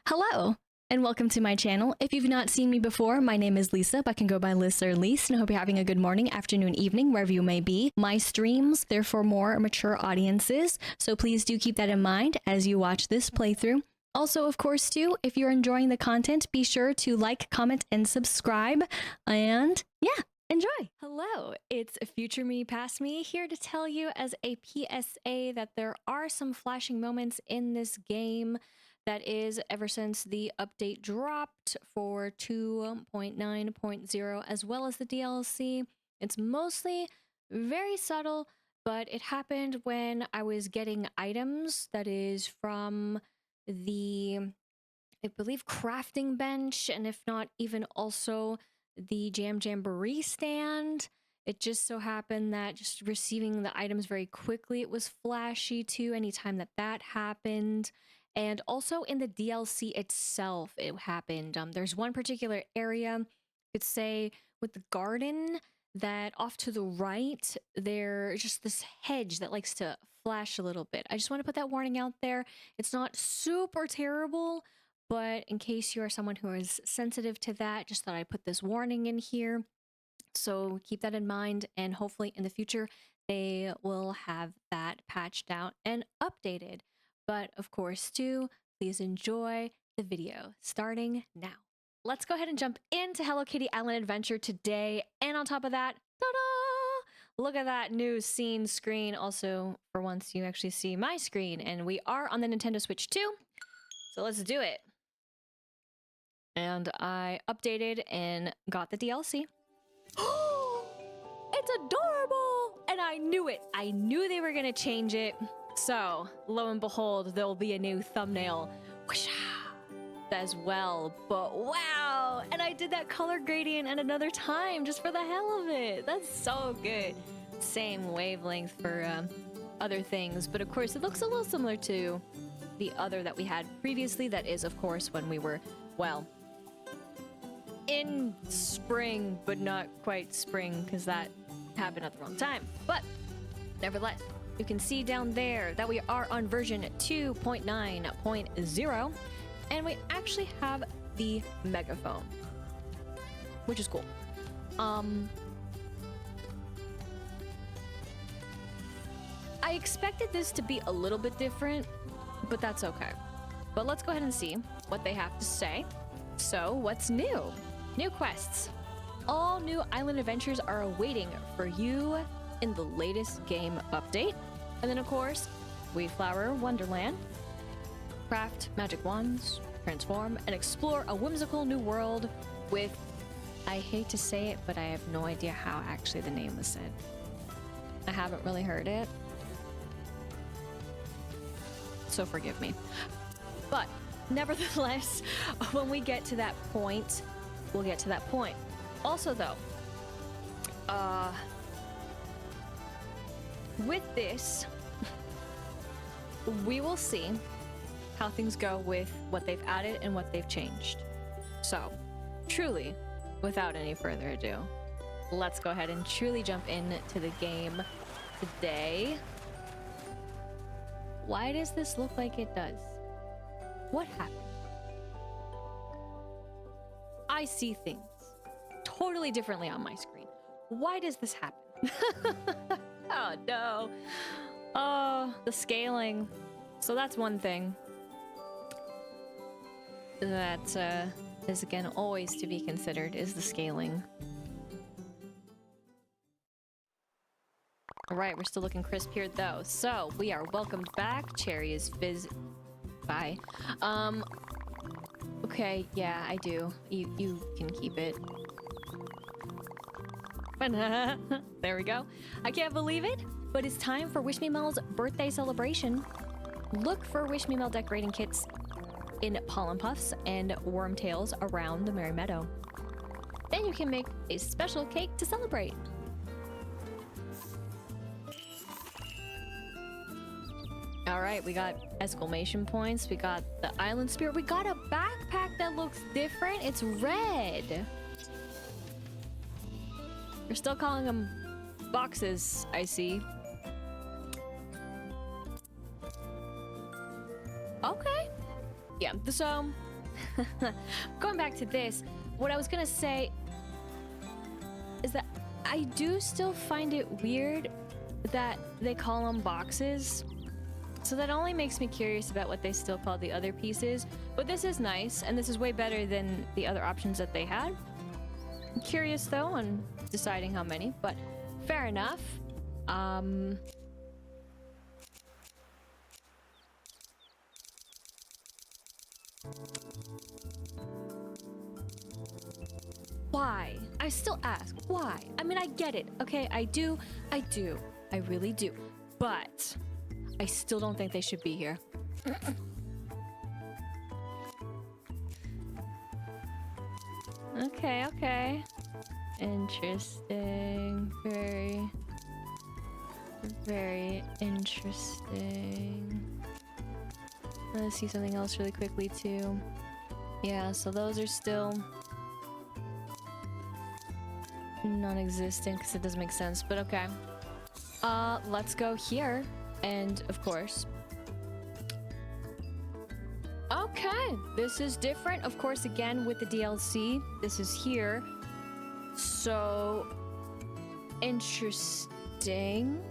Hello, and welcome to my channel. If you've not seen me before, my name is Lisa, but can go by Liz or Lise, and I hope you're having a good morning, afternoon, evening, wherever you may be. My streams, they're for more mature audiences, so please do keep that in mind as you watch this playthrough. Also, of course, too, if you're enjoying the content, be sure to like, comment, and subscribe, and yeah, enjoy! Hello, it's Future Me, Past Me, here to tell you as a PSA that there are some flashing moments in this game. That is, ever since the update dropped for 2.9.0, as well as the DLC. It's mostly very subtle, but it happened when I was getting items, that is from the, I believe, crafting bench, and if not, even also the Jamboree stand. It just so happened that just receiving the items very quickly, it was flashy too, anytime that happened. And also in the DLC itself, it happened. There's one particular area, you could say, with the garden, that off to the right, there's just this hedge that likes to flash a little bit. I just want to put that warning out there. It's not super terrible, but in case you are someone who is sensitive to that, just thought I'd put this warning in here. So keep that in mind, and hopefully in the future, they will have that patched out and updated. But of course, too, please enjoy the video starting now. Let's go ahead and jump into Hello Kitty Island Adventure today. And on top of that, ta-da! Look at that new scene screen. Also, for once, you actually see my screen. And we are on the Nintendo Switch too. So let's do it. And I updated and got the DLC. It's adorable! And I knew it. I knew they were going to change it. So, lo and behold, there'll be a new thumbnail whoosh, as well. But wow! And I did that color gradient at another time just for the hell of it. That's so good. Same wavelength for other things. But of course, it looks a little similar to the other that we had previously. That is, of course, when we were, well, in spring, but not quite spring, because that happened at the wrong time. But nevertheless, you can see down there that we are on version 2.9.0, and we actually have the megaphone, which is cool. I expected this to be a little bit different, but that's okay. But let's go ahead and see what they have to say. So, what's new? New quests. All new island adventures are awaiting for you in the latest game update. And then, of course, Wheatflour Wonderland. Craft magic wands, transform, and explore a whimsical new world with, I hate to say it, but I have no idea how actually the name was said. I haven't really heard it, so forgive me. But nevertheless, when we get to that point, we'll get to that point. Also, though, with this, we will see how things go with what they've added and what they've changed. So, truly, without any further ado, let's go ahead and truly jump into the game today. Why does this look like it does? What happened? I see things totally differently on my screen. Why does this happen? Oh no. Oh, the scaling. So that's one thing that is again always to be considered, is the scaling. All right, we're still looking crisp here though. So we are welcomed back. Cherry is fizz. Bye. Okay, yeah, I do. You can keep it. There we go. I can't believe it, but it's time for Wish Me Mel's birthday celebration. Look for Wish Me Mel decorating kits in pollen puffs and wormtails around the Merry Meadow. Then you can make a special cake to celebrate. All right, we got exclamation points. We got the island spirit. We got a backpack that looks different. It's red. We're still calling them boxes, I see. Okay. Yeah, so Going back to this, what I was gonna say is that I do still find it weird that they call them boxes. So that only makes me curious about what they still call the other pieces. But this is nice, and this is way better than the other options that they had. I'm curious though on deciding how many, but fair enough. Why? I still ask, why? I mean, I get it, okay? I really do. But I still don't think they should be here. Okay. Interesting. Very interesting. Let's see something else really quickly too. Yeah, so those are still non-existent because it doesn't make sense, but okay. Let's go here, and of course. Okay, this is different. Of course, again with the DLC, this is here. So interesting.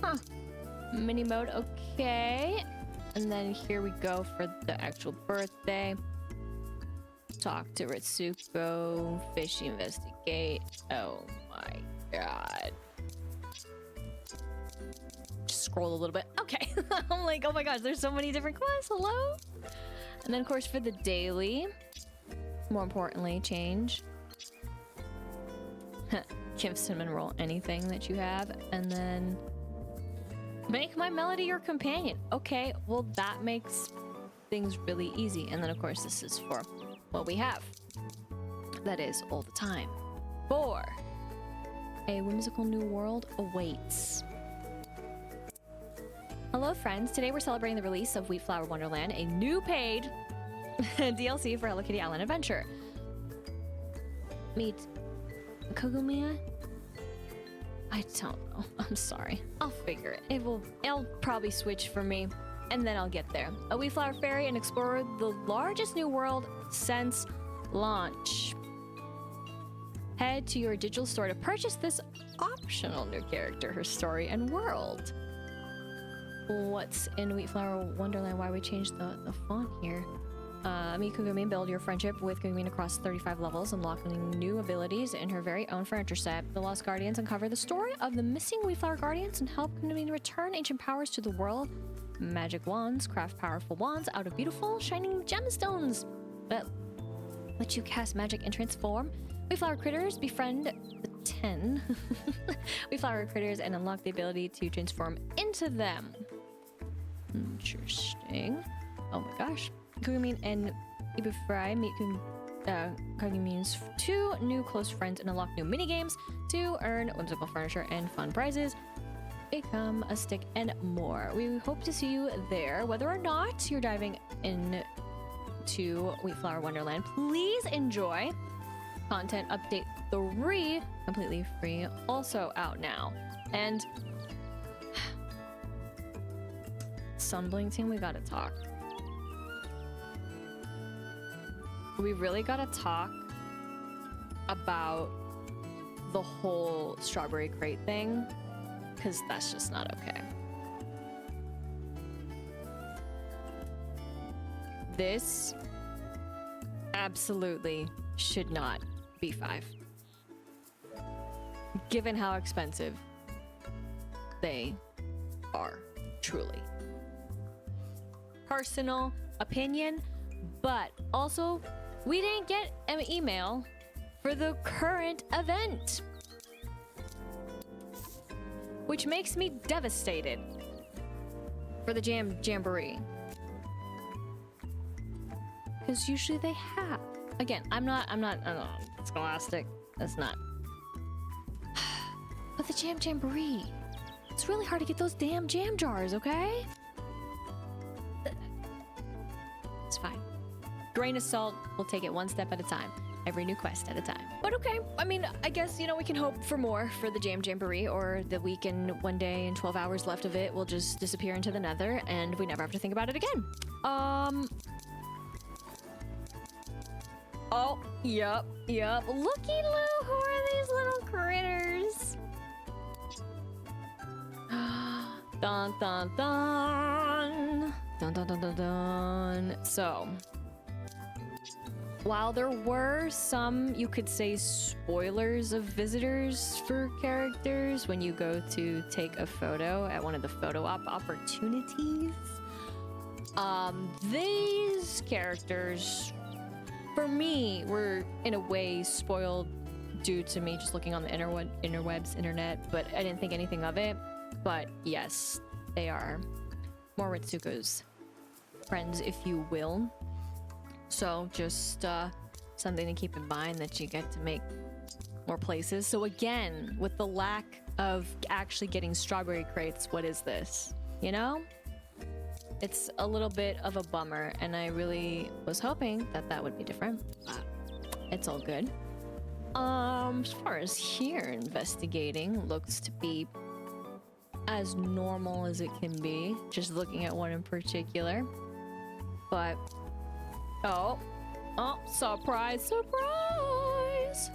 Huh. Mini mode, okay. And then here we go for the actual birthday. Talk to Retsuko, Fishy, investigate. Oh my god. Just scroll a little bit. Okay. I'm like, oh my gosh, there's so many different quests. Hello? And then of course for the daily, more importantly, change. Give cinnamon roll anything that you have, and then make my melody your companion. Okay, well that makes things really easy. And then of course this is for what we have. That is all the time. 4. A whimsical new world awaits. Hello friends, today we're celebrating the release of Wheatflour Wonderland, a new paid DLC for Hello Kitty Island Adventure. Meet Cogimyun? I don't know. I'm sorry. I'll figure it. It'll probably switch for me, and then I'll get there. A Wheatflour Fairy and explore the largest new world since launch. Head to your digital store to purchase this optional new character, her story, and world. What's in Wheatflour Wonderland? Why we changed the font here? Meet Cogimyun, build your friendship with Cogimyun across 35 levels, unlocking new abilities in her very own furniture set. The Lost Guardians uncover the story of the missing Wheatflour Guardians and help Cogimyun return ancient powers to the world. Magic wands craft powerful wands out of beautiful, shining gemstones that let you cast magic and transform. Wheatflour critters befriend the 10 Wheatflour critters and unlock the ability to transform into them. Interesting. Oh my gosh. Cogimyun and Ibufry meet Cogimyun's 2 new close friends and unlock new minigames to earn whimsical furniture and fun prizes. Become a stick and more. We hope to see you there. Whether or not you're diving into Wheatflour Wonderland, please enjoy. Content Update 3, completely free, also out now. And Sunblink team, we gotta talk. We really gotta talk about the whole strawberry crate thing, because that's just not okay. This absolutely should not be 5. Given how expensive they are, truly. Personal opinion, but also we didn't get an email for the current event, which makes me devastated for the Jamboree, because usually they have. Again, I'm not scholastic. That's not. But the Jamboree, it's really hard to get those damn jam jars. Okay, it's fine. Grain of salt. We'll take it one step at a time. every new quest at a time. But okay, I mean, I guess, you know, we can hope for more for the Jamboree, or the week and 1 day and 12 hours left of it will just disappear into the nether and we never have to think about it again. Oh, yep. Looky-loo, who are these little critters? Dun dun dun. Dun dun dun dun dun. So, while there were some, you could say, spoilers of visitors for characters when you go to take a photo at one of the photo op opportunities, these characters, for me, were in a way spoiled due to me just looking on the internet, but I didn't think anything of it. But yes, they are more Retsuko's friends, if you will. So just something to keep in mind, that you get to make more places. So again, with the lack of actually getting strawberry crates, what is this? You know? It's a little bit of a bummer, and I really was hoping that that would be different. But it's all good. As far as here, investigating looks to be as normal as it can be, just looking at one in particular. But oh, surprise!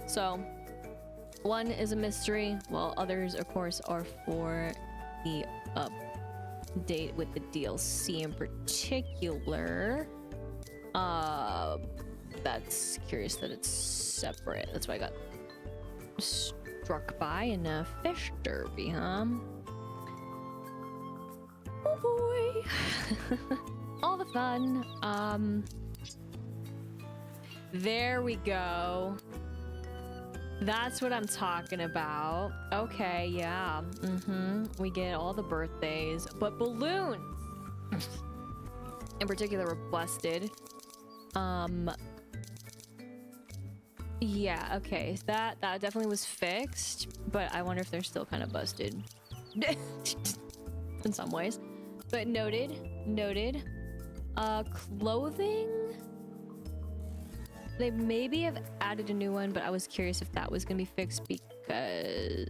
So one is a mystery, while others, of course, are for the update with the DLC in particular. That's curious that it's separate. That's why I got struck by in a fish derby, huh? Oh boy. All the fun. There we go. That's what I'm talking about. Okay, yeah. We get all the birthdays, but balloons in particular were busted. Yeah, okay. That definitely was fixed, but I wonder if they're still kind of busted in some ways. But noted. Clothing, they maybe have added a new one, but I was curious if that was gonna be fixed, because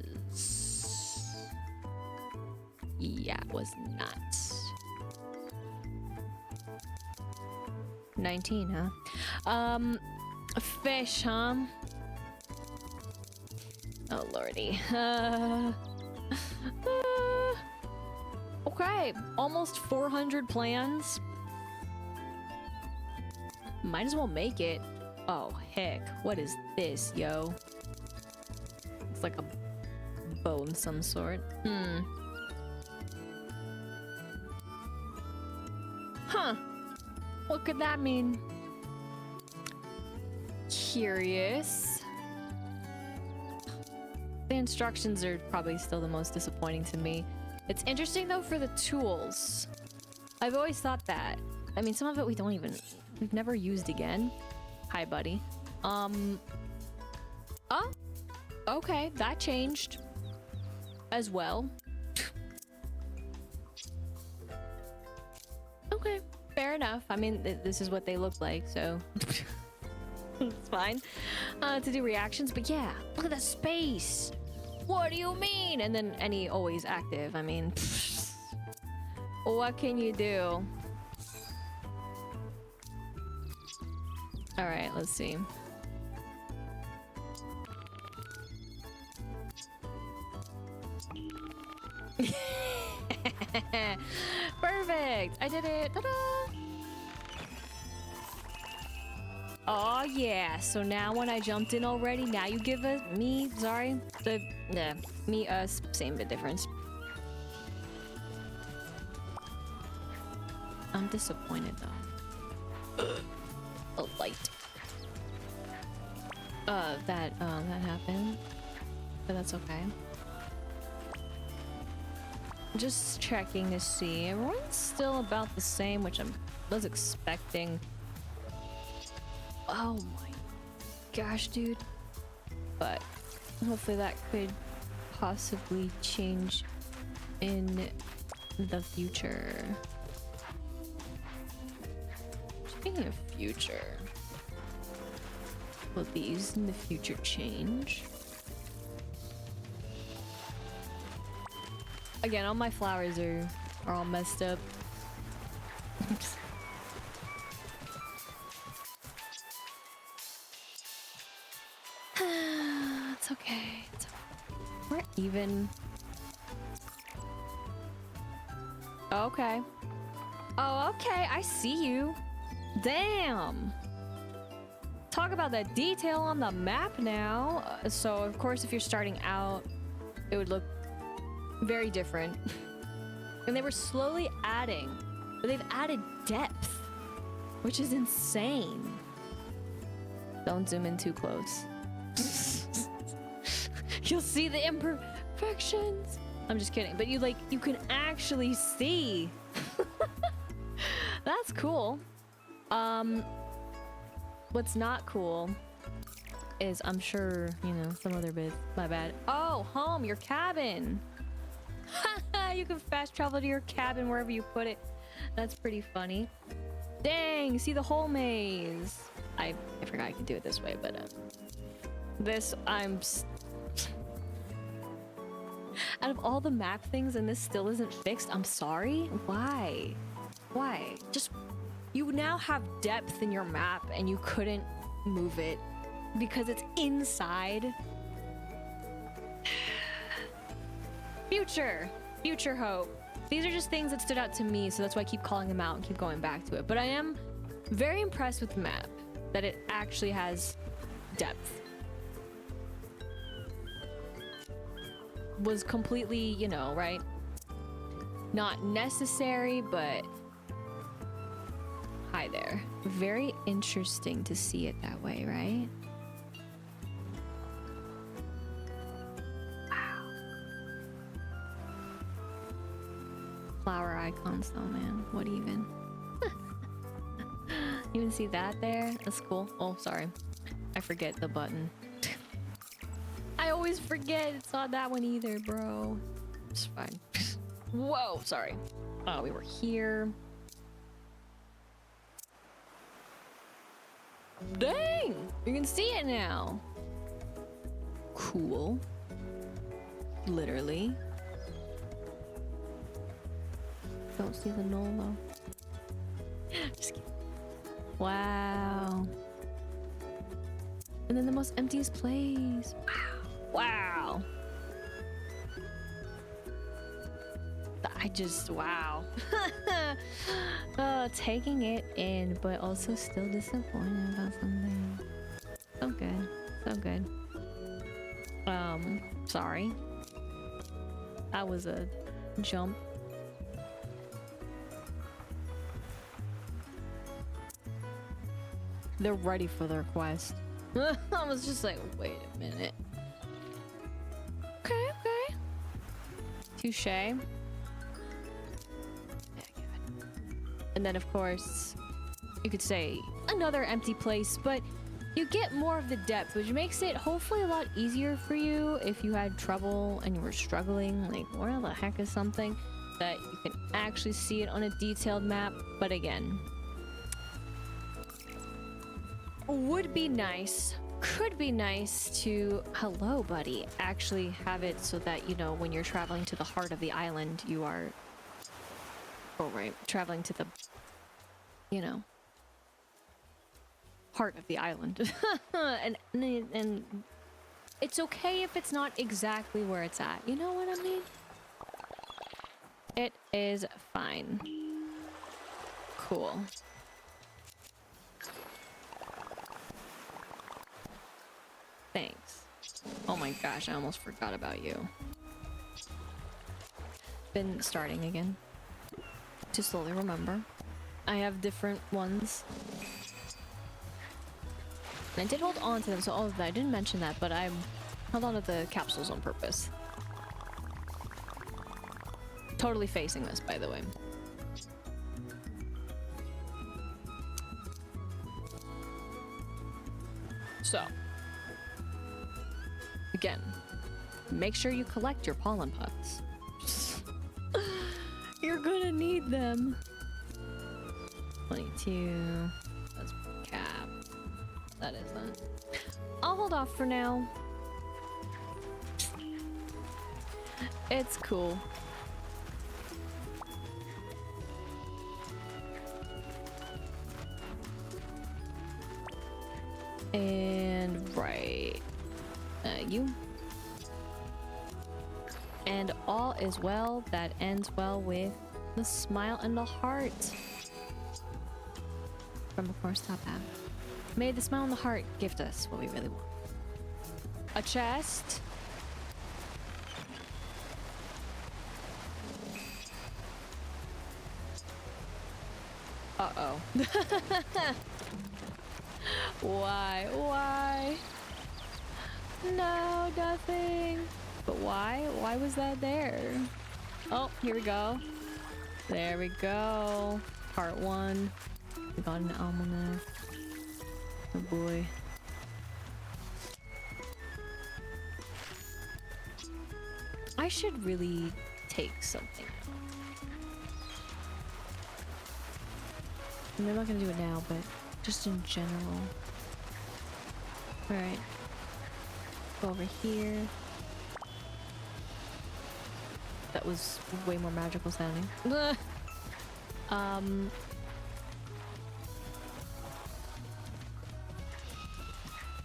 yeah, it was not. 19, huh? Fish, huh? Oh lordy. Okay, almost 400 plans. Might as well make it. Oh heck, what is this, yo? It's like a bow of some sort. Huh. What could that mean? Curious. The instructions are probably still the most disappointing to me. It's interesting though for the tools. I've always thought that. I mean, some of it we've never used again. Hi, buddy. Oh, okay, that changed as well. Okay, fair enough. I mean, this is what they look like, so it's fine to do reactions. But yeah, look at the space. What do you mean? And then any always active. I mean, what can you do? All right, let's see. Perfect! I did it! Ta-da! Oh yeah, so now when I jumped in already, now you give us us, same bit difference. I'm disappointed though. A light. That happened, but that's okay. Just checking to see. Everyone's still about the same, which I was expecting. Oh my gosh, dude. But hopefully that could possibly change in the future. Speaking of future, will these in the future change? Again, all my flowers are all messed up. It's okay. It's okay. We're even. Okay. Oh, okay. I see you. Damn. Talk about the detail on the map now. So, of course, if you're starting out, it would look very different. And they were slowly adding, but they've added depth, which is insane. Don't zoom in too close. You'll see the imperfections. I'm just kidding, but you can actually see. That's cool. What's not cool is, I'm sure, you know, some other bits. My bad. Oh, home, your cabin. You can fast travel to your cabin wherever you put it. That's pretty funny. Dang, see the whole maze. I forgot I could do it this way, but this, out of all the map things and this still isn't fixed, I'm sorry. Why? Why? Just, you now have depth in your map and you couldn't move it because it's inside. Future hope. These are just things that stood out to me, so that's why I keep calling them out and keep going back to it. But I am very impressed with the map, that it actually has depth. Was completely, you know, right? Not necessary, but hi there. Very interesting to see it that way, right? Flower icons though, man. What even? You even see that there? That's cool. Oh, sorry. I forget the button. I always forget it's not that one either, bro. It's fine. Whoa, sorry. Oh, we were here. Dang! You can see it now. Cool. Literally. Don't see the null though. Just kidding. Wow. And then the most emptiest place. Wow. Wow. Wow. Taking it in, but also still disappointed about something. So good. So good. Sorry. That was a jump. They're ready for their quest. I was just like, wait a minute. Okay, okay. Touche. Yeah, and then, of course, you could say another empty place, but you get more of the depth, which makes it hopefully a lot easier for you if you had trouble and you were struggling. Like, where the heck is something that you can actually see it on a detailed map? But again, would be nice, could be nice to, hello buddy, actually have it so that, you know, when you're traveling to the heart of the island, you are, oh right, traveling to the, you know, heart of the island. and it's okay if it's not exactly where it's at, you know what I mean? It is fine. Cool. Thanks. Oh my gosh, I almost forgot about you. Been starting again. To slowly remember. I have different ones. And I did hold on to them, so all of that, I didn't mention that, but I held on to the capsules on purpose. Totally facing this, by the way. So. Again, make sure you collect your pollen puffs. You're gonna need them. 22. That's cap. that isn't. I'll hold off for now. It's cool. And right, you. And all is well that ends well with the smile and the heart. From of course top half. May the smile and the heart gift us what we really want. A chest. Uh-oh. Why? Why? No, nothing. But why? Why was that there? Oh, here we go. There we go. Part 1. We got an almanac. Oh boy. I should really take something. I mean, I'm not gonna do it now, but just in general. Alright. Go over here. That was way more magical sounding.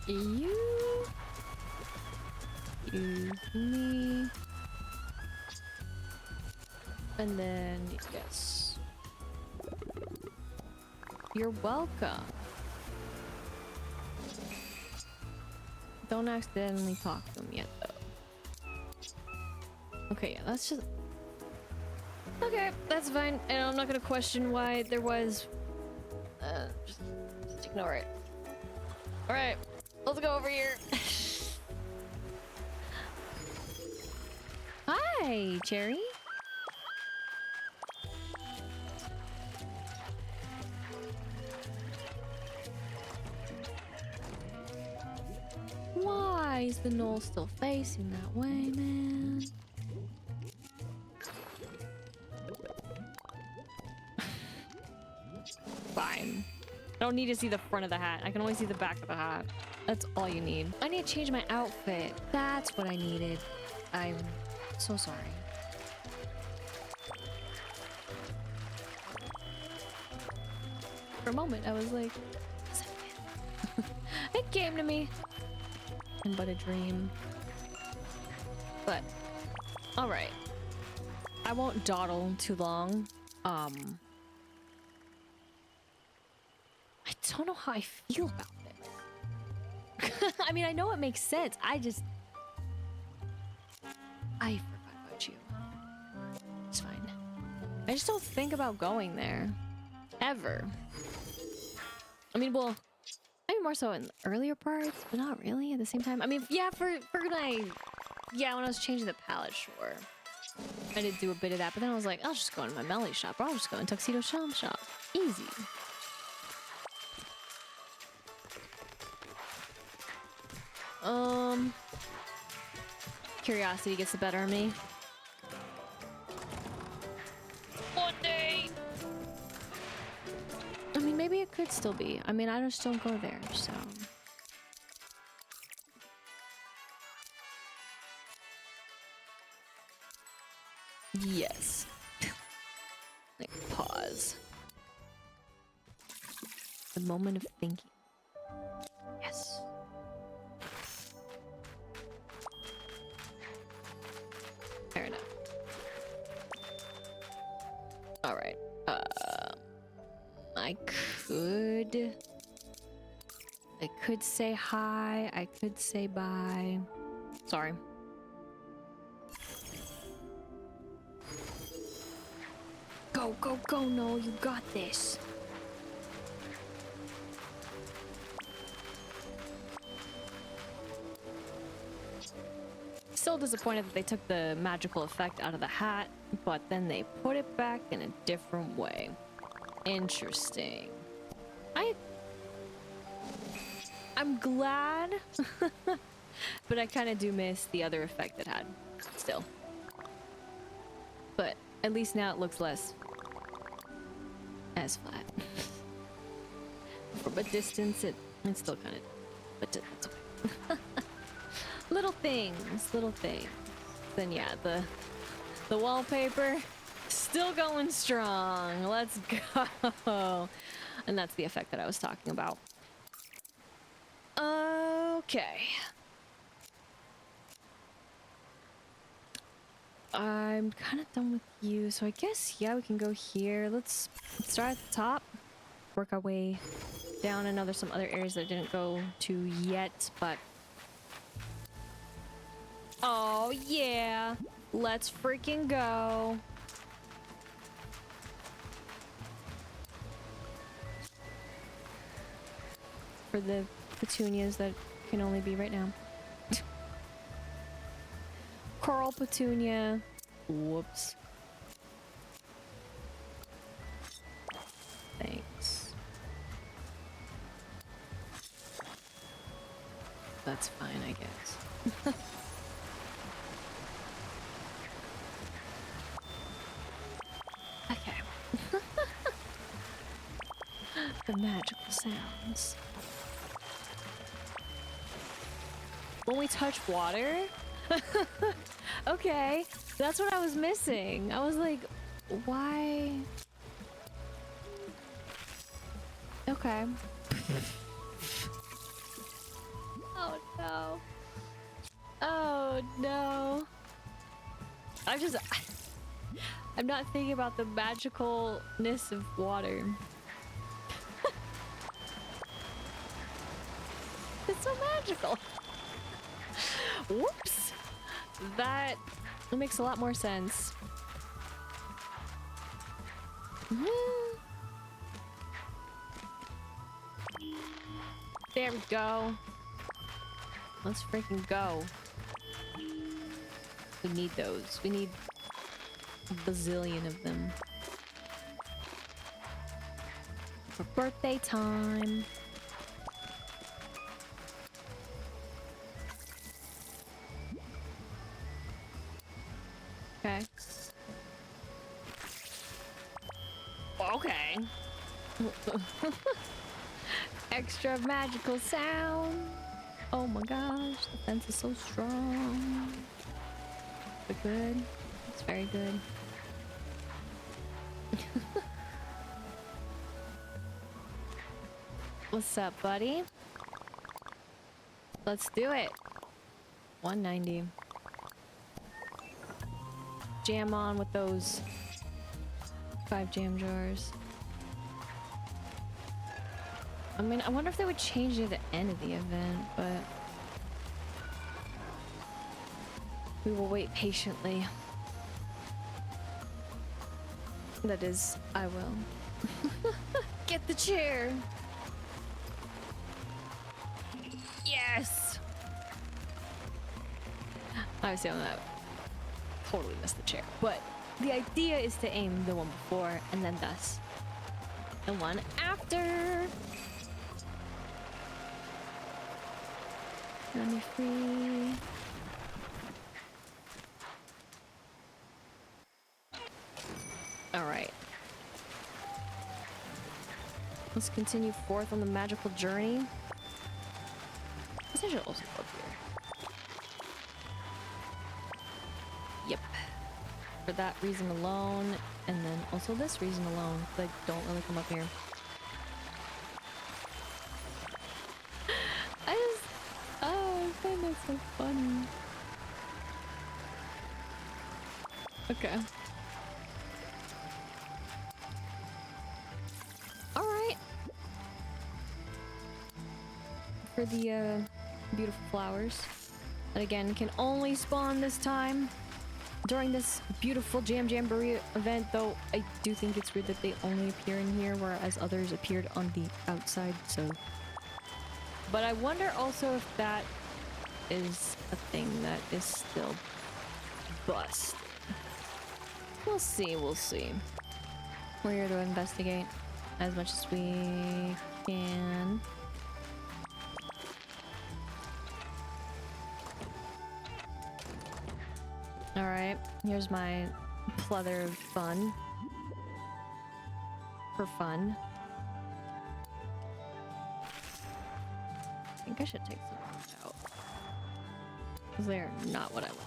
You. Excuse me. And then, yes. You're welcome. Don't accidentally talk to them yet, though. Okay, yeah, that's just... Okay, that's fine. And I'm not gonna question why there was... just ignore it. Alright, let's go over here. Hi, Cherry. Why is the knoll still facing that way, man? Fine. I don't need to see the front of the hat. I can only see the back of the hat. That's all you need. I need to change my outfit. That's what I needed. I'm so sorry. For a moment, I was like, it came to me. But a dream. But, alright. I won't dawdle too long. I don't know how I feel about this. I mean, I know it makes sense. I forgot about you. It's fine. I just don't think about going there. Ever. I mean, well, maybe more so in earlier parts, but not really at the same time. I mean, yeah, when I was changing the palette, sure. I did do a bit of that, but then I was like, I'll just go into my Melly shop, or I'll just go in Tuxedo shop. Easy. Curiosity gets the better of me. One day. I mean, maybe it could still be. I mean, I just don't go there, so. Yes. Like, pause. The moment of thinking. Yes. Fair enough. All right. I could say hi. I could say bye. Sorry. Go, go, go, Noel. You got this. Still disappointed that they took the magical effect out of the hat, but then they put it back in a different way. Interesting. I'm glad, but I kind of do miss the other effect it had, still. But at least now it looks less as flat. From a distance, it It's still kind of, but that's okay. Little things, little things. Then yeah, the wallpaper still going strong. Let's go. And that's the effect that I was talking about. Okay. I'm kind of done with you, so I guess, yeah, we can go here. Let's start at the top, work our way down. I know there's some other areas that I didn't go to yet, but... Oh, yeah. Let's freaking go. For the petunias that can only be right now. Coral petunia. Whoops. Thanks. That's fine, I guess. Okay. The magical sounds. When we touch water? Okay, that's what I was missing. I was like, why? Okay. Oh no. Oh no. I'm not thinking about the magicalness of water. It's so magical. Whoops. That makes a lot more sense. There we go. Let's freaking go. We need those. We need a bazillion of them. For birthday time. Okay. Okay. Extra magical sound. Oh my gosh, the fence is so strong. But good. It's very good. What's up, buddy? Let's do it. 190. Jam on with those 5 jam jars. I mean, I wonder if they would change it at the end of the event, but we will wait patiently. That is, I will. Get the chair! Yes! Obviously, I'm not totally missed the chair, but the idea is to aim the one before and then thus the one after. Let me free. All right. Let's continue forth on the magical journey. I guess I should also go up here. Yep. For that reason alone, and then also this reason alone, like don't really come up here. I find that so funny. Okay. Alright. For the beautiful flowers that again can only spawn this time during this beautiful Jamboree event, though I do think it's weird that they only appear in here whereas others appeared on the outside, so. But I wonder also if that is a thing that is still bust. We'll see, we'll see. We're here to investigate as much as we can. Alright, here's my plethora of fun. For fun. think I should take some of these out. Because they're not what I want.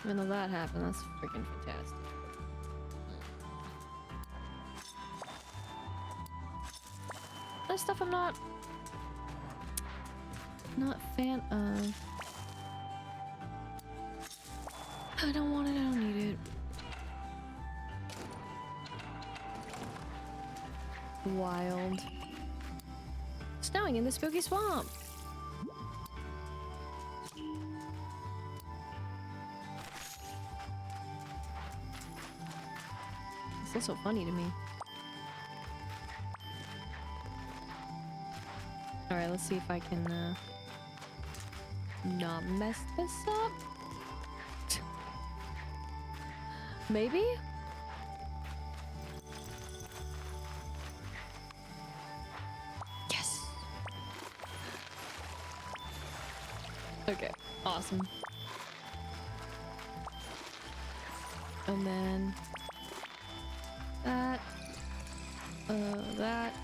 Even though that happened, that's freaking fantastic. That stuff I'm not a fan of. I don't want it, I don't need it. Wild. Snowing in the spooky swamp. It's so funny to me. Alright, let's see if I can not mess this up. Maybe? Yes! Okay, awesome. And then that, that.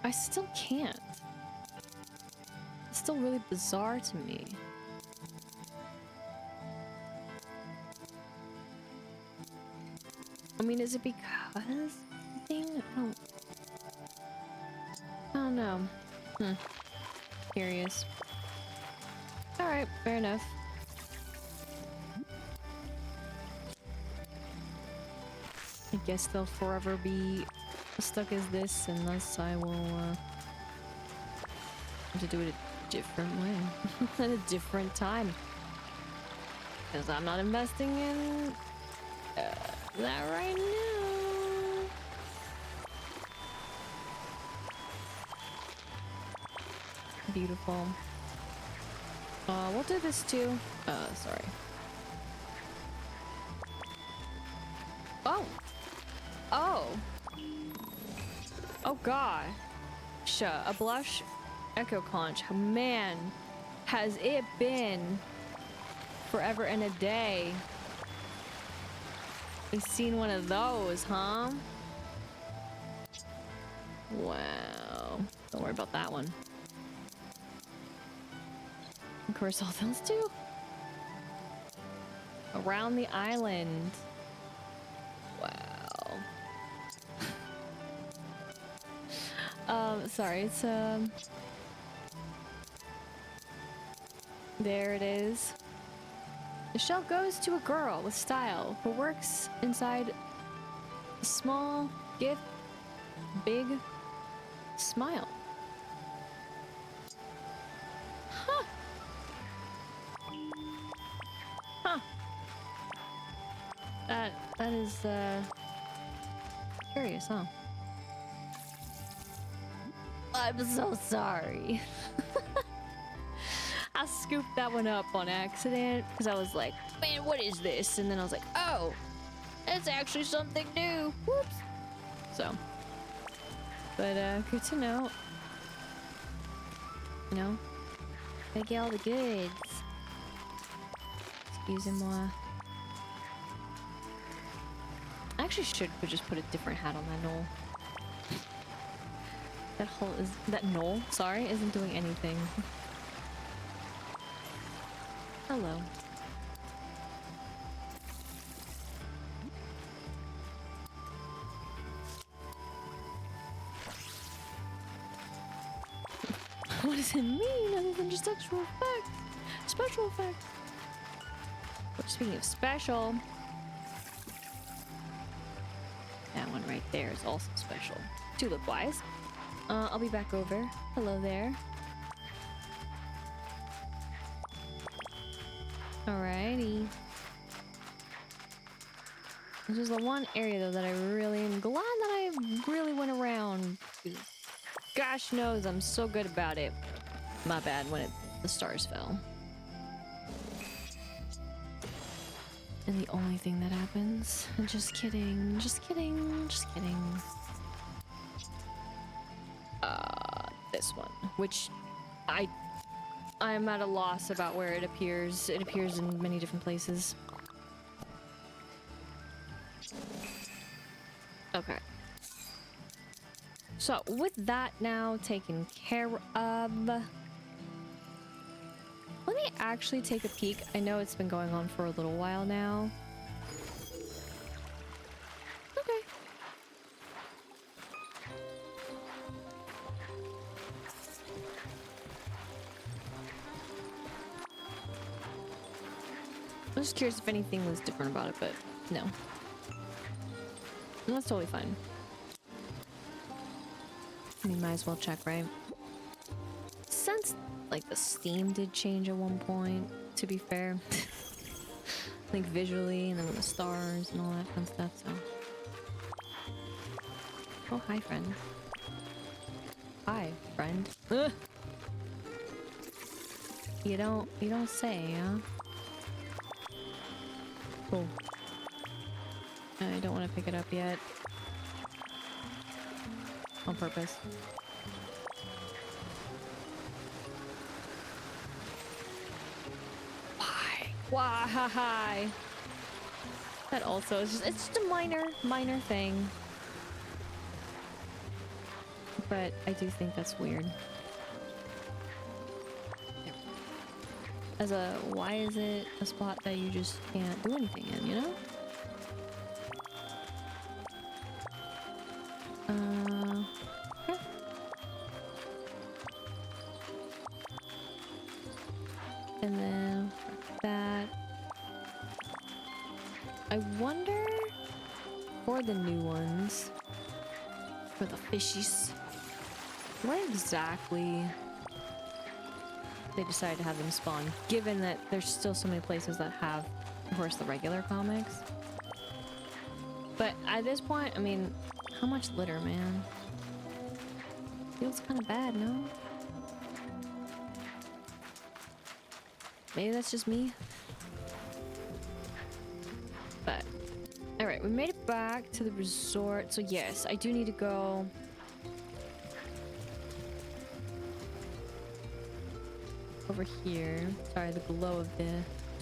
I still can't. It's still really bizarre to me. I mean, is it because thing? I don't know. Curious. Alright, fair enough. I guess they'll forever be stuck as this unless I will have to do it a different way. At a different time. Because I'm not investing in that right now. Beautiful. We'll do this too. Sorry. Oh! Oh! Oh god. A blush echo conch. Man, has it been forever and a day. We've seen one of those, huh? Wow. Don't worry about that one. Of course, all those do. Around the island. Wow. Sorry, it's there it is. The shell goes to a girl with style who works inside a small gift, big smile. Huh. Huh. That is curious, huh? I'm so sorry. I scooped that one up on accident because I was like, man, what is this? And then I was like, oh, it's actually something new. Whoops. So, but good to know. You know, gotta get all the goods. Excusez-moi. I actually could just put a different hat on that knoll. That knoll, sorry, isn't doing anything. Hello. What does it mean other than just extra effect? Special effect. But speaking of special, that one right there is also special. Tulip-wise. I'll be back over. Hello there. Alrighty. This is the one area though that I really am glad that I really went around. Gosh knows I'm so good about it. My bad when the stars fell. And the only thing that happens. Just kidding. Just kidding. Just kidding. this one, which I'm at a loss about where it appears. It appears in many different places. Okay. So with that now taken care of, let me actually take a peek. I know it's been going on for a little while now. Okay. I was just curious if anything was different about it, but no. That's totally fine. I mean, might as well check, right? Since, like, the Steam did change at one point, to be fair. Like, visually, and then with the stars and all that fun stuff, so. Oh, hi, friend. Hi, friend. Ugh. You don't say, huh? Cool. I don't want to pick it up yet. On purpose. Why? Why? That also is just, it's just a minor thing. But I do think that's weird. As a, why is it a spot that you just can't do anything in, you know? Yeah. And then that. I wonder for the new ones, for the fishies, where exactly they decided to have them spawn, given that there's still so many places that have, of course, the regular comics. But at this point, I mean, how much litter, man? Feels kind of bad, no? Maybe that's just me. But, alright, we made it back to the resort. So yes, I do need to go... over here. Sorry, the glow of the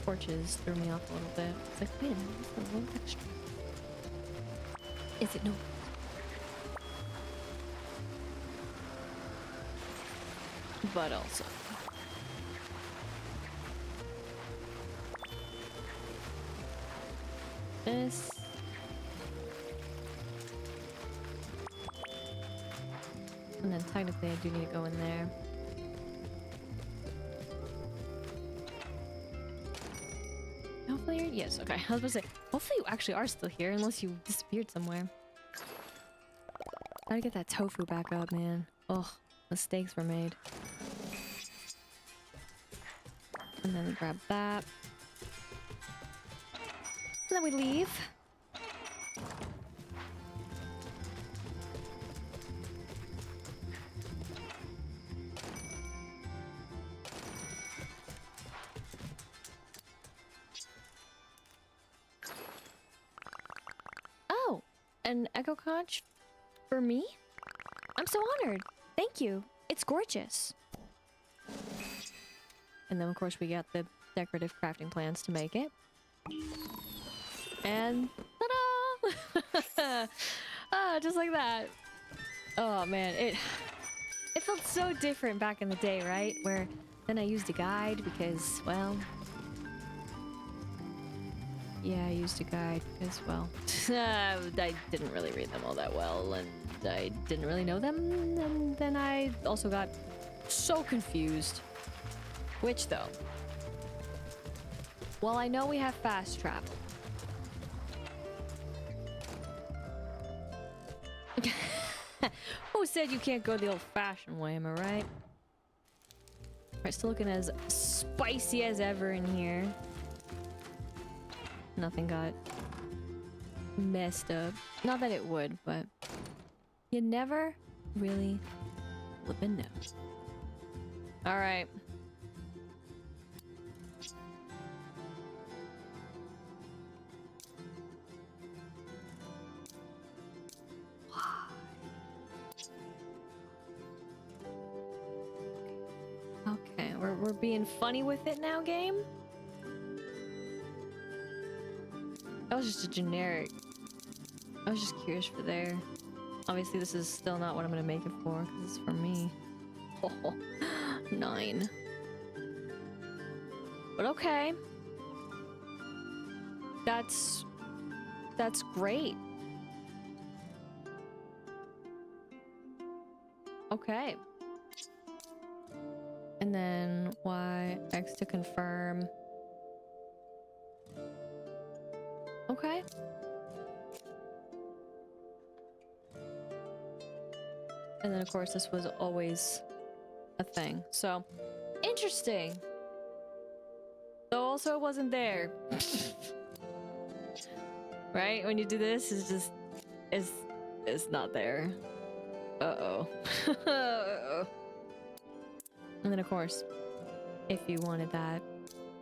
torches threw me off a little bit. It's like, wait a minute, that's a little extra. Is it? No. But also. This. And then technically I do need to go in there. Hopefully you're, yes, okay. I was about to say, hopefully you actually are still here unless you disappeared somewhere. Gotta get that tofu back up, man. Ugh, mistakes were made. And then we grab that. And then we leave. Oh, an echo conch for me? I'm so honored. Thank you. It's gorgeous. And then, of course, we got the decorative crafting plans to make it. And ta-da! Ah, just like that. Oh man, it felt so different back in the day, right? Where then I used a guide because, well, yeah, I used a guide because, well, I didn't really read them all that well, and I didn't really know them, and then I also got so confused. Which, though, well, I know we have fast travel. Who said you can't go the old-fashioned way, am I right? Alright, still looking as spicy as ever in here. Nothing got messed up. Not that it would, but you never really flippin' know. Alright. We're being funny with it now, game? That was just a generic. I was just curious for there. Obviously, this is still not what I'm gonna make it for, because it's for me. Oh, 9. But okay. That's great. Okay. And then Y, X to confirm. Okay. And then of course this was always a thing. So, interesting. Though also it wasn't there. Right? When you do this, it's just it's not there. Uh-oh. Uh-oh. And then of course, if you wanted that,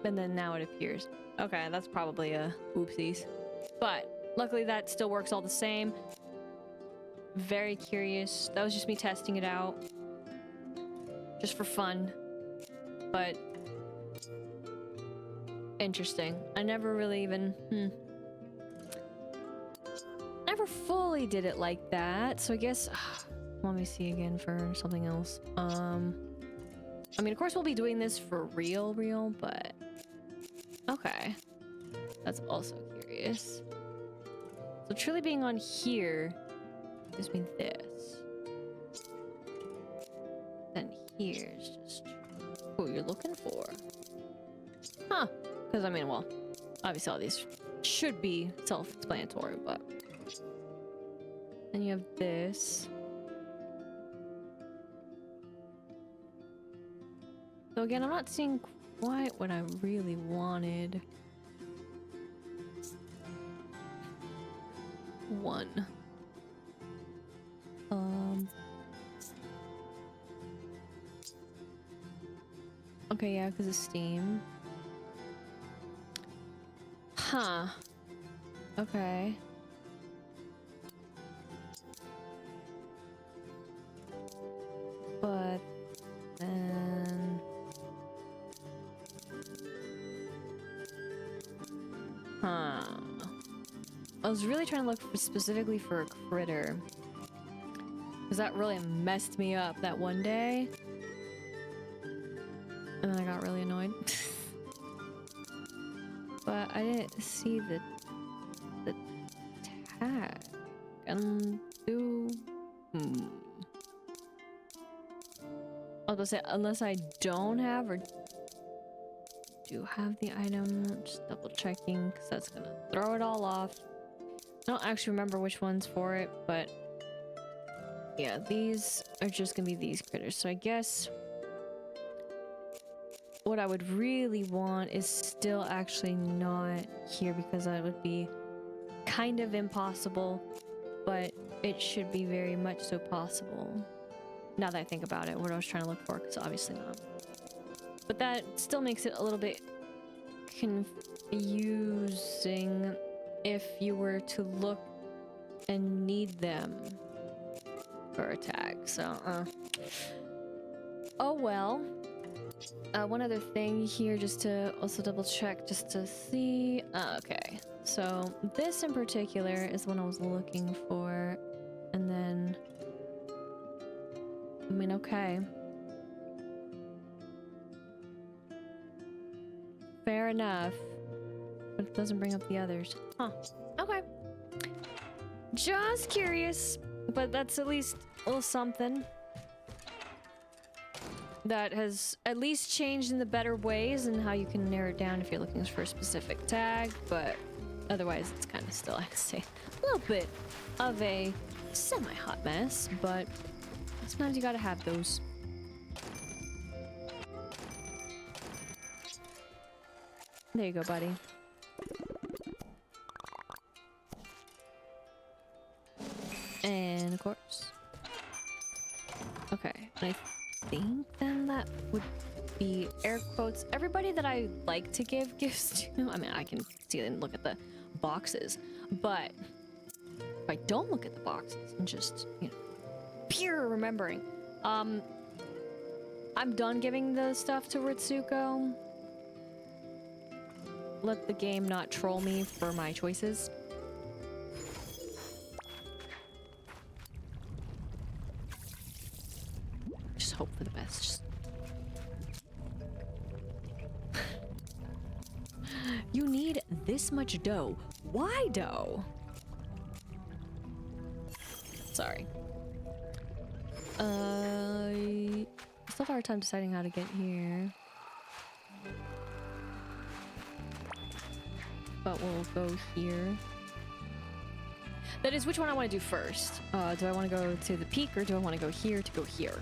and then now it appears. Okay, that's probably a oopsies. But luckily that still works all the same. Very curious. That was just me testing it out. Just for fun. But interesting. I never really even never fully did it like that. So I guess let me see again for something else. I mean, of course we'll be doing this for real, but okay. That's also curious. So truly being on here gives me this. Then here's just who you're looking for. Huh. Because, I mean, well, obviously all these should be self-explanatory, but... Then you have this. So again, I'm not seeing quite what I really wanted. 1. Okay, yeah, because of Steam. Huh. Okay. But then... Huh. I was really trying to look for specifically for a critter. Because that really messed me up that one day. And then I got really annoyed. But I didn't see the tag. Undo. I was gonna say, unless I don't have or do have the item, just double checking because that's gonna throw it all off. I don't actually remember which one's for it, but yeah, these are just gonna be these critters. So I guess what I would really want is still actually not here because that would be kind of impossible, but it should be very much so possible. Now that I think about it, what I was trying to look for, because obviously not. But that still makes it a little bit confusing if you were to look and need them for a tag. So, oh well. One other thing here, just to also double check, just to see. Okay, so this in particular is what I was looking for, and then, I mean, okay. Fair enough. But it doesn't bring up the others. Huh. Okay. Just curious, but that's at least a little something that has at least changed in the better ways and how you can narrow it down if you're looking for a specific tag, but otherwise it's kind of still, I'd say, a little bit of a semi-hot mess, but sometimes you gotta have those. There you go, buddy. And of course. Okay, and I think then that would be air quotes everybody that I like to give gifts to. I mean, I can see and look at the boxes, but if I don't look at the boxes and just, you know, pure remembering, I I'm done giving the stuff to Retsuko. Let the game not troll me for my choices. Just hope for the best. Just... You need this much dough. Why dough? Sorry. I still have a hard time deciding how to get here. But we'll go here. That is, which one I want to do first. Do I want to go to the peak or do I want to go here to go here?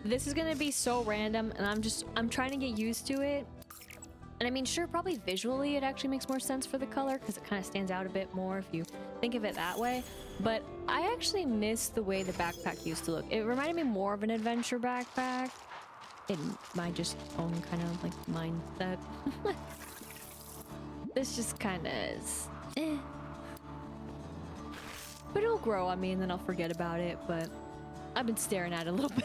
This is gonna be so random and I'm trying to get used to it. And I mean, sure, probably visually it actually makes more sense for the color because it kind of stands out a bit more if you think of it that way. But I actually miss the way the backpack used to look. It reminded me more of an adventure backpack in my just own kind of like mindset. This just kind of is eh. But it'll grow on me and then I'll forget about it. But I've been staring at it a little bit.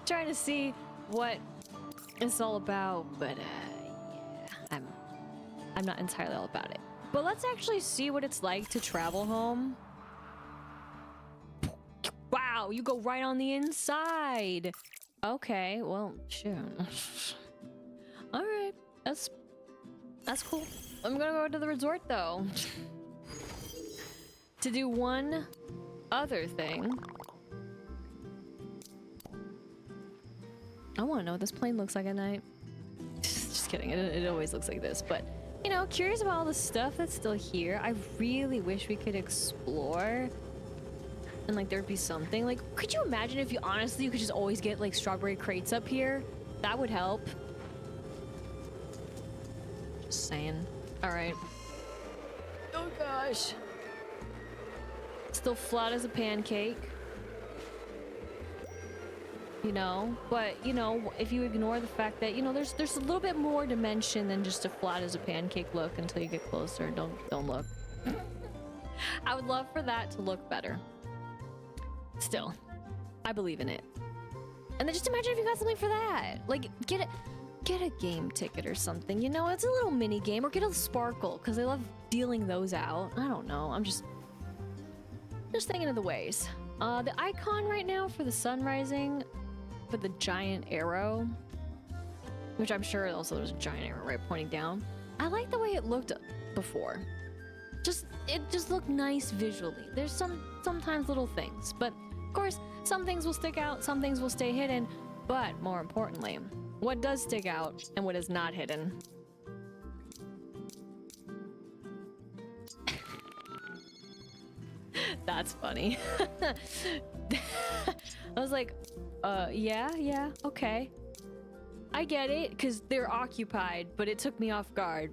Trying to see what it's all about, but yeah, I'm not entirely all about it. But let's actually see what it's like to travel home. Wow, you go right on the inside. Okay, well, sure. All right, that's cool. I'm gonna go to the resort though to do one other thing. I want to know what this plane looks like at night. Just kidding, it always looks like this, but you know, curious about all the stuff that's still here. I really wish we could explore and like there'd be something. Like, could you imagine if you honestly could just always get like strawberry crates up here? That would help. Just saying. All right. Oh gosh. Still flat as a pancake. You know, but you know, if you ignore the fact that, you know, there's a little bit more dimension than just a flat as a pancake look until you get closer. Don't look. I would love for that to look better. Still, I believe in it. And then just imagine if you got something for that. Like, get a game ticket or something, you know? It's a little mini game, or get a sparkle, because I love dealing those out. I don't know, I'm just thinking of the ways. The icon right now for the sun rising, for the giant arrow, which I'm sure also there's a giant arrow right pointing down. I like the way it looked before. It just looked nice visually. There's sometimes little things, but of course some things will stick out, some things will stay hidden, but more importantly, what does stick out and what is not hidden. That's funny. I was like, yeah, okay. I get it, because they're occupied, but it took me off guard.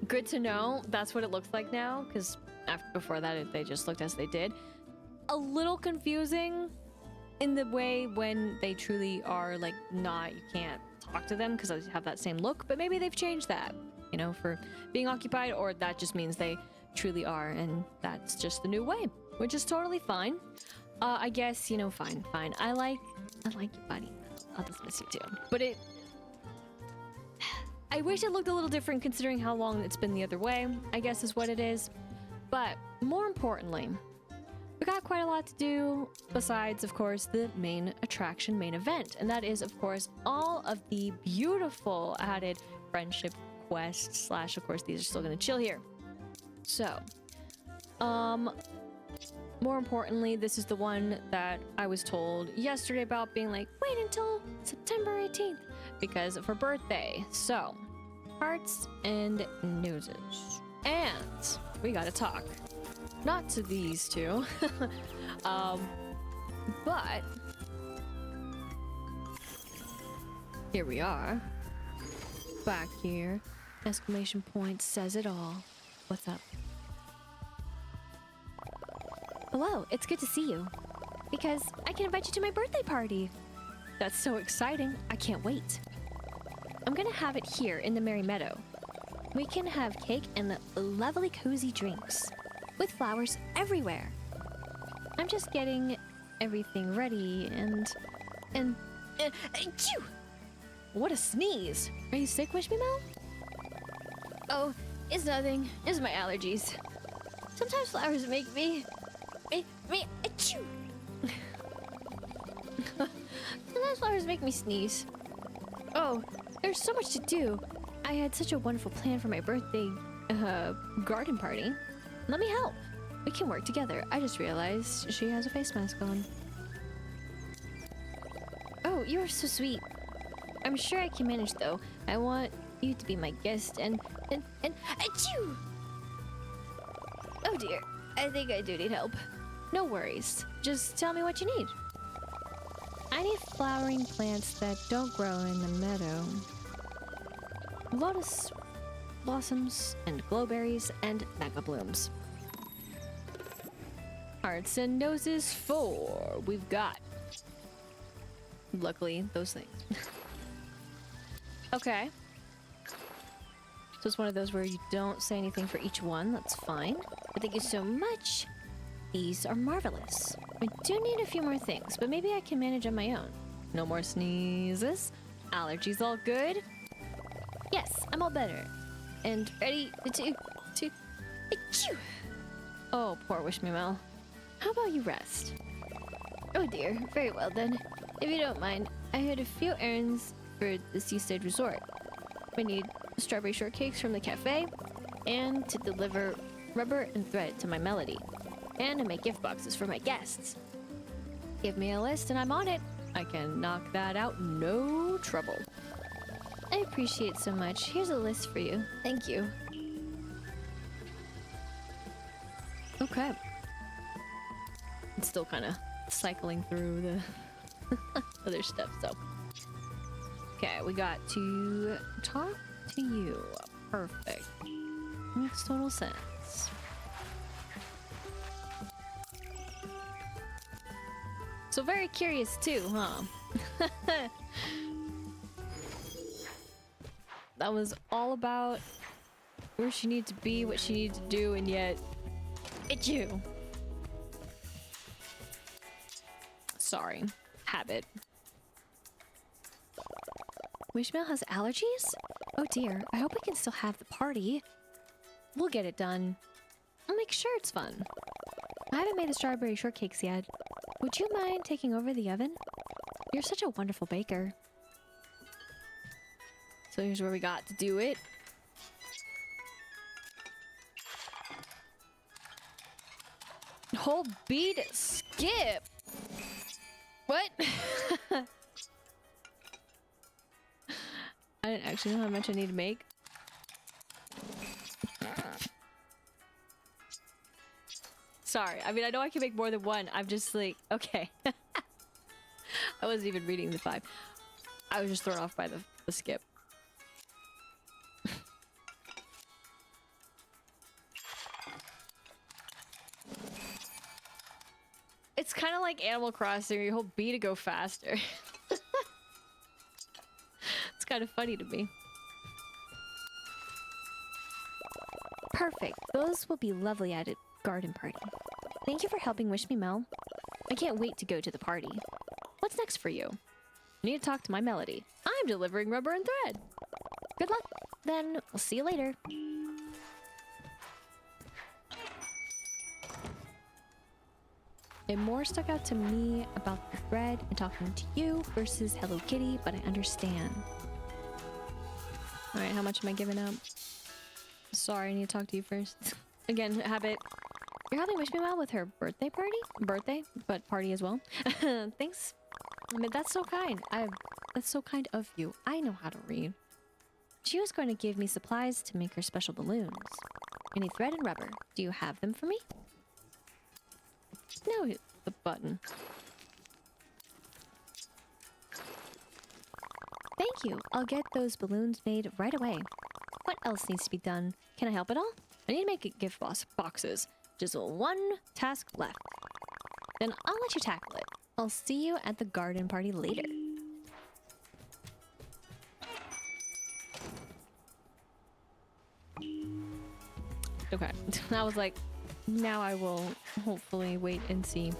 Good to know. That's what it looks like now, because before that, they just looked as they did. A little confusing in the way when they truly are, like, not, you can't talk to them because they have that same look, but maybe they've changed that, you know, for being occupied, or that just means they truly are, and that's just the new way, which is totally fine. I guess, you know, fine. I like you, buddy. I'll dismiss you too. But I wish it looked a little different considering how long it's been the other way, I guess is what it is. But more importantly, we got quite a lot to do besides, of course, the main attraction, main event. And that is, of course, all of the beautiful added friendship quests / of course, these are still gonna chill here. So, more importantly, this is the one that I was told yesterday about being like, wait until September 18th because of her birthday. So, hearts and noses. And we gotta talk. Not to these two, but here we are. Back here. Exclamation point says it all. What's up? Hello, it's good to see you. Because I can invite you to my birthday party. That's so exciting. I can't wait. I'm gonna have it here in the Merry Meadow. We can have cake and lovely cozy drinks with flowers everywhere. I'm just getting everything ready and achoo! What a sneeze! Are you sick, Wish Me Mel? Oh, it's nothing. It's my allergies. Sometimes flowers make me achoo! Sometimes flowers make me sneeze. Oh, there's so much to do. I had such a wonderful plan for my birthday garden party. Let me help. We can work together. I just realized she has a face mask on. Oh, you are so sweet. I'm sure I can manage though. I want you to be my guest and achoo! Oh dear, I think I do need help. No worries. Just tell me what you need. I need flowering plants that don't grow in the meadow. Lotus blossoms and glowberries and mega blooms. Hearts and noses 4. We've got. Luckily, those things. Okay. So it's one of those where you don't say anything for each one. That's fine. But thank you so much. These are marvelous. I do need a few more things, but maybe I can manage on my own. No more sneezes. Allergies all good? Yes, I'm all better. And ready to achoo! Oh, poor Wish Me Mel. How about you rest? Oh dear, very well then. If you don't mind, I had a few errands for the seaside resort. I need strawberry shortcakes from the cafe, and to deliver rubber and thread to my Melody, and to make gift boxes for my guests. Give me a list and I'm on it. I can knock that out no trouble. I appreciate so much. Here's a list for you. Thank you. Okay. It's still kind of cycling through the other stuff, so. Okay, we got to talk to you. Perfect. Makes total sense. So very curious too, huh? That was all about where she needed to be, what she needed to do, and yet it's you. Sorry. Habit. Wishmail has allergies? Oh dear, I hope we can still have the party. We'll get it done. I'll make sure it's fun. I haven't made the strawberry shortcakes yet. Would you mind taking over the oven? You're such a wonderful baker. So here's where we got to do it. Whole B to skip. What? I didn't actually know how much I need to make. Sorry. I mean, I know I can make more than one. I'm just like, okay. I wasn't even reading the 5. I was just thrown off by the skip. It's kind of like Animal Crossing, where you hold B to go faster. It's kind of funny to me. Perfect. Those will be lovely at a garden party. Thank you for helping Wish Me Mel. I can't wait to go to the party. What's next for you? I need to talk to my Melody. I'm delivering rubber and thread. Good luck. Then we'll see you later. And more stuck out to me about the thread and talking to you versus Hello Kitty, but I understand. Alright, how much am I giving up? Sorry, I need to talk to you first. Again, habit. You're helping Wish Me Well with her birthday party? Birthday, but party as well. Thanks. I mean, that's so kind. That's so kind of you. I know how to read. She was going to give me supplies to make her special balloons. I need thread and rubber. Do you have them for me? No, the button. Thank you. I'll get those balloons made right away. What else needs to be done? Can I help at all? I need to make gift boxes. Just one task left. Then I'll let you tackle it. I'll see you at the garden party later. Okay. I was like, now I will hopefully wait and see.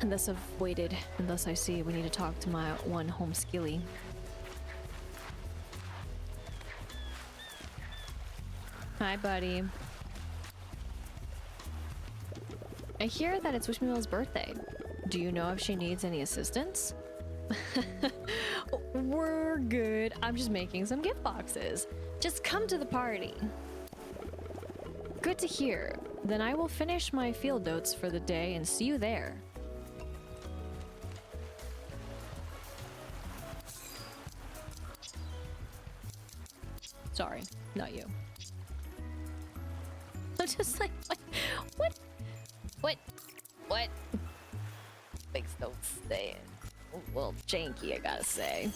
And thus I've waited, and thus I see we need to talk to my one home skilly. Hi, buddy. I hear that it's Wishmill's birthday. Do you know if she needs any assistance? We're good. I'm just making some gift boxes. Just come to the party. Good to hear. Then I will finish my field notes for the day and see you there. Sorry, not you. I'm just like, what? What? Makes no sense. A little janky, I gotta say.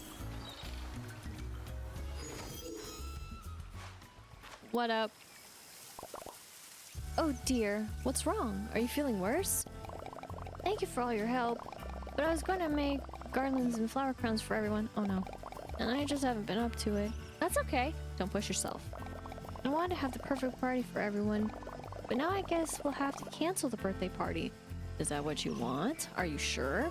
What up? Oh dear, what's wrong? Are you feeling worse? Thank you for all your help, but I was going to make garlands and flower crowns for everyone. Oh no. And I just haven't been up to it. That's okay. Don't push yourself. I wanted to have the perfect party for everyone, but now I guess we'll have to cancel the birthday party. Is that what you want? Are you sure?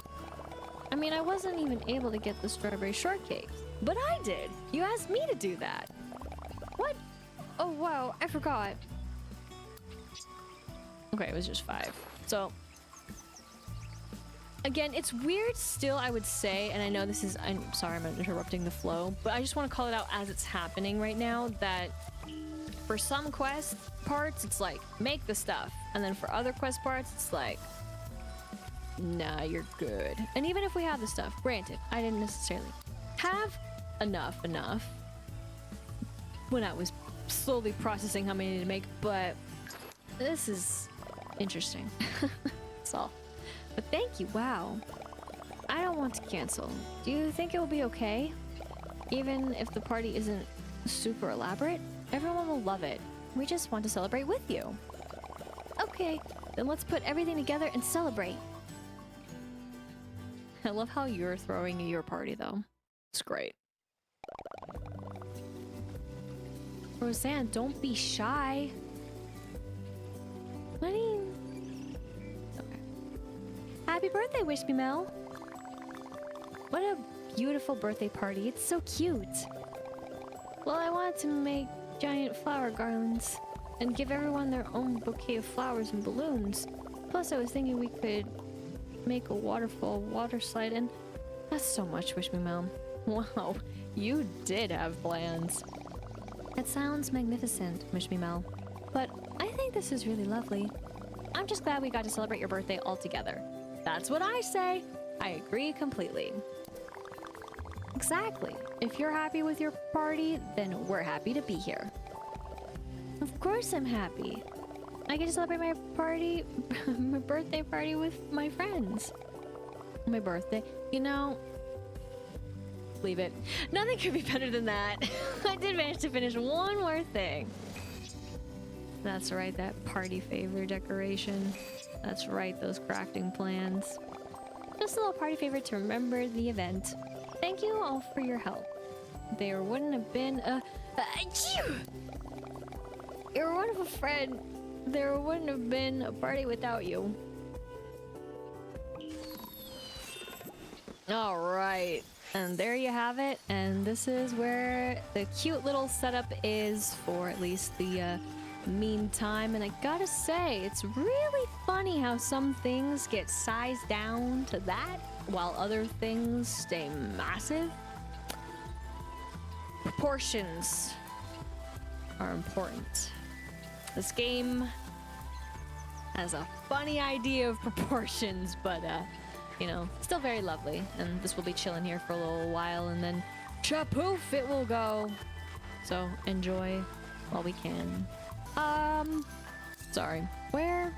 I mean, I wasn't even able to get the strawberry shortcake, but I did. You asked me to do that. What? Oh wow, I forgot. Okay, it was just 5. So, again, it's weird still, I would say, and I know this is, I'm sorry I'm interrupting the flow, but I just want to call it out as it's happening right now, that for some quest parts, it's like, make the stuff. And then for other quest parts, it's like, nah, you're good. And even if we have the stuff, granted, I didn't necessarily have enough when I was slowly processing how many I need to make, but this is interesting. That's all. But thank you, wow. I don't want to cancel. Do you think it will be okay? Even if the party isn't super elaborate, everyone will love it. We just want to celebrate with you. Okay, then let's put everything together and celebrate. I love how you're throwing your party, though. It's great. Roseanne, don't be shy. Honey. Okay. Happy birthday, Wish Me Mel. What a beautiful birthday party. It's so cute. Well, I wanted to make giant flower garlands and give everyone their own bouquet of flowers and balloons. Plus, I was thinking we could make a waterfall water slide, and that's so much, Wish Me Mel. Wow, you did have plans. That sounds magnificent, Wish Me Mel. But I think this is really lovely. I'm just glad we got to celebrate your birthday all together. That's what I say. I agree completely. Exactly. If you're happy with your party, then we're happy to be here. Of course I'm happy. I get to celebrate my party, my birthday party with my friends. My birthday, you know, leave it. Nothing could be better than that. I did manage to finish one more thing. That's right, that party favor decoration. That's right, those crafting plans. Just a little party favor to remember the event. Thank you all for your help. There wouldn't have been a... You're a wonderful friend. There wouldn't have been a party without you. All right. And there you have it. And this is where the cute little setup is for at least the meantime. And I gotta say, it's really funny how some things get sized down to that while other things stay massive. Proportions are important. This game has a funny idea of proportions, but you know, still very lovely. And this will be chilling here for a little while, and then chapoof, it will go. So enjoy while we can. Sorry. Where?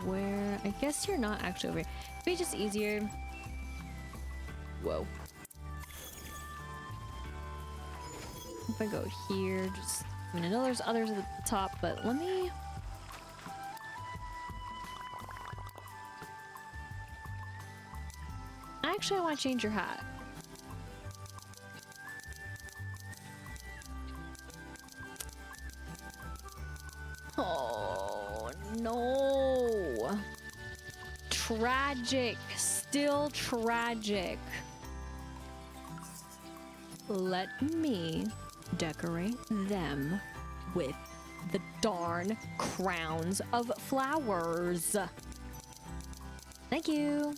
Where? I guess you're not actually over here. It'd be just easier. Whoa. If I go here, just... I mean, I know there's others at the top, but let me... Actually, I want to change your hat. Tragic. Still tragic. Let me decorate them with the darn crowns of flowers. Thank you.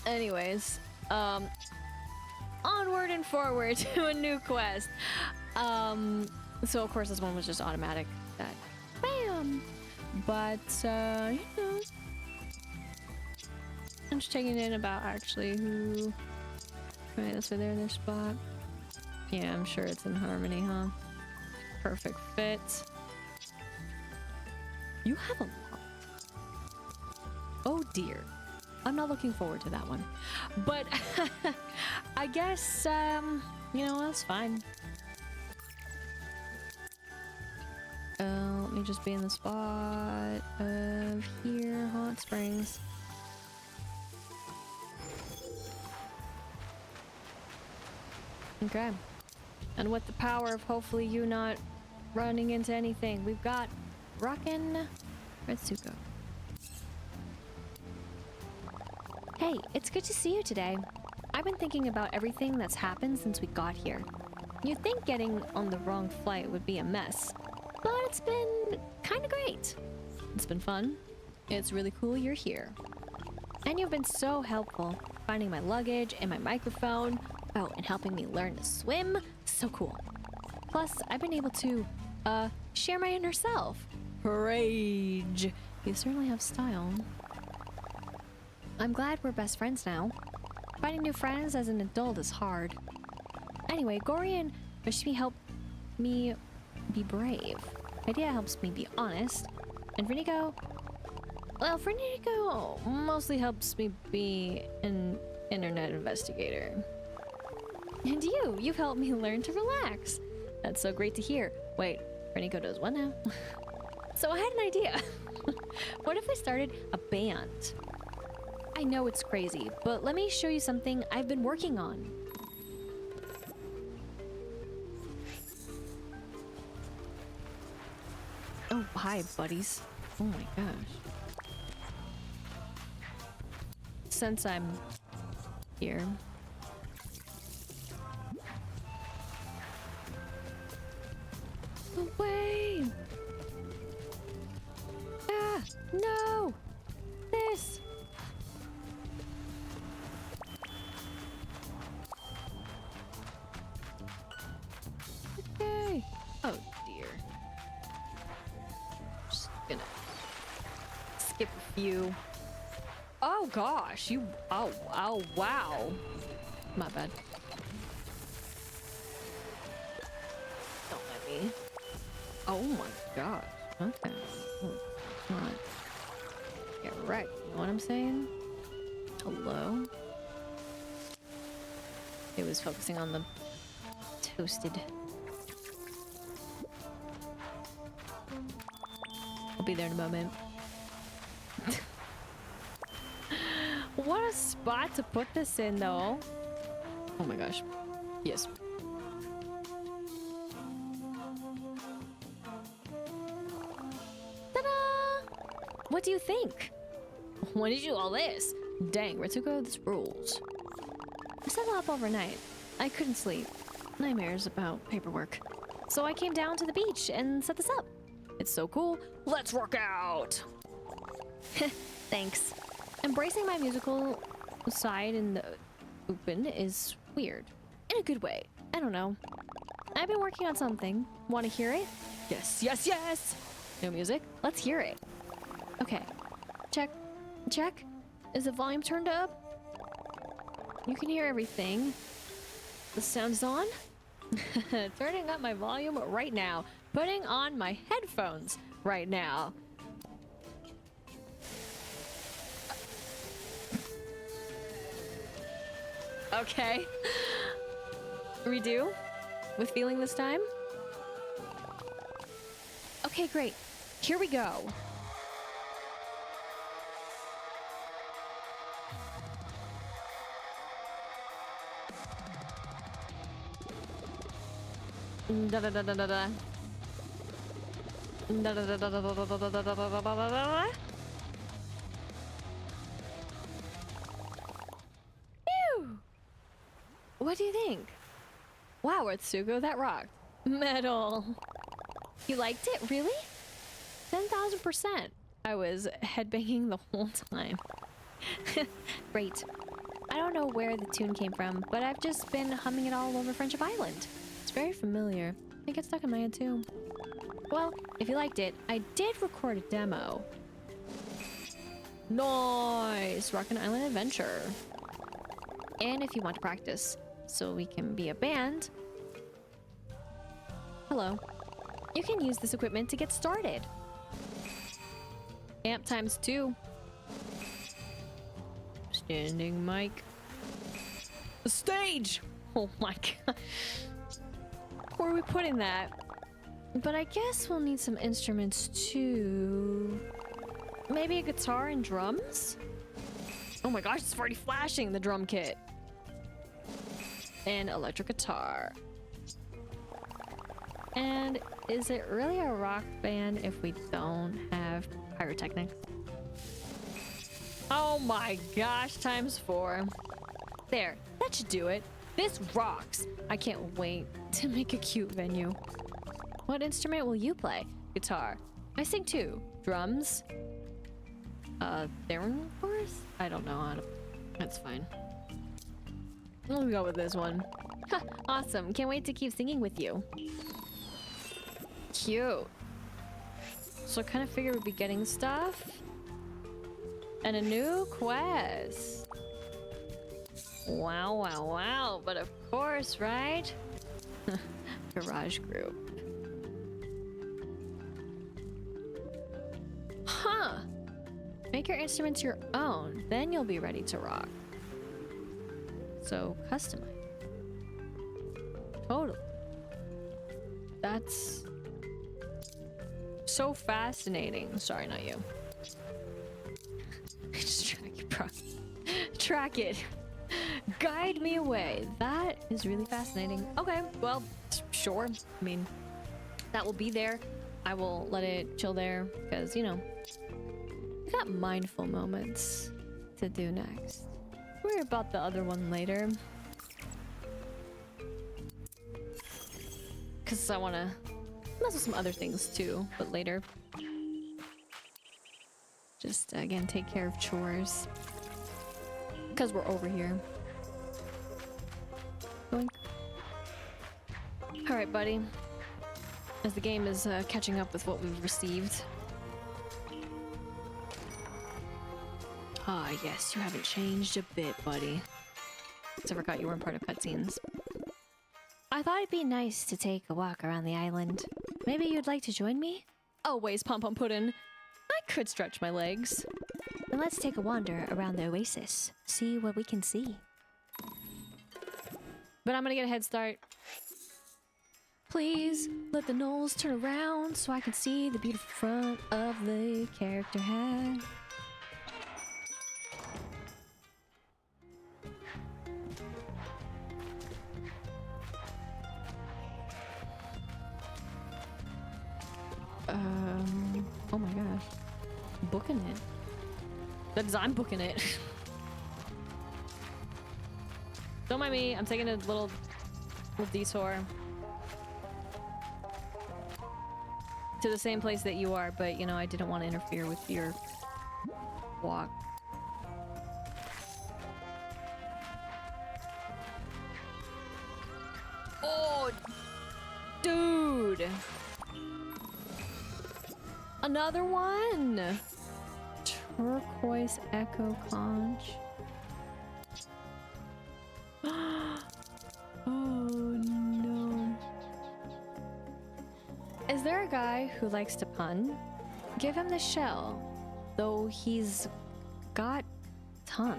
Anyways, onward and forward to a new quest. So of course this one was just automatic. That bam. But you know, I'm just checking in about actually who. Right, that's where they're in their spot. Yeah, I'm sure it's in harmony, huh? Perfect fit. You have a lot. Oh dear. I'm not looking forward to that one. But I guess, you know, that's fine. Let me just be in the spot of here, Hot Springs. Okay. And with the power of hopefully you not running into anything, we've got Rockin, Retsuko. Hey, it's good to see you today. I've been thinking about everything that's happened since we got here. You'd think getting on the wrong flight would be a mess, but it's been kind of great. It's been fun. It's really cool you're here. And you've been so helpful, finding my luggage and my microphone. Oh, and helping me learn to swim. So cool. Plus, I've been able to, share my inner self. Rage. You certainly have style. I'm glad we're best friends now. Finding new friends as an adult is hard. Anyway, Gorian Fishy helped me be brave. Idea helps me be honest. And Frinico... Well, Frinico mostly helps me be an internet investigator. And you've helped me learn to relax. That's so great to hear. Wait, Frinico does what now? So I had an idea. What if I started a band? I know it's crazy, but let me show you something I've been working on. Oh, hi, buddies. Oh my gosh. Since I'm here. Away! Ah, no! This! Okay. Oh dear. Just gonna skip a few. Oh gosh, you. Oh wow. My bad. Don't let me. Oh my gosh. Okay. Oh, come on. Get right. You know what I'm saying? Hello? It was focusing on the toasted. I'll be there in a moment. What a spot to put this in, though. Oh my gosh. Yes. Ta-da! What do you think? When did you do all this? Dang, Retsuko, this rules. I set up overnight. I couldn't sleep. Nightmares about paperwork. So I came down to the beach and set this up. It's so cool. Let's rock out! Thanks. Embracing my musical side in the open is weird. In a good way. I don't know. I've been working on something. Want to hear it? Yes, yes, yes! No music? Let's hear it. Okay. Check. Check. Is the volume turned up? You can hear everything. The sound is on? Turning up my volume right now. Putting on my headphones right now. Okay. Redo? With feeling this time? Okay, great. Here we go. Da da da da da da. Da da da da da da da da da da da da. Phew! What do you think? Wow, Retsuko, that rocked. Metal. You liked it? Really? 10,000%. I was headbanging the whole time. Great. I don't know where the tune came from, but I've just been humming it all over Friendship Island. It's very familiar. It gets stuck in my head too. Well, if you liked it, I did record a demo. Nice! Rockin' Island Adventure. And if you want to practice, so we can be a band. Hello. You can use this equipment to get started. Amp times 2. Standing mic. The stage! Oh my god. Where are we putting that? But I guess we'll need some instruments too. Maybe a guitar and drums? Oh my gosh, it's already flashing, the drum kit. And electric guitar. And is it really a rock band if we don't have pyrotechnics? Oh my gosh, times 4. There, that should do it. This rocks. I can't wait to make a cute venue. What instrument will you play? Guitar. I sing too. Drums. Theron chorus? I don't know. That's fine. We'll go with this one. Ha, awesome. Can't wait to keep singing with you. Cute. So I kind of figured we'd be getting stuff. And a new quest. Wow, wow, wow. But of course, right? Garage group. Huh. Make your instruments your own. Then you'll be ready to rock. So, customize. Totally. That's so fascinating. Sorry, not you. Just track it, bro. Track it. Guide me away. That is really fascinating. Okay, well, sure. I mean, that will be there. I will let it chill there because, you know, I got mindful moments to do next. Worry about the other one later. Because I want to mess with some other things too, but later. Just, again, take care of chores. Because we're over here. Going. Alright, buddy. As the game is catching up with what we've received. Ah, yes, you haven't changed a bit, buddy. I forgot you weren't part of cutscenes. I thought it'd be nice to take a walk around the island. Maybe you'd like to join me? Always, Pom Pom Puddin'. I could stretch my legs. Then let's take a wander around the oasis. See what we can see. But I'm gonna get a head start. Please let the knolls turn around so I can see the beautiful front of the character hat. Oh my gosh. Booking it. That is, I'm booking it. Don't mind me, I'm taking a little detour to the same place that you are, but you know, I didn't want to interfere with your walk. Oh, dude! Another one! Turquoise Echo Conch. Oh no. Is there a guy who likes to pun? Give him the shell, though he's got tons.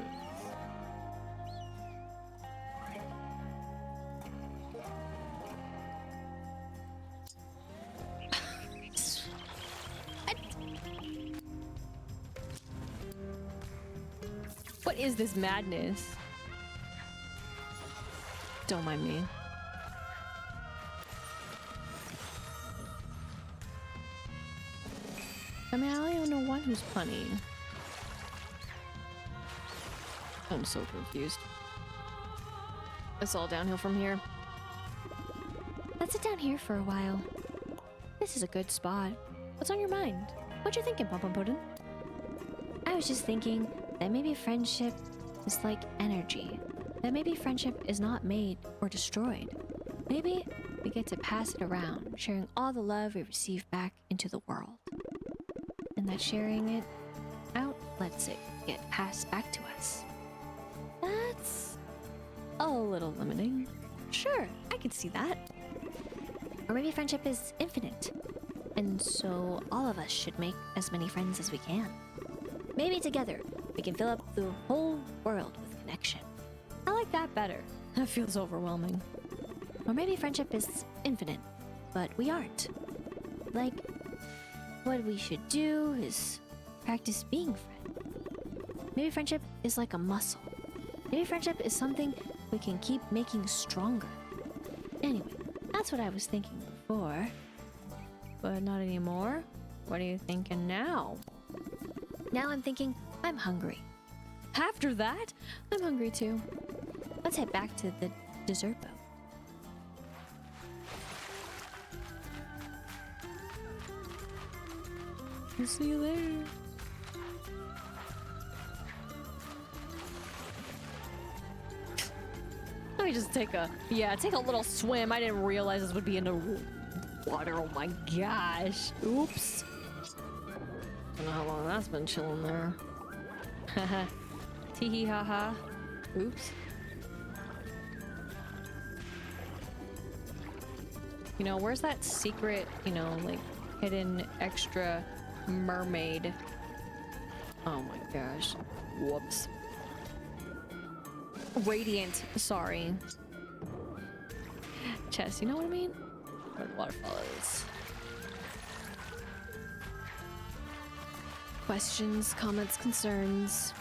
What is this madness? Don't mind me. I mean, I only know one who's punny. I'm so confused. It's all downhill from here. Let's sit down here for a while. This is a good spot. What's on your mind? What you thinking, Papa Puddin'? I was just thinking that maybe friendship is like energy. That maybe friendship is not made or destroyed. Maybe we get to pass it around, sharing all the love we receive back into the world. And that sharing it out lets it get passed back to us. That's a little limiting. Sure, I could see that. Or maybe friendship is infinite. And so all of us should make as many friends as we can. Maybe together we can fill up the whole world with connection. I like that better. That feels overwhelming. Or maybe friendship is infinite, but we aren't. Like, what we should do is practice being friends. Maybe friendship is like a muscle. Maybe friendship is something we can keep making stronger. Anyway, that's what I was thinking before. But not anymore. What are you thinking now? Now I'm thinking I'm hungry. After that, I'm hungry too. Let's head back to the dessert boat. I'll see you later. Let me just take a little swim. I didn't realize this would be in the water. Oh my gosh. Oops. I don't know how long that's been chilling there. Haha. Tee haha. Oops. You know, where's that secret, like hidden extra mermaid? Oh my gosh. Whoops. Radiant, sorry. Chest, you know what I mean? Where the waterfall is. Questions, comments, concerns.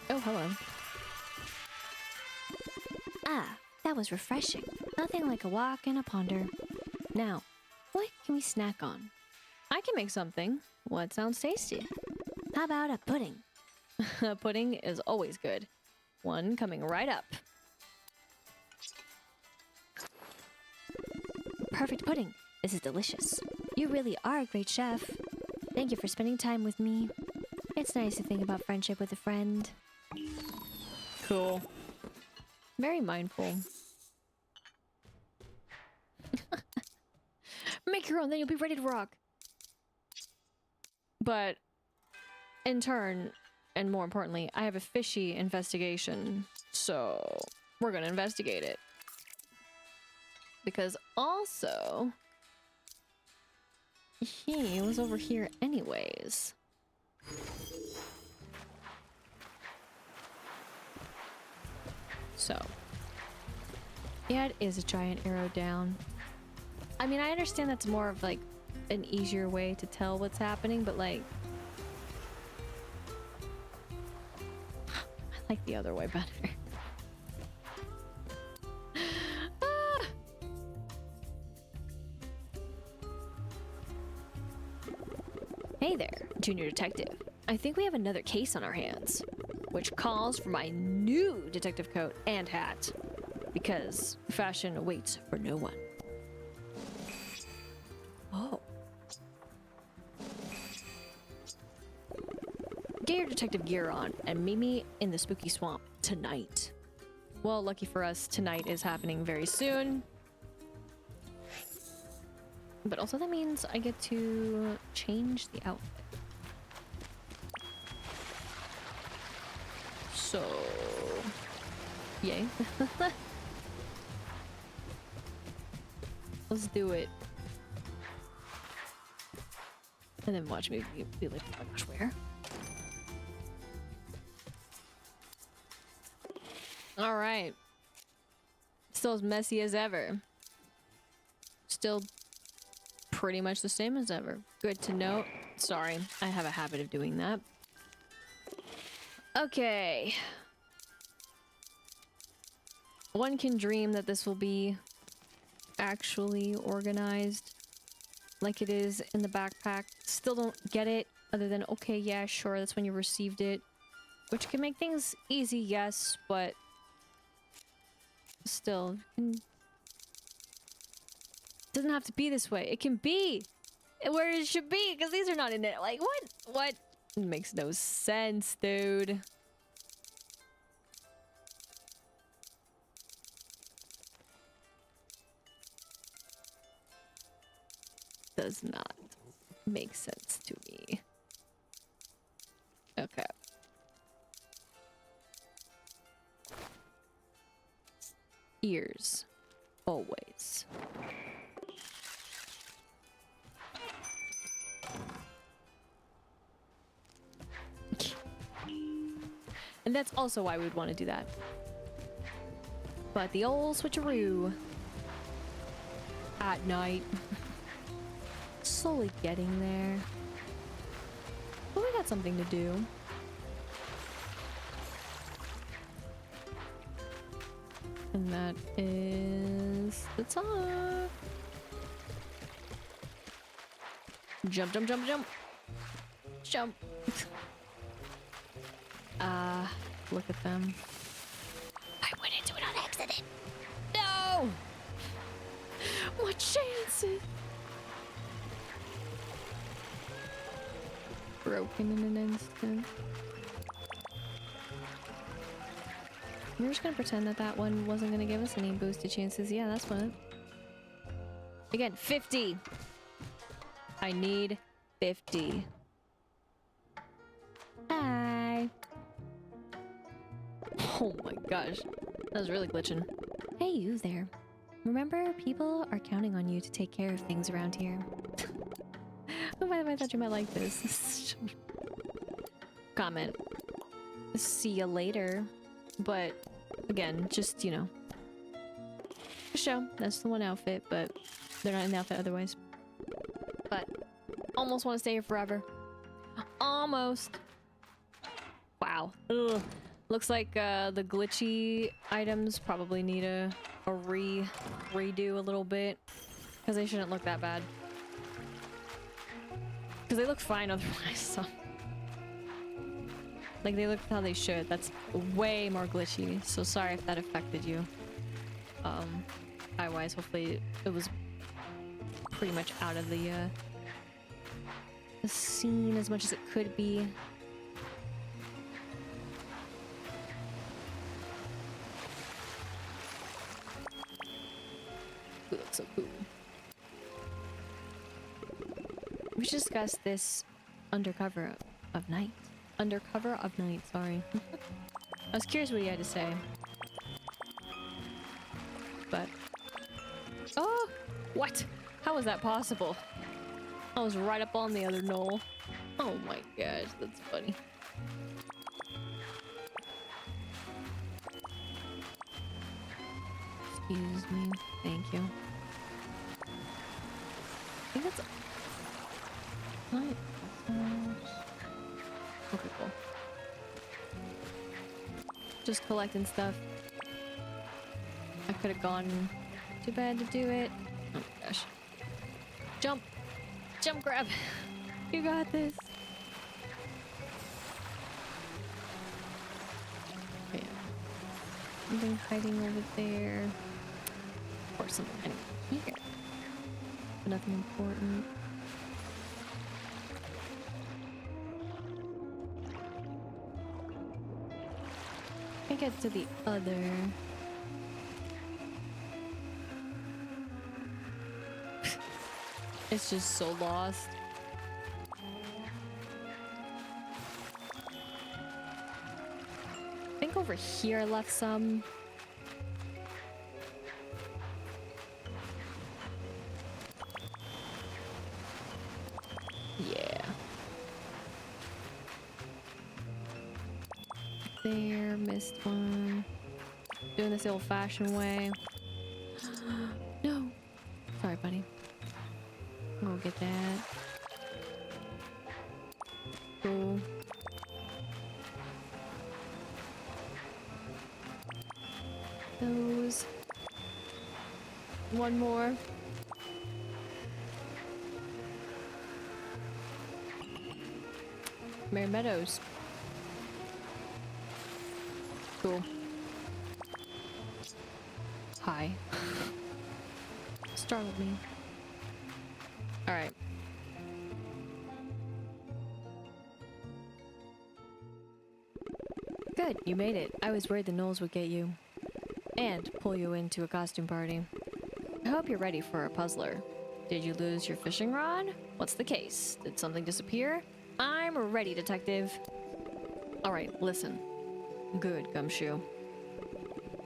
Oh, hello. Ah, that was refreshing. Nothing like a walk and a ponder. Now, what can we snack on? I can make something. What sounds tasty? How about a pudding? A pudding is always good. One coming right up. Perfect pudding. This is delicious. You really are a great chef. Thank you for spending time with me. It's nice to think about friendship with a friend. Cool. Very mindful. Make your own, then you'll be ready to rock. But in turn, and more importantly, I have a fishy investigation, so we're gonna investigate it. Because also, he was over here anyways. So, yeah, it is a giant arrow down. I mean, I understand that's more of like an easier way to tell what's happening, but like, I like the other way better. Ah! Hey there, Junior Detective. I think we have another case on our hands, which calls for my new detective coat and hat, because fashion waits for no one. Oh. Get your detective gear on and meet me in the spooky swamp tonight. Well, lucky for us, tonight is happening very soon. But also that means I get to change the outfit. So, yay. Let's do it. And then watch me be like, oh my gosh, where? All right. Still as messy as ever. Still pretty much the same as ever. Good to note. Sorry, I have a habit of doing that. Okay. One can dream that this will be actually organized like it is in the backpack. Still don't get it, other than, okay, yeah, sure, that's when you received it. Which can make things easy, yes, but still, it doesn't have to be this way. It can be where it should be, because these are not in it. Like, what? What? It makes no sense, dude. Does not make sense to me. Okay. Ears. Always. And that's also why we would want to do that. But the old switcheroo. At night. Slowly getting there. But we got something to do. And that is the top. Jump, jump, jump, jump. Jump. Look at them. I went into it on accident. No! What chances? Broken in an instant. We're just gonna pretend that that one wasn't gonna give us any boosted chances. Yeah, that's what. Again, 50. I need 50. Hi. Oh my gosh. That was really glitching. Hey, you there. Remember, people are counting on you to take care of things around here. Oh, by the way, I thought you might like this. Comment. See you later. But, again, just, you know. Show. That's the one outfit, but they're not in the outfit otherwise. But, almost want to stay here forever. Almost. Wow. Ugh. Looks like the glitchy items probably need a redo a little bit. Because they shouldn't look that bad. Because they look fine otherwise, so. Like, they look how they should. That's way more glitchy, so sorry if that affected you. Eye-wise, hopefully it was pretty much out of the scene as much as it could be. Ooh, looks so cool. We should discuss this undercover of night. Undercover of night, sorry. I was curious what he had to say. But... Oh! What? How was that possible? I was right up on the other knoll. Oh my gosh, that's funny. Excuse me. Thank you. I think that's... What? Okay, cool. Just collecting stuff. I could have gone. Too bad to do it. Oh my gosh. Jump! Jump grab! You got this! Okay. Something hiding over there. Or something hiding here. But nothing important. I get to the other. It's just so lost. I think over here I left some. Yeah. There, missed one. Doing this the old-fashioned way. No. Sorry, buddy. We'll get that. Cool. Those One more. Mary Meadows. Cool. Hi. Startled me. Alright. Good, you made it. I was worried the gnolls would get you. And pull you into a costume party. I hope you're ready for a puzzler. Did you lose your fishing rod? What's the case? Did something disappear? I'm ready, detective. Alright, listen. Good, Gumshoe.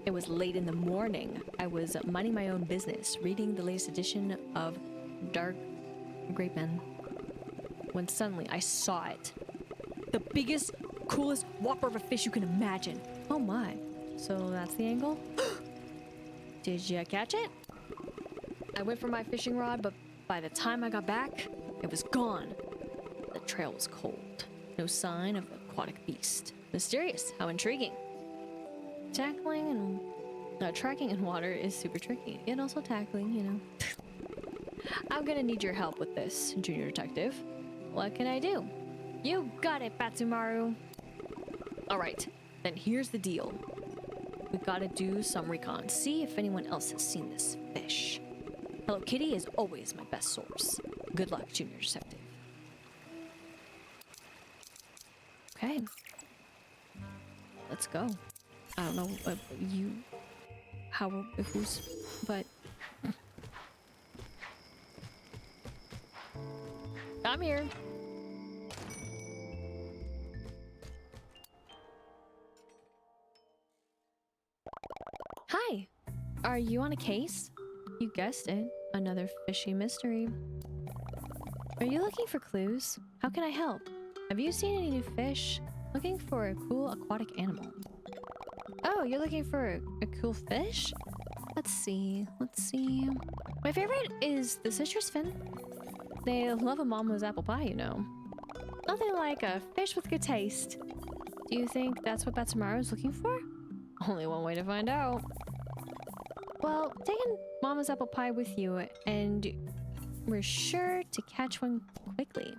It was late in the morning. I was minding my own business, reading the latest edition of Dark Great Men, when suddenly I saw it. The biggest, coolest whopper of a fish you can imagine. Oh my. So that's the angle? Did you catch it? I went for my fishing rod, but by the time I got back, it was gone. The trail was cold. No sign of the aquatic beast. Mysterious. How intriguing. Tracking in water is super tricky. And also tackling, you know. I'm gonna need your help with this, Junior Detective. What can I do? You got it, Batsumaru. Alright, then here's the deal. We gotta do some recon. See if anyone else has seen this fish. Hello Kitty is always my best source. Good luck, Junior Detective. Okay. Let's go. I don't know who's, but I'm here. Hi. Are you on a case? You guessed it. Another fishy mystery. Are you looking for clues? How can I help? Have you seen any new fish? Looking for a cool aquatic animal. Oh, you're looking for a cool fish? Let's see. My favorite is the citrus fin. They love a mama's apple pie, you know. Nothing like a fish with good taste. Do you think that's what Batsumaru is looking for? Only one way to find out. Well, take a mama's apple pie with you, and we're sure to catch one quickly.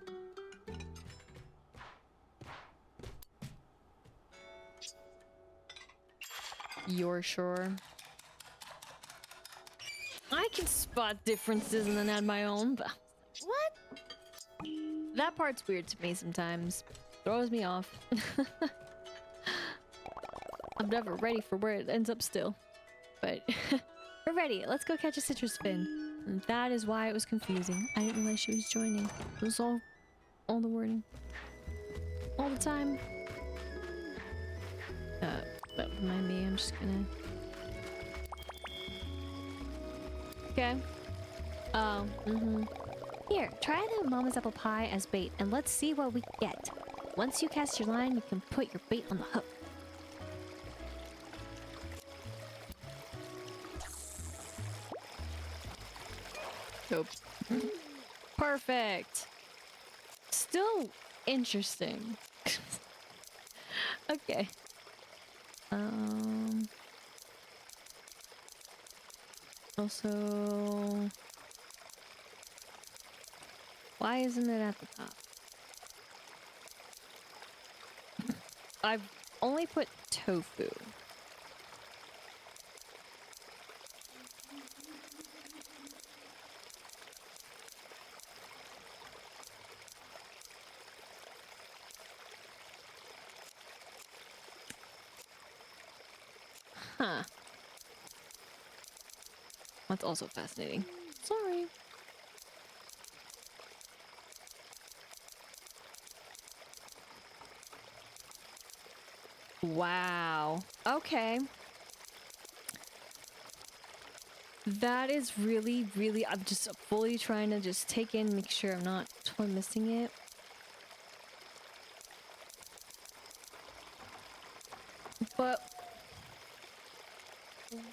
You're sure? I can spot differences and then add my own, but what? That part's weird to me sometimes. Throws me off. I'm never ready for where it ends up still. But we're ready. Let's go catch a citrus fin. And that is why it was confusing. I didn't realize she was joining. It was all the wording. All the time. That remind me, I'm just gonna... Okay. Oh, Here, try the mama's apple pie as bait, and let's see what we get. Once you cast your line, you can put your bait on the hook. Nope. Perfect. Still interesting. Okay. Also, why isn't it at the top? I've only put tofu. Huh. That's also fascinating. Sorry. Wow. Okay. That is really, really... I'm just fully trying to just take in, make sure I'm not totally missing it. But...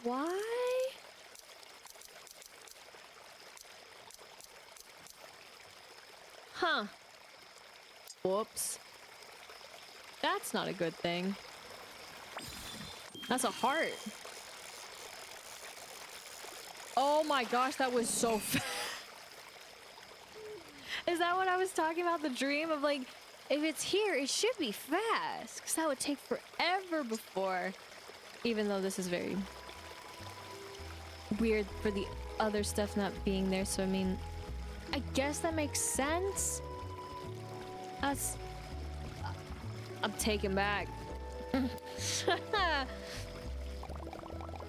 why? Huh. Whoops. That's not a good thing. That's a heart. Oh my gosh, that was so fast. Is that what I was talking about? The dream of like, if it's here, it should be fast. Because that would take forever before. Even though this is very weird for the other stuff not being there. So, I mean, I guess that makes sense. That's... I'm taken back.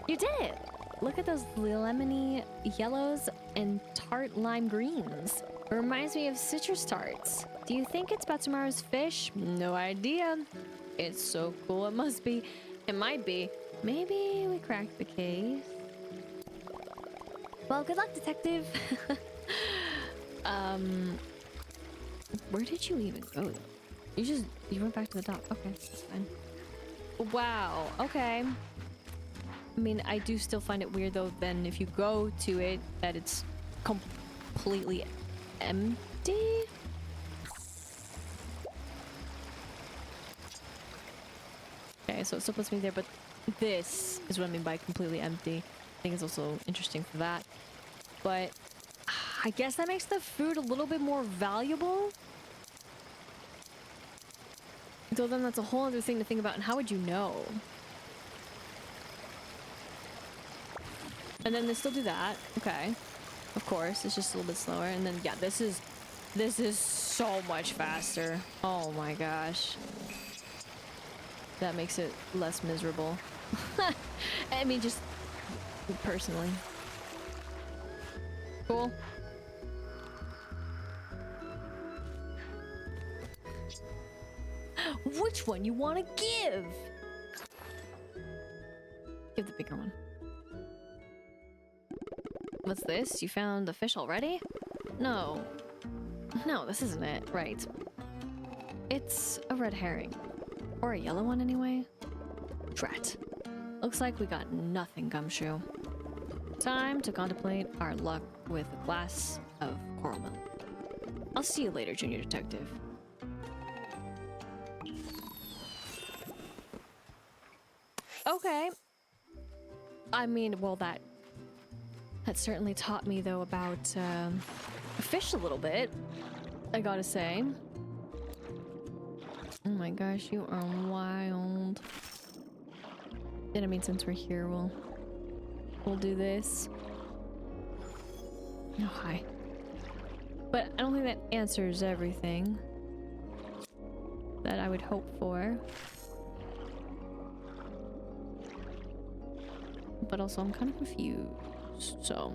You did it! Look at those lemony yellows and tart lime greens. It reminds me of citrus tarts. Do you think it's about tomorrow's fish? No idea. It's so cool. It must be. It might be. Maybe we cracked the case. Well, good luck, detective. Where did you even go? You went back to the dock. Okay, that's fine. Wow. Okay. I mean, I do still find it weird though. Then if you go to it, that it's completely empty. Okay, so it's supposed to be there, but this is what I mean by completely empty. I think it's also interesting for that. But I guess that makes the food a little bit more valuable. So then that's a whole other thing to think about. And how would you know? And then they still do that. Okay. Of course, it's just a little bit slower. And then, yeah, this is so much faster. Oh my gosh. That makes it less miserable. I mean, just personally. Cool. Which one you want to give? Give the bigger one. What's this? You found the fish already? No. No, this isn't it. Right. It's a red herring. Or a yellow one anyway. Drat. Looks like we got nothing, Gumshoe. Time to contemplate our luck with a glass of coral milk. I'll see you later, Junior Detective. Okay. I mean, well, that certainly taught me, though, about fish a little bit, I gotta say. Oh my gosh, you are wild. And I mean, since we're here, we'll do this. Oh, hi. But I don't think that answers everything that I would hope for. But also, I'm kind of confused. So,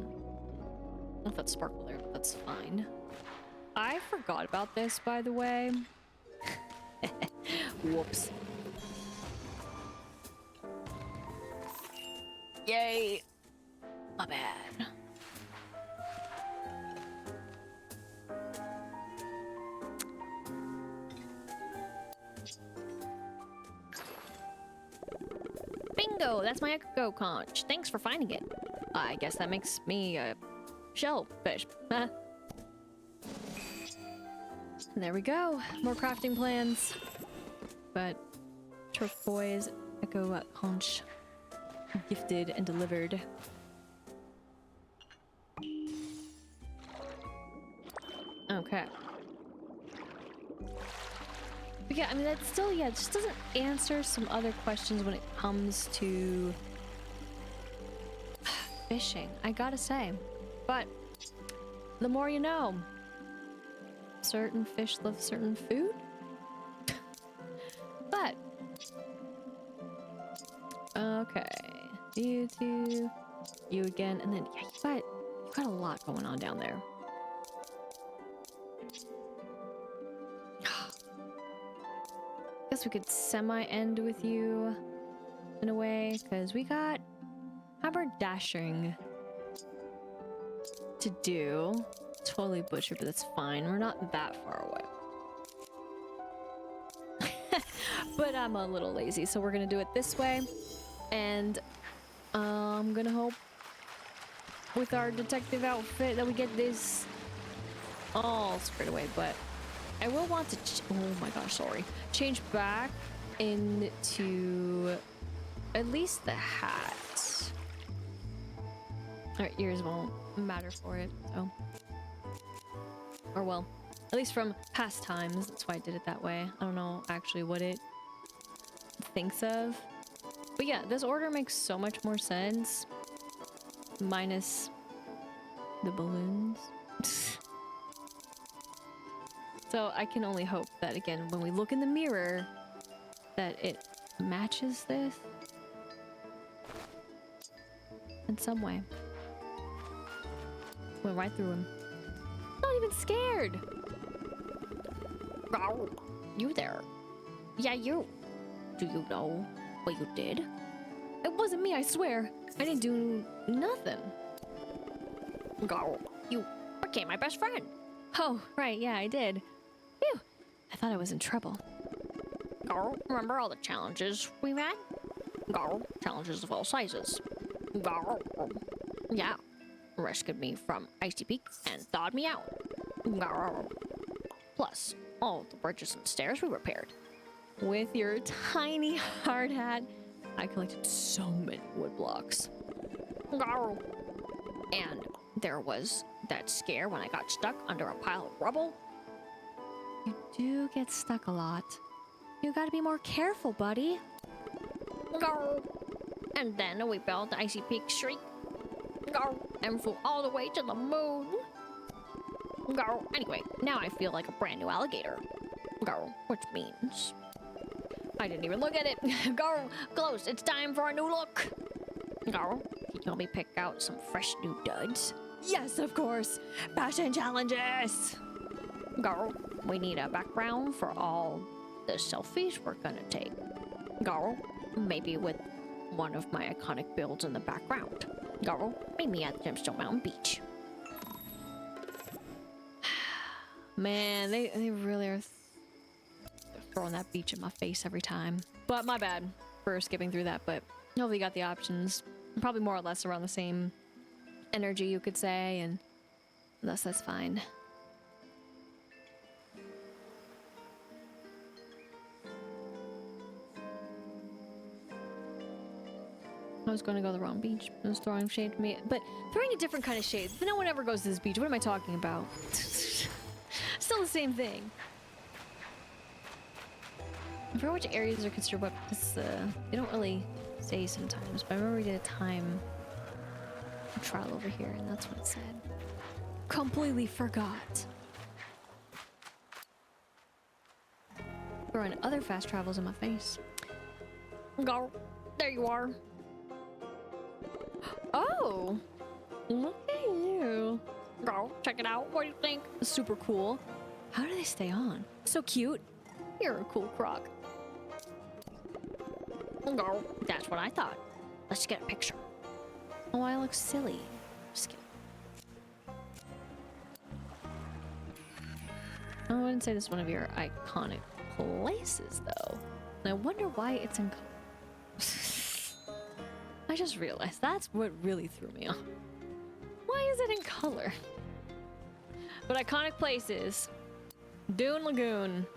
if that's sparkle there, that's fine. I forgot about this, by the way. Whoops. Yay! My bad. Bingo! That's my echo conch. Thanks for finding it. I guess that makes me a shellfish. Huh? There we go. More crafting plans. But turquoise echo conch gifted and delivered. Okay. But yeah, I mean, that's still, yeah, it just doesn't answer some other questions when it comes to fishing, I gotta say. But the more you know. Certain fish love certain food. But okay, you two, you again, and then yeah, you got a lot going on down there. Guess we could semi-end with you in a way, because we got haberdashing to do. Totally butchered, but that's fine. We're not that far away. But I'm a little lazy, so we're gonna do it this way. And I'm gonna hope with our detective outfit that we get this all squared away. But I will want to oh my gosh, sorry, change back into at least the hat. Our ears won't matter for it, so. Or well, at least from past times, that's why I did it that way. I don't know actually what it thinks of. But yeah, this order makes so much more sense. Minus the balloons. So I can only hope that, again, when we look in the mirror, that it matches this in some way. Went right through him. Not even scared. Oh, you there? Yeah, you. Do you know what you did? It wasn't me, I swear. I didn't do nothing. Go. You became my best friend. Oh, right, yeah, I did. Phew. I thought I was in trouble. Go. Remember all the challenges we've had? Go. Challenges of all sizes. Go. Yeah. Rescued me from Icy Peak and thawed me out. Go. Plus, all the bridges and stairs we repaired. With your tiny hard hat, I collected so many wood blocks. Go. And there was that scare when I got stuck under a pile of rubble. You do get stuck a lot. You gotta be more careful, buddy. Go. And then we built the Icy Peak Streak. Go. And flew all the way to the moon. Go. Anyway, now I feel like a brand new alligator. Go. Which means I didn't even look at it. Go. Close. It's time for a new look. Go. Can you help me pick out some fresh new duds? Yes, of course. Fashion challenges. Go. We need a background for all the selfies we're gonna take. Go. Maybe with one of my iconic builds in the background. Go. Meet me at Gemstone Mountain Beach. Man, they really are throwing that beach in my face every time. But my bad for skipping through that, but hopefully you got the options. Probably more or less around the same energy, you could say, and thus that's fine. I was going to go the wrong beach. I was throwing shade to me, but throwing a different kind of shade. No one ever goes to this beach. What am I talking about? Still the same thing. I forget which areas are considered what, because they don't really say sometimes, but I remember we did a time trial over here, and that's what it said. Completely forgot. Throwing other fast travels in my face. Go. There you are. Oh! Look at you. Go. Check it out. What do you think? Super cool. How do they stay on? So cute. You're a cool croc. Go. That's what I thought. Let's get a picture. Oh, I look silly. Just kidding. I wouldn't say this is one of your iconic places, though. And I wonder why it's in color. I just realized that's what really threw me off. Why is it in color? But iconic places. Dune Lagoon.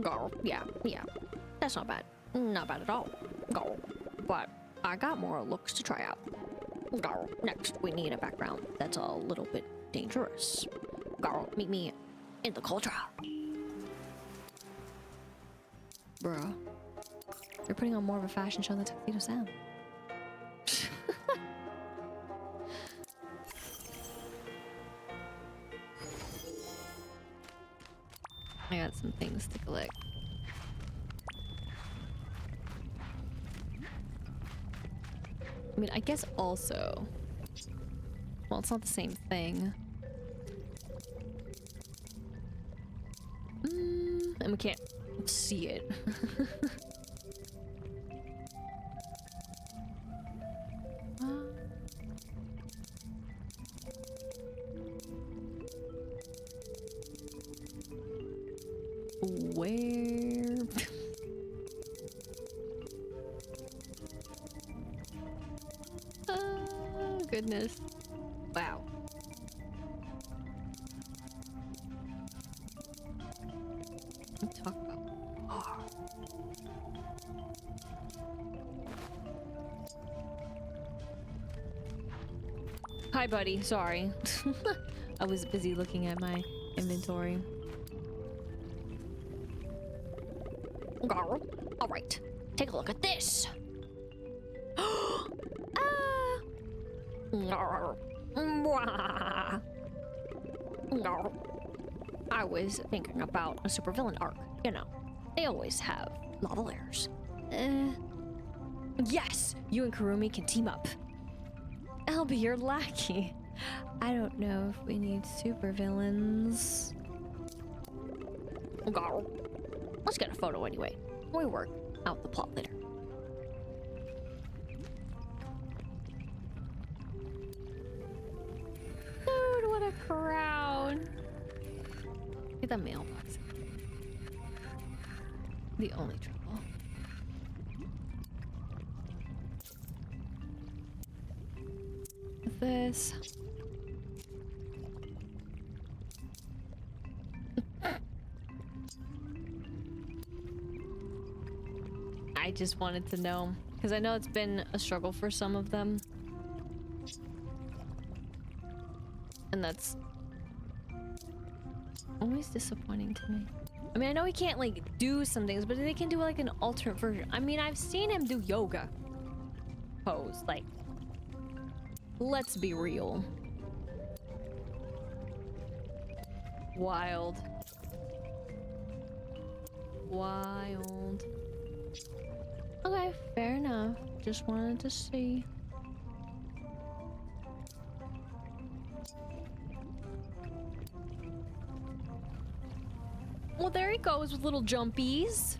Go. Yeah. That's not bad. Not bad at all. Go. But I got more looks to try out. Go. Next, we need a background that's a little bit dangerous. Go. Meet me in the culture. Bruh. You're putting on more of a fashion show than Tuxedo Sam. I got some things to collect. I mean, I guess also... Well, it's not the same thing. And we can't see it. Where? Oh, goodness. Wow. Talk about Hi, buddy. Sorry. I was busy looking at my inventory. All right. Take a look at this. I was thinking about a supervillain arc. You know, they always have lava layers. Yes, you and Kurumi can team up. I'll be your lackey. I don't know if we need supervillains. Let's get a photo anyway. We work out the plot later. Dude, what a crowd. Look at the mailbox. The only trouble. With this. I just wanted to know, because I know it's been a struggle for some of them. And that's always disappointing to me. I mean, I know he can't, like, do some things, but they can do, like, an alternate version. I mean, I've seen him do yoga pose. Like, let's be real. Wild. Wild. Okay, fair enough. Just wanted to see. Well, there he goes with little jumpies.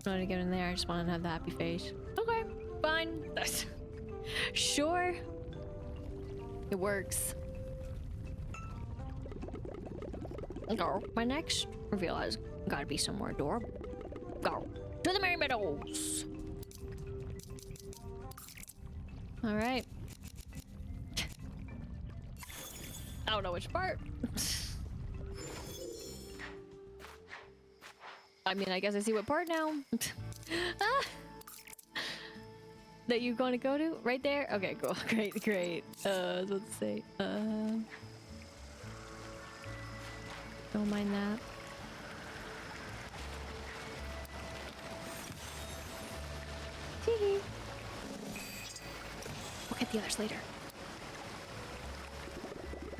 I wanted to get in there. I just wanted to have the happy face. Okay, fine. Sure. It works. Go. My next reveal has gotta be somewhere adorable. Go to the Merry Meadows. All right. I don't know which part. I mean, I guess I see what part now. That you're going to go to? Right there? Okay, cool. Great, great. I was about to say. Don't mind that. Tee-hee. We'll get the others later.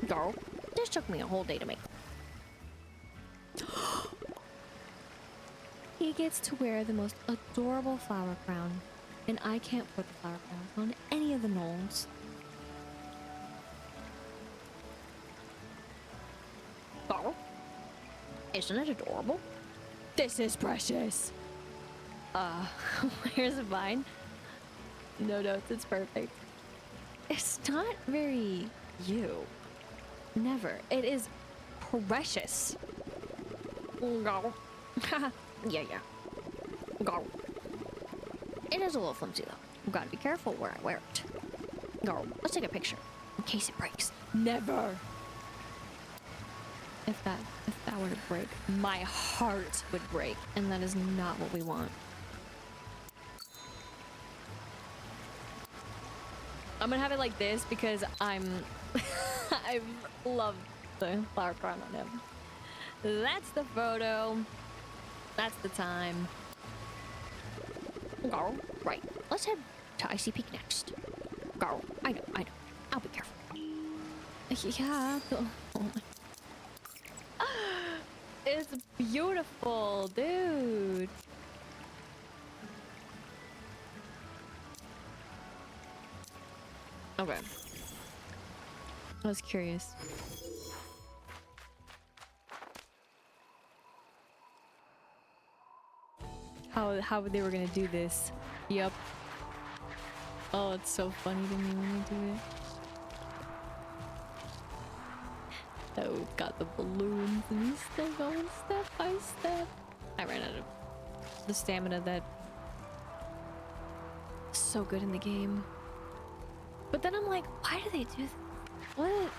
Girl, this took me a whole day to make. He gets to wear the most adorable flower crown, and I can't put the flower crowns on any of the gnolls. Girl, isn't it adorable? This is precious. Here's mine. No notes, it's perfect. It's not very you. Never. It is precious. Go. Yeah. Go. It is a little flimsy though. I've got to be careful where I wear it. Go. Let's take a picture in case it breaks. Never. If that were to break, my heart would break, and that is not what we want. I'm gonna have it like this because I love the flower crown on him. That's the photo. That's the time. Go. Right. Let's head to Icy Peak next. Go. I know. I'll be careful. Yeah. It's beautiful, dude. Okay. I was curious. How they were gonna do this. Yep. Oh, it's so funny to me when they do it. Oh, got the balloons and he's still going step by step. I ran out of the stamina that is so good in the game. But then I'm like, why do they do that? What?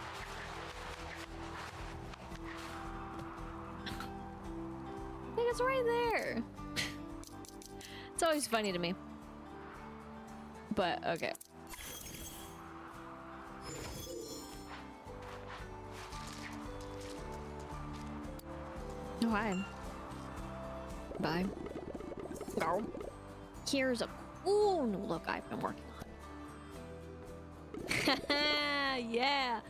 It's right there. It's always funny to me. But, okay. Oh, hi. Bye. Go. Here's a cool new look I've been working on. Yeah.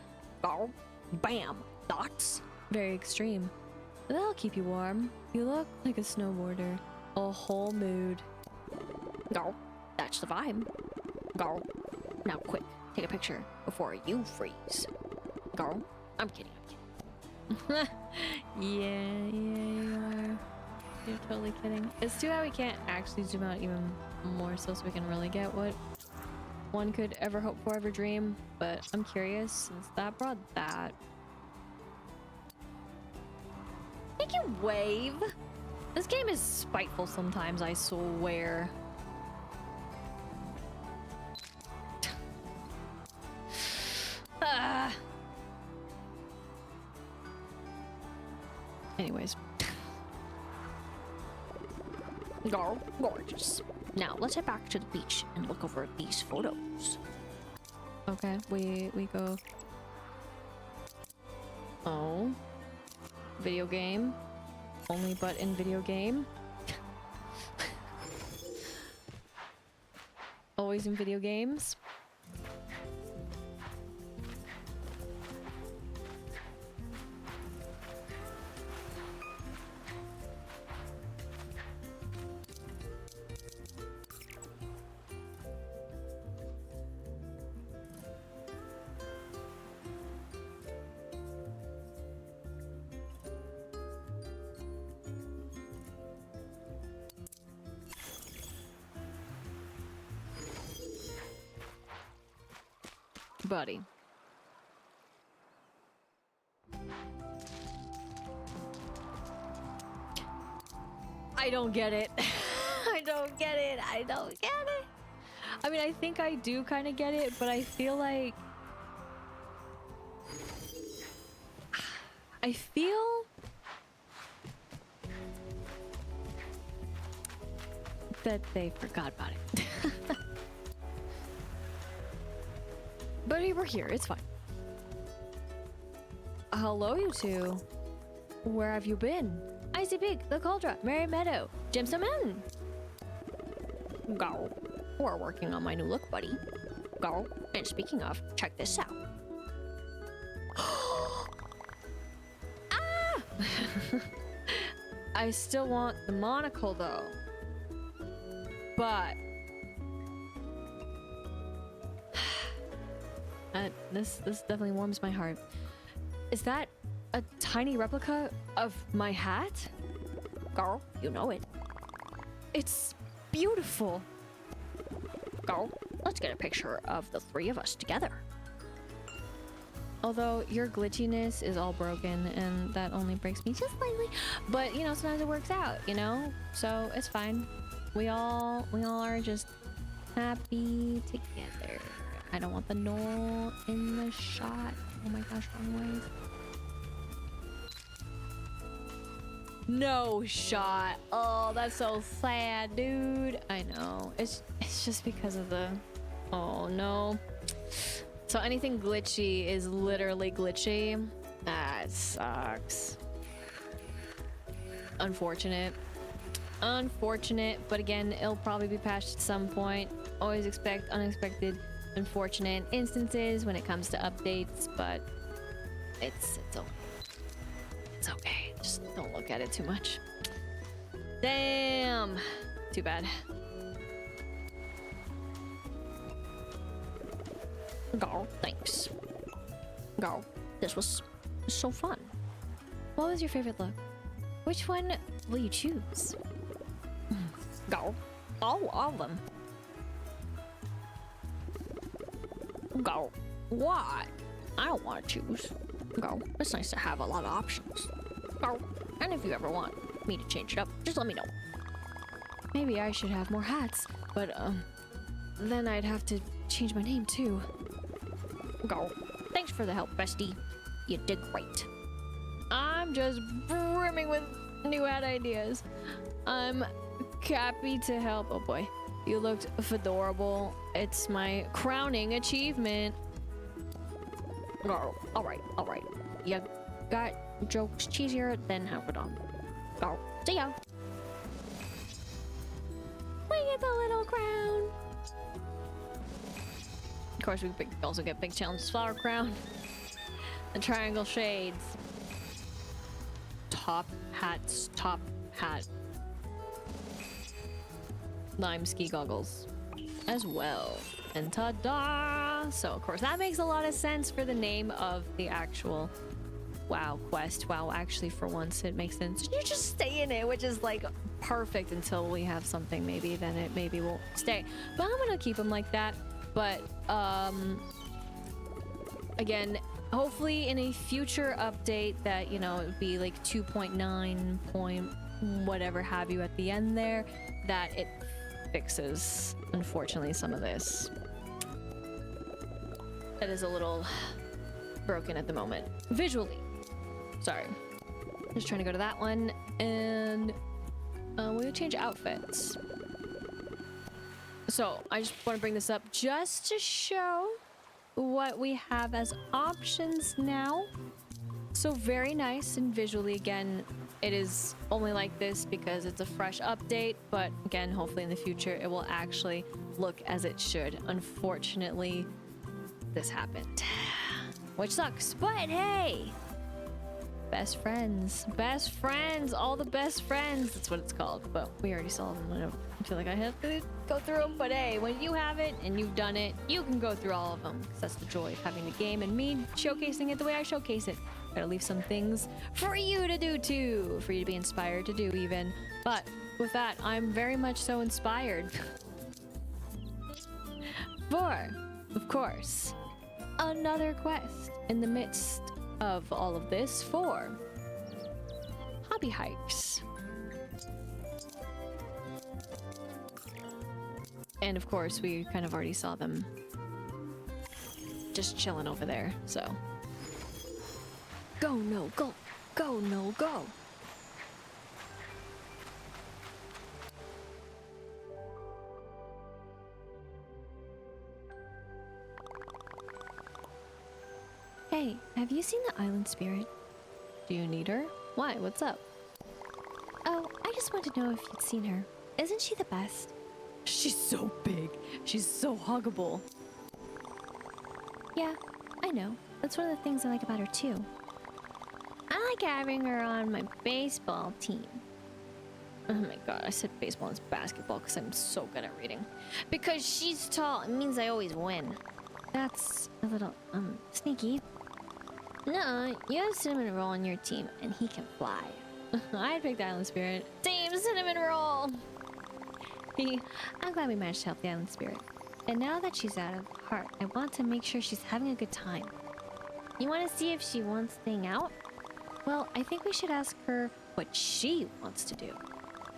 Go. Bam. Dots. Very extreme. That'll keep you warm. You look like a snowboarder. A whole mood. Go. That's the vibe. Go. Now quick. Take a picture before you freeze. Go. I'm kidding. Yeah, you are. You're totally kidding. It's too bad we can't actually zoom out even more so we can really get what one could ever hope for, ever dream. But I'm curious since that brought that. Make you wave. This game is spiteful sometimes, I swear. Anyways. Gorgeous. Now let's head back to the beach and look over these photos. Okay, we go. Oh. Video game. Only but in video game. Always in video games. Buddy. I don't get it. I don't get it. I don't get it. I mean, I think I do kind of get it, but I feel like... I feel... that they forgot about it. But we're here, it's fine. Hello, you two. Where have you been? Icy Peak, the Cauldron, Merry Meadow, Gemstone Mountain. Go. We're working on my new look, buddy. Go. And speaking of, check this out. Ah! I still want the monocle, though. But... this definitely warms my heart. Is that a tiny replica of my hat? Girl, you know it. It's beautiful. Girl, let's get a picture of the three of us together. Although your glitchiness is all broken and that only breaks me just slightly. But, you know, sometimes it works out, you know? So it's fine. We all are just happy together. I don't want the knoll in the shot. Oh my gosh, wrong way. No shot. Oh, that's so sad, dude. I know. It's just because of the... Oh, no. So anything glitchy is literally glitchy. That sucks. Unfortunate. Unfortunate, but again, it'll probably be patched at some point. Always expect unexpected, unfortunate instances when it comes to updates, but it's okay. It's okay. Just don't look at it too much. Damn. Too bad. Go. Thanks. Go. This was so fun. What was your favorite look? Which one will you choose? Go. All of them. Go. What? I don't want to choose. Go. It's nice to have a lot of options. Go. And if you ever want me to change it up, just let me know. Maybe I should have more hats, but then I'd have to change my name too. Go. Thanks for the help, bestie. You did great. I'm just brimming with New ad ideas. I'm happy to help. Oh boy. You looked adorable. It's my crowning achievement. Oh, alright. You got jokes cheesier than Haberdashin. Oh, see ya. We get the little crown. Of course, we also get Big Challenge Flower Crown. The triangle shades. Top hat. Lime ski goggles as well. And ta-da! So, of course, that makes a lot of sense for the name of the actual WoW quest. Wow, actually, for once, it makes sense. You just stay in it, which is, like, perfect until we have something, maybe. Then it maybe won't stay. But I'm gonna keep them like that. But, again, hopefully in a future update that, you know, it would be, like, 2.9 point whatever have you at the end there, that it fixes, unfortunately, some of this. That is a little broken at the moment. Visually. Sorry. Just trying to go to that one. And we'll change outfits. So I just want to bring this up just to show what we have as options now. So very nice, and visually, again, it is only like this because it's a fresh update, but again, hopefully in the future it will actually look as it should. Unfortunately, this happened, which sucks, but hey, best friends, all the best friends, that's what it's called. But we already saw them. I don't feel like I have to go through them, but hey, when you have it and you've done it, you can go through all of them, because that's the joy of having the game and me showcasing it the way I showcase it. Gotta leave some things for you to do too, for you to be inspired to do even. But with that, I'm very much so inspired for, of course, another quest in the midst of all of this for hobby hikes. And of course, we kind of already saw them just chilling over there, so. Go, no, go. Go, no, go. Hey, have you seen the island spirit? Do you need her? Why? What's up? Oh, I just want to know if you'd seen her. Isn't she the best? She's so big. She's so huggable. Yeah, I know. That's one of the things I like about her too. I like having her on my baseball team. Oh my god, I said baseball and basketball because I'm so good at reading. Because she's tall, it means I always win. That's a little, sneaky. No, you have Cinnamon Roll on your team, and he can fly. I'd pick the Island Spirit. Team Cinnamon Roll! I'm glad we managed to help the Island Spirit. And now that she's out of heart, I want to make sure she's having a good time. You want to see if she wants to hang out? Well, I think we should ask her what she wants to do.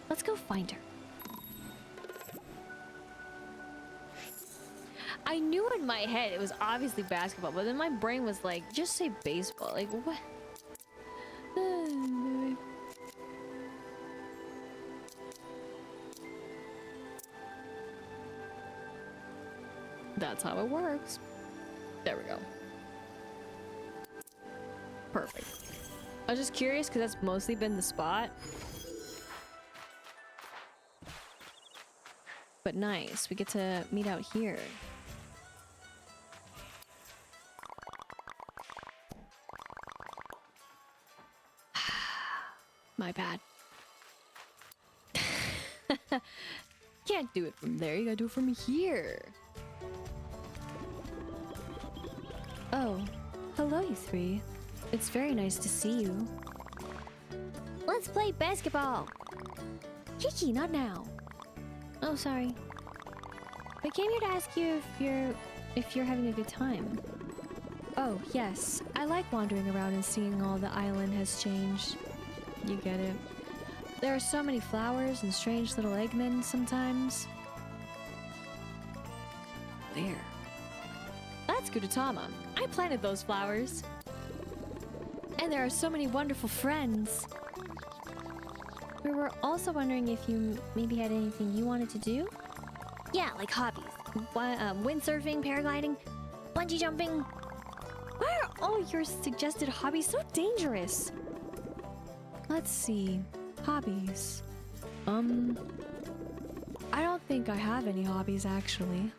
Let's go find her. I knew in my head it was obviously basketball, but then my brain was like, just say baseball. Like, what? That's how it works. There we go. Perfect. I was just curious because that's mostly been the spot. But nice, we get to meet out here. My bad. Can't do it from there, you gotta do it from here. Oh, hello you three. It's very nice to see you. Let's play basketball! Kiki, not now. Oh, sorry. I came here to ask you if you're having a good time. Oh, yes. I like wandering around and seeing all the island has changed. You get it. There are so many flowers and strange little eggmen sometimes. Where? That's Gudetama. I planted those flowers. And there are so many wonderful friends. We were also wondering if you maybe had anything you wanted to do? Yeah, like hobbies. Windsurfing, paragliding, bungee jumping. Why are all your suggested hobbies so dangerous? Let's see. Hobbies. I don't think I have any hobbies actually.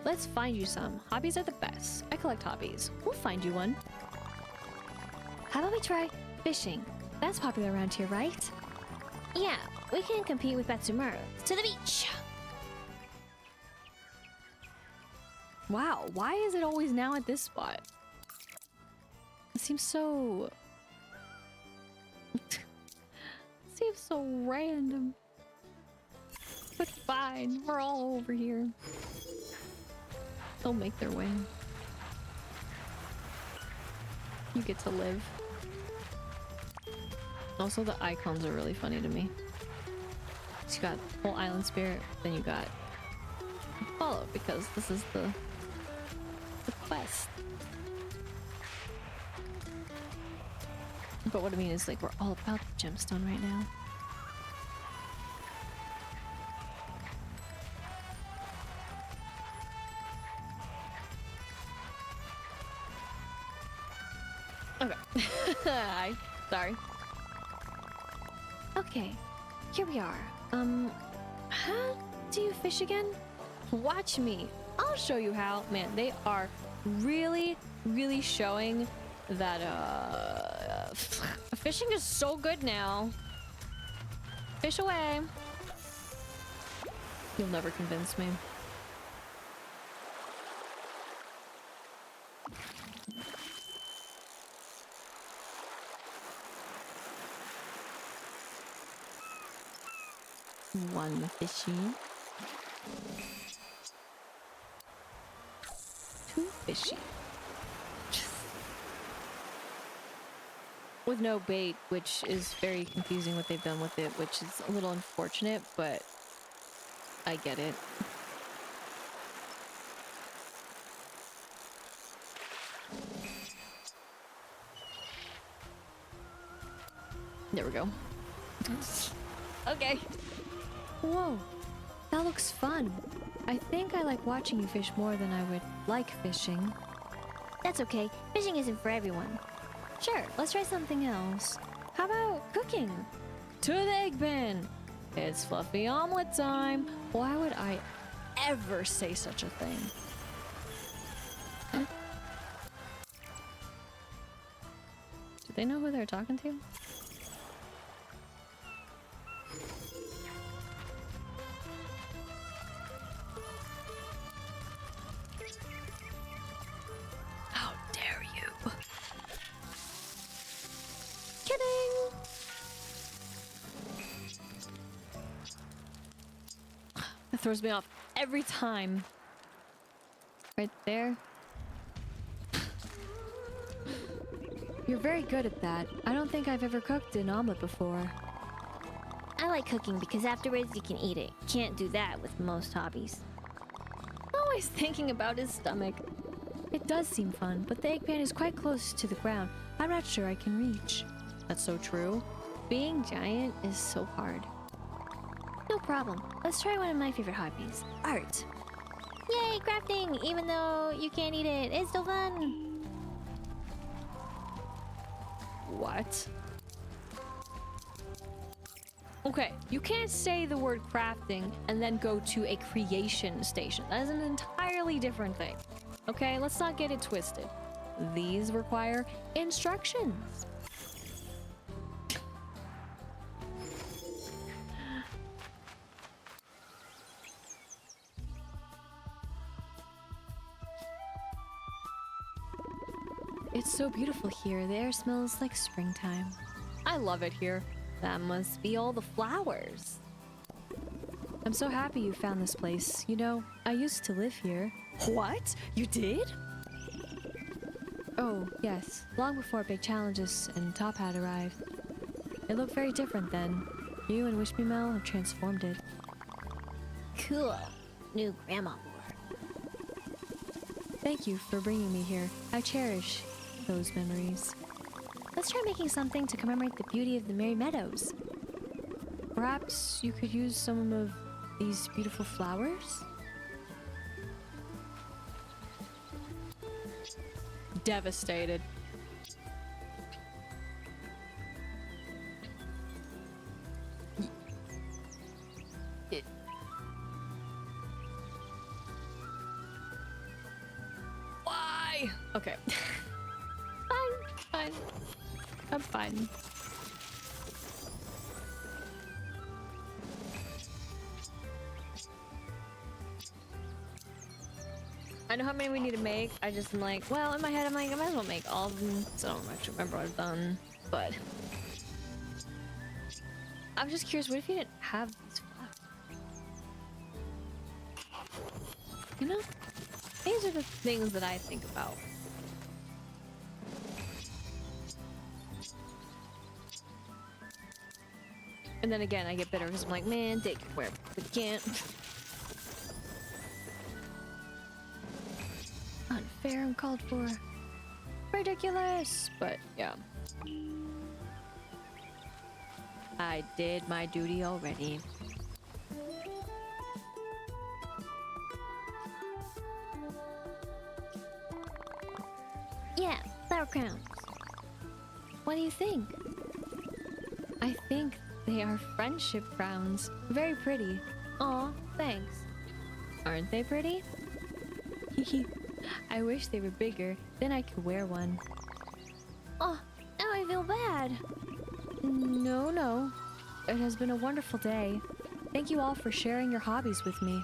Let's find you some. Hobbies are the best. I collect hobbies. We'll find you one. How about we try fishing? That's popular around here, right? Yeah, we can compete with Batsumura. To the beach! Wow, why is it always now at this spot? It seems so... seems so random. But fine, we're all over here. They'll make their way. You get to live. Also, the icons are really funny to me. So you got whole island spirit, then you got follow because this is the quest. But what I mean is like we're all about the gemstone right now. Okay. Hi. Sorry. Okay, here we are. How do you fish again? Watch me. I'll show you how. Man, they are really, really showing that fishing is so good now. Fish away. You'll never convince me. One fishy. Two fishy. With no bait, which is very confusing what they've done with it, which is a little unfortunate, but I get it. There we go. Okay. Whoa, that looks fun. I think I like watching you fish more than I would like fishing. That's okay. Fishing isn't for everyone. Sure, let's try something else. How about cooking? To the egg bin! It's fluffy omelet time. Why would I ever say such a thing? Do they know who they're talking to? How dare you? Kidding! That throws me off every time. Right there. You're very good at that. I don't think I've ever cooked an omelet before. I like cooking because afterwards you can eat it. Can't do that with most hobbies. Always thinking about his stomach. It does seem fun, but the egg pan is quite close to the ground. I'm not sure I can reach. That's so true. Being giant is so hard. No problem. Let's try one of my favorite hobbies. Art. Yay, crafting! Even though you can't eat it, it's still fun! What? Okay, you can't say the word crafting and then go to a creation station. That is an entirely different thing. Okay, let's not get it twisted. These require instructions. It's so beautiful here. The air smells like springtime. I love it here. That must be all the flowers. I'm so happy you found this place. You know, I used to live here. What? You did? Oh, yes. Long before Big Challenges and Top Hat arrived. It looked very different then. You and Wish Me Mel have transformed it. Cool. New grandma lore. Thank you for bringing me here. I cherish those memories. Let's try making something to commemorate the beauty of the Merry Meadows. Perhaps you could use some of these beautiful flowers? Devastated. Why? Okay. Fine. I'm fine. I know how many we need to make. I just am like, well, in my head, I'm like, I might as well make all of them. So I don't actually remember what I've done. But I'm just curious, what if you didn't have these flowers? You know? These are the things that I think about. And then again, I get bitter because I'm like, man, take it where we can't. Unfair, uncalled for. Ridiculous! But yeah. I did my duty already. Yeah, flower crowns. What do you think? I think they are friendship crowns. Very pretty. Aw, thanks. Aren't they pretty? I wish they were bigger, then I could wear one. Oh, now I feel bad. No. It has been a wonderful day. Thank you all for sharing your hobbies with me.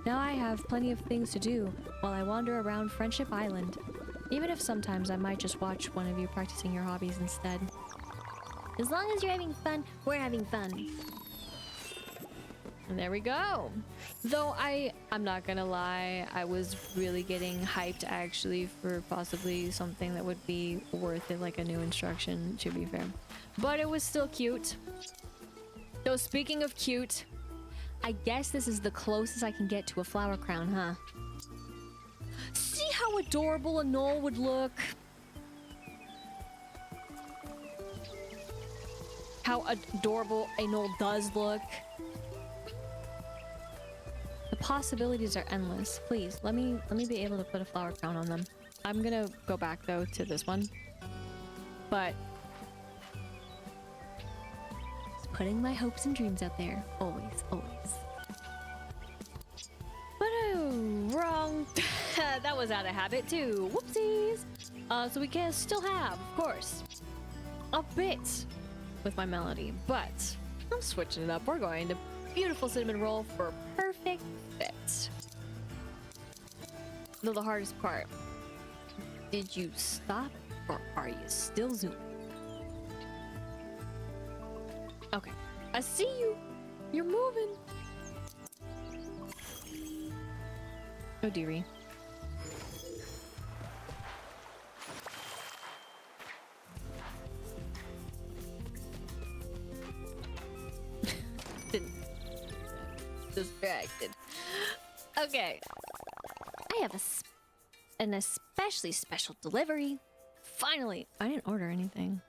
Now I have plenty of things to do while I wander around Friendship Island. Even if sometimes I might just watch one of you practicing your hobbies instead. As long as you're having fun, we're having fun. And there we go. Though I'm not gonna lie, I was really getting hyped actually for possibly something that would be worth it, like a new instruction, to be fair. But it was still cute. So speaking of cute, I guess this is the closest I can get to a flower crown, huh? See how adorable a knoll would look? How adorable a knoll does look? The possibilities are endless. Please, let me be able to put a flower crown on them. I'm gonna go back though to this one. But just putting my hopes and dreams out there. Always. But oh, wrong. That was out of habit too. Whoopsies. So we can still have, of course, a bit with my melody, but I'm switching it up. We're going to beautiful cinnamon roll for perfect fit. Though the hardest part, did you stop or are you still zooming? Okay, I see you. You're moving. Oh dearie. Distracted. Okay. I have an especially special delivery. Finally, I didn't order anything.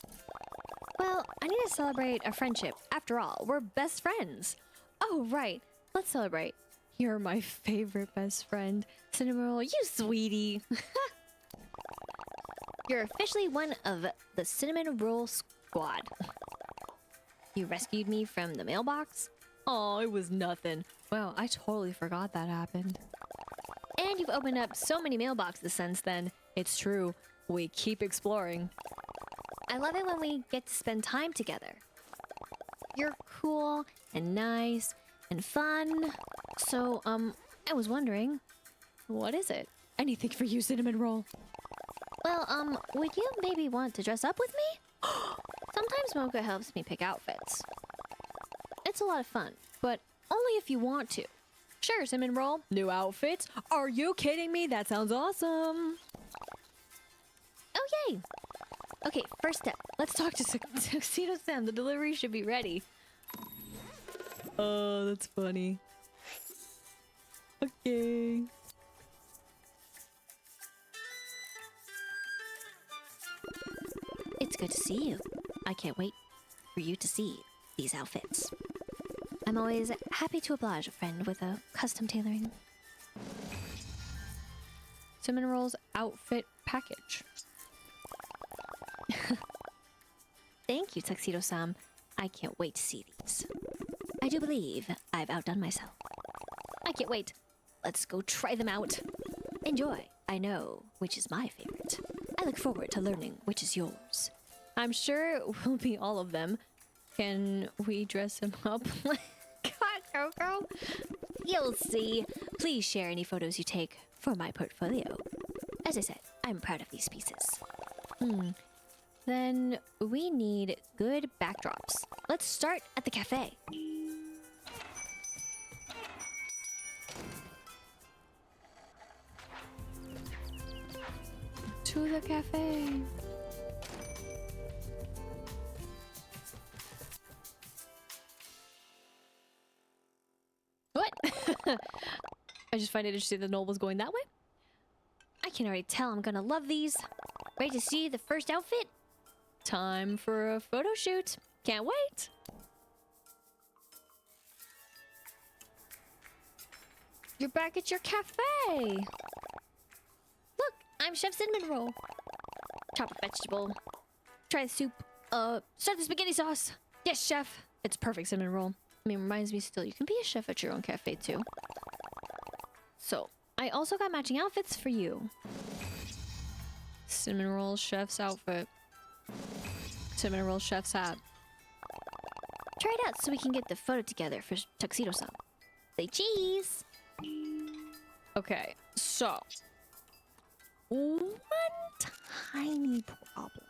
Well, I need to celebrate a friendship. After all, we're best friends. Oh, right. Let's celebrate. You're my favorite best friend. Cinnamon Roll, you sweetie. You're officially one of the Cinnamon Roll Squad. You rescued me from the mailbox. Oh, it was nothing. Wow, I totally forgot that happened. And you've opened up so many mailboxes since then. It's true. We keep exploring. I love it when we get to spend time together. You're cool and nice and fun. So, I was wondering, What is it? Anything for you, Cinnamon Roll. well, would you maybe want to dress up with me? Sometimes Mocha helps me pick outfits. It's a lot of fun, But only if you want to. Sure, Cinnamon Roll. New outfits? Are you kidding me? That sounds awesome. Oh, yay! Okay, first step. Let's talk to Tuxedo Sam. The delivery should be ready. Oh, that's funny. Okay. It's good to see you. I can't wait for you to see these outfits. I'm always happy to oblige a friend with a custom tailoring. Cinnamon rolls outfit package. Thank you, Tuxedo-san. I can't wait to see these. I do believe I've outdone myself. I can't wait. Let's go try them out. Enjoy. I know which is my favorite. I look forward to learning which is yours. I'm sure it will be all of them. Can we dress him up like Coco? You'll see. Please share any photos you take for my portfolio. As I said, I'm proud of these pieces. Then we need good backdrops. Let's start at the cafe. To the cafe. What? I just find it interesting that Noel was going that way. I can already tell I'm gonna love these. Ready to see the first outfit? Time for a photo shoot. Can't wait. You're back at your cafe. Look, I'm Chef Cinnamon Roll. Chop a vegetable. Try the soup. Start the spaghetti sauce. Yes, chef. It's perfect cinnamon roll. I mean, reminds me still, you can be a chef at your own cafe too. So, I also got matching outfits for you. Cinnamon roll chef's outfit. Cinnamon roll chef's hat. Try it out so we can get the photo together for Tuxedo-san. Say cheese! Okay, so one tiny problem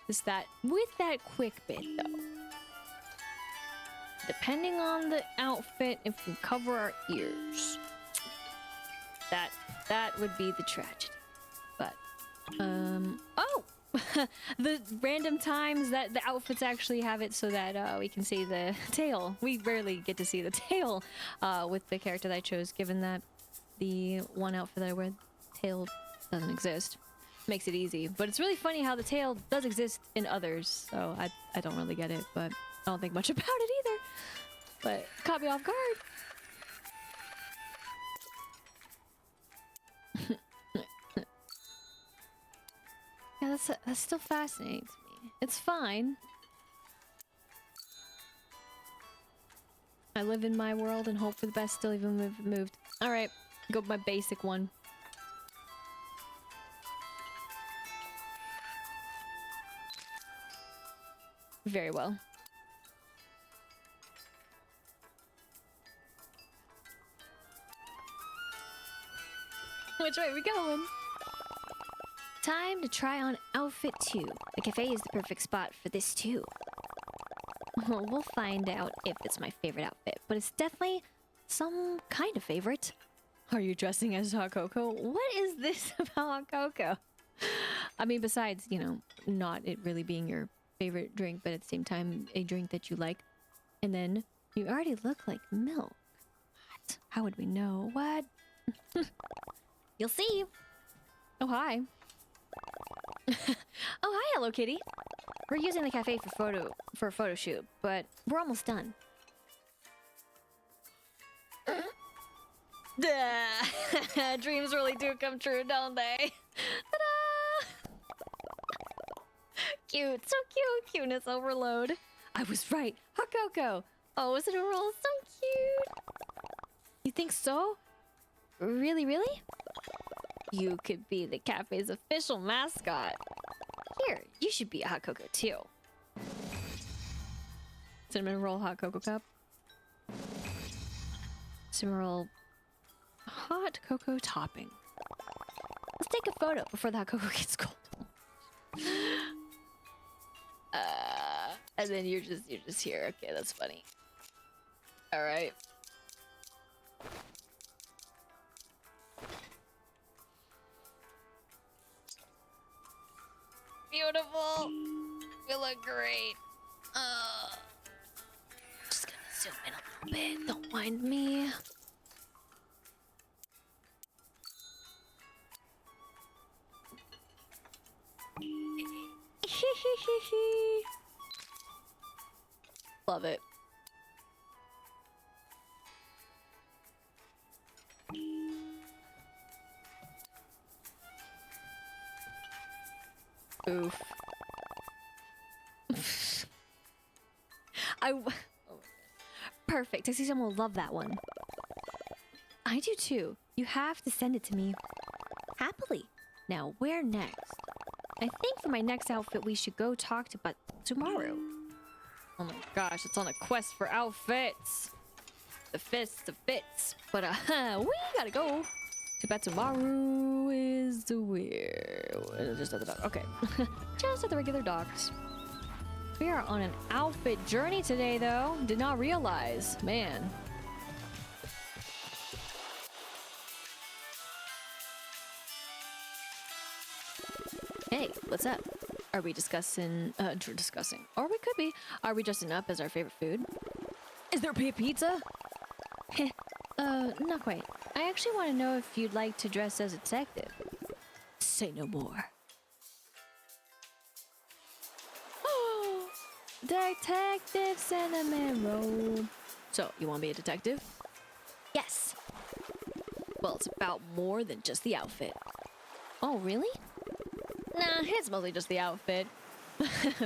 is that with that quick bit though, depending on the outfit, if we cover our ears, that would be the tragedy. But oh, the random times that the outfits actually have it so that we can see the tail. We rarely get to see the tail with the character that I chose, given that the one outfit that I wear, tail doesn't exist. Makes it easy. But it's really funny how the tail does exist in others, so I don't really get it, but I don't think much about it either. But caught me off guard. Yeah, that's still fascinating to me. It's fine. I live in my world and hope for the best, still even if it moved. Alright, go with my basic one. Very well. Which way are we going? Time to try on outfit 2. The cafe is the perfect spot for this too. Well, we'll find out if it's my favorite outfit, but it's definitely some kind of favorite. Are you dressing as Hot Cocoa? What is this about Hot Cocoa? I mean, besides, you know, not it really being your favorite drink, but at the same time, a drink that you like. And then you already look like milk. What? How would we know? What? You'll see. Oh, hi. Oh, hi, Hello Kitty. We're using the cafe for a photo shoot, but we're almost done. Dreams really do come true, don't they? Ta-da! Cute, so cute. Cuteness overload. I was right. Hot Cocoa. Oh, isn't it roll so cute? You think so? Really, really? You could be the cafe's official mascot. Here, you should be a Hot Cocoa too. Cinnamon roll hot cocoa cup. Cinnamon roll hot cocoa topping. Let's take a photo before the hot cocoa gets cold. And then you're just here. Okay, that's funny. All right. Beautiful. You look great. Just gonna zoom in a little bit. Don't mind me. Love it. Oof. Oh, perfect. Taxi-san will love that one. I do too. You have to send it to me. Happily. Now, where next? I think for my next outfit, we should go talk to Batsumaru. Oh my gosh, it's on a quest for outfits. The fists of fits. But we gotta go. Batsumaru is where? Just at the dock. Okay. Just at the regular docks. We are on an outfit journey today, though. Did not realize. Man. Hey, what's up? Are we discussing? Or we could be. Are we dressing up as our favorite food? Is there pizza? Not quite. I actually want to know if you'd like to dress as a detective. Say no more. Detective Cinnamon Roll. So, you want to be a detective? Yes. Well, it's about more than just the outfit. Oh, really? Nah, it's mostly just the outfit.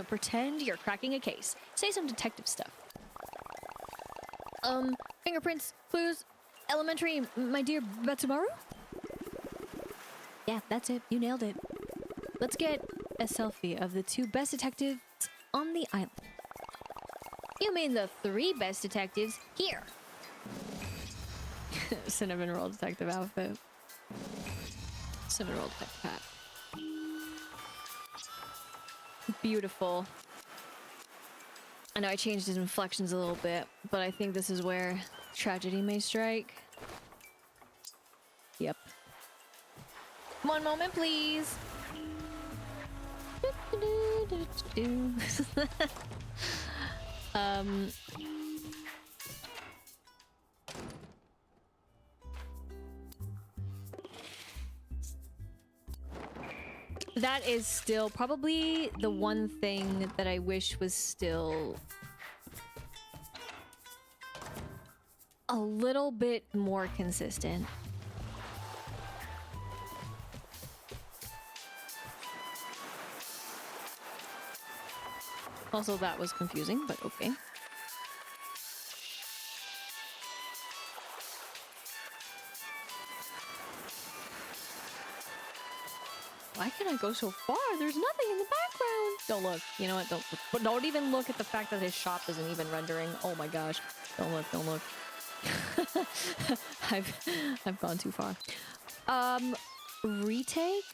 Pretend you're cracking a case. Say some detective stuff. Fingerprints, clues, elementary, my dear Batsumaru? Yeah, that's it. You nailed it. Let's get a selfie of the 2 best detectives on the island. You mean the 3 best detectives here? Cinnamon roll detective outfit. Cinnamon roll detective hat. Beautiful. I know I changed his inflections a little bit, but I think this is where tragedy may strike. Yep. One moment, please. That is still probably the one thing that I wish was still a little bit more consistent. Also, that was confusing, but okay. Why can I go so far? There's nothing in the background. Don't look. You know what? Don't. But don't even look at the fact that his shop isn't even rendering. Oh my gosh. Don't look. Don't look. I've gone too far. Retake,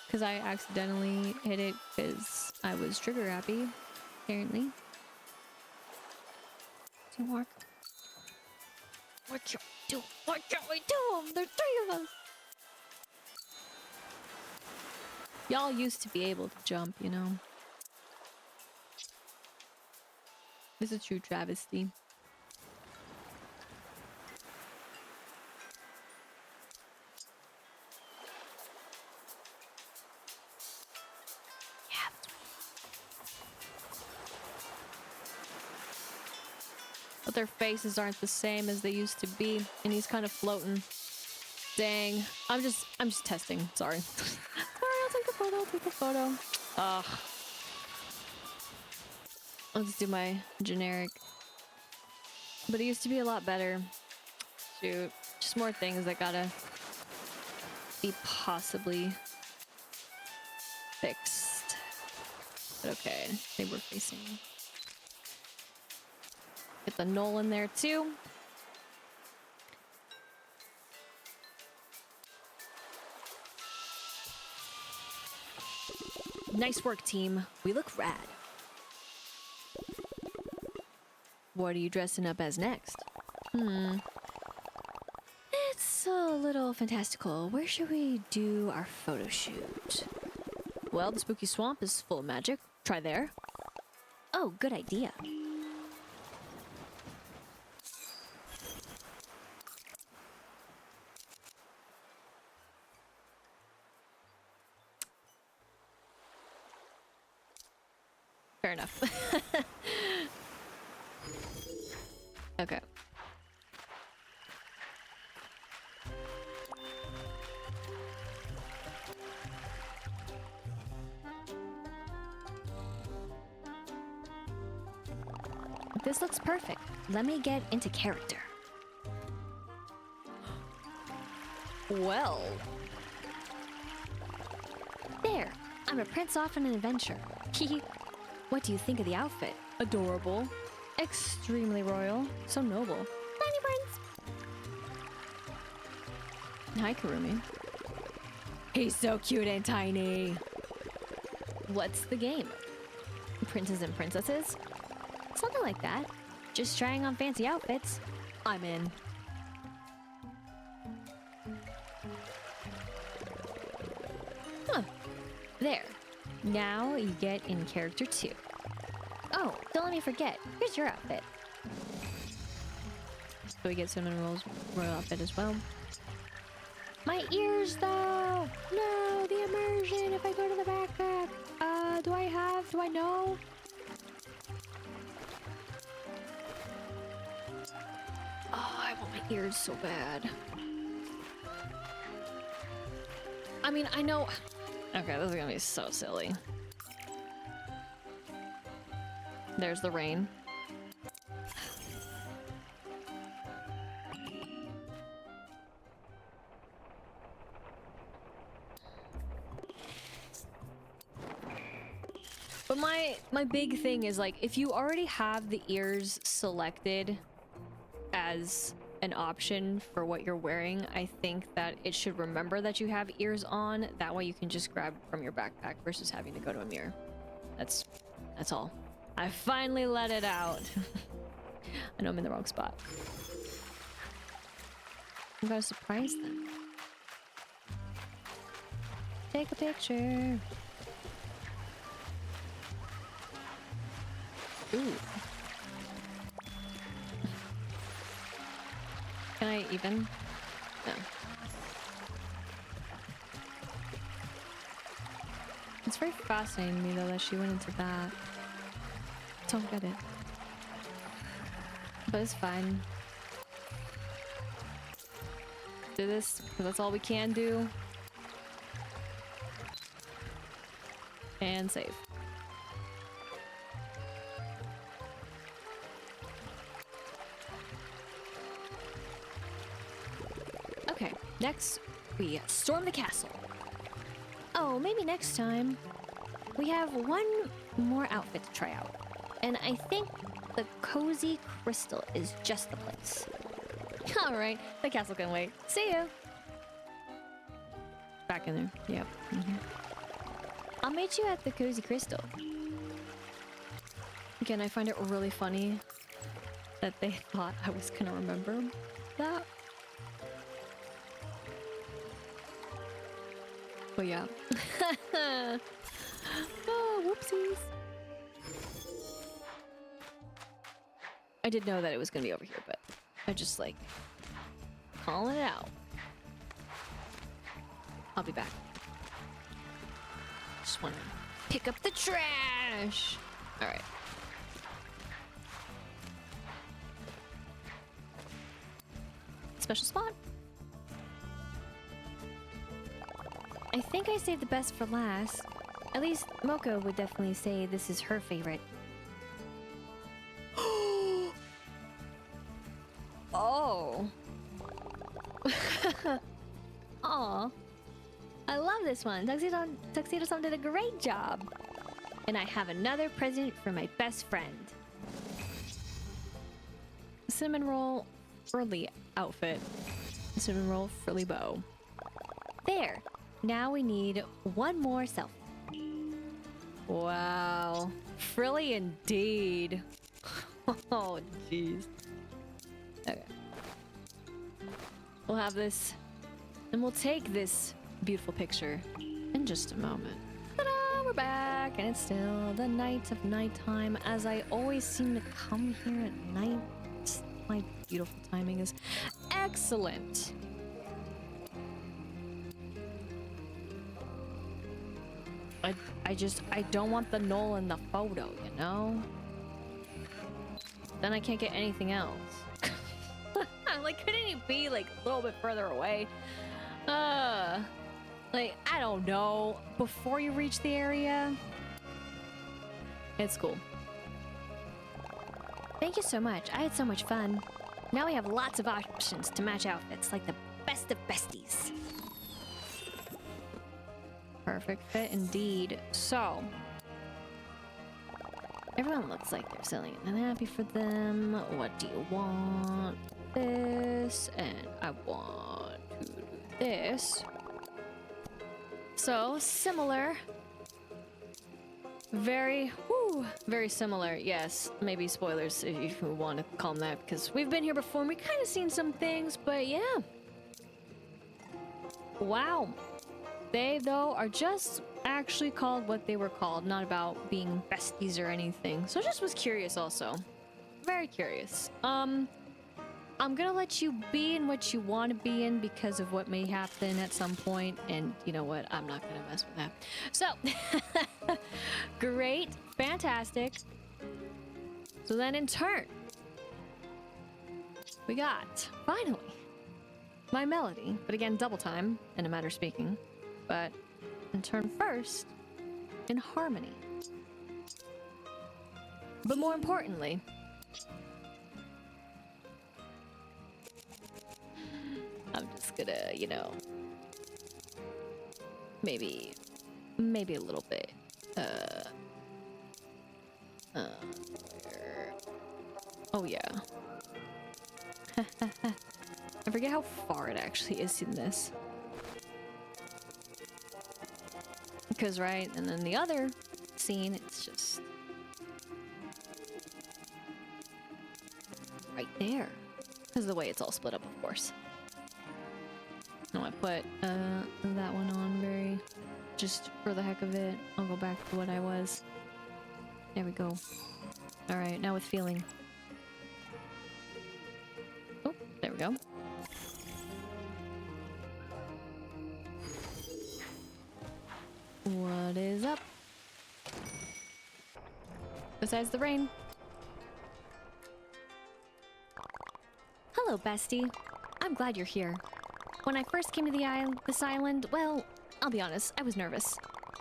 because I accidentally hit it because I was trigger happy. Apparently. Teamwork. What shall we do? What shall we do? There's 3 of us. Y'all used to be able to jump, you know. This is a true travesty. Yeah. But their faces aren't the same as they used to be, and he's kind of floating. Dang. I'm just testing. Sorry. I'll take a photo. Ugh. I'll just do my generic. But it used to be a lot better. Shoot. Just more things that gotta be possibly fixed. But okay, they were facing. Get the null in there too. Nice work, team. We look rad. What are you dressing up as next? It's a little fantastical. Where should we do our photo shoot? Well, the spooky swamp is full of magic. Try there. Oh, good idea. Fair enough. Okay. This looks perfect. Let me get into character. Well. There, I'm a prince off on an adventure. What do you think of the outfit? Adorable. Extremely royal. So noble. Tiny prince. Hi, Karumi. He's so cute and tiny. What's the game? Princes and princesses? Something like that. Just trying on fancy outfits. I'm in. Huh. There. Now you get in character too. Oh, don't let me forget. Here's your outfit. So we get Cinnamon Roll's royal outfit as well. My ears, though! No, the immersion if I go to the backpack. Do I know? Oh, I want my ears so bad. I mean, I know... Okay, this is gonna be so silly. There's the rain. But my big thing is, like, if you already have the ears selected as an option for what you're wearing, I think that it should remember that you have ears on. That way you can just grab from your backpack versus having to go to a mirror. That's all. I finally let it out. I know I'm in the wrong spot. I'm gonna surprise them. Take a picture. Ooh. Can I even? No. It's very fascinating to me though that she went into that. Don't get it. But it's fine. Do this, because that's all we can do. And save. Okay, next we storm the castle. Oh, maybe next time. We have one more outfit to try out. And I think the cozy crystal is just the place. Alright, the castle can wait. See you! Back in there. Yep. I'll meet you at the cozy crystal. Again, I find it really funny that they thought I was gonna remember that. But yeah. Oh, whoopsies. I did know that it was gonna be over here, but I just like calling it out. I'll be back. Just wanna pick up the trash. All right. Special spot. I think I saved the best for last. At least Moko would definitely say this is her favorite. Oh. Aw. I love this one. Tuxedo-san did a great job. And I have another present for my best friend. Cinnamon roll frilly outfit. Cinnamon roll frilly bow. There. Now we need one more selfie. Wow. Frilly indeed. Oh, jeez. Okay. We'll have this, and we'll take this beautiful picture in just a moment. Ta-da! We're back, and it's still the night of nighttime, as I always seem to come here at night. My beautiful timing is excellent. I don't want the knoll in the photo, you know? Then I can't get anything else. Like, couldn't he be like a little bit further away? Like, I don't know. Before you reach the area, it's cool. Thank you so much. I had so much fun. Now we have lots of options to match outfits, like the best of besties. Perfect fit indeed. So, Everyone looks like they're selling it. I'm happy for them. What do you want? this, and I want to do this. So, similar. Very similar. Yes, maybe spoilers if you want to call them that, because we've been here before and we kind of seen some things, but yeah. Wow. They, though, are just actually called what they were called, not about being besties or anything. So I just was curious also. Very curious. I'm gonna let you be in what you want to be in because of what may happen at some point, and you know what? I'm not gonna mess with that. So, great, fantastic. So then in turn, we got, finally, my melody, but again, double time, in a matter of speaking, but in turn first, in harmony. But more importantly, I'm just gonna, you know, maybe a little bit, oh yeah. I forget how far it actually is in this. Because, right, and then the other scene, it's just right there. Because of the way it's all split up, of course. No, I put that one on very, just for the heck of it. I'll go back to what I was. There we go. Alright, now with feeling. Oh, there we go. What is up? Besides the rain. Hello, bestie. I'm glad you're here. When I first came to this island, well, I'll be honest, I was nervous.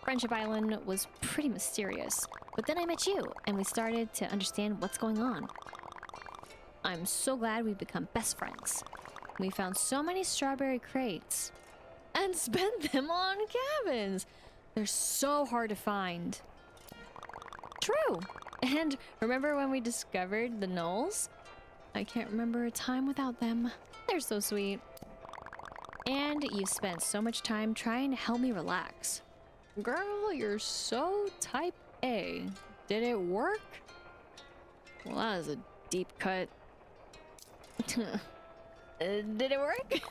Friendship Island was pretty mysterious, but then I met you, and we started to understand what's going on. I'm so glad we've become best friends. We found so many strawberry crates and spent them on cabins. They're so hard to find. True. And remember when we discovered the gnolls? I can't remember a time without them. They're so sweet. And you spent so much time trying to help me relax. Girl, you're so type A. Did it work? Well, that was a deep cut. Did it work?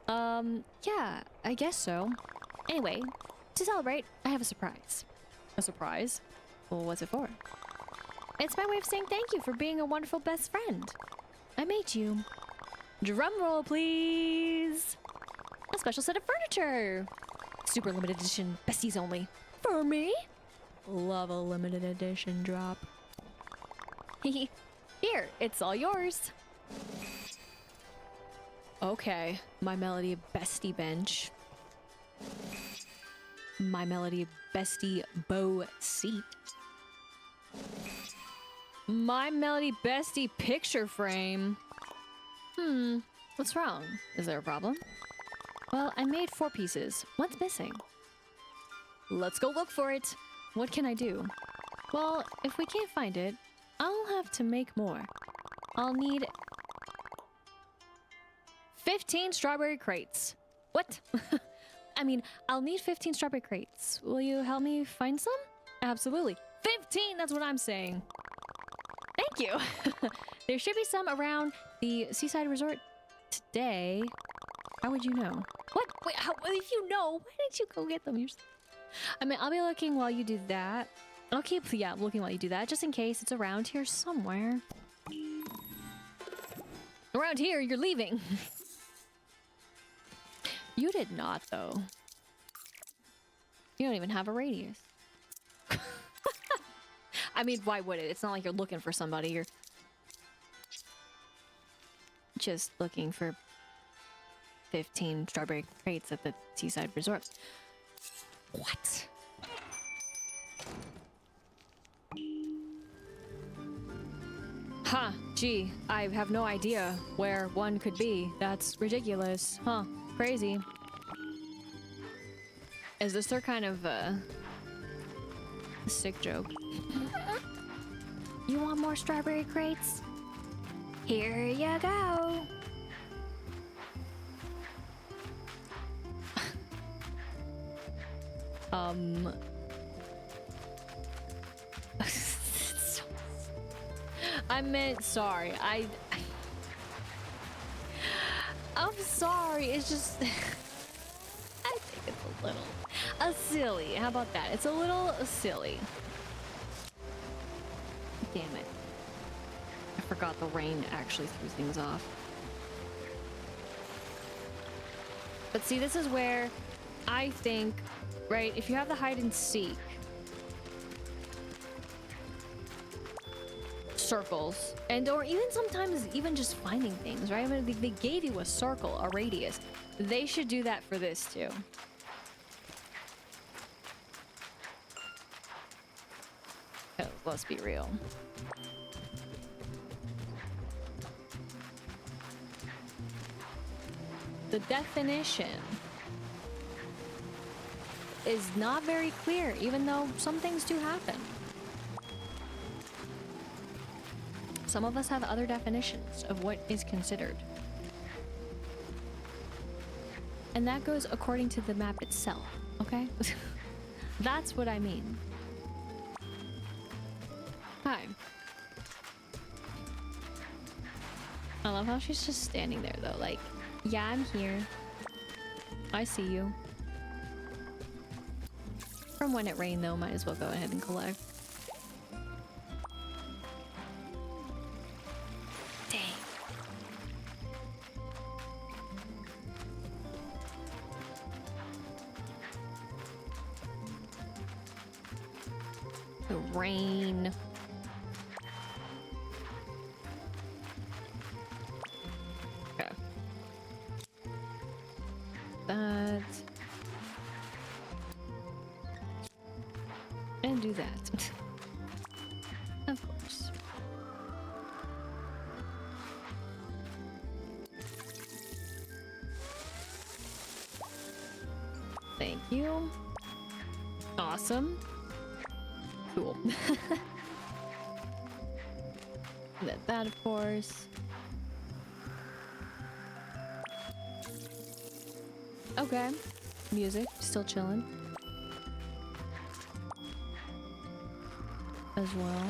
Yeah, I guess so. Anyway, to celebrate, I have a surprise. A surprise? Well, what's it for? It's my way of saying thank you for being a wonderful best friend. I made you. Drum roll, please! A special set of furniture. Super limited edition, besties only. For me? Love a limited edition drop. Here, it's all yours. Okay, my Melody Bestie bench. My Melody Bestie bow seat. My Melody Bestie picture frame. What's wrong? Is there a problem? Well, I made 4 pieces. What's missing? Let's go look for it. What can I do? Well, if we can't find it, I'll have to make more. I'll need 15 strawberry crates. What? I mean, I'll need 15 strawberry crates. Will you help me find some? Absolutely. 15, that's what I'm saying. Thank you. There should be some around the seaside resort today. How would you know? What? Wait, if you know, why didn't you go get them yourself? I mean, I'll be looking while you do that. I'll keep, yeah, looking while you do that, just in case it's around here somewhere. Around here, you're leaving. You did not, though. You don't even have a radius. I mean, why would it? It's not like you're looking for somebody. just looking for 15 strawberry crates at the seaside resort. What? Huh, gee, I have no idea where one could be. That's ridiculous. Huh, crazy. Is this their kind of, sick joke? You want more strawberry crates? Here you go. I meant sorry. I'm sorry. It's just I think it's a little silly. How about that? It's a little silly. Damn it. I forgot the rain actually threw things off. But see, this is where I think, right, if you have the hide and seek circles, and or even sometimes even just finding things, right? I mean, they gave you a circle, a radius. They should do that for this too. Oh, let's be real. The definition is not very clear, even though some things do happen. Some of us have other definitions of what is considered. And that goes according to the map itself, okay? That's what I mean. Hi. I love how she's just standing there though, like, yeah, I'm here. I see you. From when it rained though, might as well go ahead and collect. Dang. The rain. Okay. That. And do that. Of course. Thank you. Awesome. Cool. That, of course. Okay. Music, still chilling. As well.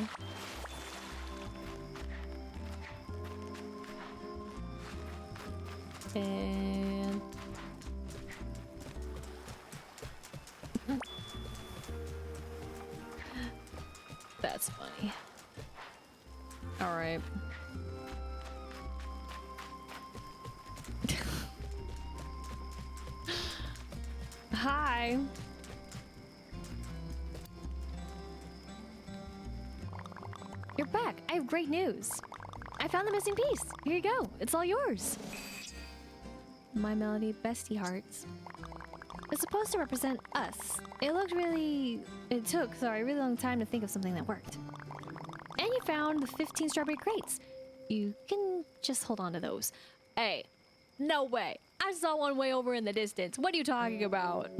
And that's funny. All right. Hi. You're back. I have great news. I found the missing piece. Here you go. It's all yours. My Melody Bestie Hearts. It's supposed to represent us. It took a really long time to think of something that worked. And you found the 15 strawberry crates. You can just hold on to those. Hey, no way. I saw one way over in the distance. What are you talking about?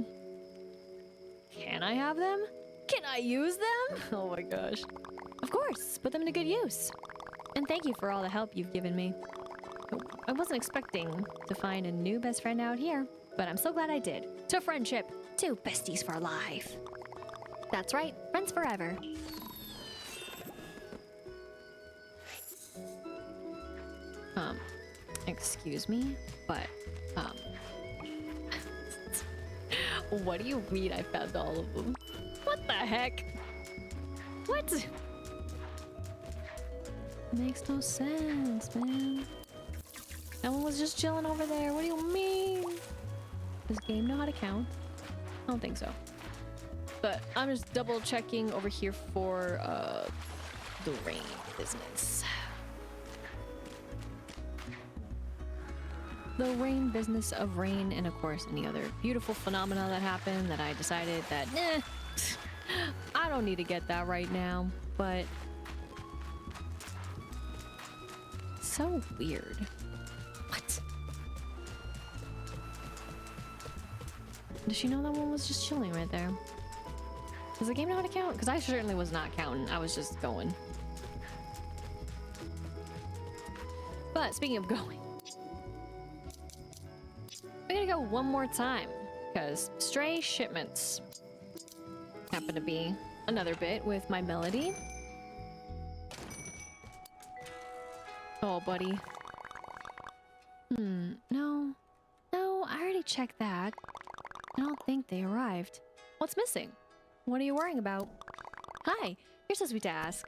Can I have them? Can I use them? Oh my gosh. Of course, put them to good use. And thank you for all the help you've given me. I wasn't expecting to find a new best friend out here, but I'm so glad I did. To friendship, to besties for life. That's right, friends forever. Excuse me, but, what do you mean I found all of them? What the heck? What? Makes no sense, man. Ellen was just chilling over there. What do you mean? Does game know how to count? I don't think so. But I'm just double checking over here for the rain business. the rain business of rain, and of course any other beautiful phenomena that happen that I decided that, I don't need to get that right now. But so weird. What? Does she know that one was just chilling right there? Does the game know how to count? Because I certainly was not counting. I was just going. But speaking of going, we're gonna go one more time because stray shipments happen to be another bit with my melody. Oh, buddy. No. No, I already checked that. I don't think they arrived. What's missing? What are you worrying about? Hi, you're so sweet to ask.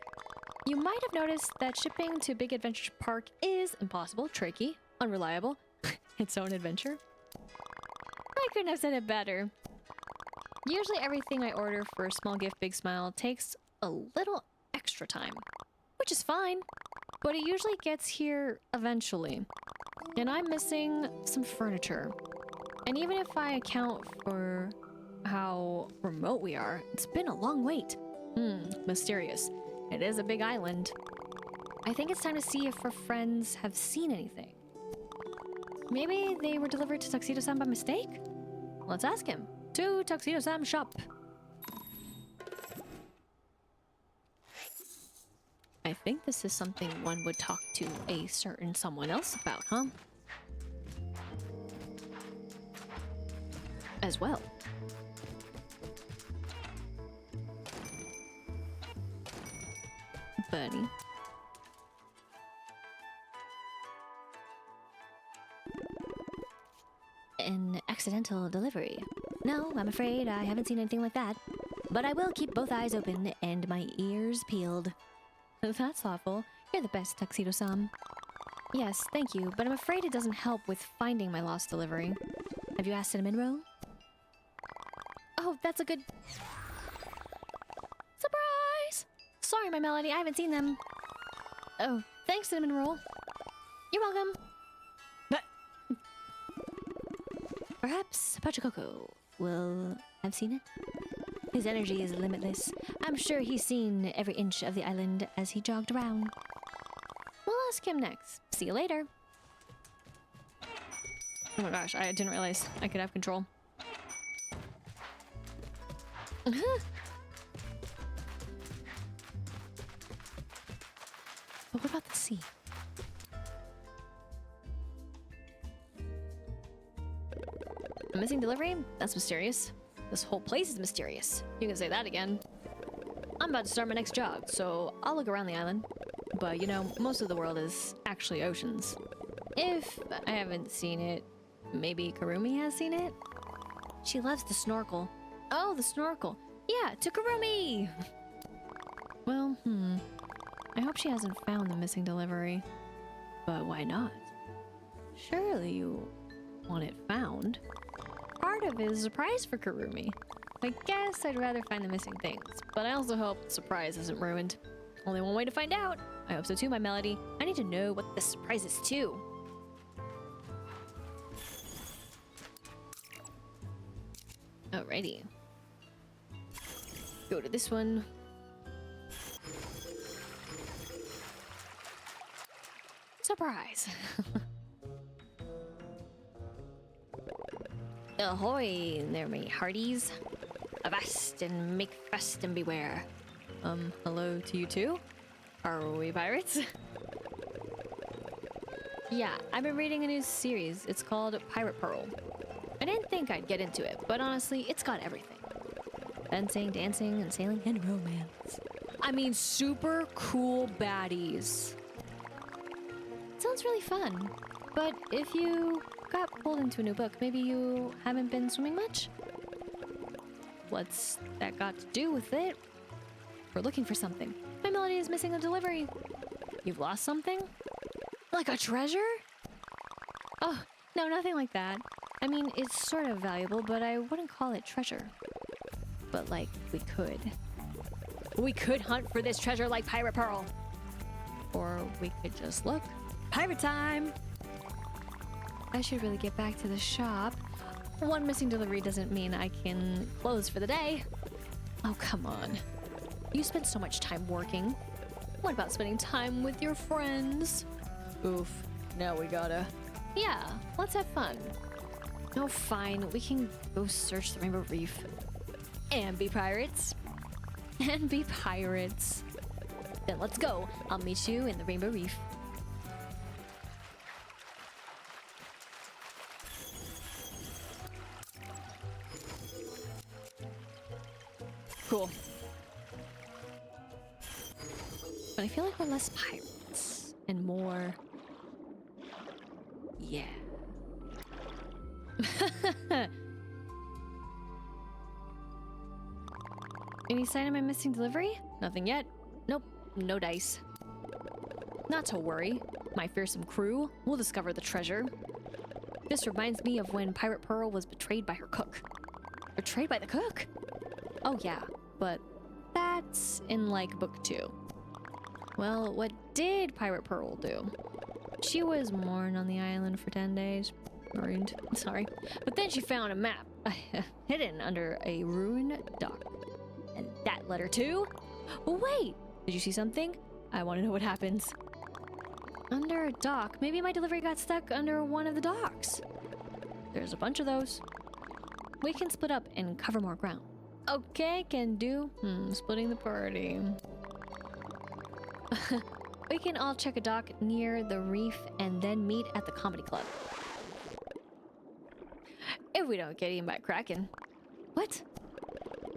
You might have noticed that shipping to Big Adventure Park is impossible, tricky, unreliable, its own adventure. I couldn't have said it better. Usually everything I order for a small gift, big smile takes a little extra time, which is fine, but it usually gets here eventually. And I'm missing some furniture. And even if I account for how remote we are, it's been a long wait. Mysterious. It is a big island. I think it's time to see if our friends have seen anything. Maybe they were delivered to Tuxedo-san by mistake? Let's ask him. To Tuxedo-san's shop. I think this is something one would talk to a certain someone else about, huh? As well. Buddy. An accidental delivery. No, I'm afraid I haven't seen anything like that. But I will keep both eyes open and my ears peeled. That's thoughtful. You're the best, Tuxedo-san. Yes, thank you, but I'm afraid it doesn't help with finding my lost delivery. Have you asked Cinnamon Roll? Oh, that's a good... Surprise! Sorry, my melody, I haven't seen them. Oh, thanks, Cinnamon Roll. You're welcome. Perhaps Pachacoco will have seen it? His energy is limitless. I'm sure he's seen every inch of the island as he jogged around. We'll ask him next. See you later. Oh my gosh, I didn't realize I could have control. But what about the sea? A missing delivery? That's mysterious. This whole place is mysterious. You can say that again. I'm about to start my next jog, so I'll look around the island. But you know, most of the world is actually oceans. If I haven't seen it, maybe Kurumi has seen it? She loves the snorkel. Oh, the snorkel. Yeah, to Kurumi! Well, I hope she hasn't found the missing delivery. But why not? Surely you want it found. Part of it is a surprise for Kurumi. I guess I'd rather find the missing things, but I also hope the surprise isn't ruined. Only one way to find out. I hope so too, my melody. I need to know what the surprise is too. Alrighty. Go to this one. Surprise! Ahoy there, me hearties. Avast and make fast and beware. Hello to you too? Are we pirates? Yeah, I've been reading a new series. It's called Pirate Pearl. I didn't think I'd get into it, but honestly, it's got everything. Fencing, dancing, and sailing, and romance. I mean, super cool baddies. Sounds really fun. But if you got pulled into a new book, maybe you haven't been swimming much? What's that got to do with it? We're looking for something. My melody is missing a delivery. You've lost something? Like a treasure? Oh, no, nothing like that. I mean, it's sort of valuable, but I wouldn't call it treasure. But like, we could. We could hunt for this treasure like Pirate Pearl. Or we could just look. Pirate time! I should really get back to the shop. One missing delivery doesn't mean I can close for the day. Oh, come on. You spend so much time working. What about spending time with your friends? Oof. Now we gotta. Yeah, let's have fun. Oh, fine. We can go search the Rainbow Reef. And be pirates. And be pirates. Then let's go. I'll meet you in the Rainbow Reef. Cool. But I feel like we're less pirates and more... Yeah. Any sign of my missing delivery? Nothing yet. Nope, no dice. Not to worry. My fearsome crew will discover the treasure. This reminds me of when Pirate Pearl was betrayed by her cook. Betrayed by the cook? Oh yeah, but that's in like book 2. Well, what did Pirate Pearl do? She was mourned on the island for 10 days. Marooned, sorry. But then she found a map hidden under a ruined dock. And that led her to... Oh, wait! Did you see something? I want to know what happens. Under a dock? Maybe my delivery got stuck under one of the docks. There's a bunch of those. We can split up and cover more ground. Okay, can do. Splitting the party. We can all check a dock near the reef and then meet at the comedy club. If we don't get eaten by Kraken. What?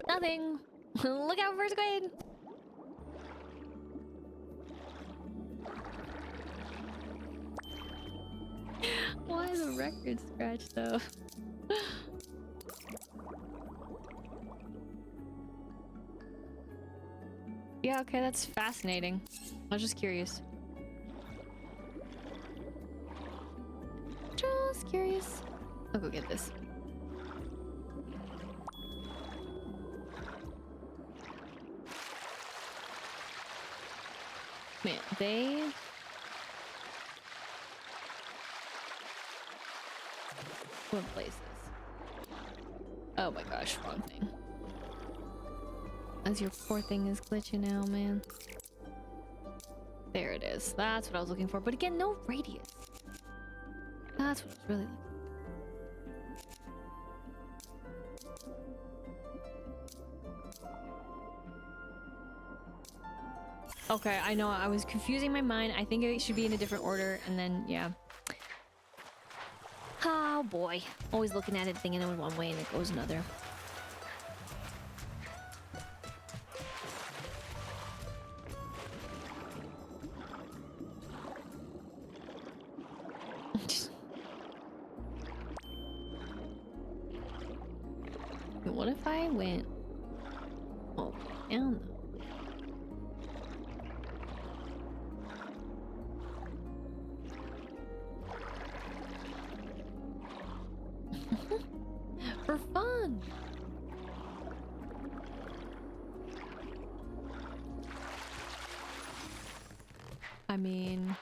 Nothing. Look out for squid. Why the record scratch though? Yeah, okay, that's fascinating. I was just curious. Just curious. I'll go get this. Man, they... What place is this? Oh my gosh, wrong thing. As your poor thing is glitching now, man. There it is. That's what I was looking for. But again, no radius. That's what I was really looking for. Okay, I know I was confusing my mind. I think it should be in a different order, and then, yeah. Oh boy. Always looking at it, thinking it went one way, and it goes another. What if I went all the way down though? For fun. I mean,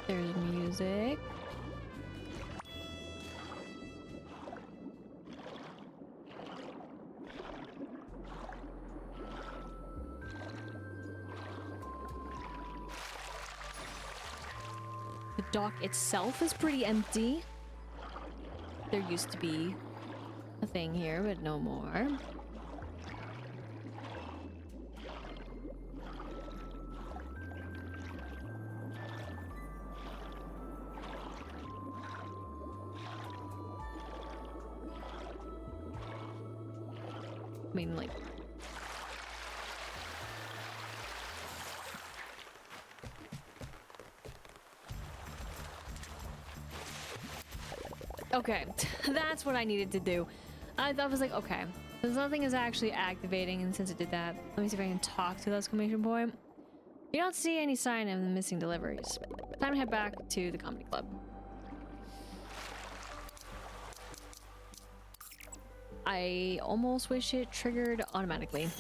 there's music. The dock itself is pretty empty. There used to be a thing here, but no more. I mean, like... Okay, that's what I needed to do. I was like, okay, since nothing is actually activating, and since it did that, let me see if I can talk to the exclamation point. You don't see any sign of the missing deliveries. Time to head back to the comedy club. I almost wish it triggered automatically.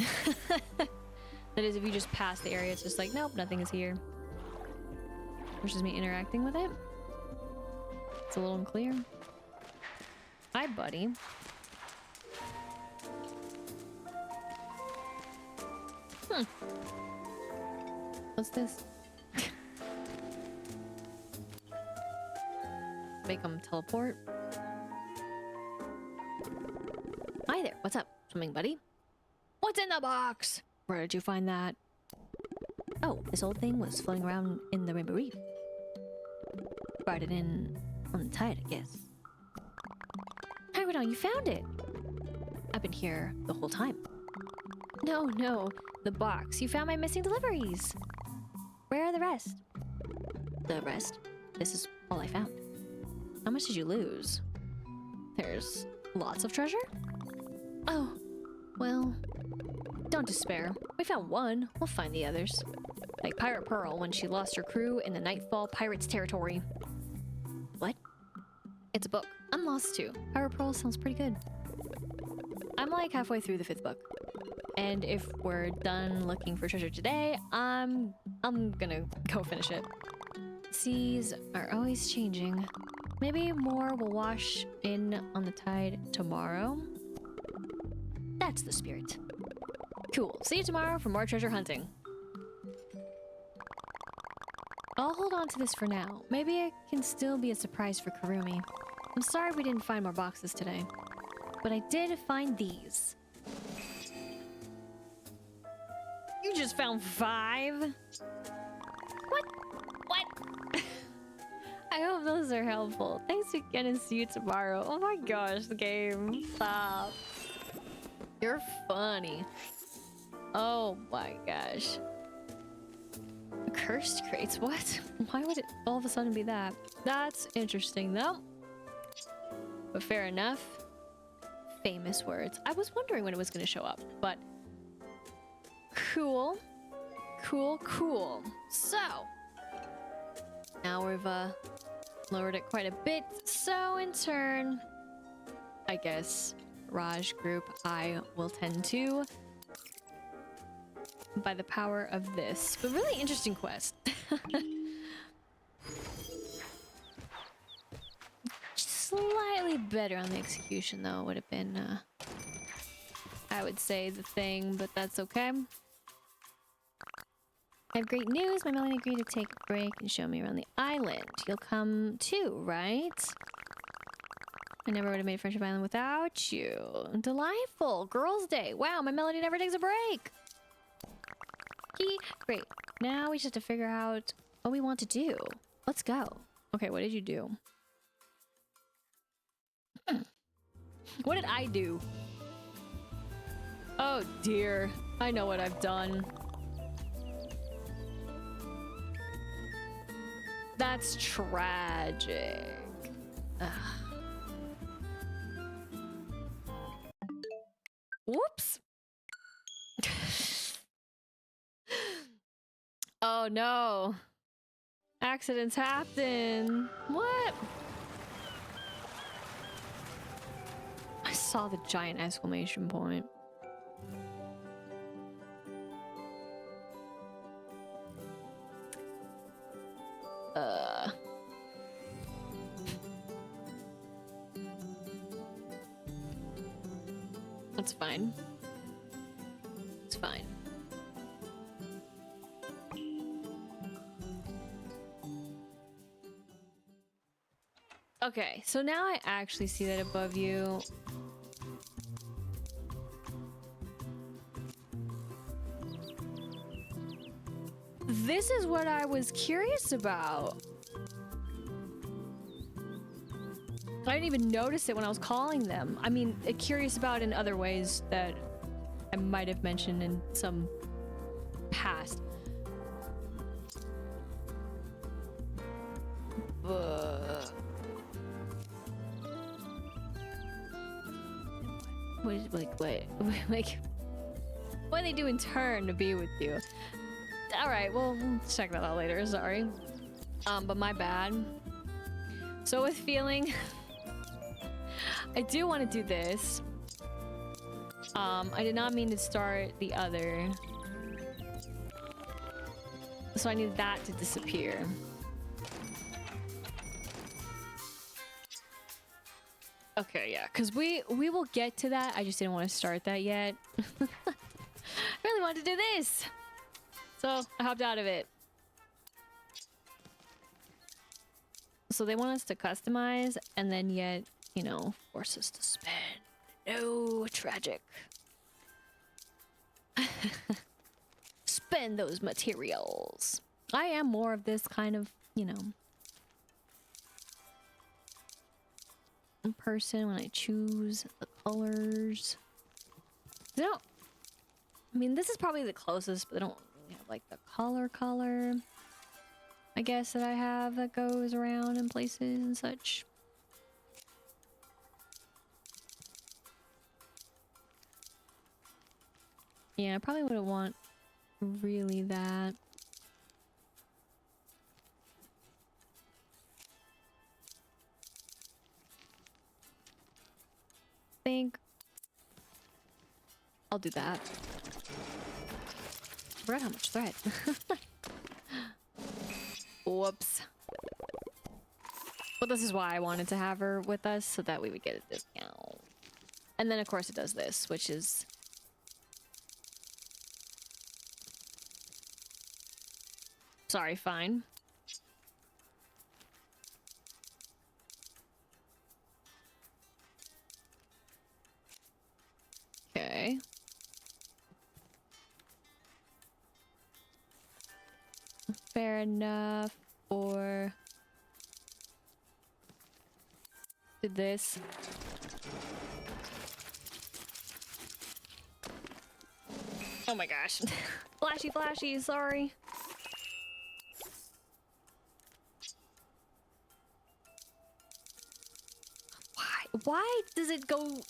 That is, if you just pass the area, it's just like, nope, nothing is here. Which is me interacting with it. It's a little unclear. Hi, buddy. What's this? Make them teleport. Hi there. What's up, swimming buddy? What's in the box? Where did you find that? Oh, this old thing was floating around in the Jamboree. Brought it in on the tide, I guess. Hagridon, you found it! I've been here the whole time. No, the box. You found my missing deliveries. Where are the rest? The rest? This is all I found. How much did you lose? There's lots of treasure? Oh, well, don't despair. We found one. We'll find the others. Like Pirate Pearl when she lost her crew in the Nightfall Pirates territory. What? It's a book. I'm lost too. Pirate Pearl sounds pretty good. I'm like halfway through the 5th book. And if we're done looking for treasure today, I'm gonna go finish it. Seas are always changing. Maybe more will wash in on the tide tomorrow. That's the spirit. Cool. See you tomorrow for more treasure hunting. I'll hold on to this for now. Maybe it can still be a surprise for Kurumi. I'm sorry we didn't find more boxes today. But I did find these. You just found 5? What? I hope those are helpful. Thanks again and see you tomorrow. Oh my gosh, the game. Stop. You're funny. Oh my gosh. Cursed crates? What? Why would it all of a sudden be that? That's interesting though. But fair enough. Famous words. I was wondering when it was going to show up, but cool. Cool. So, now we've lowered it quite a bit. So in turn, I guess Raj group I will tend to by the power of this. But really interesting quest. Slightly better on the execution though would have been I would say the thing, but that's okay. I have great news. My Melanie agreed to take a break and show me around the island. You'll come too, right? I never would have made Friendship Island without you. Delightful. Girls' Day. Wow, my Melody never takes a break. Great. Now we just have to figure out what we want to do. Let's go. Okay, what did you do? What did I do? Oh dear. I know what I've done. That's tragic. Ugh. Whoops. Oh no. Accidents happen. What? I saw the giant exclamation point. That's fine. It's fine. Okay, so now I actually see that above you. This is what I was curious about. I didn't even notice it when I was calling them. I mean, curious about in other ways that I might have mentioned in some past. What do they do in turn to be with you? All right, well, we'll check that out later. Sorry, but my bad. So with feeling, I do want to do this. I did not mean to start the other So I need that to disappear. Okay, yeah, because we will get to that. I just didn't want to start that yet. I really wanted to do this. So I hopped out of it. So they want us to customize and then yet, you know, force us to spend. No, tragic. Spend those materials. I am more of this kind of, you know, person when I choose the colors. They don't, I mean, this is probably the closest, but they don't really have like the color, I guess, that I have that goes around in places and such. Yeah, I probably wouldn't want really that. I think I'll do that. Forgot how much thread. Whoops. But this is why I wanted to have her with us, so that we would get a discount. And then of course it does this, which is sorry, fine. Okay. Fair enough. Or did this. Oh my gosh. Flashy, sorry. Why does it go? Never mind.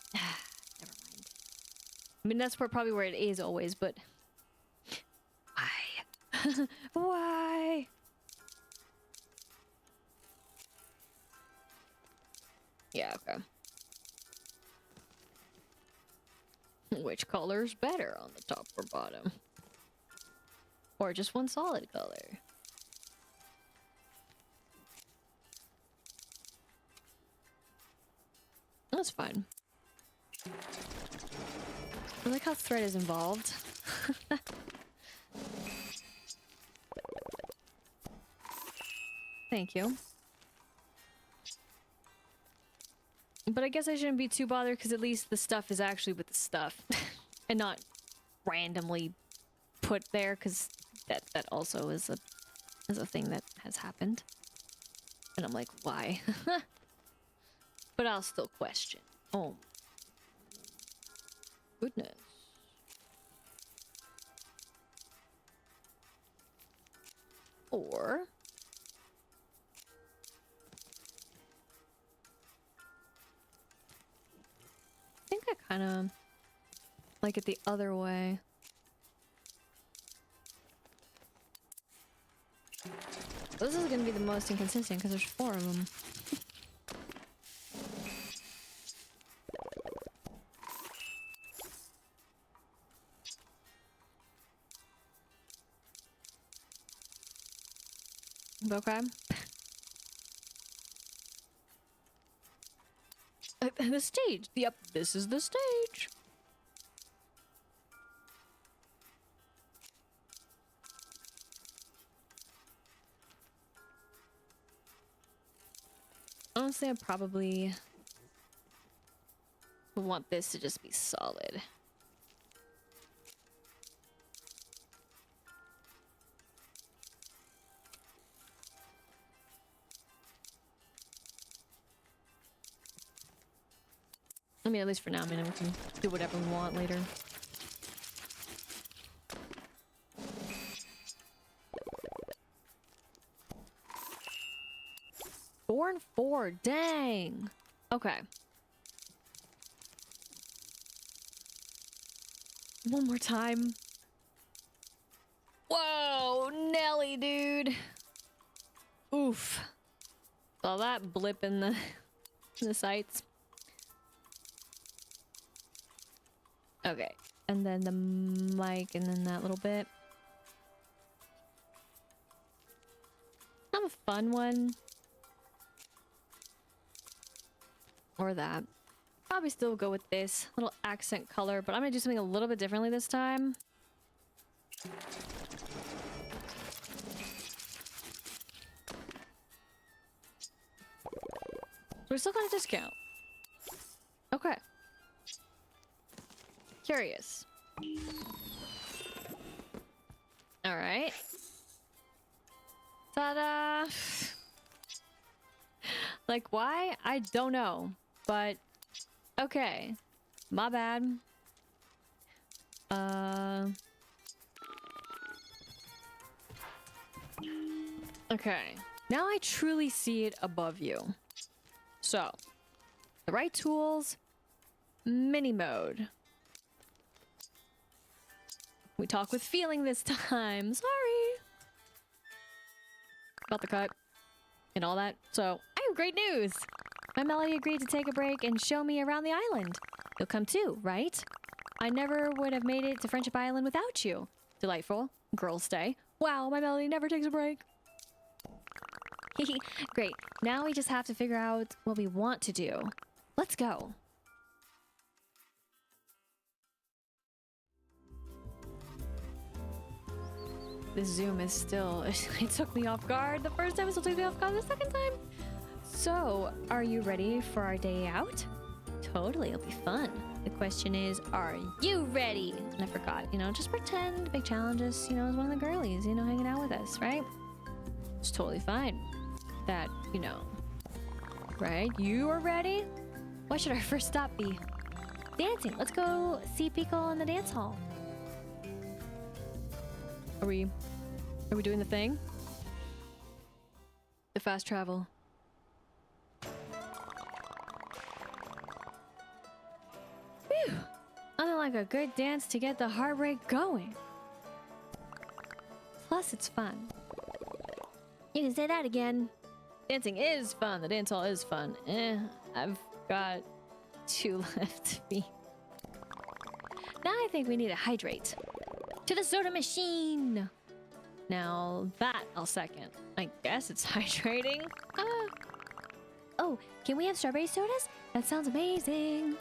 I mean, that's probably where it is always, but why? Why? Yeah, okay. Which color's better on the top or bottom? Or just one solid color? That's fine. I like how thread is involved. Thank you. But I guess I shouldn't be too bothered because at least the stuff is actually with the stuff and not randomly put there, because that also is a thing that has happened. And I'm like, why? But I'll still question. Oh. Goodness. Or I think I kind of like it the other way. This is going to be the most inconsistent because there's 4 of them. Okay. The stage. Yep, this is the stage. Honestly, I probably would want this to just be solid. I mean, at least for now. I mean, we can do whatever we want later. Four and 4. Dang. Okay. One more time. Whoa, Nelly, dude. Oof. Saw that blip in the sights. Okay, and then the mic, and then that little bit. fun one. Or that. Probably still go with this little accent color, but I'm gonna do something a little bit differently this time. We're still got a discount. Okay. Curious. Alright. Ta-da! Like, why? I don't know. But, okay. My bad. Okay. Now I truly see it above you. So, the right tools, mini mode. We talk with feeling this time. Sorry about the cut and all that. So, I have great news. My Melody agreed to take a break and show me around the island. You'll come too, right? I never would have made it to Friendship Island without you. Delightful. Girls stay. Wow, my Melody never takes a break. Great. Now we just have to figure out what we want to do. Let's go. This zoom is still... It took me off guard the first time, it still took me off guard the second time. So, are you ready for our day out? Totally, it'll be fun. The question is, are you ready? And I forgot, you know, just pretend big challenges, you know, as one of the girlies, you know, hanging out with us, right? It's totally fine. That, you know, right? You are ready? What should our first stop be? Dancing. Let's go see Pico in the dance hall. Are we doing the thing? The fast travel. Whew! Nothing like a good dance to get the heart rate going. Plus, it's fun. You can say that again. Dancing is fun. The dance hall is fun. I've got 2 left to be. Now I think we need to hydrate. To the soda machine! Now that I'll second. I guess it's hydrating. Oh, can we have strawberry sodas? That sounds amazing.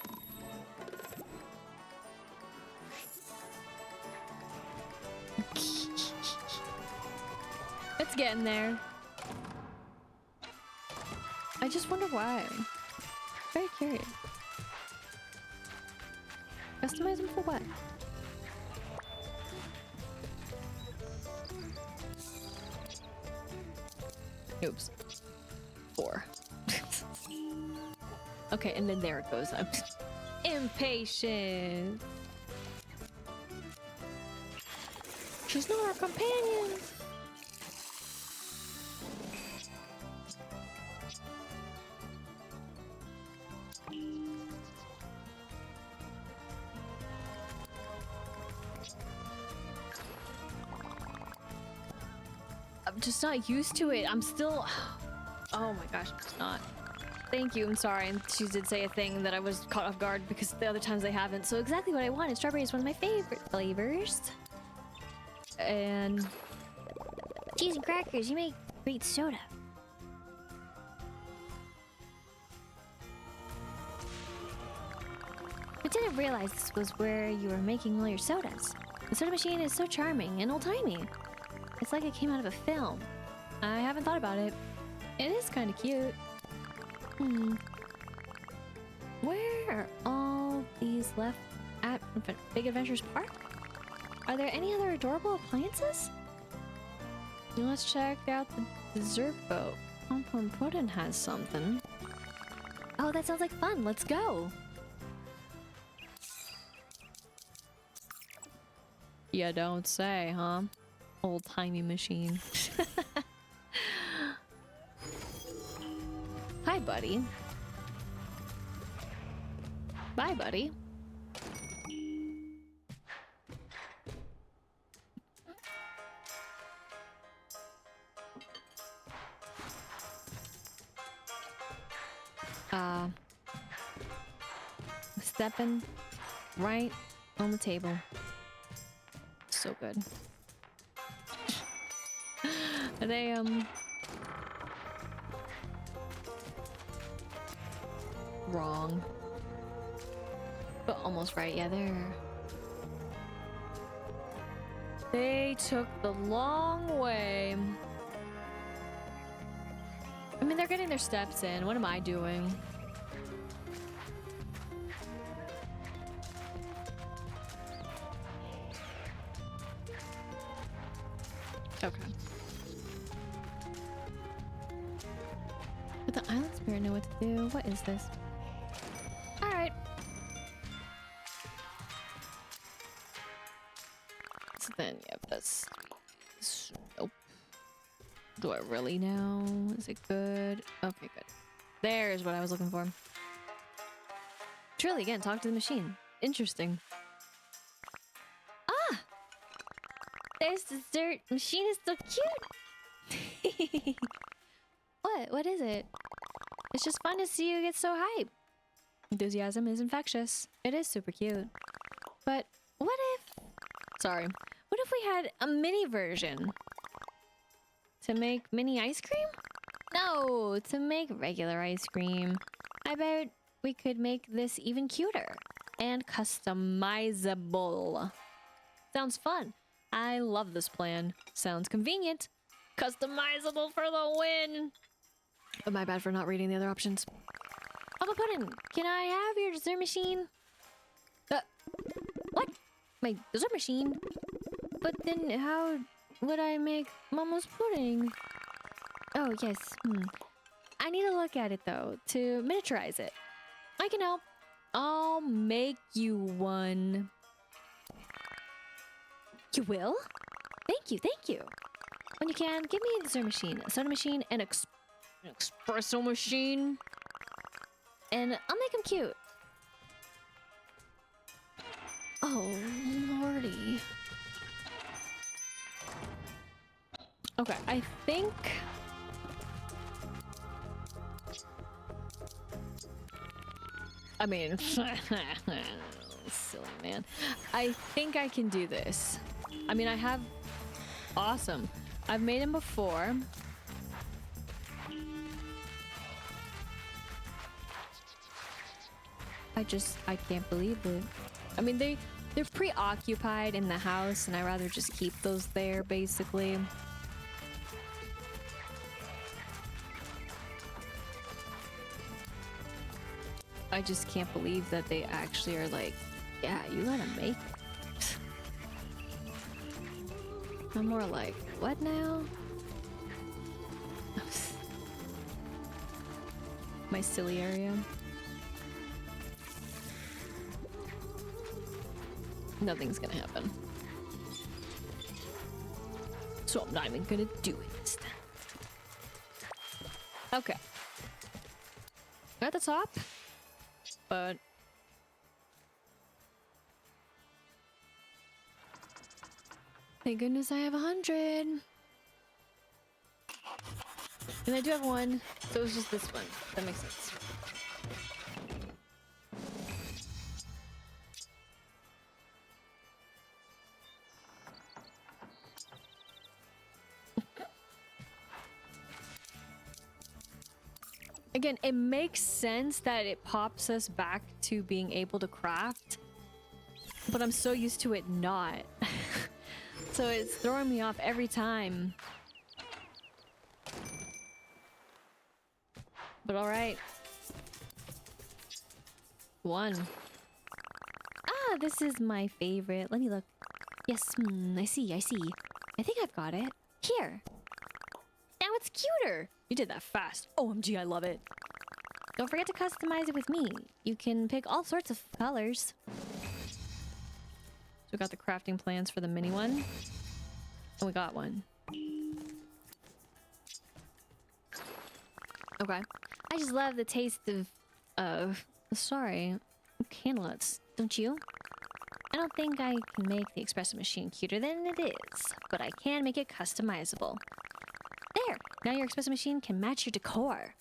It's getting there. I just wonder why. Very curious. Customize them for what? Oops. 4. Okay, and then there it goes. I'm impatient. She's not our companion. I'm just not used to it. I'm still... Oh my gosh, it's not. Thank you, I'm sorry. And she did say a thing that I was caught off guard because the other times they haven't. So exactly what I wanted. Strawberry is one of my favorite flavors. And... Cheese and crackers, you make great soda. I didn't realize this was where you were making all your sodas. The soda machine is so charming and old-timey. It's like it came out of a film. I haven't thought about it. It is kind of cute. Where are all these left at Big Adventures Park? Are there any other adorable appliances? Let's check out the dessert boat. Pom Puddin has something. Oh, that sounds like fun. Let's go. You don't say, huh? Old-timey machine. Hi, buddy. Bye, buddy. Stepping right on the table. So good. Are they wrong. But almost right. Yeah, there. They took the long way. I mean, they're getting their steps in. What am I doing? Okay. But the island spirit knew what to do. What is this? Alright. So then, yep, that's... Nope. Do I really know? Is it good? Okay, good. There's what I was looking for. Truly, again, talk to the machine. Interesting. Ah! There's dessert. Machine is so cute. What? What is it? It's just fun to see you get so hype. Enthusiasm is infectious. It is super cute. But what if... Sorry. What if we had a mini version? To make mini ice cream? No, to make regular ice cream. I bet we could make this even cuter and customizable. Sounds fun. I love this plan. Sounds convenient. Customizable for the win. Oh, my bad for not reading the other options. Papa Puddin', can I have your dessert machine? What? My dessert machine? But then how would I make Mama's pudding? Oh, yes. I need to look at it, though, to miniaturize it. I can help. I'll make you one. You will? Thank you, thank you. When you can, give me a dessert machine, a soda machine, and an espresso machine. And I'll make them cute. Oh, lordy. Okay, I think... I mean... Silly man. I think I can do this. I mean, I have... Awesome. I've made them before. I can't believe it. I mean, they're preoccupied in the house, and I'd rather just keep those there, basically. I just can't believe that they actually are like, yeah, you gotta make it. I'm more like, what now? My silly area. Nothing's gonna happen. So I'm not even gonna do it. Okay. At the top. But... Thank goodness I have 100. And I do have one, so it's just this one. That makes sense. Again, it makes sense that it pops us back to being able to craft, but I'm so used to it not. So it's throwing me off every time. But alright. One. Ah, this is my favorite. Let me look. Yes, I see. I think I've got it. Here. Now it's cuter. You did that fast. OMG, I love it. Don't forget to customize it with me. You can pick all sorts of colors. So we got the crafting plans for the mini one. And we got one. Okay. I just love the taste of candlelets, don't you? I don't think I can make the espresso machine cuter than it is, but I can make it customizable. There! Now your espresso machine can match your decor.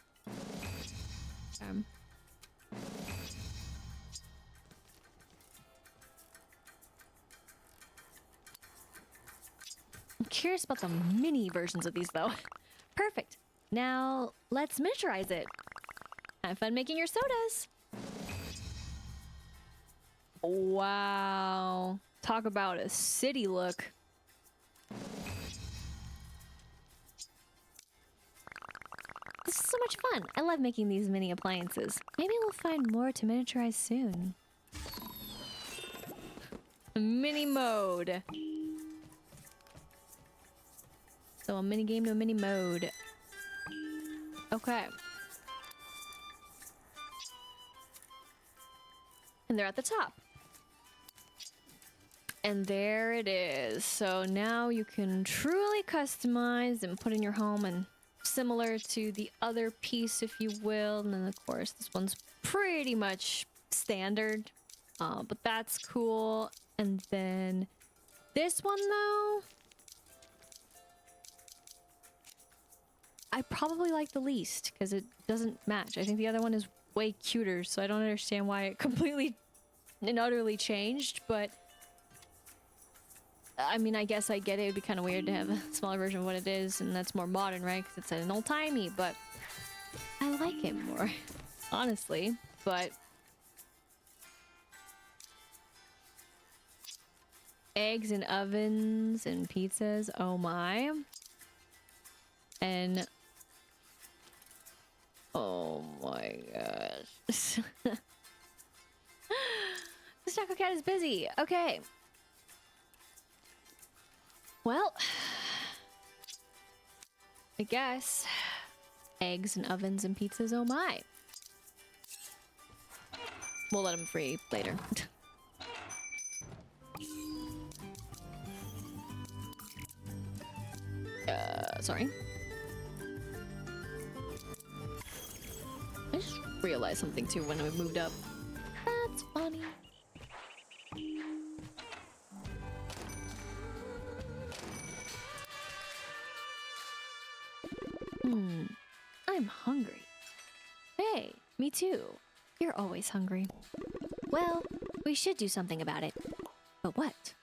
I'm curious about the mini versions of these, though. Perfect. Now, let's miniaturize it. Have fun making your sodas. Wow. Talk about a city look. This is so much fun. I love making these mini appliances. Maybe we'll find more to miniaturize soon. Mini mode. So a mini game to a mini mode. Okay. And they're at the top. And there it is. So now you can truly customize and put in your home, and similar to the other piece, if you will. And then of course this one's pretty much standard, but that's cool. And then this one though, I probably like the least because it doesn't match. I think the other one is way cuter, so I don't understand why it completely and utterly changed. But I mean, I guess I get it. It'd be kind of weird to have a smaller version of what it is, and that's more modern, right? Because it's an old-timey, but I like it more, honestly. But eggs and ovens and pizzas, oh my. And oh my gosh. This Taco Cat is busy. Okay. Well, I guess eggs and ovens and pizzas, oh my. We'll let him free later. Sorry. I just realized something too when I moved up. That's funny. I'm hungry. Hey, me too. You're always hungry. Well, we should do something about it. But what?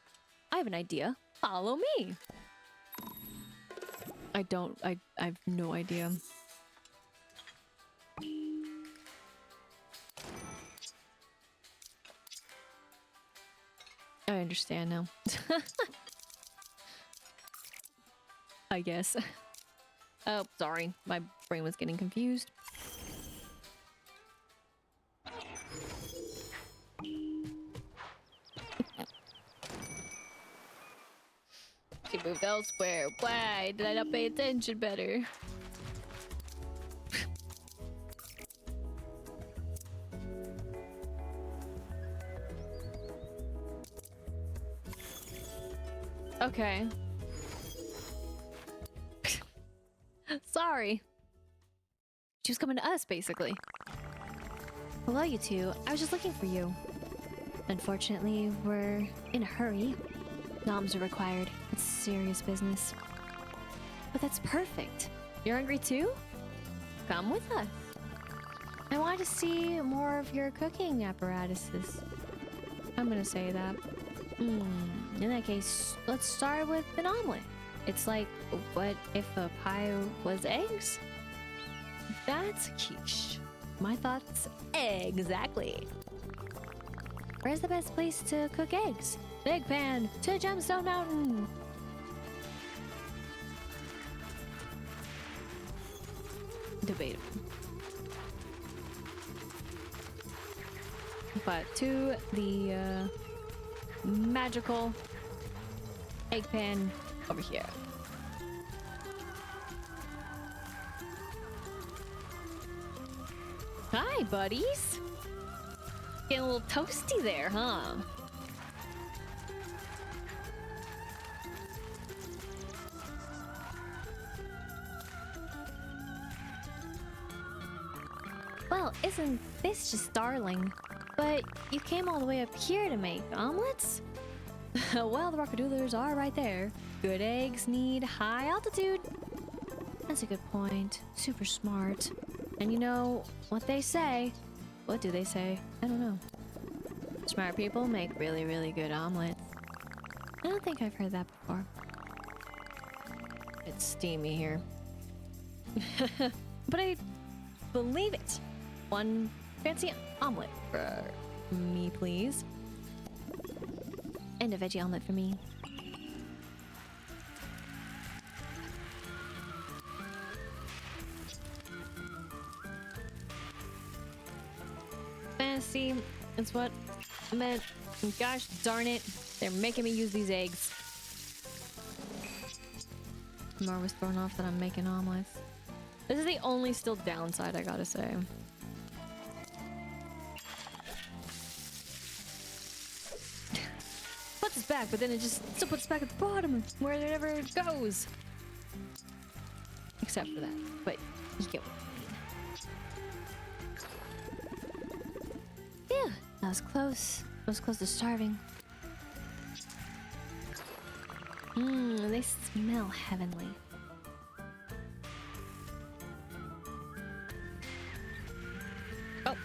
I have an idea. Follow me. I have no idea. I understand now. I guess. Oh, sorry. My brain was getting confused. She moved elsewhere. Why did I not pay attention better? Okay. Sorry. She was coming to us, basically. Hello, you two. I was just looking for you. Unfortunately, we're in a hurry. Noms are required. It's serious business. But that's perfect. You're hungry too? Come with us. I want to see more of your cooking apparatuses. I'm gonna say that. In that case, let's start with an omelet. It's like, what if a pie was eggs? That's quiche. My thoughts exactly. Where's the best place to cook eggs? Big pan to Gemstone Mountain. Debatable. But to the magical egg pan over here. Hi, buddies. Getting a little toasty there, huh? Well, isn't this just darling? But you came all the way up here to make omelets? Well, the Rockadoodlers are right there. Good eggs need high altitude. That's a good point. Super smart. And you know what they say? What do they say? I don't know. Smart people make really, really good omelets. I don't think I've heard that before. It's steamy here. But I believe it. One fancy omelet for me, please. And a veggie omelet for me. Fantasy, it's what I meant. Gosh darn it, they're making me use these eggs. Mar was thrown off that I'm making omelets. This is the only still downside, I gotta say. Puts us back, but then it just still puts us back at the bottom wherever it goes. Except for that, but you get what I mean. Phew, that was close. I was close to starving. Mmm, they smell heavenly. Oh.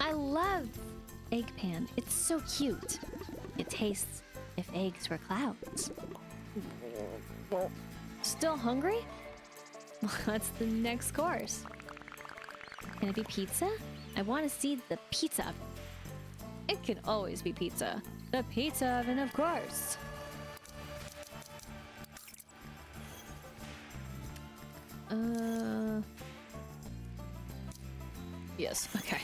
I love egg pan. It's so cute. It tastes if eggs were clouds. Still hungry? What's the next course? Can it be pizza? I want to see the pizza oven. It can always be pizza. The pizza oven, of course. Yes, okay.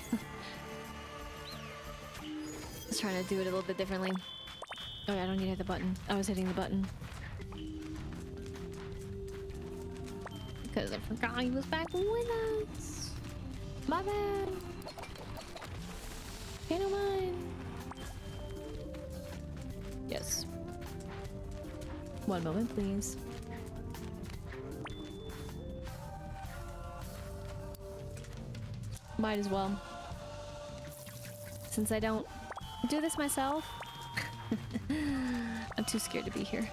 I was trying to do it a little bit differently. Oh, I don't need to hit the button. I was hitting the button. Because I forgot he was back with us. My bad. Okay, no mind. Yes. One moment, please. Might as well. Since I don't do this myself, I'm too scared to be here.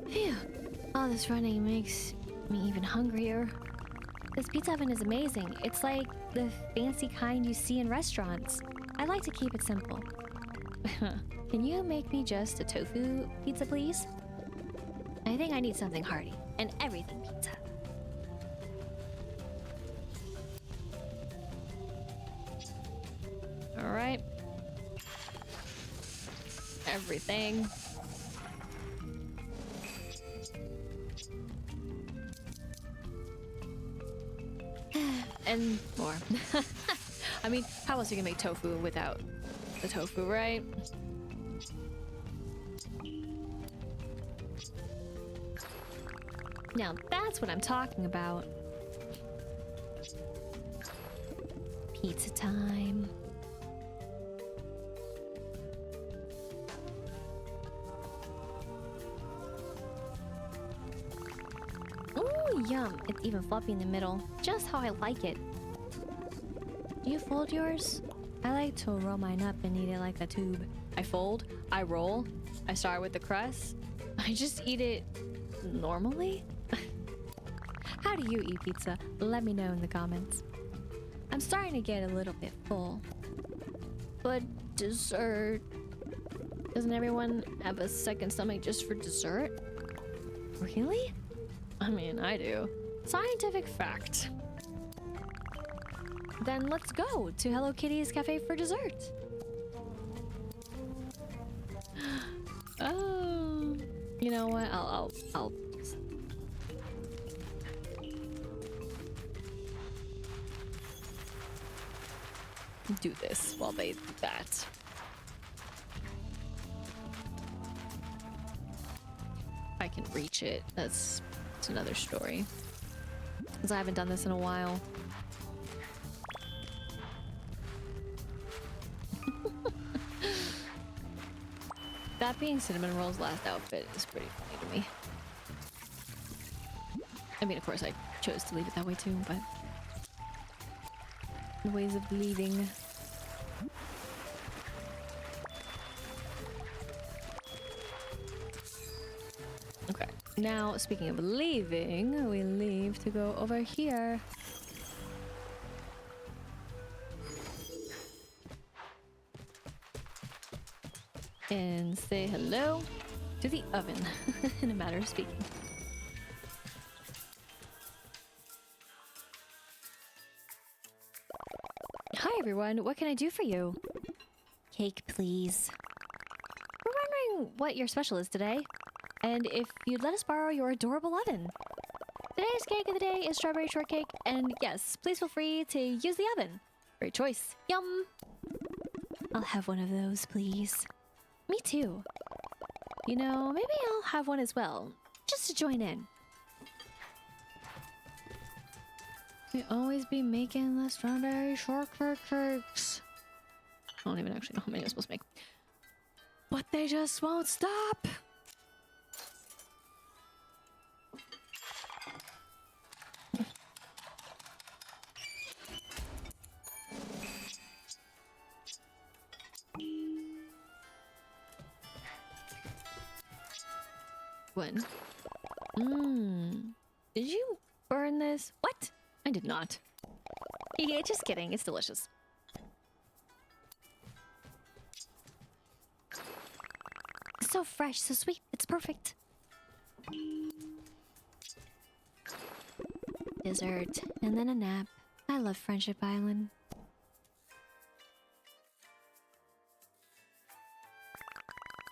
Phew. All this running makes me even hungrier. This pizza oven is amazing. It's like the fancy kind you see in restaurants. I like to keep it simple. Can you make me just a tofu pizza, please? I think I need something hearty and everything pizza. All right. Everything. And more. I mean, how else are you gonna make tofu without the tofu, right? Now that's what I'm talking about. Pizza time. Ooh, yum. It's even floppy in the middle. Just how I like it. Do you fold yours? I like to roll mine up and eat it like a tube. I fold, I roll, I start with the crust. I just eat it normally. How do you eat pizza? Let me know in the comments. I'm starting to get a little bit full. But dessert... Doesn't everyone have a second stomach just for dessert? Really? I mean, I do. Scientific fact. Then let's go to Hello Kitty's cafe for dessert. Oh, you know what? I'll just... do this while they do that. I can reach it. That's another story. Because I haven't done this in a while. That being Cinnamon Roll's last outfit is pretty funny to me. I mean, of course, I chose to leave it that way too, but... ways of leaving. Okay, now speaking of leaving, we leave to go over here. And say hello to the oven, in a matter of speaking. Hi everyone, what can I do for you? Cake, please. We're wondering what your special is today, and if you'd let us borrow your adorable oven. Today's cake of the day is strawberry shortcake, and yes, please feel free to use the oven. Great choice. Yum! I'll have one of those, please. Me too. You know, maybe I'll have one as well, just to join in. We always be making the strawberry shortcake cakes. I don't even actually know how many I'm supposed to make. But they just won't stop! When? Did you burn this? What? I did not. Yeah, just kidding. It's delicious. So fresh, so sweet. It's perfect. Dessert, and then a nap. I love Friendship Island.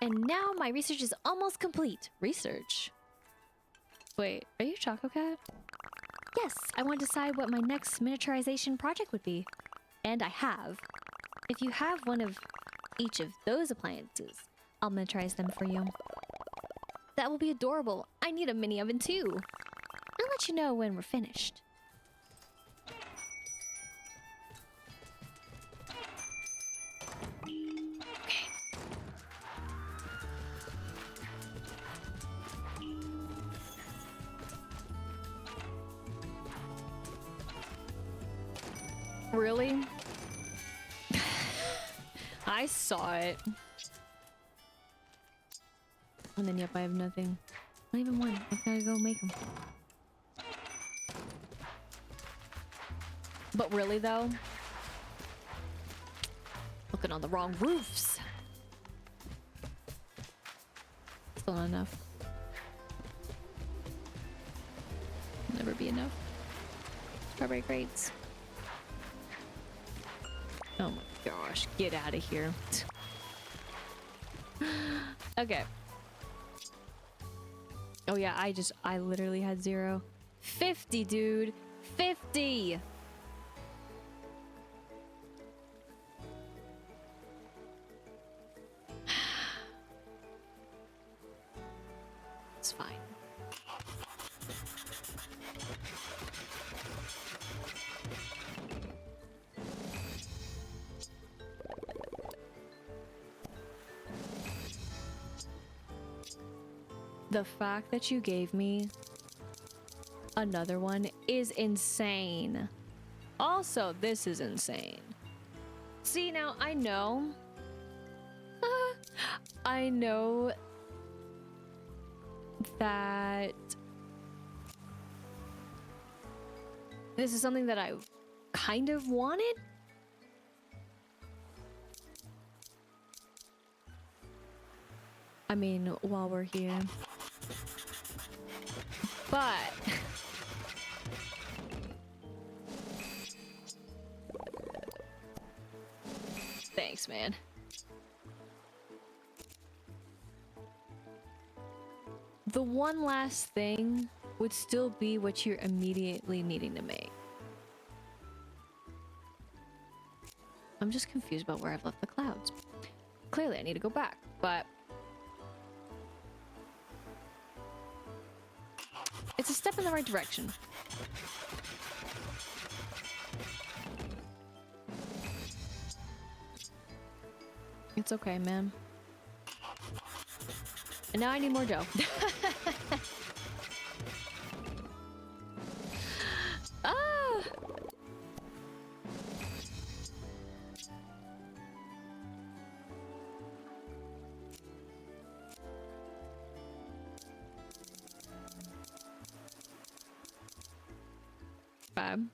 And now my research is almost complete. Research? Wait, are you Choco Cat? Yes, I want to decide what my next miniaturization project would be. And I have. If you have one of each of those appliances, I'll miniaturize them for you. That will be adorable. I need a mini oven too. I'll let you know when we're finished. Okay. Really? I saw it. And then, yep, I have nothing. Not even one. I've gotta go make them. But really, though? Looking on the wrong roofs. Still not enough. Never be enough. Strawberry crates. Oh my gosh, get out of here. Okay. Oh yeah, I literally had 0. 50, dude. 50! It's fine. The fact that you gave me another one is insane. Also, this is insane. See, now I know. I know that this is something that I kind of wanted. I mean, while we're here. But thanks, man. The one last thing would still be what you're immediately needing to make. I'm just confused about where I've left the clouds. Clearly, I need to go back, but it's a step in the right direction. It's okay, man. And now I need more dough. Ah! Fab.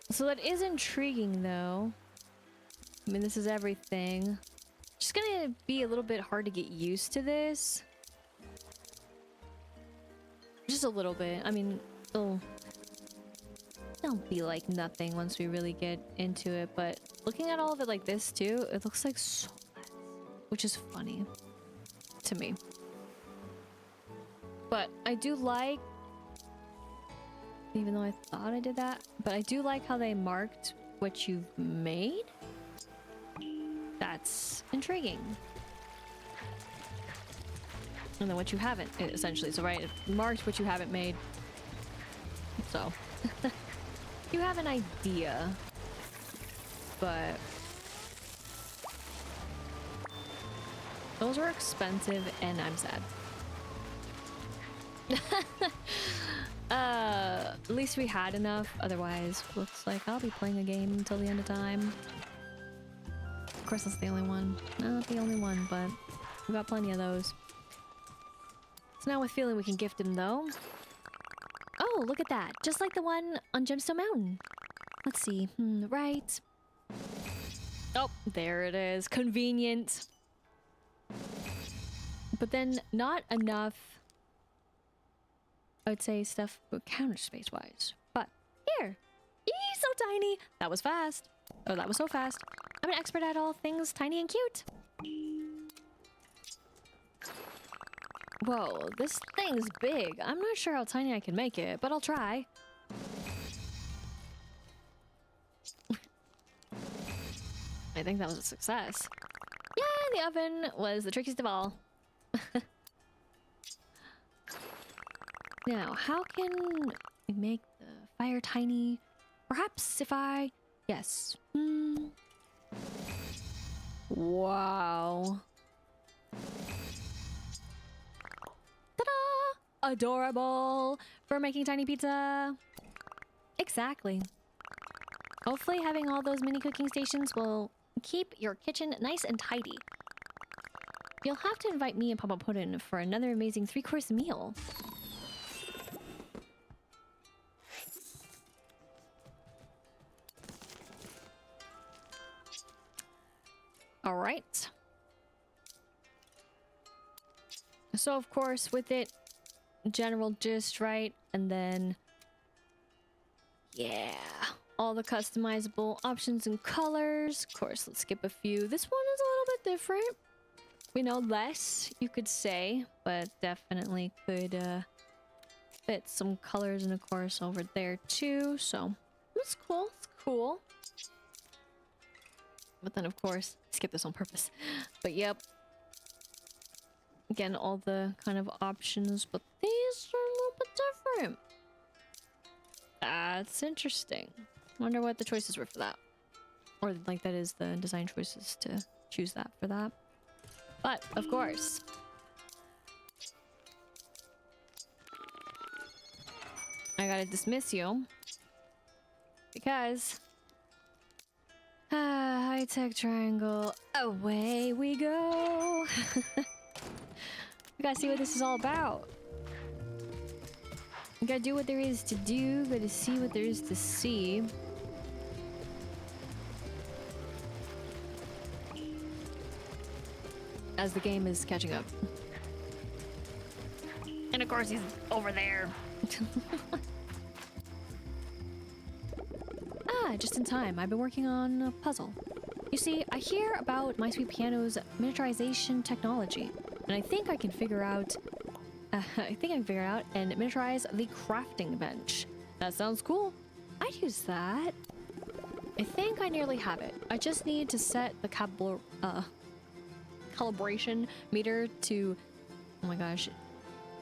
So that is intriguing, though. I mean, this is everything. Just gonna be a little bit hard to get used to this. Just a little bit. I mean, it'll be like nothing once we really get into it, but looking at all of it like this too, it looks like so less, which is funny to me. But I do like, even though I thought I did that, but I do like how they marked what you've made. That's intriguing. And then what you haven't, essentially. So right, it marked what you haven't made. So you have an idea, but those were expensive and I'm sad. At least we had enough. Otherwise, looks like I'll be playing a game until the end of time. Of course, that's the only one. Not the only one, but we got plenty of those. So now with feeling we can gift him though. Oh, look at that. Just like the one on Gemstone Mountain. Let's see. Right. Oh, there it is. Convenient. But then not enough, I would say, stuff counter space wise. But here. Eee, so tiny. That was fast. Oh, that was so fast. I'm an expert at all things tiny and cute. Whoa, this thing's big. I'm not sure how tiny I can make it, but I'll try. I think that was a success. Yeah, the oven was the trickiest of all. Now, how can we make the fire tiny? Perhaps if I... Yes. Wow. Ta-da! Adorable! For making tiny pizza. Exactly. Hopefully having all those mini cooking stations will keep your kitchen nice and tidy. You'll have to invite me and Papa Puddin for another amazing 3-course meal. All right. So of course with it, general gist, right? And then, yeah, all the customizable options and colors. Of course, let's skip a few. This one is a little bit different. We know less, you could say, but definitely could fit some colors and of course over there too. So it's cool. It's cool. But then, of course, skip this on purpose. But yep. Again, all the kind of options, but these are a little bit different. That's interesting. Wonder what the choices were for that. Or, like, that is the design choices to choose that for that. But, of course. I gotta dismiss you. Because... high-tech triangle, away we go. We gotta see what this is all about. We gotta do what there is to do, gotta see what there is to see. As the game is catching up. And of course he's over there. Just in time. I've been working on a puzzle. You see, I hear about My Sweet Piano's miniaturization technology, and I think I can figure out and miniaturize the crafting bench. That sounds cool. I'd use that. I think I nearly have it. I just need to set the calibration meter to, oh my gosh,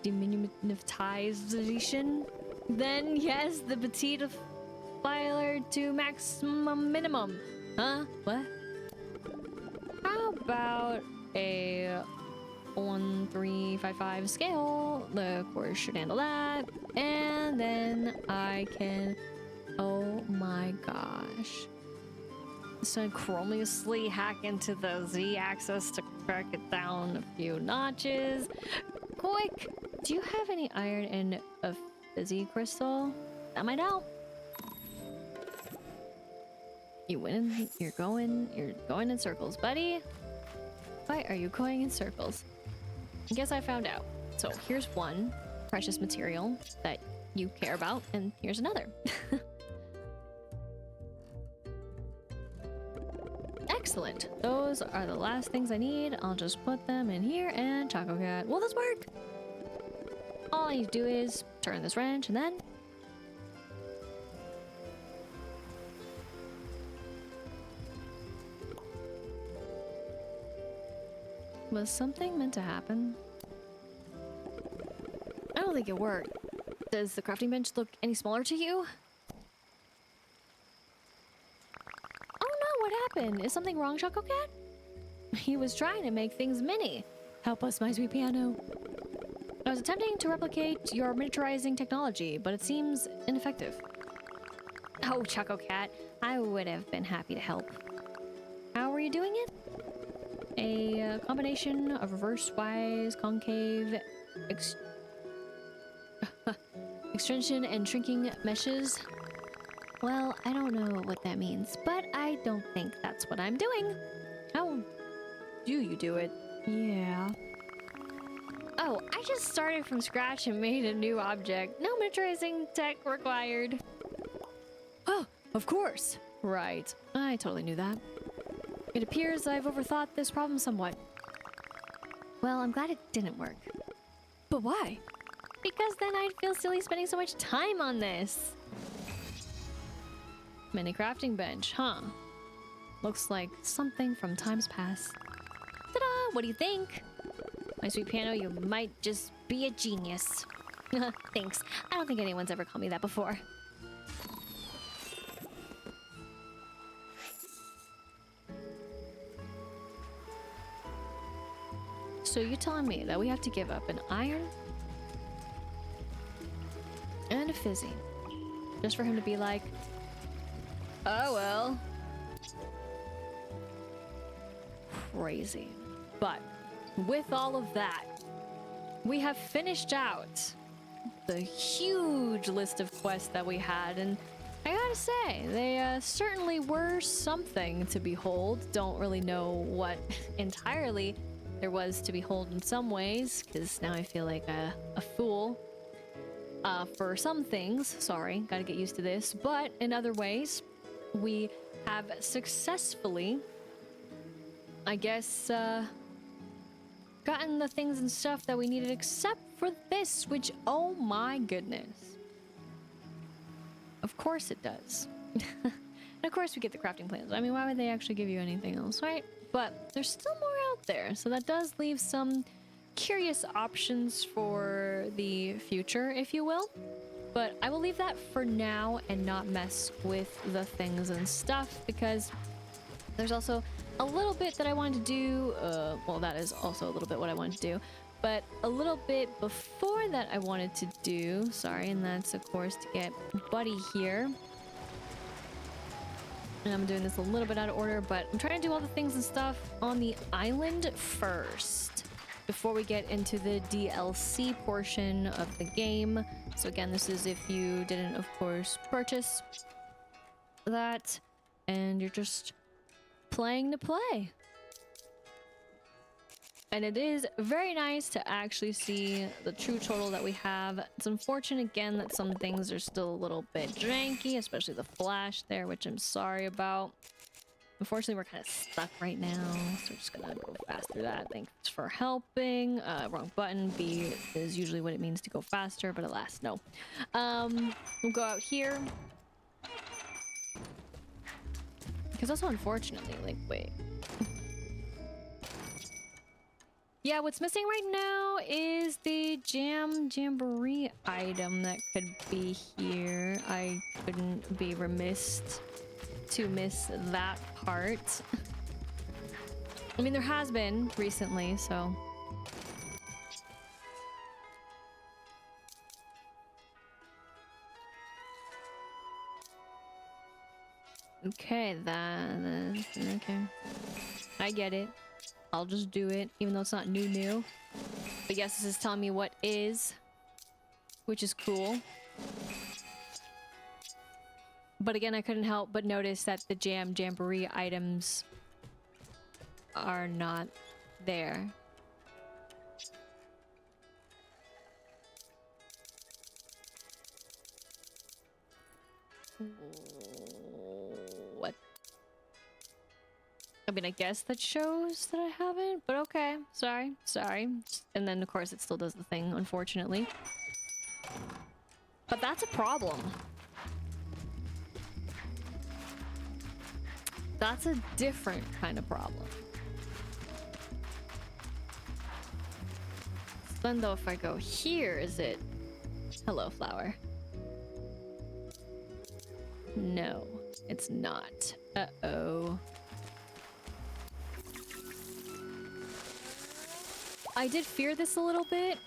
diminutivization. Then yes, the petite filer to maximum minimum. Huh? What? How about a 1-3-5-5 scale? The course should handle that. And then I can, oh my gosh, synchronously hack into the Z-axis to crack it down a few notches. Quick! Do you have any iron and a fizzy crystal? That might help. You're going in circles, buddy. Why are you going in circles? I guess I found out. So here's one precious material that you care about, and here's another. Excellent. Those are the last things I need. I'll just put them in here, and Choco Cat. Will this work? All I need to do is turn this wrench, and then... Was something meant to happen? I don't think it worked. Does the crafting bench look any smaller to you? Oh no, what happened? Is something wrong, Choco Cat? He was trying to make things mini. Help us, my sweet piano. I was attempting to replicate your miniaturizing technology, but it seems ineffective. Oh, Choco Cat, I would have been happy to help. How were you doing it? A combination of reverse-wise, concave, extension, and shrinking meshes. Well, I don't know what that means, but I don't think that's what I'm doing. How do you do it? Yeah. Oh, I just started from scratch and made a new object. No miniaturizing tech required. Oh, of course. Right. I totally knew that. It appears I've overthought this problem somewhat. Well, I'm glad it didn't work. But why? Because then I'd feel silly spending so much time on this. Mini crafting bench, huh? Looks like something from times past. Ta-da! What do you think? My sweet piano, you might just be a genius. Thanks. I don't think anyone's ever called me that before. So you're telling me that we have to give up an iron and a fizzy just for him to be like, oh well. Crazy. But with all of that, we have finished out the huge list of quests that we had, and I gotta say, they certainly were something to behold. Don't really know what entirely there was to behold in some ways, because now I feel like a fool for some things. Sorry, gotta get used to this. But in other ways, we have successfully, I guess, gotten the things and stuff that we needed, except for this, which, oh my goodness. Of course it does. And of course we get the crafting plans. I mean, why would they actually give you anything else, right? But there's still more out there, so that does leave some curious options for the future, if you will. But I will leave that for now and not mess with the things and stuff, because there's also a little bit that I wanted to do. Well, that is also a little bit what I wanted to do, but a little bit before that I wanted to do, sorry, and that's of course to get Buddy here. And I'm doing this a little bit out of order, but I'm trying to do all the things and stuff on the island first before we get into the DLC portion of the game. So again, this is if you didn't, of course, purchase that and you're just playing to play. And it is very nice to actually see the true total that we have. It's unfortunate again that some things are still a little bit janky, especially the flash there, which I'm sorry about. Unfortunately, we're kind of stuck right now, so we're just gonna go fast through that. Thanks for helping. Wrong button. B is usually what it means to go faster, but alas, no. We'll go out here. Because also, unfortunately, like, wait. Yeah, what's missing right now is the Jamboree item that could be here. I couldn't be remiss to miss that part. I mean, there has been recently, so... Okay, okay. I get it. I'll just do it, even though it's not new. But yes, this is telling me what is, which is cool. But again, I couldn't help but notice that the Jamboree items are not there. What? I mean, I guess that shows that I haven't, but okay. Sorry. And then, of course, it still does the thing, unfortunately. But that's a problem. That's a different kind of problem. Then, though, if I go here, is it... Hello, flower. No, it's not. Uh-oh. I did fear this a little bit.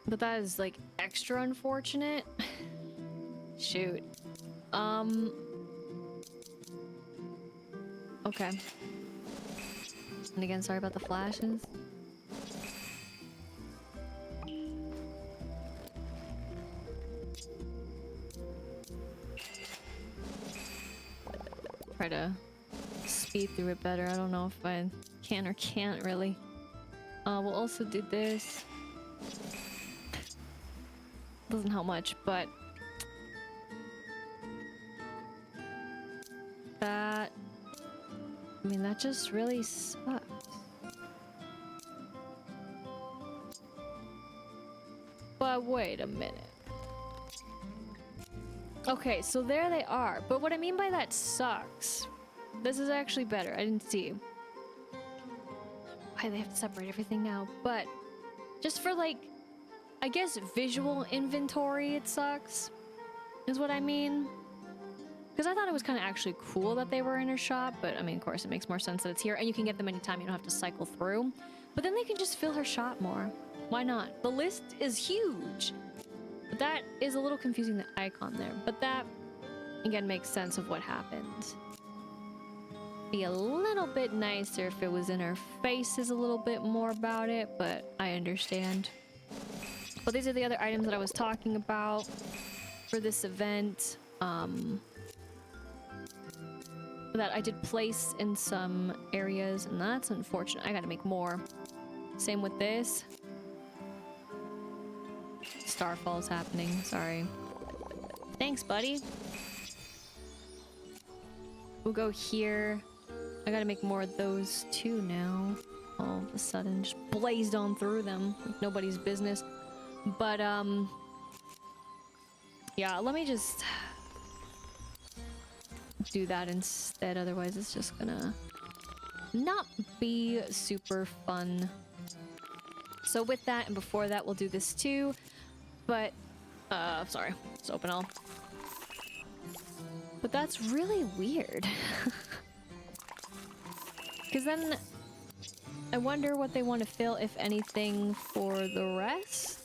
But that is, like, extra unfortunate. Shoot. Okay. And again, sorry about the flashes. Try to speed through it better. I don't know if I can or can't really. We'll also do this. Doesn't help much, but that, I mean, that just really sucks. But wait a minute. Okay, so there they are. But what I mean by that sucks. This is actually better. I didn't see. Why they have to separate everything now? But just for, like, I guess visual inventory, it sucks. Is what I mean. Because I thought it was kind of actually cool that they were in her shop. But I mean, of course, it makes more sense that it's here. And you can get them anytime. You don't have to cycle through. But then they can just fill her shop more. Why not? The list is huge. But that is a little confusing, the icon there. But that, again, makes sense of what happened. Be a little bit nicer if it was in her faces a little bit more about it, but I understand. But these are the other items that I was talking about for this event. That I did place in some areas, and that's unfortunate. I gotta make more. Same with this. Starfall's happening, sorry. Thanks, buddy. We'll go here. I gotta make more of those too now. All of a sudden, just blazed on through them like nobody's business. But, yeah, let me just do that instead. Otherwise, it's just gonna not be super fun. So with that, and before that, we'll do this too. But, sorry, let's open all. But that's really weird. Because then I wonder what they want to fill, if anything, for the rest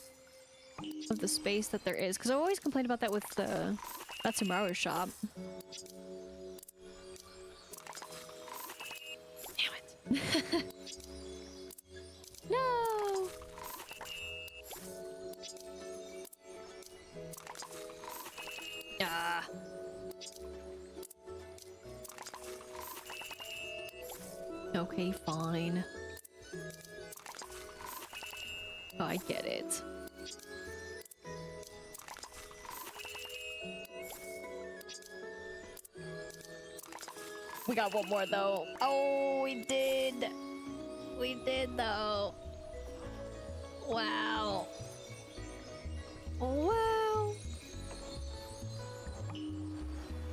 of the space that there is. Because I always complain about that with the Matsumaru shop. Damn it. No! Ah. Okay, fine. Oh, I get it. We got one more though. Oh, we did. We did though. Wow. Wow.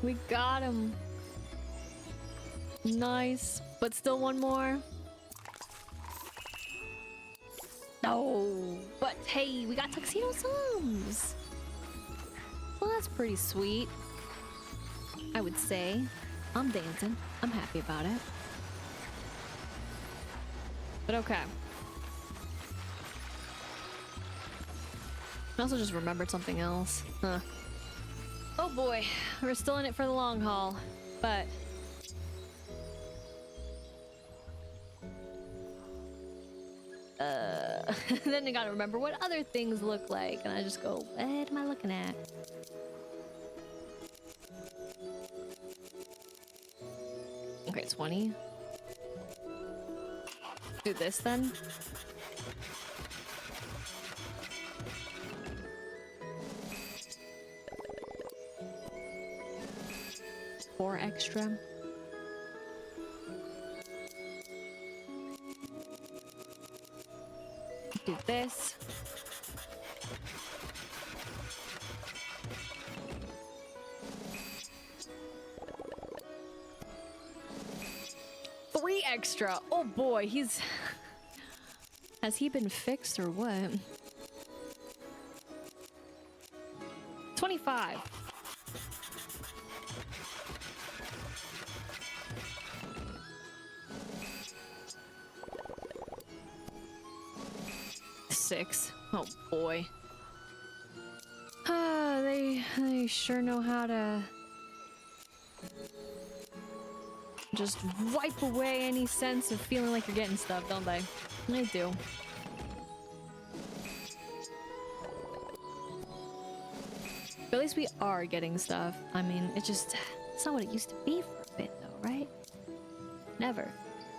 We got him. Nice. But still one more. No. But hey, we got Tuxedo Sums. Well, that's pretty sweet. I would say. I'm dancing. I'm happy about it. But okay. I also just remembered something else. Huh. Oh boy. We're still in it for the long haul. But... then I gotta remember what other things look like, and I just go, what am I looking at? Okay, 20. Do this then. Four extra. Do this. Three extra. Oh boy, he's... Has he been fixed or what? 25. Six. Oh boy. They sure know how to just wipe away any sense of feeling like you're getting stuff, don't they? They do. But at least we are getting stuff. I mean, it's not what it used to be for a bit though, right? Never.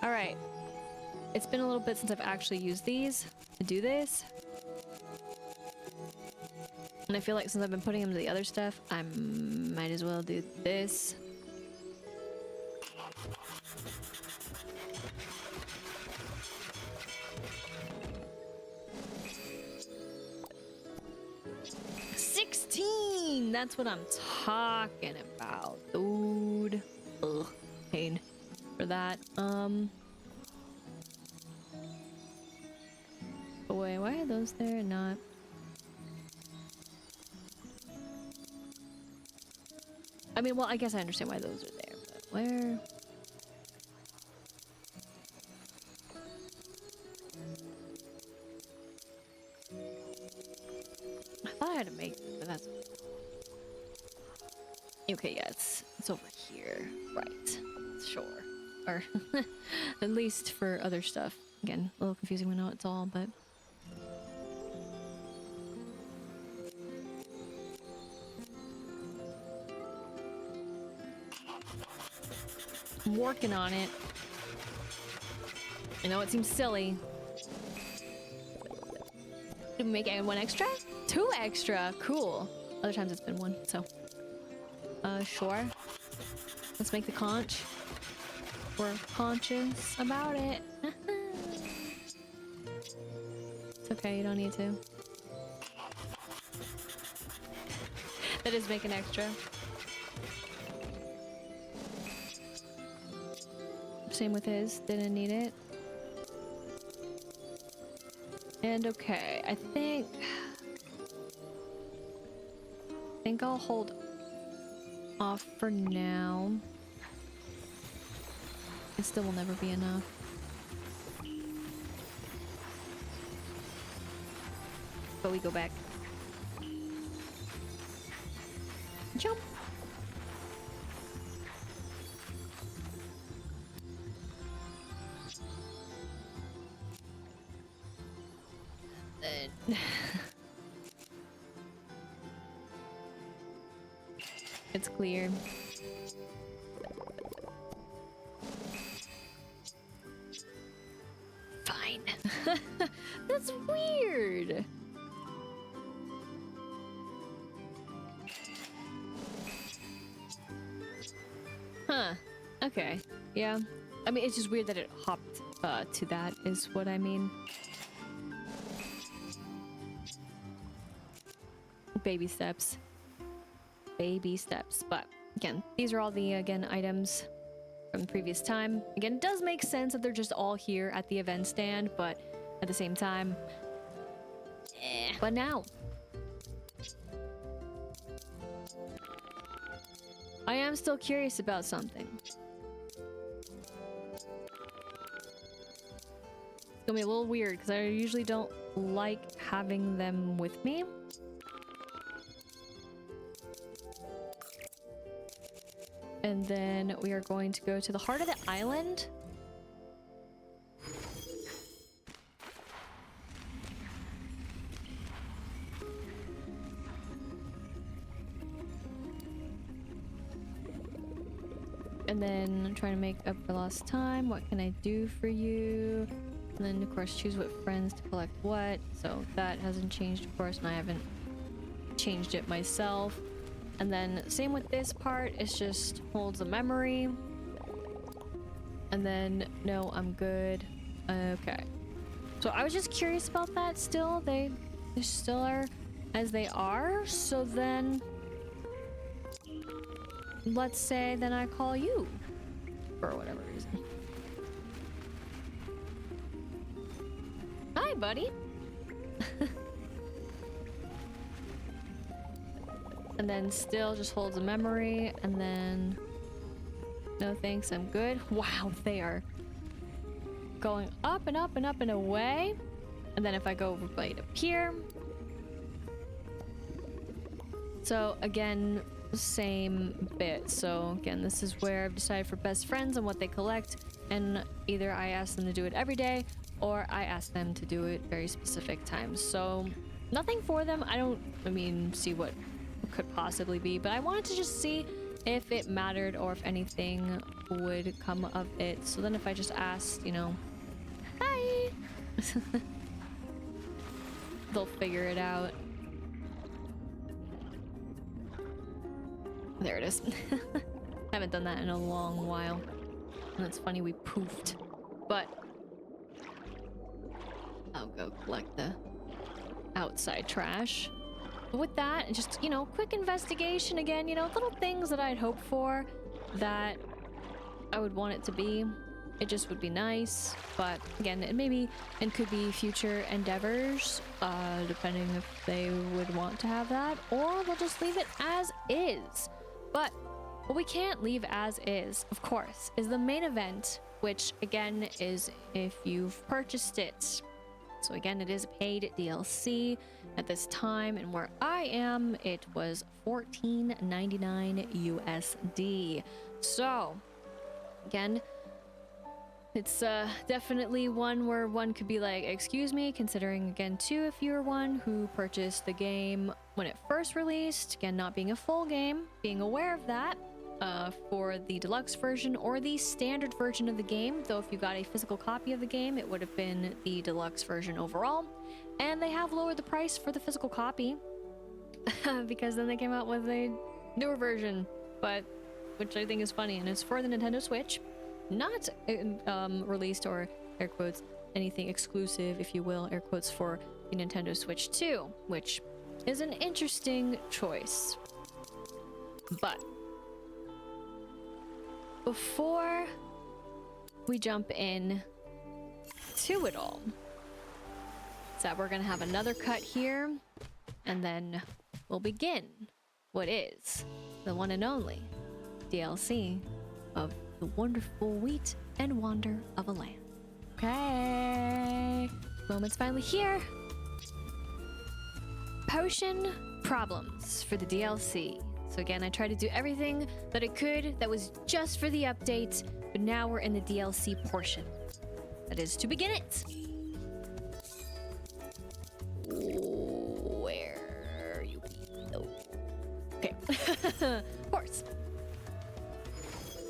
All right. It's been a little bit since I've actually used these to do this. And I feel like since I've been putting them to the other stuff, I might as well do this. That's what I'm talking about, dude. Ugh, pain for that. But wait, why are those there and not? I mean, well, I guess I understand why those are there, but where? I thought I had to make them, but that's okay. Yeah, it's over here, right? Sure, or at least for other stuff. Again, a little confusing when it's all, but. I'm working on it. I know it seems silly. Did we make one extra? Two extra. Cool. Other times it's been one, so. Sure. Let's make the conch. We're conscious about it. It's okay, you don't need to. That is make an extra. Same with his, didn't need it. And okay, I think I'll hold off for now. It still will never be enough. But we go back. Jump. It's clear. Fine. That's weird. Huh. Okay. Yeah. I mean, it's just weird that it hopped to that, is what I mean. Baby steps. Baby steps. But again, these are all the items from the previous time. Again, it does make sense that they're just all here at the event stand, but at the same time, But now, I am still curious about something. It's gonna be a little weird because I usually don't like having them with me. And then we are going to go to the heart of the island. And then I'm trying to make up for lost time. What can I do for you? And then, of course, choose what friends to collect what. So that hasn't changed, of course, and I haven't changed it myself. And then same with this part. It's just holds a memory. And then, no, I'm good. Okay. So I was just curious about that still. They still are as they are. So then, let's say then I call you for whatever reason. Hi, buddy. And then still just holds a memory, and then no thanks, I'm good. Wow, they are going up and up and up and away. And then if I go right up here, so again, same bit. So again, this is where I've decided for best friends and what they collect, and either I ask them to do it every day or I ask them to do it very specific times. So nothing for them. I mean, see what could possibly be, but I wanted to just see if it mattered or if anything would come of it. So then if I just asked, you know, hi, they'll figure it out. There it is. Haven't done that in a long while. And it's funny we poofed. But I'll go collect the outside trash. But with that, and just, you know, quick investigation again, you know, little things that I'd hope for that I would want it to be. It just would be nice. But again, it could be future endeavors, depending if they would want to have that, or we'll just leave it as is. But what we can't leave as is, of course, is the main event, which again is if you've purchased it. So again, it is a paid DLC at this time, and where I am, it was $14.99 USD. So again, it's definitely one where one could be like, excuse me, considering again too, if you're one who purchased the game when it first released, again, not being a full game, being aware of that. For the deluxe version or the standard version of the game, though if you got a physical copy of the game, it would have been the deluxe version overall. And they have lowered the price for the physical copy because then they came out with a newer version, but which I think is funny, and it's for the Nintendo Switch, not released, or air quotes, anything exclusive, if you will, air quotes, for the Nintendo Switch 2, which is an interesting choice. But before we jump in to it all, so we're gonna have another cut here, and then we'll begin what is the one and only DLC of the wonderful Wheat and Wander of a Land. Okay, moment's finally here. Potion problems for the DLC. So again, I tried to do everything that I could that was just for the update, but now we're in the DLC portion. That is to begin it. Where are you? Oh. Okay. Horse.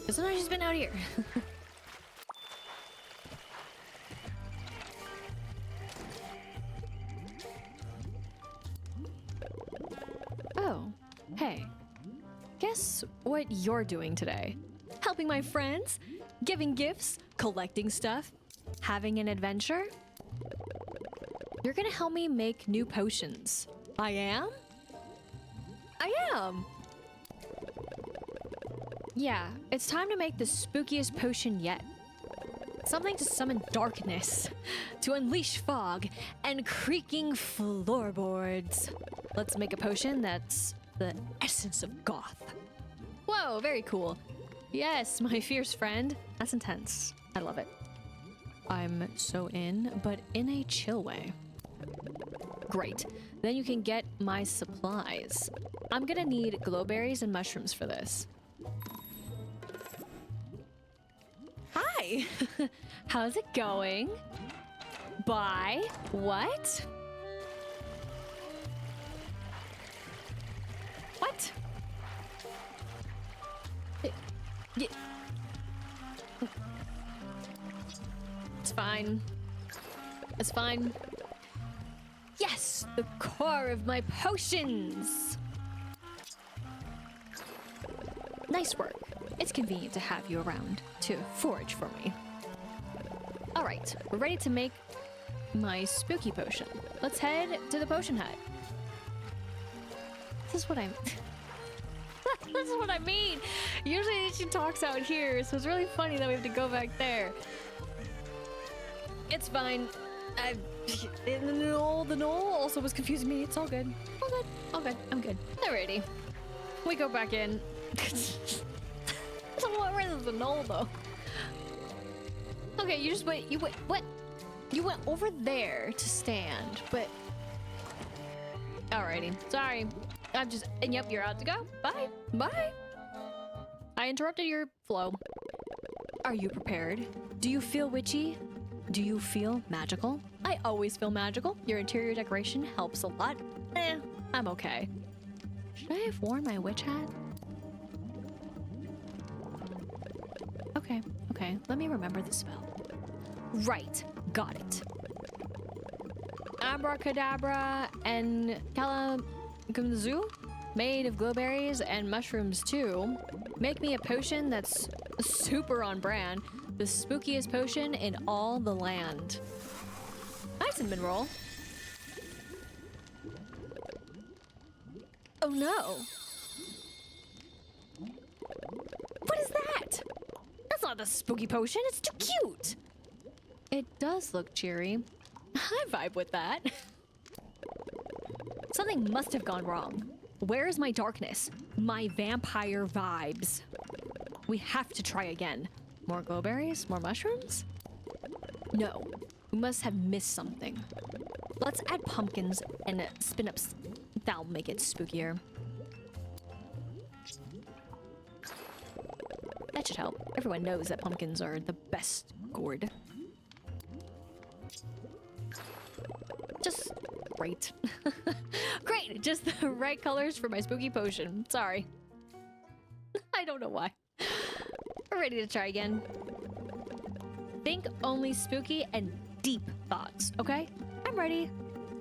Because sometimes she's been out here. Oh, hey. Guess what you're doing today? Helping my friends? Giving gifts? Collecting stuff? Having an adventure? You're gonna help me make new potions. I am? I am! Yeah, it's time to make the spookiest potion yet. Something to summon darkness, to unleash fog, and creaking floorboards. Let's make a potion that's the essence of goth. Whoa, very cool. Yes, my fierce friend. That's intense. I love it. I'm so in, but in a chill way. Great. Then you can get my supplies. I'm gonna need glowberries and mushrooms for this. Hi! How's it going? Bye? What? What? It's fine. It's fine. Yes! The core of my potions! Nice work. It's convenient to have you around to forage for me. Alright, we're ready to make my spooky potion. Let's head to the potion hut. This is what I'm... This is what I mean! Usually she talks out here, so it's really funny that we have to go back there. It's fine. The knoll also was confusing me. It's all good. All good. All good. I'm good. Alrighty. We go back in. Where is the knoll, though? Okay, you just went. You went. What? You went over there to stand, but. Alrighty. Sorry. I'm just. And yep, you're out to go. Bye. Bye. I interrupted your flow. Are you prepared? Do you feel witchy? Do you feel magical? I always feel magical. Your interior decoration helps a lot. I'm okay. Should I have worn my witch hat? Okay. Let me remember the spell. Right. Got it. Abracadabra and Kalamazoo, made of glowberries and mushrooms too. Make me a potion that's super on brand. The spookiest potion in all the land. Hi, cinnamon roll. Oh no. What is that? That's not a spooky potion. It's too cute. It does look cheery. I vibe with that. Something must have gone wrong. Where is my darkness? My vampire vibes. We have to try again. More glowberries? More mushrooms? No, we must have missed something. Let's add pumpkins and spin ups. That'll make it spookier. That should help. Everyone knows that pumpkins are the best gourd. Just great. Great! Just the right colors for my spooky potion. Sorry. I don't know why. We're ready to try again. Think only spooky and deep thoughts, okay? I'm ready.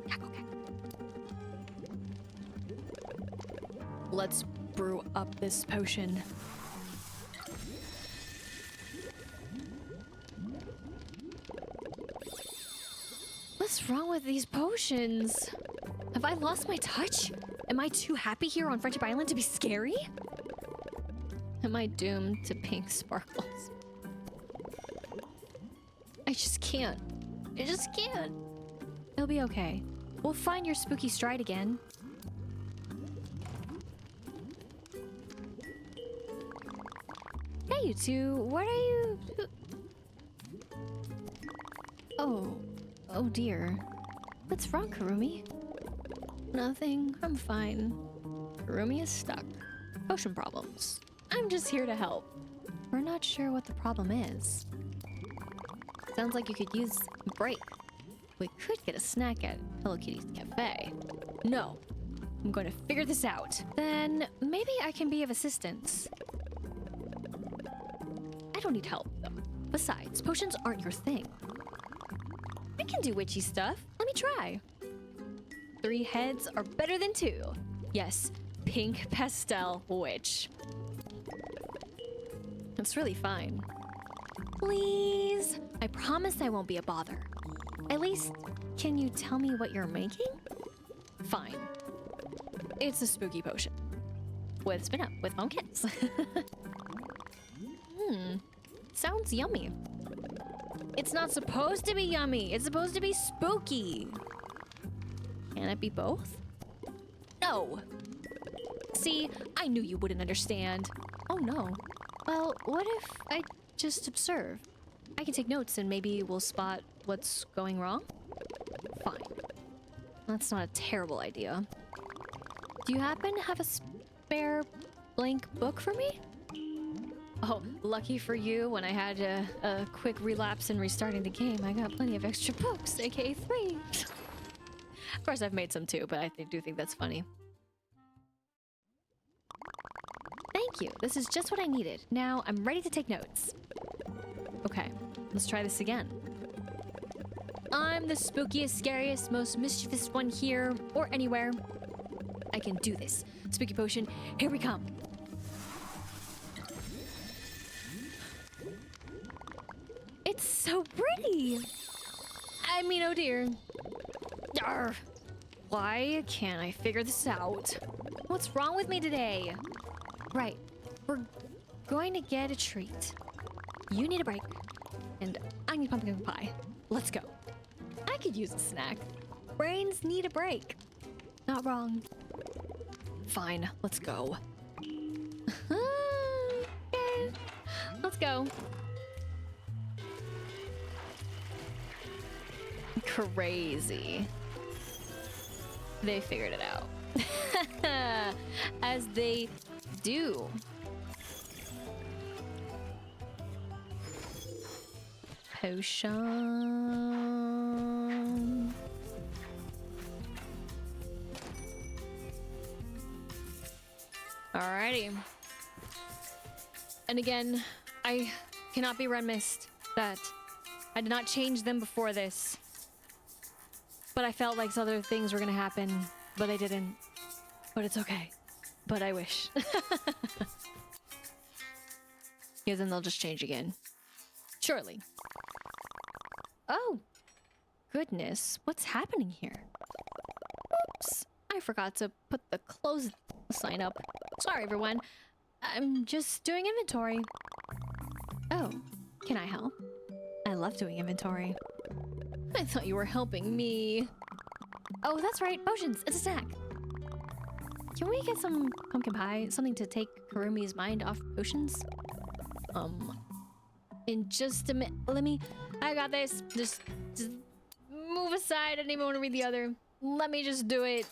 Okay. Let's brew up this potion. What's wrong with these potions? Have I lost my touch? Am I too happy here on Friendship Island to be scary? Am I doomed to pink sparkles? I just can't. I just can't. It'll be okay. We'll find your spooky stride again. Hey, you two. What are you... Oh dear. What's wrong, Kurumi? Nothing. I'm fine. Kurumi is stuck. Potion problems. I'm just here to help. We're not sure what the problem is. Sounds like you could use a break. We could get a snack at Hello Kitty's cafe. No. I'm going to figure this out. Then maybe I can be of assistance. I don't need help, though. Besides, potions aren't your thing. I can do witchy stuff. Let me try. 3 heads are better than 2. Yes, pink pastel witch. It's really fine. Please? I promise I won't be a bother. At least, can you tell me what you're making? Fine. It's a spooky potion. With spin up, with pumpkins. Sounds yummy. It's not supposed to be yummy. It's supposed to be spooky. Can it be both? No. See, I knew you wouldn't understand. Oh no. Well, what if I just observe? I can take notes and maybe we'll spot what's going wrong? Fine. That's not a terrible idea. Do you happen to have a spare blank book for me? Oh, lucky for you, when I had a quick relapse in restarting the game, I got plenty of extra books, aka 3. Of course, I've made some too, but I do think that's funny. Thank you. This is just what I needed. Now, I'm ready to take notes. Okay, let's try this again. I'm the spookiest, scariest, most mischievous one here or anywhere. I can do this. Spooky potion, here we come. It's so pretty. I mean, oh dear. Arr. Why can't I figure this out? What's wrong with me today? Right, we're going to get a treat. You need a break, and I need pumpkin pie. Let's go. I could use a snack. Brains need a break. Not wrong. Fine, let's go. Okay. Let's go. Crazy. They figured it out. As they do. Potion. Alrighty. And again, I cannot be remiss that I did not change them before this. But I felt like other things were gonna happen, but they didn't. But it's okay. But I wish. Yeah, then they'll just change again. Surely. Oh, goodness. What's happening here? Oops. I forgot to put the close sign up. Sorry, everyone. I'm just doing inventory. Oh, can I help? I love doing inventory. I thought you were helping me. Oh, that's right. Potions. It's a snack. Can we get some pumpkin pie? Something to take Kurumi's mind off potions? In just a minute. I got this. Just move aside. I didn't even want to read the other. Let me just do it.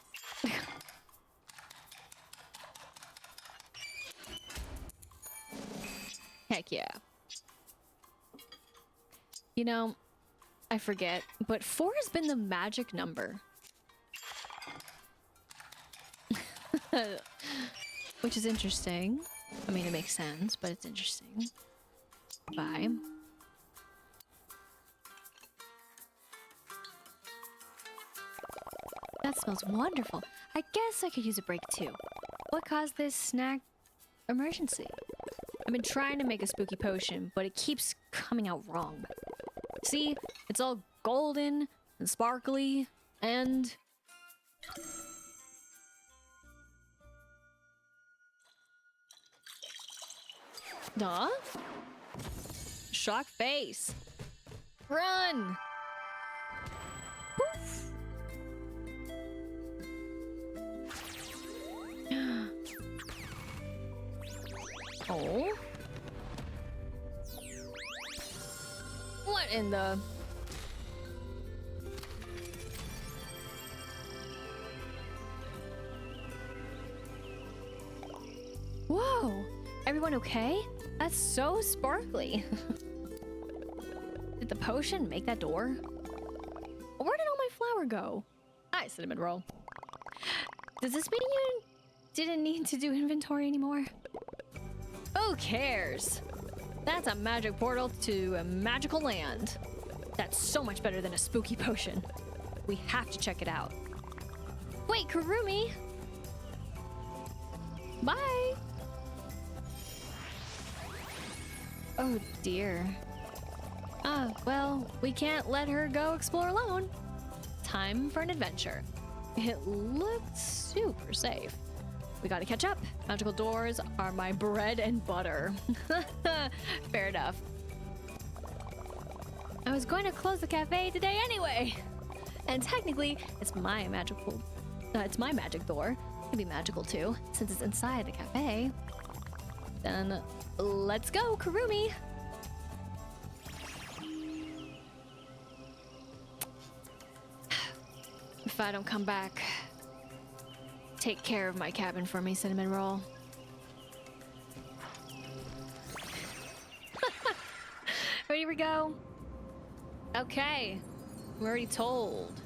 Heck yeah. You know, I forget, but 4 has been the magic number. Which is interesting. I mean, it makes sense, but it's interesting. Bye. That smells wonderful. I guess I could use a break too. What caused this snack emergency? I've been trying to make a spooky potion, but it keeps coming out wrong. See, it's all golden and sparkly and... Duh? Shock face. Run! Poof! Oh? What in the... Whoa! Everyone okay? That's so sparkly. Did the potion make that door? Where did all my flour go? Hi, cinnamon roll. Does this mean you didn't need to do inventory anymore? Who cares? That's a magic portal to a magical land. That's so much better than a spooky potion. We have to check it out. Wait, Kurumi! Bye! Oh dear. Well, we can't let her go explore alone. Time for an adventure. It looked super safe. We gotta catch up. Magical doors are my bread and butter. Fair enough. I was going to close the cafe today anyway. And technically, it's my magic door. It can be magical too, since it's inside the cafe. Then let's go, Kurumi. If I don't come back, take care of my cabin for me, cinnamon roll. Ready we go? Okay, I'm already told,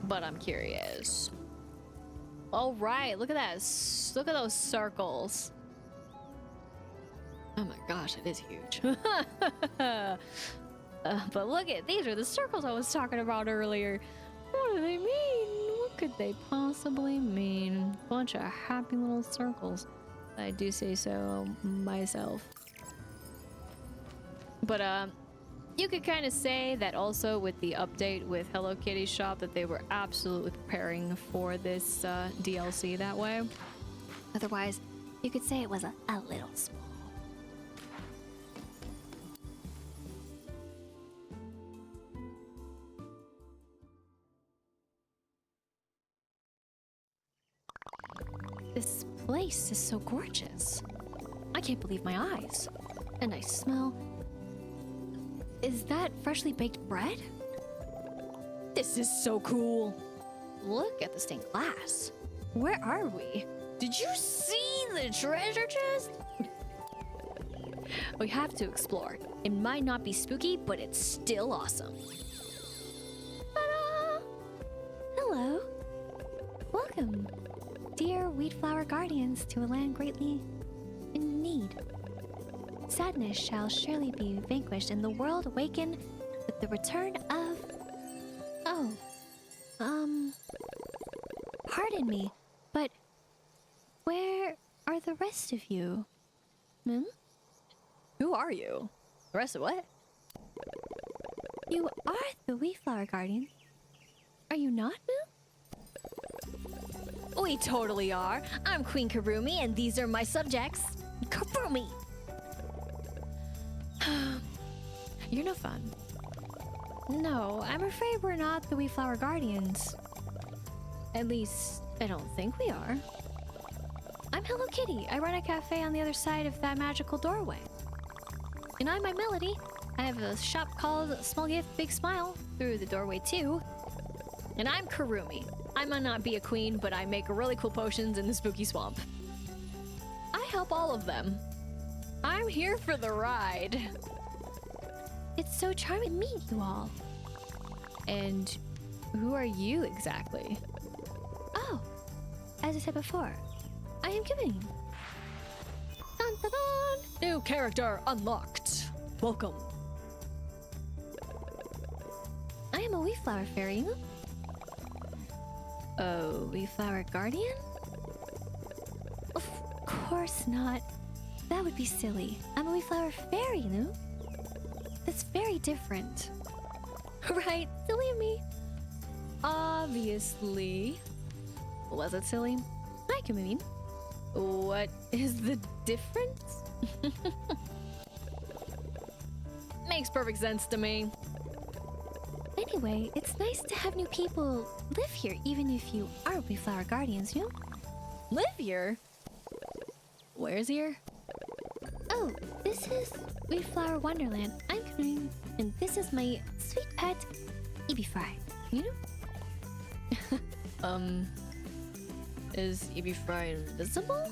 but I'm curious. All right, look at that. Look at those circles. Oh my gosh, it is huge. But look at, these are the circles I was talking about earlier. What do they mean? What could they possibly mean? Bunch of happy little circles. I do say so myself. But you could kind of say that also with the update with Hello Kitty Shop that they were absolutely preparing for this DLC that way. Otherwise, you could say it was a little small. This place is so gorgeous. I can't believe my eyes. And I smell... Is that freshly baked bread? This is so cool. Look at the stained glass. Where are we? Did you see the treasure chest? We have to explore. It might not be spooky, but it's still awesome. Ta-da! Hello. Welcome, dear Wheatflour Guardians, to a land greatly in need. Sadness shall surely be vanquished and the world awaken with the return of... Oh. Pardon me, but where are the rest of you? Hmm? Who are you? The rest of what? You are the Wheatflour Guardian. Are you not, Moo? We totally are. I'm Queen Karumi, and these are my subjects. Karumi! You're no fun. No, I'm afraid we're not the Wheatflour Guardians. At least, I don't think we are. I'm Hello Kitty. I run a cafe on the other side of that magical doorway. And I'm my Melody. I have a shop called Small Gift, Big Smile through the doorway too. And I'm Karumi. I might not be a queen, but I make really cool potions in the spooky swamp. I help all of them. I'm here for the ride. It's so charming to meet you all. And who are you exactly? Oh, as I said before, I am Cogimyun. Dun dun dun! New character unlocked. Welcome. I am a Wheatflower fairy. Oh, Wheatflower Guardian? Of course not. That would be silly. I'm a Wheatflower fairy, no? That's very different. Right, silly of me. Obviously. Was it silly? Hi, Cogimyun. What is the difference? Makes perfect sense to me. Anyway, it's nice to have new people live here, even if you are Wheatflower Guardians, you know? Live here? Where's here? Oh, this is Wheatflower Wonderland. I'm Cogimyun, and this is my sweet pet, Ebi Fry. You know? Is Ebi Fry invisible?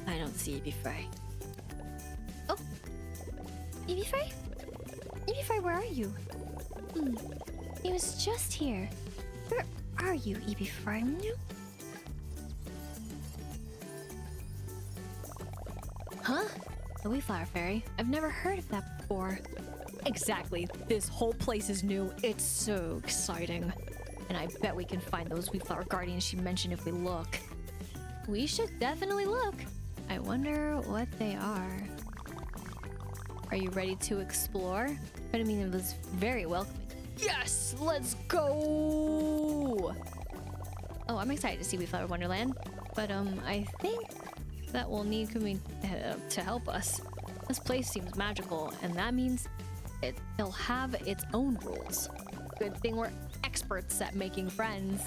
I don't see Ebi Fry. Oh, Ebi Fry? Ebi Fry, where are you? He was just here. Where are you, Ebi Fry? Huh? The Wheatflower Fairy? I've never heard of that before. Exactly. This whole place is new. It's so exciting. And I bet we can find those Wheatflower Guardians she mentioned if we look. We should definitely look. I wonder what they are. Are you ready to explore? But I mean, it was very welcoming. Yes! Let's go! Oh, I'm excited to see Wheatflower Wonderland. But I think that will need to help us. This place seems magical, and that means it'll have its own rules. Good thing we're experts at making friends.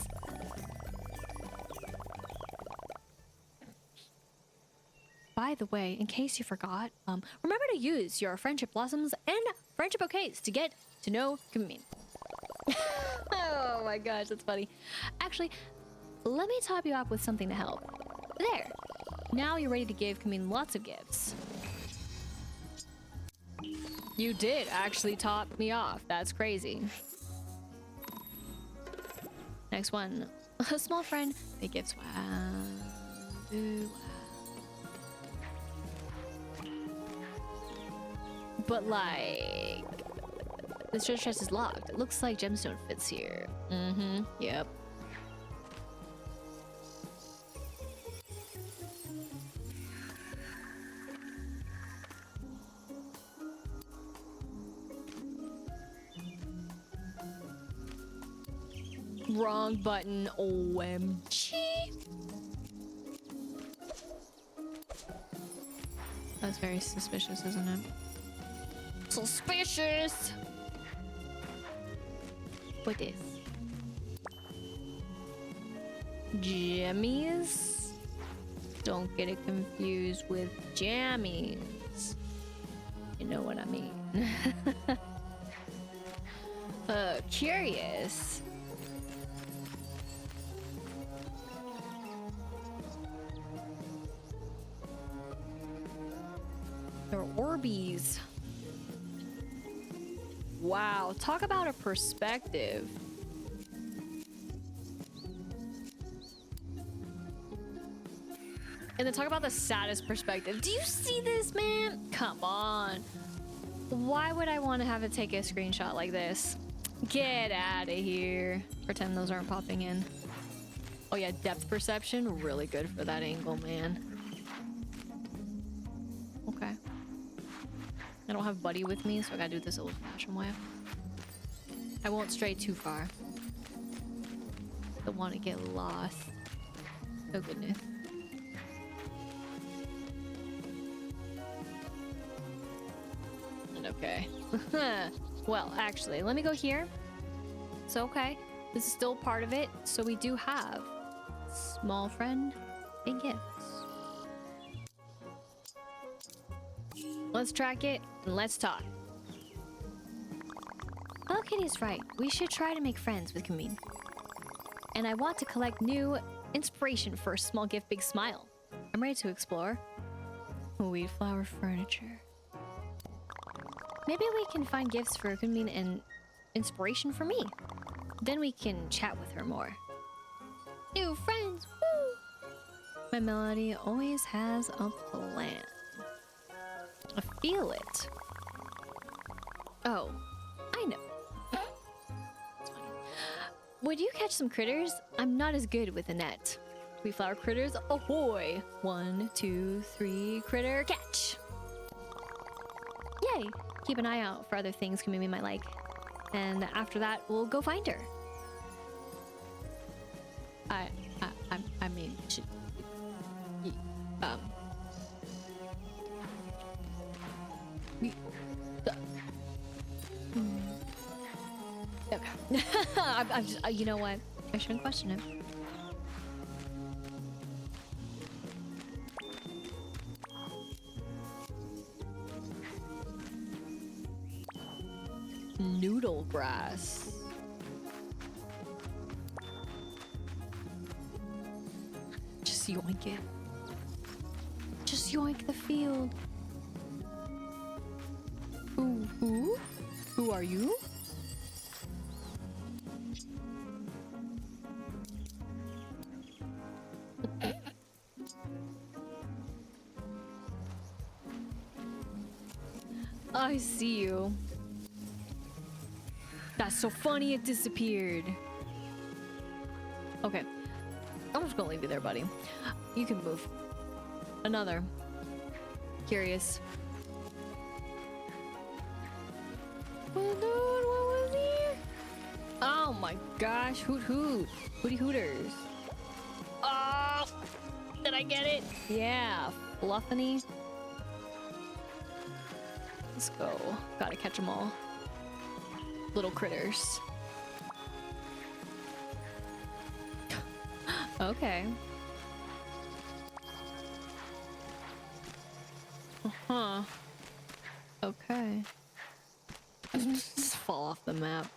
By the way, in case you forgot, remember to use your friendship blossoms and friendship bouquets to get to know Cogimyun. Oh my gosh, that's funny. Actually, let me top you up with something to help. There. Now you're ready to give Cogimyun lots of gifts. You did actually top me off. That's crazy. Next one. A small friend. Big gifts. Wow. Ooh, wow. But like, This treasure chest is locked. It looks like gemstone fits here. Mm-hmm. Yep. Wrong button. OMG. That's very suspicious, isn't it? Suspicious! What is? Jammies? Don't get it confused with jammies. You know what I mean. Curious. They're Orbeez. Wow, talk about a perspective. And then talk about the saddest perspective. Do you see this, man? Come on. Why would I want to have to take a screenshot like this? Get out of here. Pretend those aren't popping in. Oh yeah, depth perception. Really good for that angle, man. Okay. I don't have Buddy with me, so I gotta do this old-fashioned way. I won't stray too far. Don't want to get lost. Oh goodness. Okay. Well, actually, let me go here. So, okay. This is still part of it. So we do have small friend, big gifts. Let's track it and let's talk. Hello Kitty is right. We should try to make friends with Cogimyun. And I want to collect new inspiration for a small gift, big smile. I'm ready to explore. Wheatflour furniture. Maybe we can find gifts for Cogimyun and inspiration for me. Then we can chat with her more. New friends, woo! My melody always has a plan. I feel it. Oh, I know. It's funny. Would you catch some critters? I'm not as good with a net. Wheatflour critters, ahoy! 1, 2, 3, critter catch! Yay! Keep an eye out for other things Cogimyun might like. And after that, we'll go find her. I mean, I'm just, you know what? I shouldn't question it. Noodle grass. Just yoink it. Just yoink the field. Who? Who are you? I see you. That's so funny it disappeared. Okay. I'm just gonna leave you there, buddy. You can move. Another. Curious. Oh, dude, what was he? Oh my gosh. Hoot hoot. Hooty hooters. Oh! Did I get it? Yeah. Fluffany. Let's go. Gotta catch them all. Little critters. Okay. Uh-huh. Okay. Just fall off the map.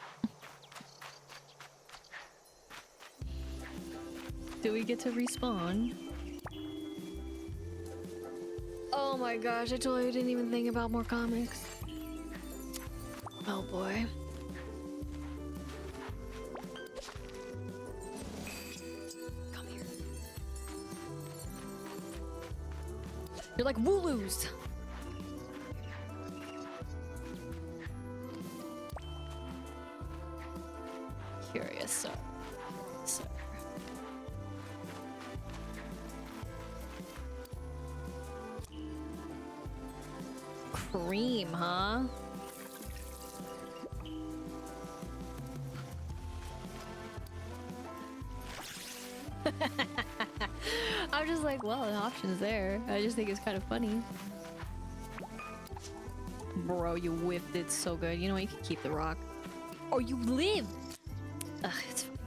Do we get to respawn? Oh my gosh, I totally didn't even think about more comics. Oh boy. Come here. You're like Wooloos. sir. Cream, huh? I'm just like, well, the option's there. I just think it's kind of funny. Bro, you whiffed it so good. You know what? You can keep the rock. Oh, you live! Ugh, it's fine.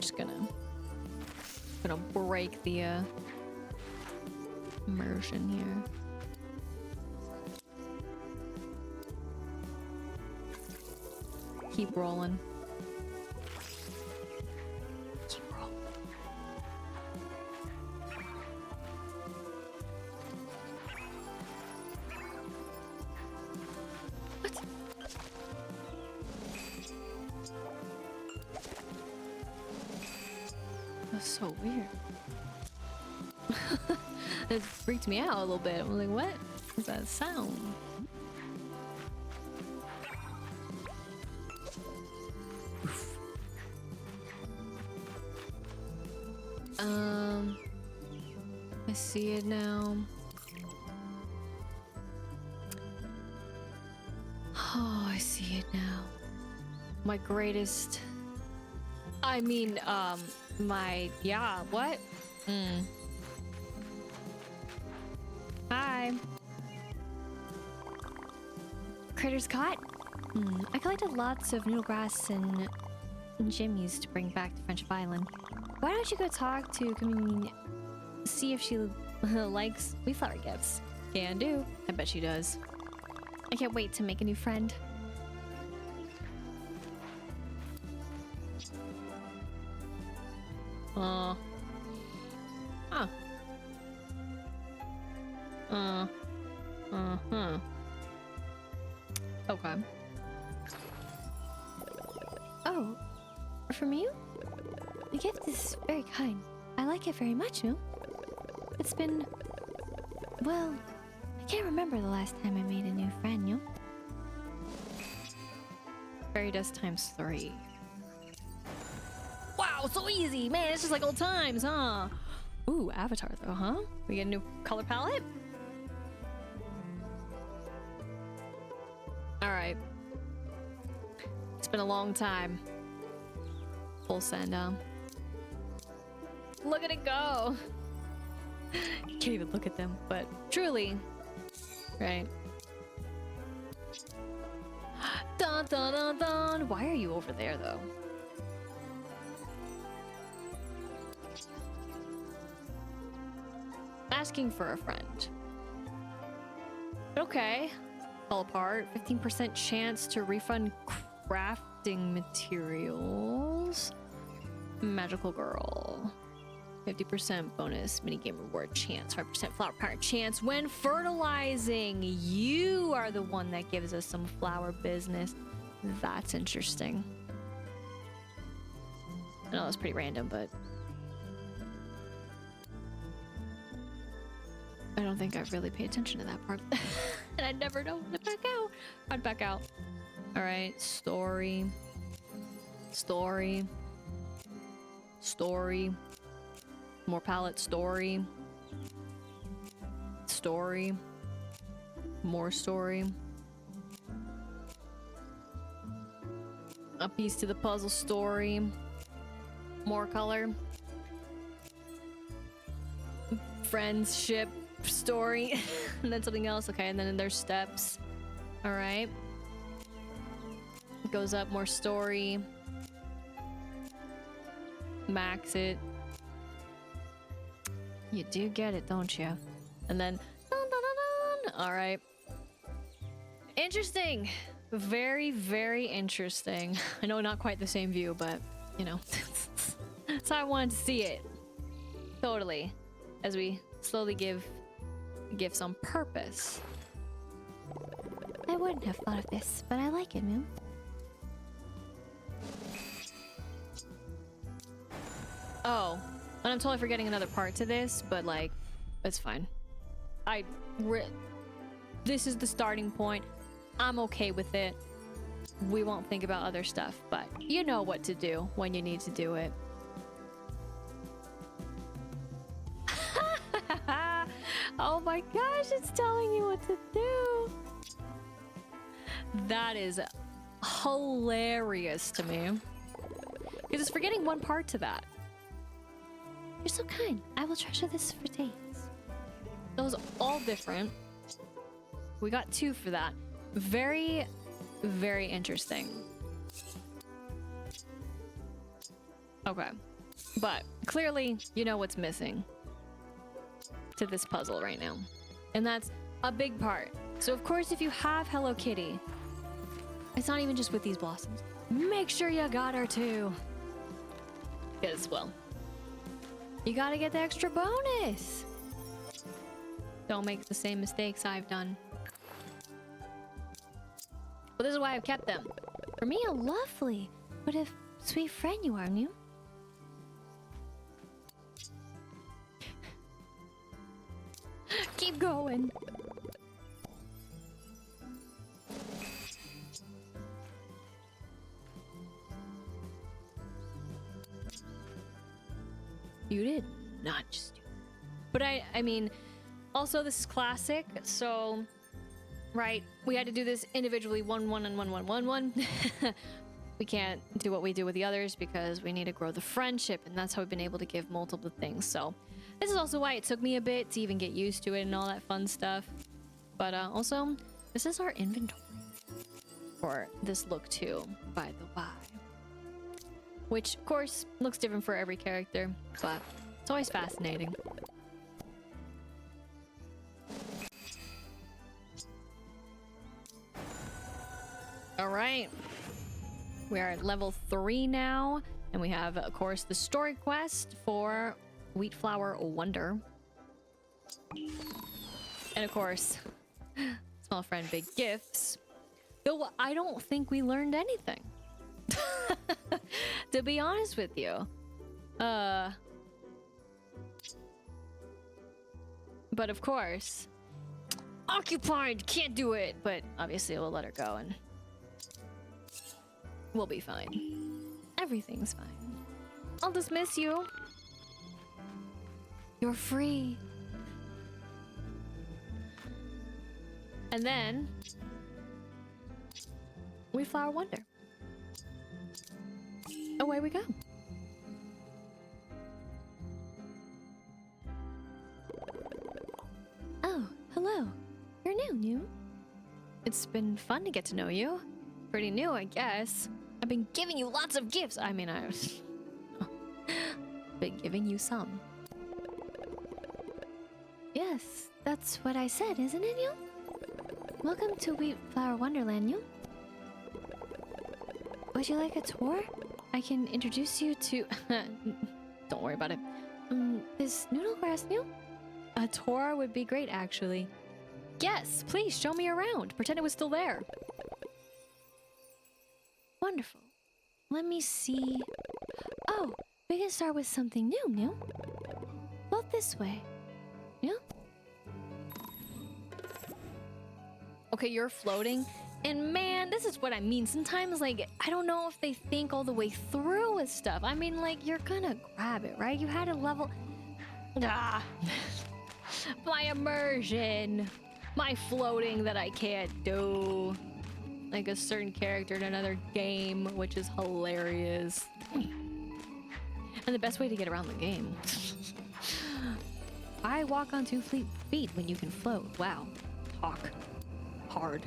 Just gonna break the immersion here. Keep rolling. Keep rolling. What? That's so weird. It freaked me out a little bit. I'm like, what is that sound? I see it now. Oh, I see it now. My greatest... I mean, yeah, what? Hi. Critters caught? I collected lots of noodle grass and jimmies to bring back to Friendship Island. Why don't you go talk to Cogimyun, see if she likes Wheatflour gifts? Can do. I bet she does. I can't wait to make a new friend. Huh. Okay. Oh, from you? The gift is very kind. I like it very much, Moo. It's been... well, I can't remember the last time I made a new friend, you. Fairy dust ×3. Wow, so easy! Man, it's just like old times, huh? Ooh, avatar though, huh? We get a new color palette? Alright. It's been a long time. Full send, Look at it go! You can't even look at them, but truly. Right. Dun dun dun dun! Why are you over there though? Asking for a friend. Okay. Fall apart. 15% chance to refund crafting materials. Magical girl. 50% bonus minigame reward chance. 5% flower power chance when fertilizing. You are the one that gives us some flower business. That's interesting. I know it's pretty random, but I don't think I've really paid attention to that part. And I'd never know to back out. I'd back out. Alright, story. Story. Story. More palette, story. Story. More story. A piece to the puzzle, story. More color. Friendship. Story. And then something else. Okay, and then there's steps. All right. It goes up, more story. Max it. You do get it, don't you? And then dun, dun, dun, dun. All right. Interesting. Very, very interesting. I know not quite the same view, but you know, that's how I wanted to see it. Totally. As we slowly give gifts on purpose. I wouldn't have thought of this, but I like it, Moo. Oh, and I'm totally forgetting another part to this, but like, it's fine. This is the starting point. I'm okay with it. we won't think about other stuff, but you know what to do when you need to do it. Oh my gosh, it's telling you what to do. That is hilarious to me. Because it's forgetting one part to that. You're so kind. I will treasure this for days. Those all different. We got 2 for that. Very, very interesting. Okay. But clearly, you know what's missing to this puzzle right now. And that's a big part. So of course, if you have Hello Kitty, it's not even just with these blossoms. Make sure you got her too. Because, well, you gotta get the extra bonus. Don't make the same mistakes I've done. But this is why I've kept them. For me, a lovely. What a sweet friend you are, New. Keep going. You did not just do it. But I mean, also this is classic, so right, we had to do this individually, 1 1 and 1 1 1 1. We can't do what we do with the others because we need to grow the friendship, and that's how we've been able to give multiple things. So this is also why it took me a bit to even get used to it and all that fun stuff. But also, this is our inventory for this look too, by the by. Which, of course, looks different for every character, but it's always fascinating. All right. We are at level 3 now, and we have, of course, the story quest for Wheatflour Wonder. And, of course, small friend, big gifts. Though I don't think we learned anything. To be honest with you. But of course, occupied, can't do it. But obviously we'll let her go and we'll be fine. Everything's fine. I'll dismiss you. You're free. And then Wheatflour Wonder. Away we go. Oh, hello. You're new. It's been fun to get to know you. Pretty new, I guess. I've been giving you lots of gifts. I mean, I was been giving you some. Yes, that's what I said, isn't it, New? Welcome to Wheatflour Wonderland, New. Would you like a tour? I can introduce you to... Don't worry about it. This noodle grass, New? A tour would be great, actually. Yes, please, show me around. Pretend it was still there. Wonderful. Let me see... Oh, we can start with something new. Float this way. New? Okay, you're floating. And man, this is what I mean. Sometimes, like, I don't know if they think all the way through with stuff. I mean, like, you're gonna grab it, right? You had a level... Ah. My immersion. My floating that I can't do. Like a certain character in another game, which is hilarious. And the best way to get around the game. I walk on 2 feet when you can float. Wow. Talk. Hard.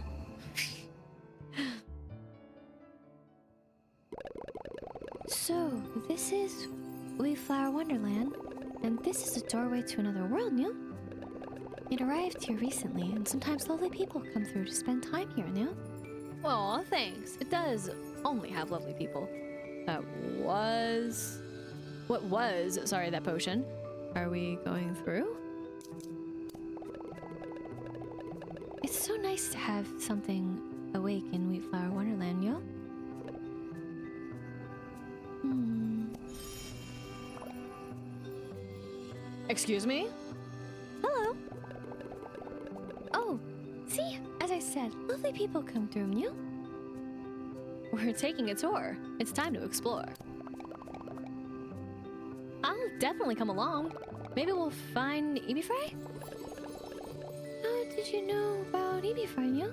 So, this is Wheatflour Wonderland, and this is a doorway to another world, New. It arrived here recently, and sometimes lovely people come through to spend time here, New. Aw, thanks. It does only have lovely people. What was, sorry, that potion. Are we going through? It's so nice to have something awake in Wheatflour Wonderland, New. Excuse me? Hello. Oh, see, as I said, lovely people come through, New. We're taking a tour. It's time to explore. I'll definitely come along. Maybe we'll find Ibifry? How did you know about Ibifry, yeah?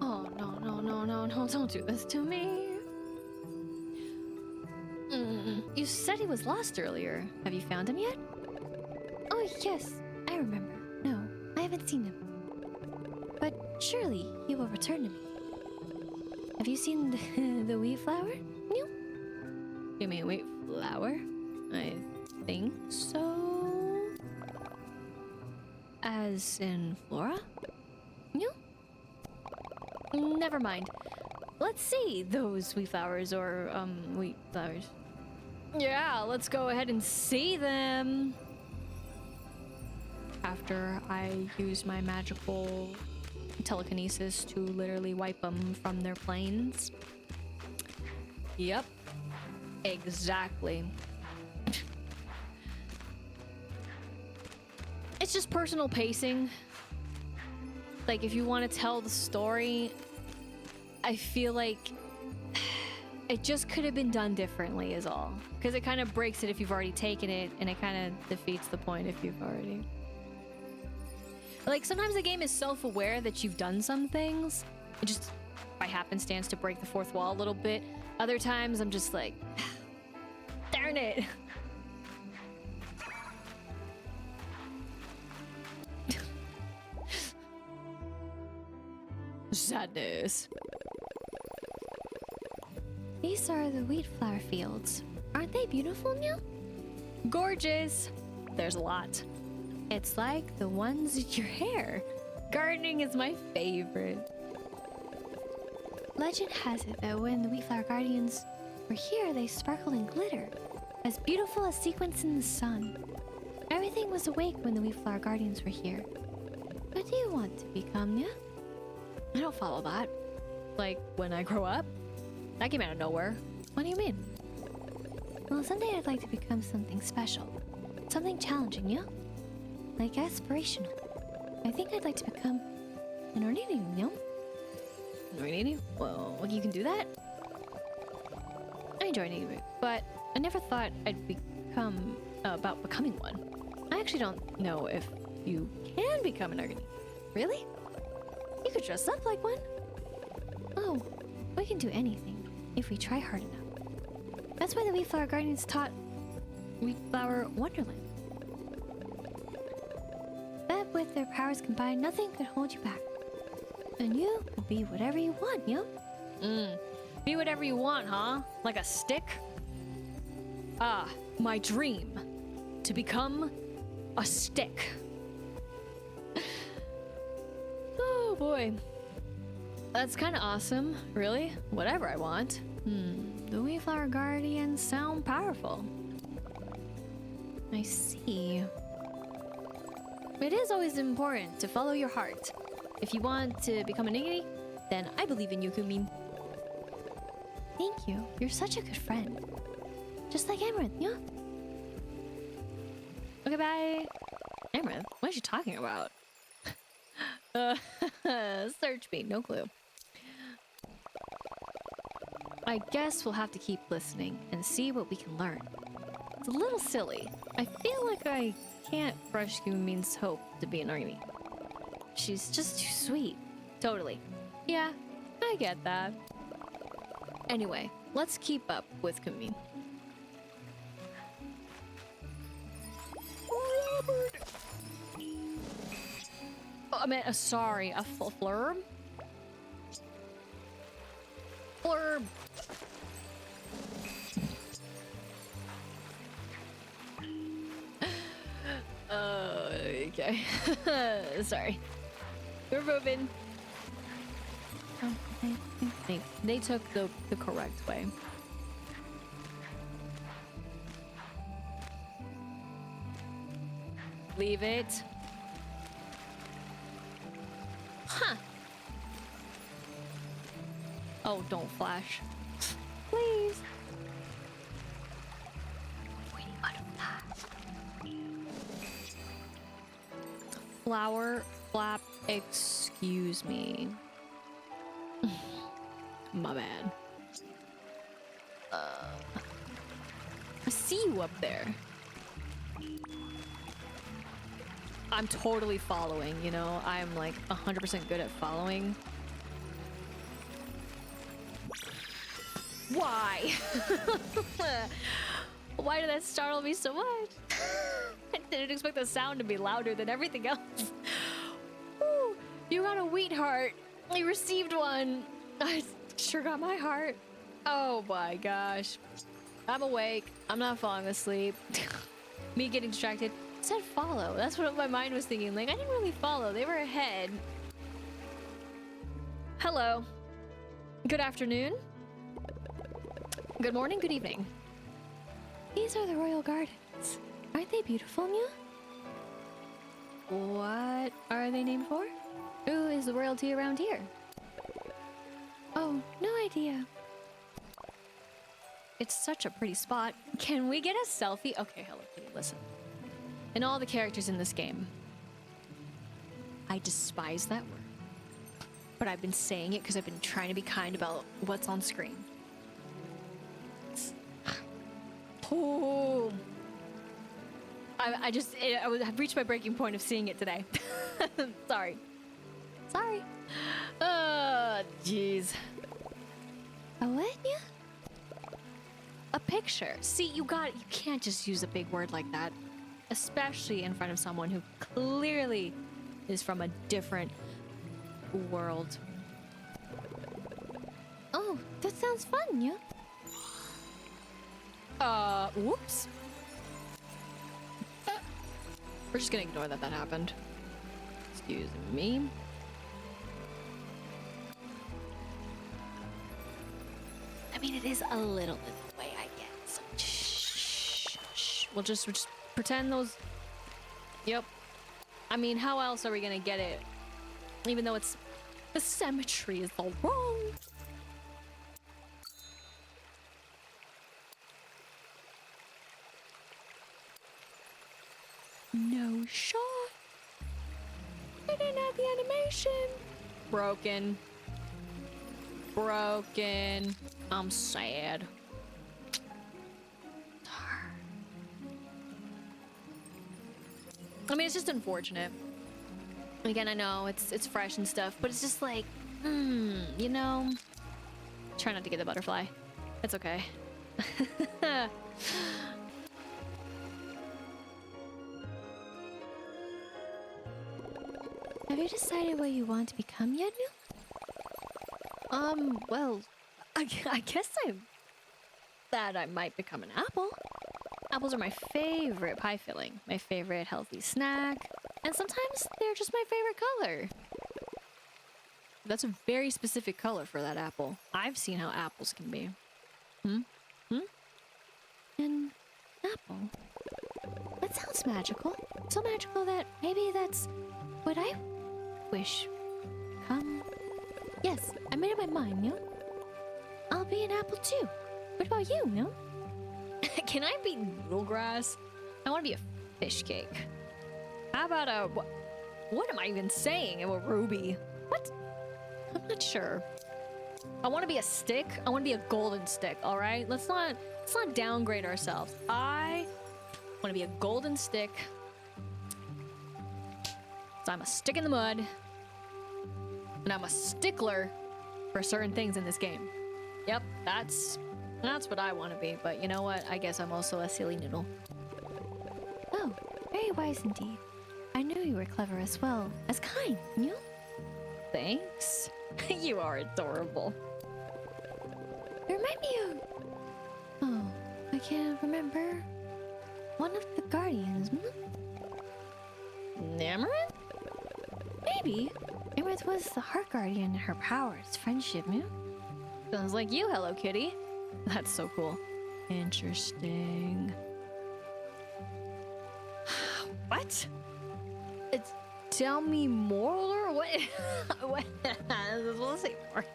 Oh, no, don't do this to me. You said he was lost earlier. Have you found him yet? Oh, yes, I remember. No, I haven't seen him. But surely he will return to me. Have you seen the Wheatflower? No? You mean Wheatflower? I think so. As in Flora? No? Never mind. Let's see those wheat flowers or, wheat flowers. Yeah, let's go ahead and see them. After I use my magical telekinesis to literally wipe them from their planes. Yep. Exactly. It's just personal pacing. Like, if you want to tell the story, I feel like it just could have been done differently is all. Because it kind of breaks it if you've already taken it, and it kind of defeats the point if you've already... Like, sometimes the game is self-aware that you've done some things, it just by happenstance to break the fourth wall a little bit. Other times, I'm just like, darn it. Sadness. These are the Wheatflour Fields. Aren't they beautiful, Nya? Gorgeous. There's a lot. It's like the ones in your hair. Gardening is my favorite. Legend has it that when the Wheatflower Guardians were here, they sparkled and glittered, as beautiful as sequins in the sun. Everything was awake when the Wheatflower Guardians were here. What do you want to become, Nya? I don't follow that. Like, when I grow up? That came out of nowhere. What do you mean? Well, someday I'd like to become something special. Something challenging, yeah? Like aspirational. I think I'd like to become an ornithopter, you know? Well, you can do that? I enjoy it, but I never thought I'd become about becoming one. I actually don't know if you can become an ornithopter. Really? You could dress up like one. Oh, we can do anything if we try hard enough. That's why the Wheatflower Guardians taught Wheatflower Wonderland. that with their powers combined, nothing could hold you back. And you could be whatever you want, yo. Be whatever you want, huh? Like a stick? Ah, my dream. To become a stick. Oh boy. That's kind of awesome. Really? Whatever I want. The Wheatflower Guardians sound powerful. I see. It is always important to follow your heart. If you want to become a niggity, then I believe in you, Kumin. Thank you. You're such a good friend. Just like Amaranth, yeah? Okay, bye. Amaranth? What is she talking about? Search me, no clue. I guess we'll have to keep listening and see what we can learn. It's a little silly. I feel like I can't crush Kumin's hope to be an army. She's just too sweet. Totally. Yeah, I get that. Anyway, let's keep up with Kumin. Robert! Oh, I meant, sorry, a flurb? Flurb! Okay. Sorry. We're moving. Oh, they took the correct way. Leave it. Huh. Oh, don't flash. Please. Waiting butterfly. Flower flap, excuse me. My bad. I see you up there. I'm totally following, you know? I'm like 100% good at following. Why? Why did that startle me so much? I didn't expect the sound to be louder than everything else. Ooh, you got a wheat heart. You received one. I sure got my heart. Oh my gosh. I'm awake. I'm not falling asleep. Me getting distracted. It said follow. That's what my mind was thinking. Like, I didn't really follow. They were ahead. Hello. Good afternoon. Good morning, good evening. These are the royal gardens. Aren't they beautiful, Nya? What are they named for? Who is the royalty around here? Oh, no idea. It's such a pretty spot. Can we get a selfie? Okay, Hello Kitty, listen. And all the characters in this game, I despise that word. But I've been saying it because I've been trying to be kind about what's on screen. Oh, I've reached my breaking point of seeing it today. Sorry. Sorry. Jeez. A what, Nya? A picture. See, you can't just use a big word like that. Especially in front of someone who clearly is from a different world. Oh, that sounds fun, Nya. Whoops. We're just gonna ignore that happened. Excuse me. I mean, it is a little bit the way I guess. Shh. We'll just pretend those... Yep. I mean, how else are we gonna get it? Even though it's... The symmetry is all wrong. No shot. I didn't have the animation. Broken. I'm sad. I mean, it's just unfortunate. Again, I know it's fresh and stuff, but it's just like, you know. Try not to get the butterfly. It's okay. Have you decided what you want to become yet, Nya? Well, I guess I might become an apple. Apples are my favorite pie filling, my favorite healthy snack, and sometimes they're just my favorite color. That's a very specific color for that apple. I've seen how apples can be. An apple? That sounds magical. So magical that maybe that's what I wish come. Yes, I made up my mind, Nya. I'll be an apple too. What about you, Nya? Can I be noodle grass? I want to be a fish cake. How about a... What am I even saying? A ruby. What? I'm not sure. I want to be a stick. I want to be a golden stick, all right? Let's not downgrade ourselves. I want to be a golden stick. So I'm a stick in the mud. And I'm a stickler for certain things in this game. Yep, that's what I want to be. But you know what? I guess I'm also a silly noodle. Oh, very wise indeed. I knew you were clever as well as kind, Nya. Thanks. You are adorable. You remind me of... Oh, I can't remember. One of the guardians, Amaranth? Maybe. Amaranth was the heart guardian and her power is friendship, Nya. Sounds like you, Hello Kitty. That's so cool. Interesting. What? Tell me more, or what? What? Let's say more.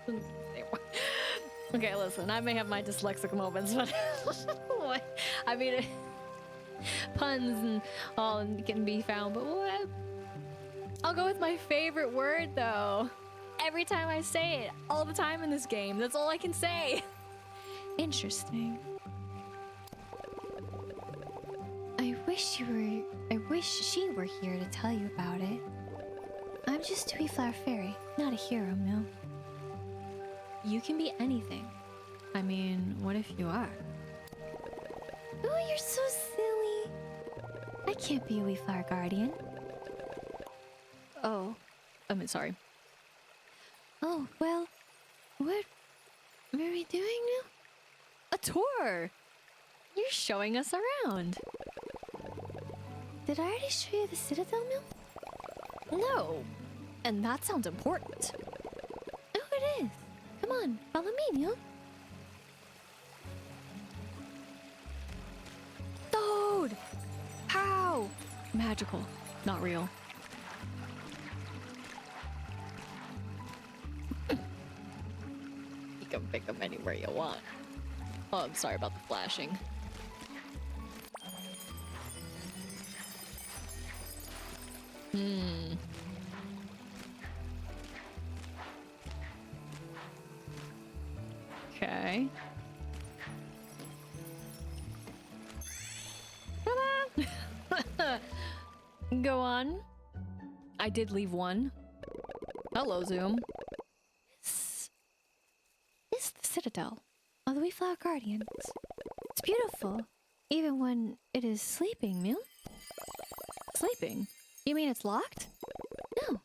Okay, listen. I may have my dyslexic moments, but what? I mean, puns and all can be found, but what? I'll go with my favorite word, though. every time I say it, all the time in this game. That's all I can say. Interesting. I wish she were here to tell you about it. I'm just a Wheatflour fairy, not a hero, Mill. You can be anything. I mean, what if you are? Oh, you're so silly. I can't be a Wheatflour guardian. Oh. I mean, sorry. Oh, well, what are we doing now? A tour! You're showing us around. Did I already show you the Citadel, Mill? No. And that sounds important. Oh, it is. Come on, follow me, Mill. Toad! How? Magical, not real. You can pick them anywhere you want. Oh, I'm sorry about the flashing. Okay. Come on. Go on. I did leave one. Hello, Zoom. This is the Citadel of the Wheatflour Guardians. It's beautiful, even when it is sleeping, Mill. Sleeping? You mean it's locked? No,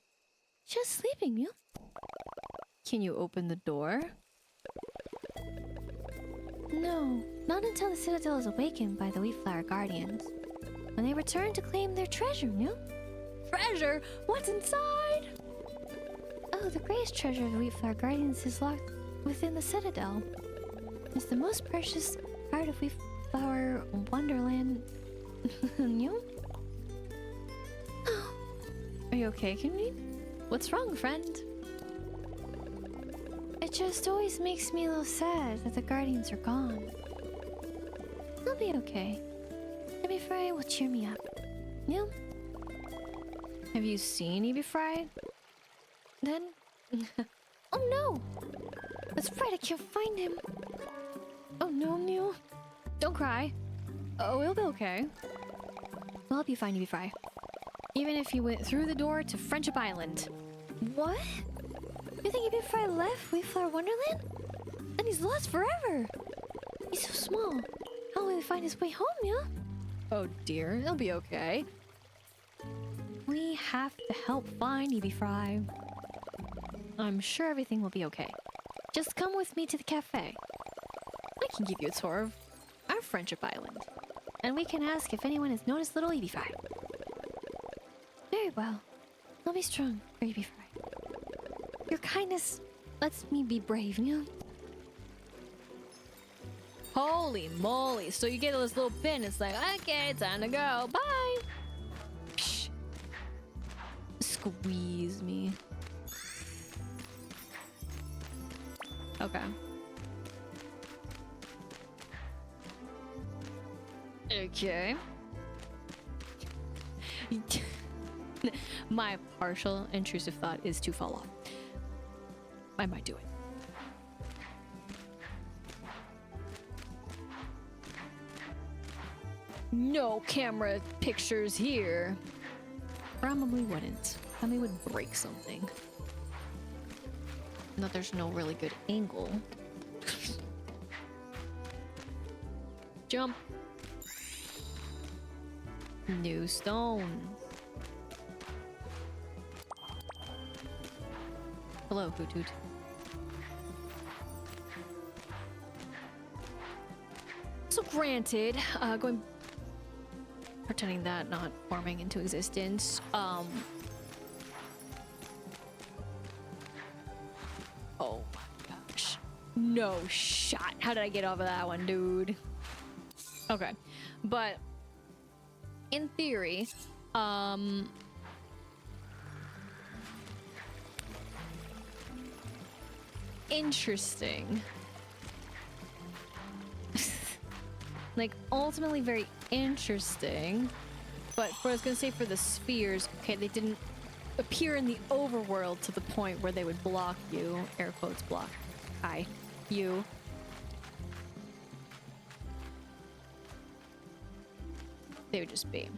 just sleeping, Mill. Can you open the door? No, not until the Citadel is awakened by the Wheatflour Guardians. When they return to claim their treasure, Mill. Treasure? What's inside? Oh, the greatest treasure of the Wheatflour Guardians is locked within the Citadel. It's the most precious part of Wheatflour Wonderland. Mill? Are you okay, Kenny? What's wrong, friend? It just always makes me a little sad that the Guardians are gone. I'll be okay. Maybe Fry will cheer me up. Mill? Have you seen Evie Fry? Then? Oh no! That's right, I can't find him. Oh no, Neil. Don't cry. Oh, it'll be okay. We'll help you find Evie Fry. Even if you went through the door to Friendship Island. What? You think Evie Fry left Wheatflour Wonderland? And he's lost forever! He's so small. How will he find his way home, Neil? Oh dear, it'll be okay. We have to help find Evie Fry. I'm sure everything will be okay. Just come with me to the cafe. I can give you a tour of our Friendship Island. And we can ask if anyone has noticed little Evie Fry. Very well. I'll be strong for Evie Fry. Your kindness lets me be brave, Neil. Holy moly. So you get this little pin. It's like, okay, time to go. Bye. Psh. Squeeze me. Okay. Okay. My partial intrusive thought is to fall off. I might do it. No camera pictures here. Probably wouldn't. Probably would break something. No, there's no really good angle. Jump. New stone. Hello, Hoot Hoot. So granted, pretending that not forming into existence, oh my gosh. No shot. How did I get off of that one, dude? Okay. But in theory, interesting. Like, ultimately very interesting. But what I was gonna say for the spheres, okay, they didn't appear in the overworld to the point where they would block you. Air quotes block. Hi. You. They would just be.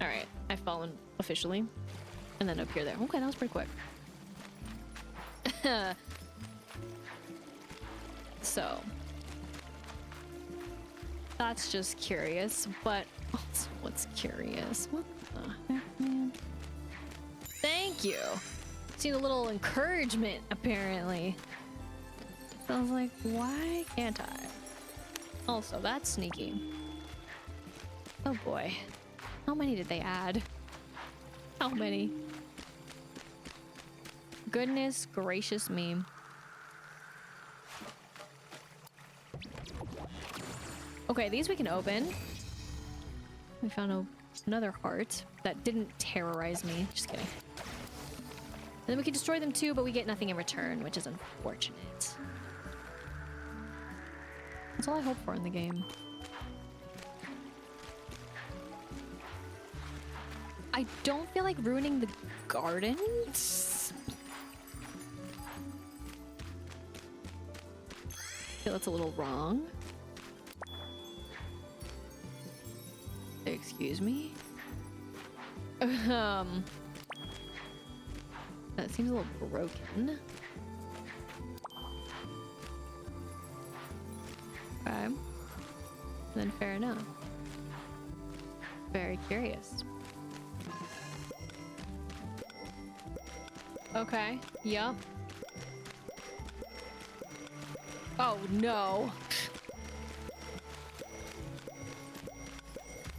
Alright, I've fallen officially. And then appear there. Okay, that was pretty quick. So. That's just curious, but also what's curious? What the heck, man? Thank you! See the little encouragement, apparently. So I was like, why can't I? Also, that's sneaky. Oh boy. How many did they add? How many? Goodness gracious me. Okay, these we can open. We found another heart that didn't terrorize me. Just kidding. And then we can destroy them too, but we get nothing in return, which is unfortunate. That's all I hope for in the game. I don't feel like ruining the gardens. I feel that's a little wrong. Excuse me? That seems a little broken. Okay. Then fair enough. Very curious. Okay. Yup. Oh no.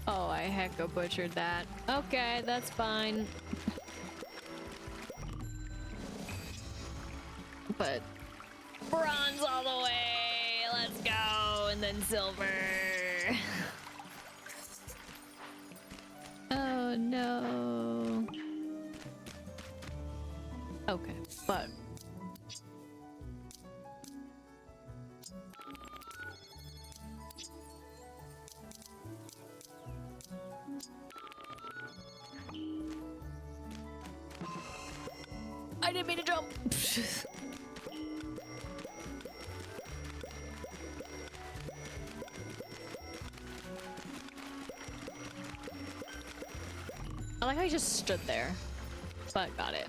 Oh, I hecka butchered that. Okay, that's fine. But bronze all the way. Let's go. And then silver. Oh no. Okay, but I didn't mean to jump. I like how I just stood there, but got it.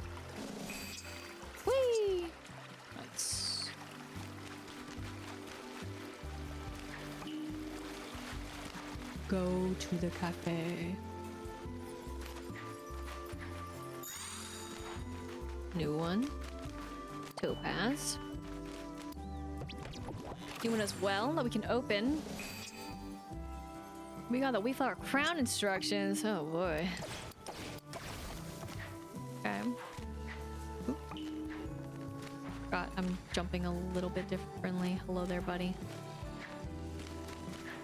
Whee! Let's go to the cafe. New one. Topaz. New one as well that we can open. We got the Wheatflour crown instructions. Oh boy. Okay. Oop. God, I'm jumping a little bit differently. Hello there, buddy.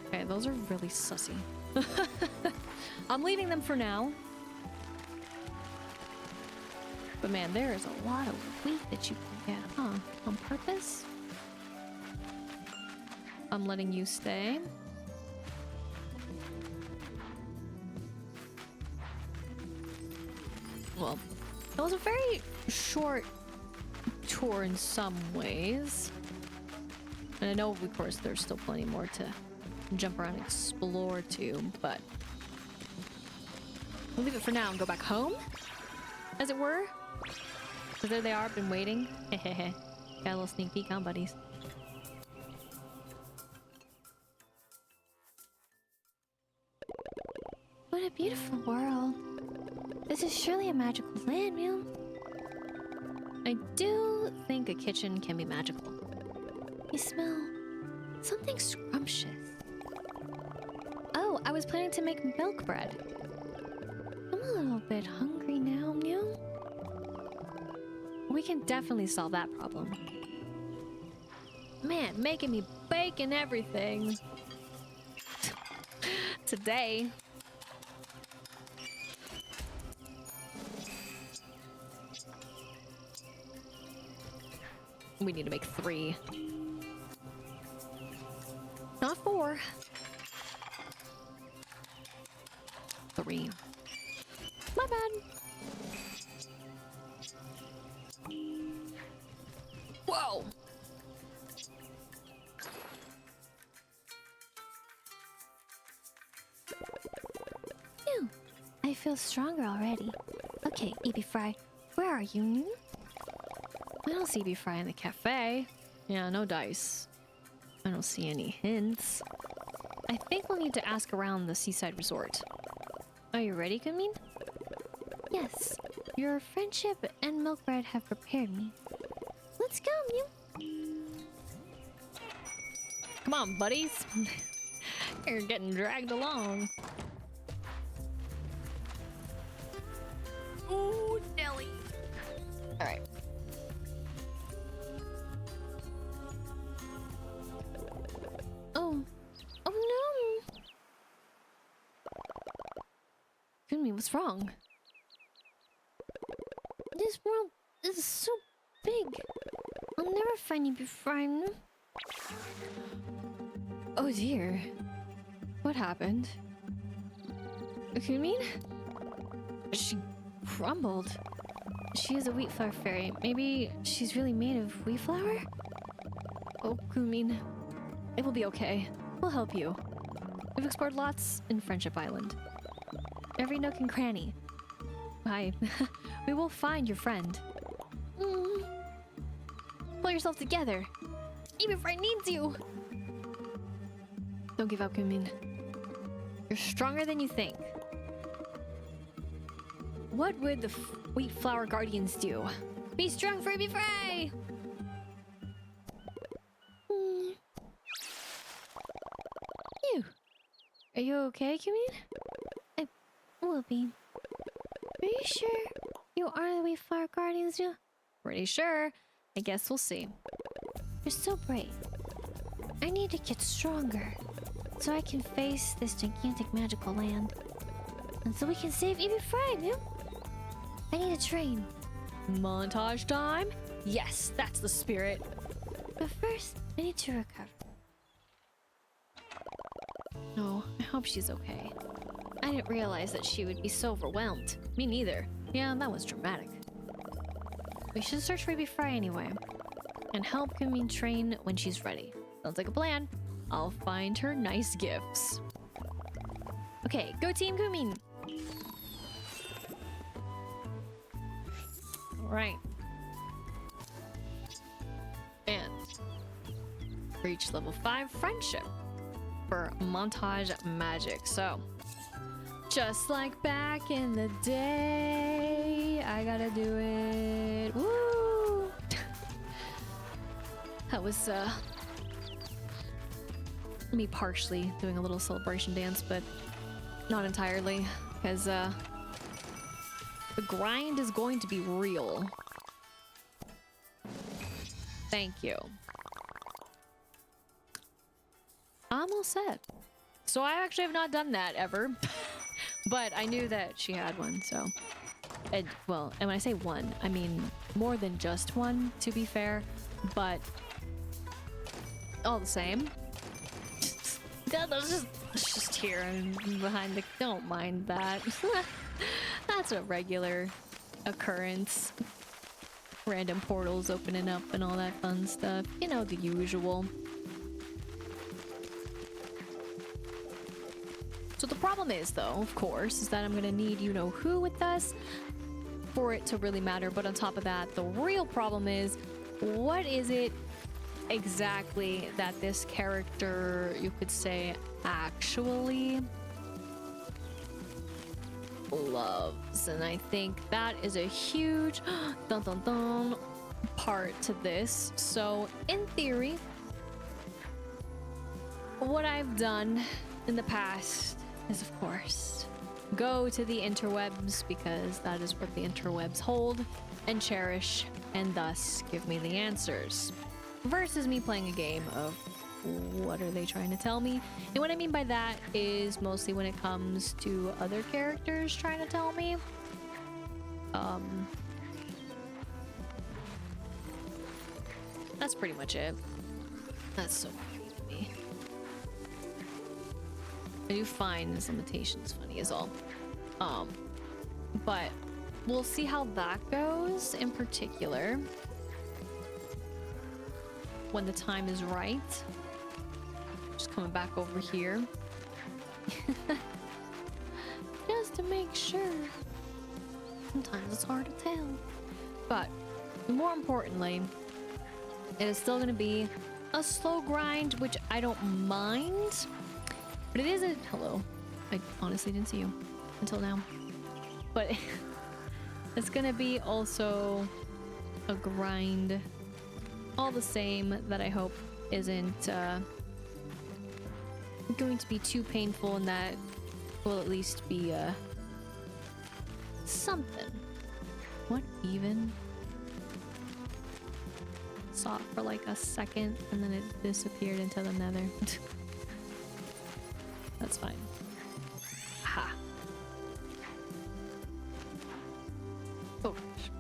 Okay, those are really sussy. I'm leaving them for now. But man, there is a lot of wheat that you can get, huh? On purpose? I'm letting you stay. Well, that was a very short tour in some ways. And I know, of course, there's still plenty more to jump around and explore too, but we'll leave it for now and go back home, as it were. Because there they are, been waiting. Hehehe. Got a little sneak peek on, buddies. What a beautiful world. This is surely a magical land, Mew. I do think a kitchen can be magical. You smell something scrumptious. Oh, I was planning to make milk bread. I'm a little bit hungry now, Mew. We can definitely solve that problem. Man, making me bake and everything. Today. We need to make 3. Not 4. 3. My bad. I feel stronger already. Okay, Ebi Fry, where are you? I don't see Be Fry in the cafe. Yeah, no dice. I don't see any hints. I think we'll need to ask around the seaside resort. Are you ready, Kunmin? Yes, your friendship and milk bread have prepared me. Let's go, Mew. Come on, buddies. You're getting dragged along. Ooh, Nelly. All right. Oh no! Kunmin, what's wrong? This world is so big. I'll never find you before I'm... Oh dear. What happened? Kunmin? She crumbled. She is a Wheatflour fairy. Maybe she's really made of wheat flour? Oh, Kunmin. It will be okay. We'll help you. We've explored lots in Friendship Island. Every nook and cranny. Hi. We will find your friend. Pull yourself together. Even Fry needs you. Don't give up, Kunmin. You're stronger than you think. What would the Wheat Flower Guardians do? Be strong, Fry, Fry! You. Are you okay, Kunmin? I will be. Are you sure you are the Wheatflower Guardians, you? Pretty sure. I guess we'll see. You're so brave. I need to get stronger so I can face this gigantic magical land. And so we can save Ebi Fry, you. I need to train. Montage time? Yes, that's the spirit. But first, I need to recover. No, I hope she's okay. I didn't realize that she would be so overwhelmed. Me neither. Yeah, that was dramatic. We should search for Ebi Fry anyway. And help Kunmin train when she's ready. Sounds like a plan. I'll find her nice gifts. Okay, go Team Kunmin! Alright. And reach level 5 friendship for Montage magic. So, just like back in the day, I gotta do it. Woo! That was me partially doing a little celebration dance, but not entirely, because the grind is going to be real. Thank you. I'm all set. So I actually have not done that ever, but I knew that she had one, so. And, well, and when I say one, I mean more than just one, to be fair, but all the same. It's just here and behind the... Don't mind that. That's a regular occurrence. Random portals opening up and all that fun stuff. You know, the usual. So the problem is, though, of course, is that I'm gonna need you-know-who with us for it to really matter. But on top of that, the real problem is, what is it exactly that this character, you could say, actually loves? And I think that is a huge dun dun dun part to this. So in theory, what I've done in the past is, of course, go to the interwebs, because that is what the interwebs hold and cherish, and thus give me the answers, versus me playing a game of what are they trying to tell me. And what I mean by that is mostly when it comes to other characters trying to tell me. That's pretty much it. That's so funny to me. I do find this limitations funny is all. But we'll see how that goes in particular when the time is right. Just coming back over here. just to make sure. Sometimes it's hard to tell. But more importantly, it is still going to be a slow grind, which I don't mind. But it is a... Hello. I honestly didn't see you until now. But it's going to be also a grind all the same that I hope isn't going to be too painful, and that will at least be something. What even? Saw it for like a second and then it disappeared into the nether. That's fine. Ha. Oh gosh.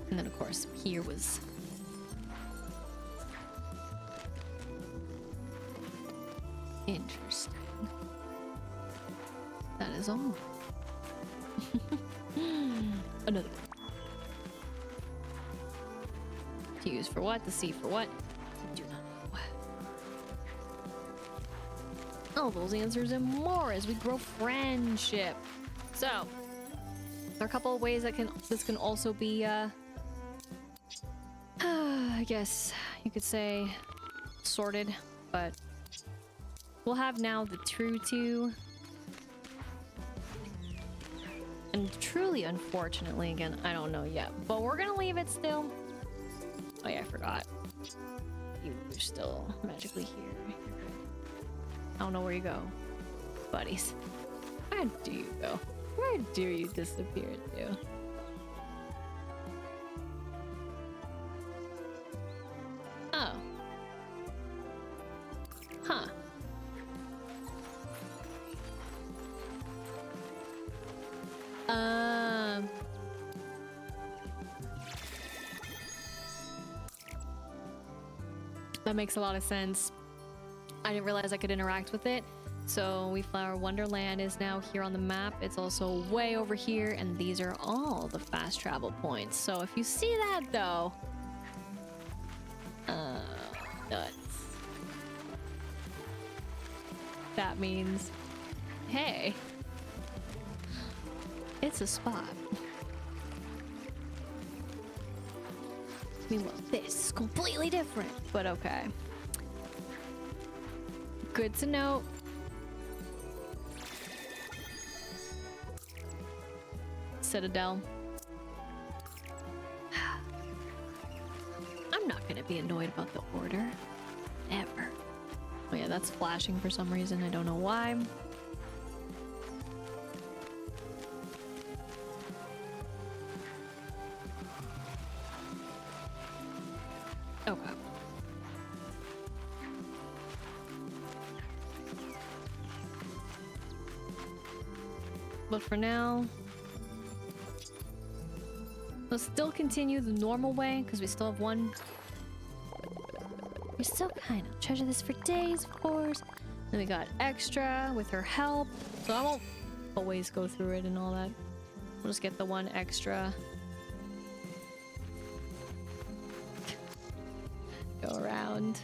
And then of course here was interesting. That is all. Another one. To use for what? To see for what? I do not know. All those answers and more as we grow friendship. So, there are a couple of ways that this can also be I guess you could say sorted, but we'll have now the true two. And truly, unfortunately, again, I don't know yet, but we're gonna leave it still. Oh yeah, I forgot. You're still magically here. I don't know where you go, buddies. Where do you go? Where do you disappear to? Oh. Huh. That makes a lot of sense. I didn't realize I could interact with it. So Wheatflour Wonderland is now here on the map. It's also way over here, and these are all the fast travel points. So if you see that though, nuts. That means, hey, it's a spot. Meanwhile, this is completely different, but okay. Good to know. Citadel. I'm not gonna be annoyed about the order. Ever. Oh yeah, that's flashing for some reason. I don't know why. Okay. But for now, we'll still continue the normal way because we still have one. We still kind of treasure this for days, of course. Then we got extra with her help, so I won't always go through it and all that. We'll just get the one extra. Go around.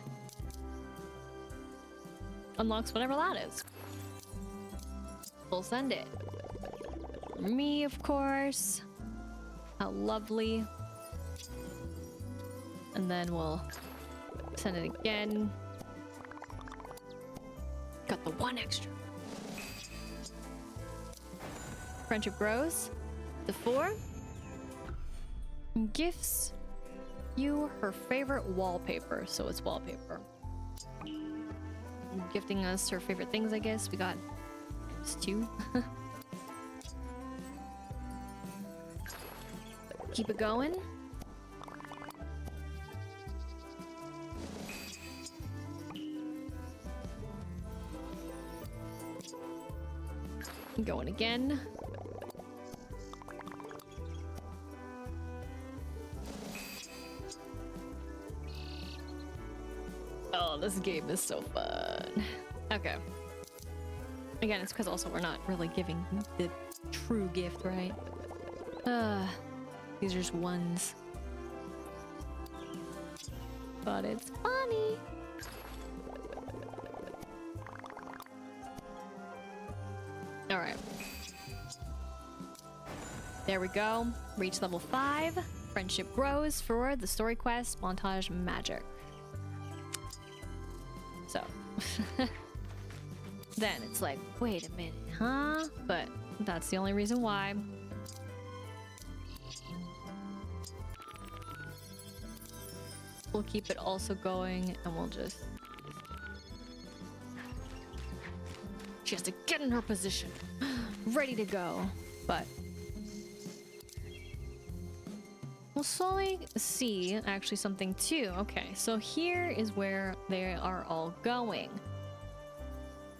Unlocks whatever that is. We'll send it. Me, of course. How lovely. And then we'll send it again. Got the one extra. Friendship grows to 4. Gifts you her favorite wallpaper. So it's wallpaper. Gifting us her favorite things, I guess. We got just 2. Keep it going. Going again. Oh, this game is so fun. Okay. Again, it's because also we're not really giving the true gift, right? These are just ones. But it's funny. All right. There we go. Reach level 5. Friendship grows for the story quest, Montage Magic. So, then it's like, wait a minute, huh? But that's the only reason why. We'll keep it also going, and we'll just... She has to get in her position. Ready to go. But... we'll slowly see, actually, something too. Okay, so here is where they are all going.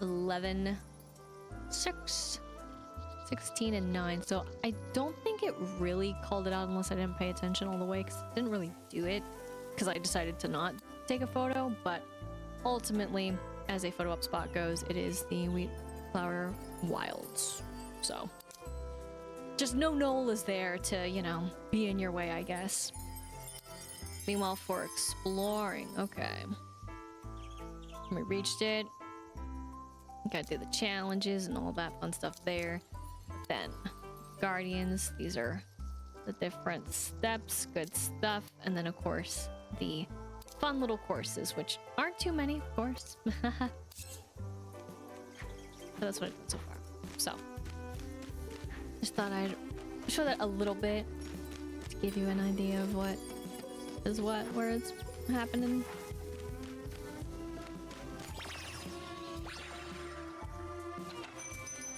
11, 6, 16, and 9. So I don't think it really called it out unless I didn't pay attention all the way, because it didn't really do it, because I decided to not take a photo. But ultimately, as a photo up spot goes, it is the Wheatflour Wilds. So just no Noel is there to, you know, be in your way, I guess. Meanwhile, for exploring, okay. We reached it. Gotta do the challenges and all that fun stuff there. Then, Guardians, these are the different steps, good stuff. And then, of course, the fun little courses, which aren't too many, of course. But that's what I've done so far. So, just thought I'd show that a little bit to give you an idea of what is what, where it's happening.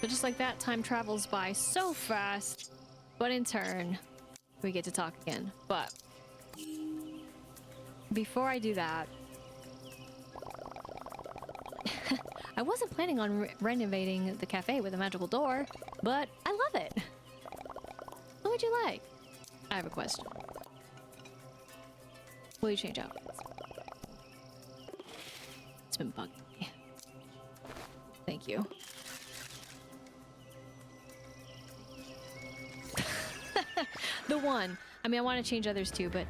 But just like that, time travels by so fast. But in turn, we get to talk again. But before I do that, I wasn't planning on renovating the cafe with a magical door, but I love it. What would you like? I have a question. Will you change outfits? It's been bugging me. Thank you. The one. I mean, I want to change others too, but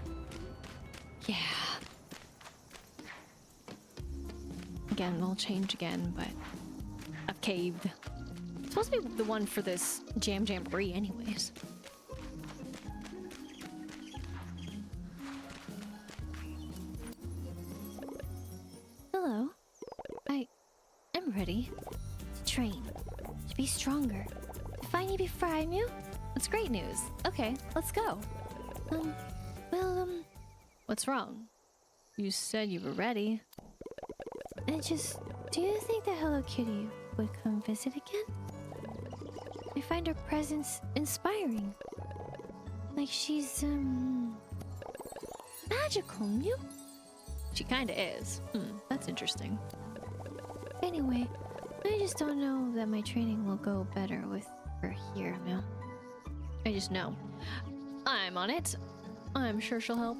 yeah. Again, we'll change again, but I've caved. It's supposed to be the one for this Jamboree anyways. Hello. I'm ready to train, to be stronger, to finally befriend you. That's great news. Okay, let's go. What's wrong? You said you were ready. Do you think that Hello Kitty would come visit again? I find her presence inspiring. Like she's, magical, you? She kinda is. That's interesting. Anyway, I just don't know that my training will go better with her here, Mel. I just know. I'm on it. I'm sure she'll help.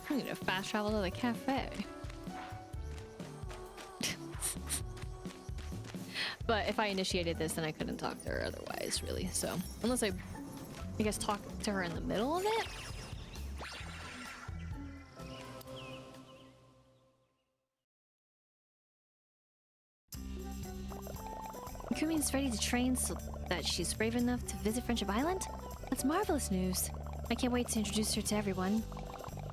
I need to fast travel to the cafe. But if I initiated this, then I couldn't talk to her otherwise, really. So, unless I guess, talk to her in the middle of it? Cogimyun's ready to train so that she's brave enough to visit Friendship Island? That's marvelous news. I can't wait to introduce her to everyone.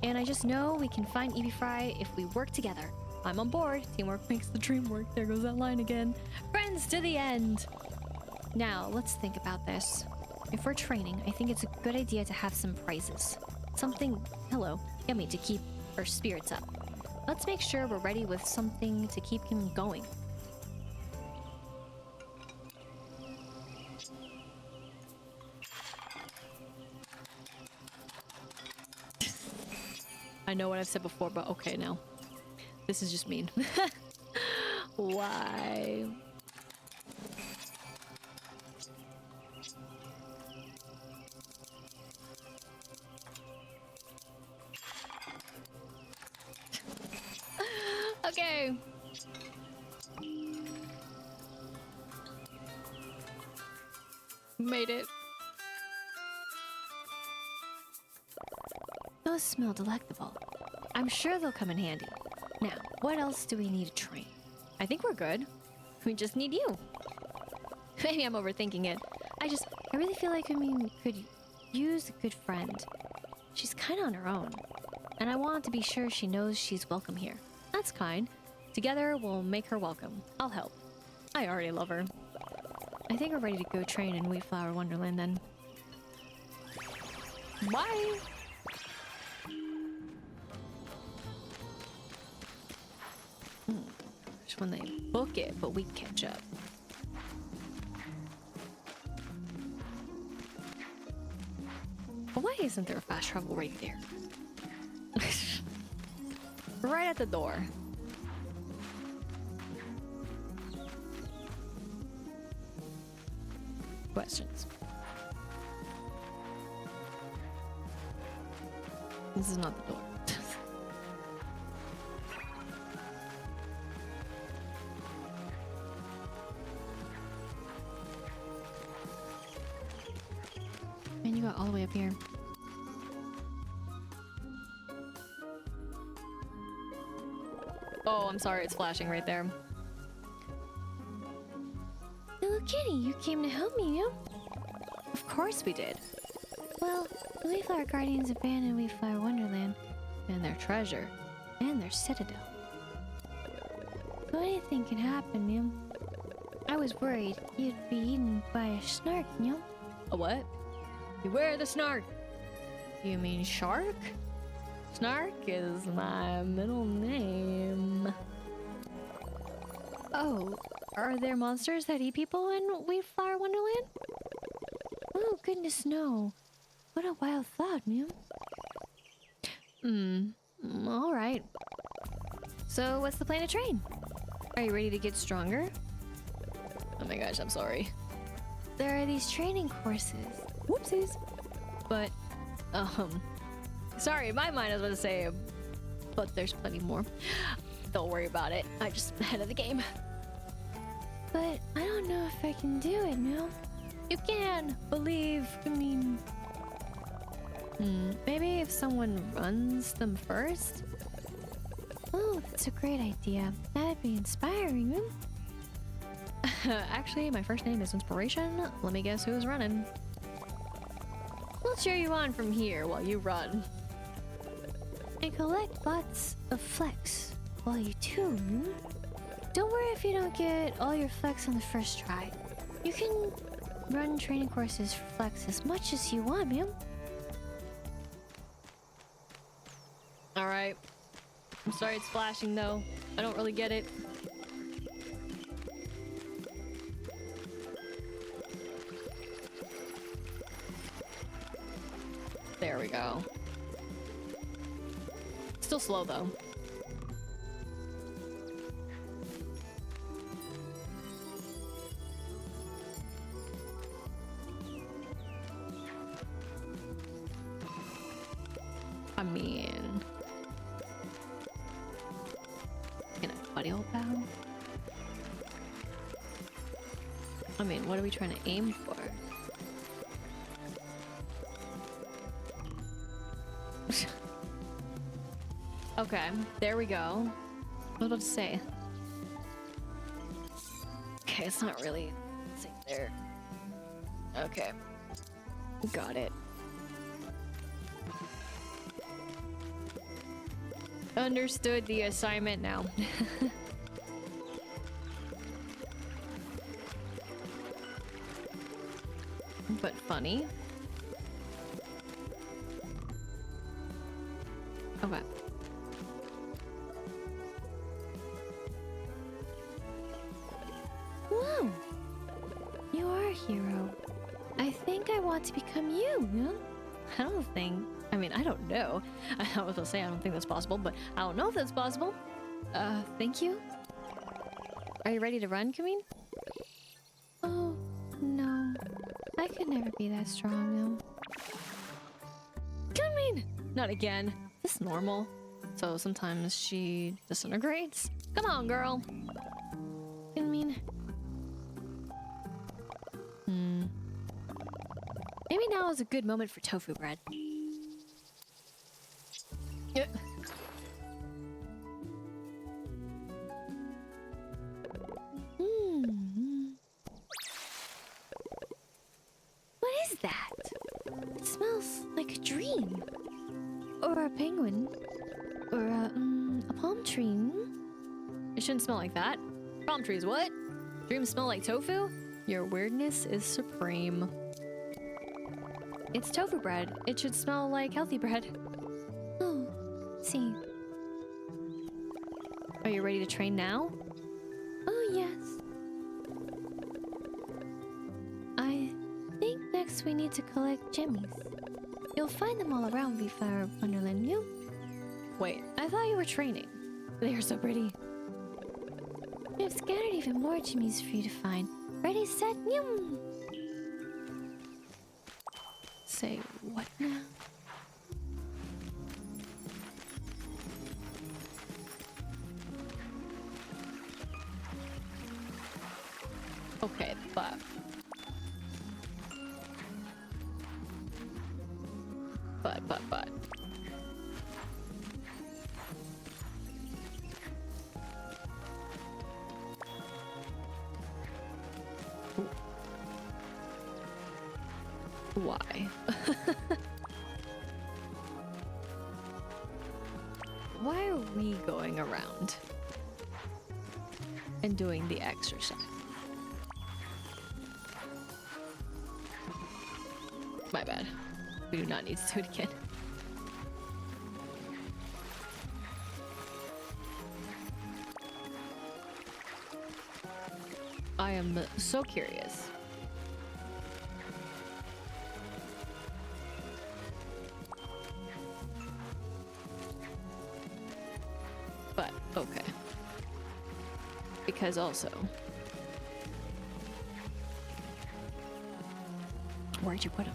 And I just know we can find Evie Fry if we work together. I'm on board. Teamwork makes the dream work. There goes that line again. Friends to the end. Now, let's think about this. If we're training, I think it's a good idea to have some prizes. Something, yummy to keep our spirits up. Let's make sure we're ready with something to keep him going. I know what I've said before, but okay now. This is just mean. Why? Okay. Made it. Those smell delectable. I'm sure they'll come in handy. Now, what else do we need to train? I think we're good. We just need you. Maybe I'm overthinking it. I really feel like could use a good friend. She's kind of on her own, and I want to be sure she knows she's welcome here. That's kind. Together, we'll make her welcome. I'll help. I already love her. I think we're ready to go train in Wheatflour Wonderland then. Bye! Just when they book it, but we catch up. Why isn't there a fast travel right there? Right at the door. Questions. This is not the door. And you got all the way up here. Oh, I'm sorry, it's flashing right there. Little kitty, you came to help me, you? Of course we did. Well, the Wheatflour Guardians abandoned Wheatflour Wonderland And their treasure. and their Citadel. So anything can happen, you. I was worried you'd be eaten by a snark, you. A what? Beware the snark. You mean shark? Snark is my middle name. Oh, are there monsters that eat people in Wheatflour Wonderland? Oh, goodness, no. What a wild thought, you. All right. So, what's the plan to train? Are you ready to get stronger? Oh my gosh, I'm sorry. There are these training courses. Whoopsies. But, sorry, in my mind I was going to say, but there's plenty more. Don't worry about it. I'm just ahead of the game. But I don't know if I can do it, no. You can believe. Maybe if someone runs them first? Oh, that's a great idea. That'd be inspiring, no? Actually, my first name is Inspiration. Let me guess who's running. We'll cheer you on from here while you run. And collect lots of flecks while you do, no? Don't worry if you don't get all your flecks on the first try. You can run training courses for flecks as much as you want, ma'am. Alright. I'm sorry it's flashing though. I don't really get it. There we go. Still slow though. I mean, can a buddy hold down? I mean, what are we trying to aim for? Okay, there we go. What did I say? Okay, it's not really safe there. Okay, got it. Understood the assignment now. But funny. Okay. Whoa! You are a hero. I think I want to become you, no? I don't think. I mean, I don't know. I was gonna say I don't think that's possible, but I don't know if that's possible. Thank you. Are you ready to run, Camille? Oh, no. I could never be that strong, no. Camille! Not again. This is normal. So sometimes she disintegrates. Come on, girl. I mean... Maybe now is a good moment for tofu bread. Yeah. What is that? It smells like a dream. Or a penguin. Or a palm tree. It shouldn't smell like that. Palm trees, what? Dreams smell like tofu? Your weirdness is supreme. It's tofu bread. It should smell like healthy bread. Oh, see. Are you ready to train now? Oh, yes. I think next we need to collect jimmies. You'll find them all around Wheatflour Wonderland, you? Wait, I thought you were training. They are so pretty. I've scattered even more jimmies for you to find. Ready, set, yum! Say what now? Okay, but... But... Why? Why are we going around and doing the exercise? My bad. We do not need to do it again. I am so curious. But, okay. Because also... Where'd you put him?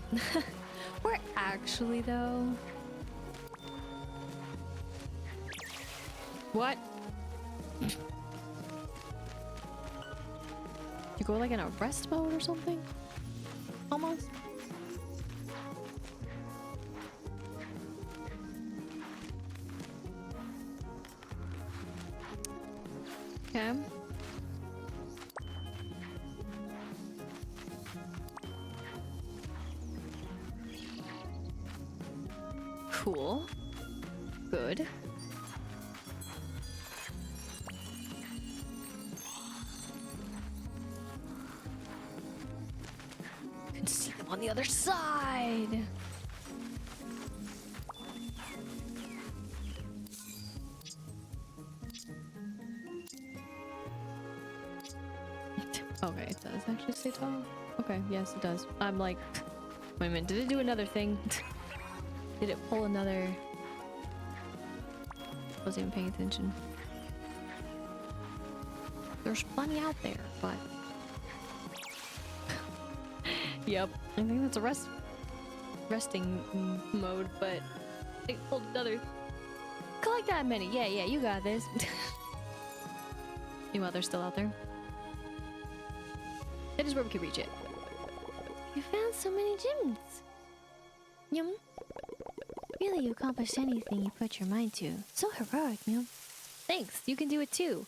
Where actually, though? What? You go like in a rest mode or something? Almost? Okay. Cool. Good. You can see them on the other side. Okay, it does actually say tall. Okay, yes, it does. I'm like, wait a minute, did it do another thing? Did it pull another? I wasn't even paying attention. There's plenty out there, but... Yep, I think that's a resting mode, but it pulled another. Collect that many. Yeah, you got this. Meanwhile, they're still out there. It is where we can reach it. You found so many gems. Yum. Really, you accomplished anything you put your mind to. So heroic, Mew. Thanks, you can do it too.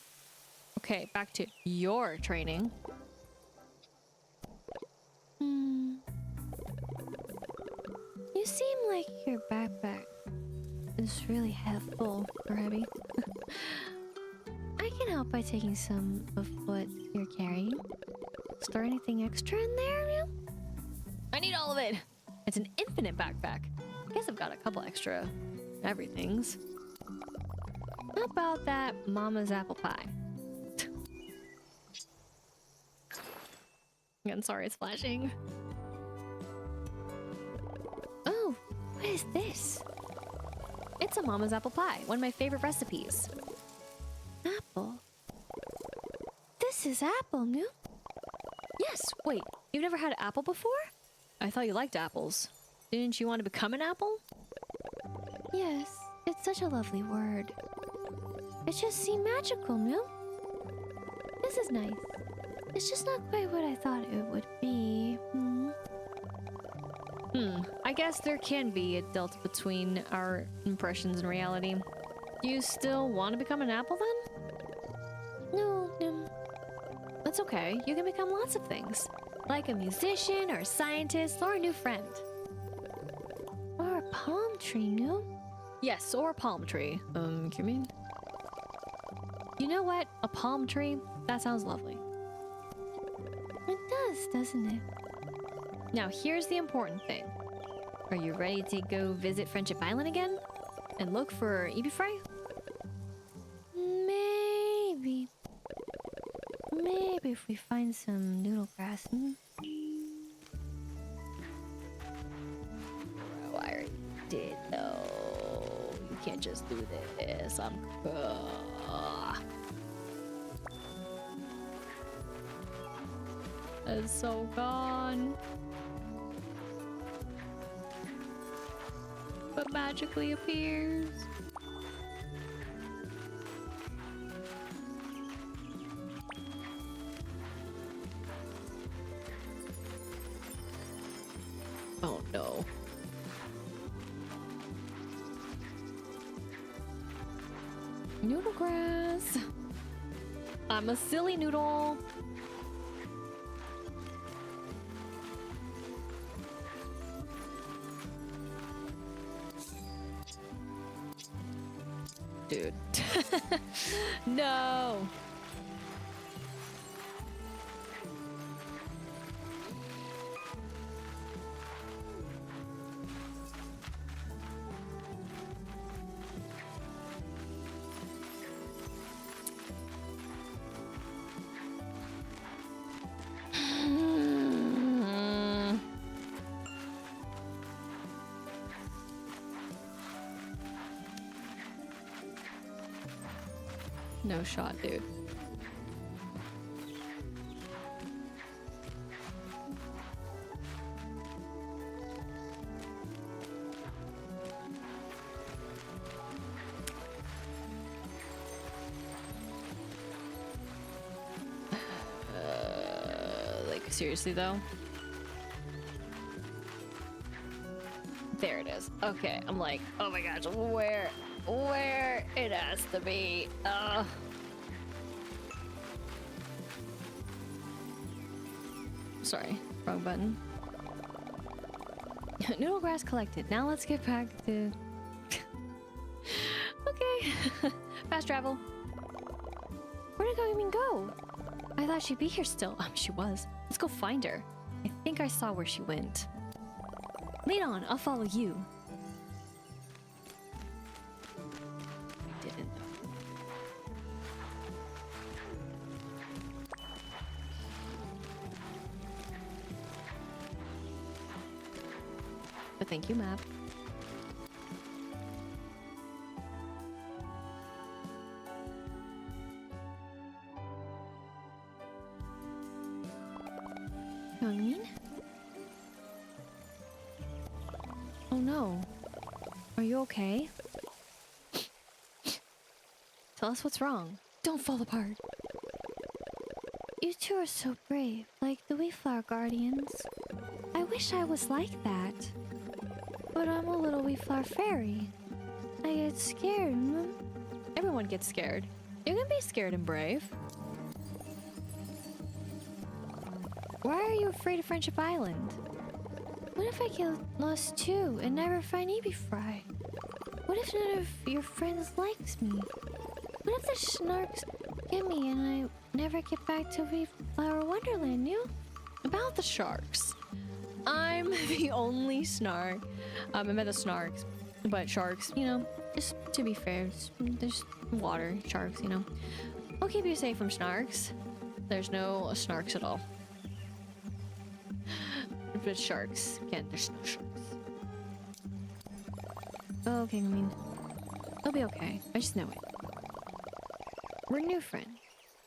Okay, back to your training. You seem like your backpack is really full or heavy. I can help by taking some of what you're carrying. Is there anything extra in there, Mew? I need all of it. It's an infinite backpack. I guess I've got a couple extra everythings. How about that mama's apple pie? Again, sorry it's flashing. Oh, what is this? It's a mama's apple pie, one of my favorite recipes. Apple? This is apple, Mew. Yes, wait, you've never had apple before? I thought you liked apples. Didn't you want to become an apple? Yes, it's such a lovely word. It just seemed magical, Mew. This is nice. It's just not quite what I thought it would be. I I guess there can be a delta between our impressions and reality. Do you still want to become an apple then? No, That's okay. You can become lots of things. like a musician or a scientist or a new friend. Or a palm tree, no? Yes, or a palm tree. You mean? You know what? A palm tree? That sounds lovely. It does, doesn't it? Now, here's the important thing. Are you ready to go visit Friendship Island again? And look for ebi-fry? Maybe. Maybe if we find some noodle grass. Oh, I already did, though. You can't just do this. It's so gone. But magically appears. Oh no. Noodle grass. I'm a silly noodle. Dude. No. No shot, dude. Like, seriously though? There it is. Okay, I'm like, oh my gosh, where it has to be. Sorry, wrong button. Noodle grass collected. Now let's get back to... Okay. Fast travel. Where did Cogimyun go? I thought she'd be here still. She was. Let's go find her. I think I saw where she went. Lead on, I'll follow you. I didn't though. But thank you, map. Cogimyun? Oh no. Are you okay? Tell us what's wrong. Don't fall apart. You two are so brave, like the Wheatflour Guardians. I wish I was like that. But I'm a little Wheatflour fairy. I get scared. Everyone gets scared. You can be scared and brave. Why are you afraid of Friendship Island? What if I get lost too and never find ebi-fry? What if none of your friends likes me? What if the snarks get me and I never get back to Wheatflower Wonderland, you? About the sharks. I'm the only snark. I meant the snarks, but sharks, you know, just to be fair, there's water sharks, you know. I'll keep you safe from snarks. There's no snarks at all. But sharks, again, there's no sharks. Okay, I mean, it'll be okay. I just know it. We're new friends,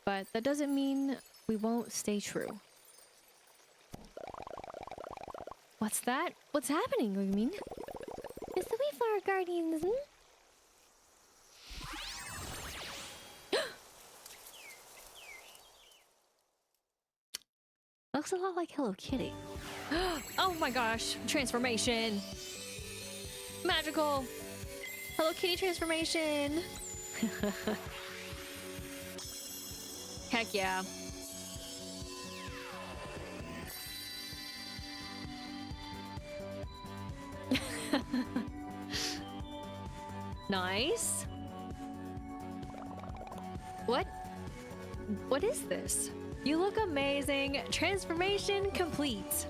but that doesn't mean we won't stay true. What's that? What's happening, what do you mean? It's the Wheatflower Guardians, Looks a lot like Hello Kitty. Oh my gosh, transformation. Magical. Hello Kitty transformation. Heck yeah. Nice. What is this? You look amazing. Transformation complete.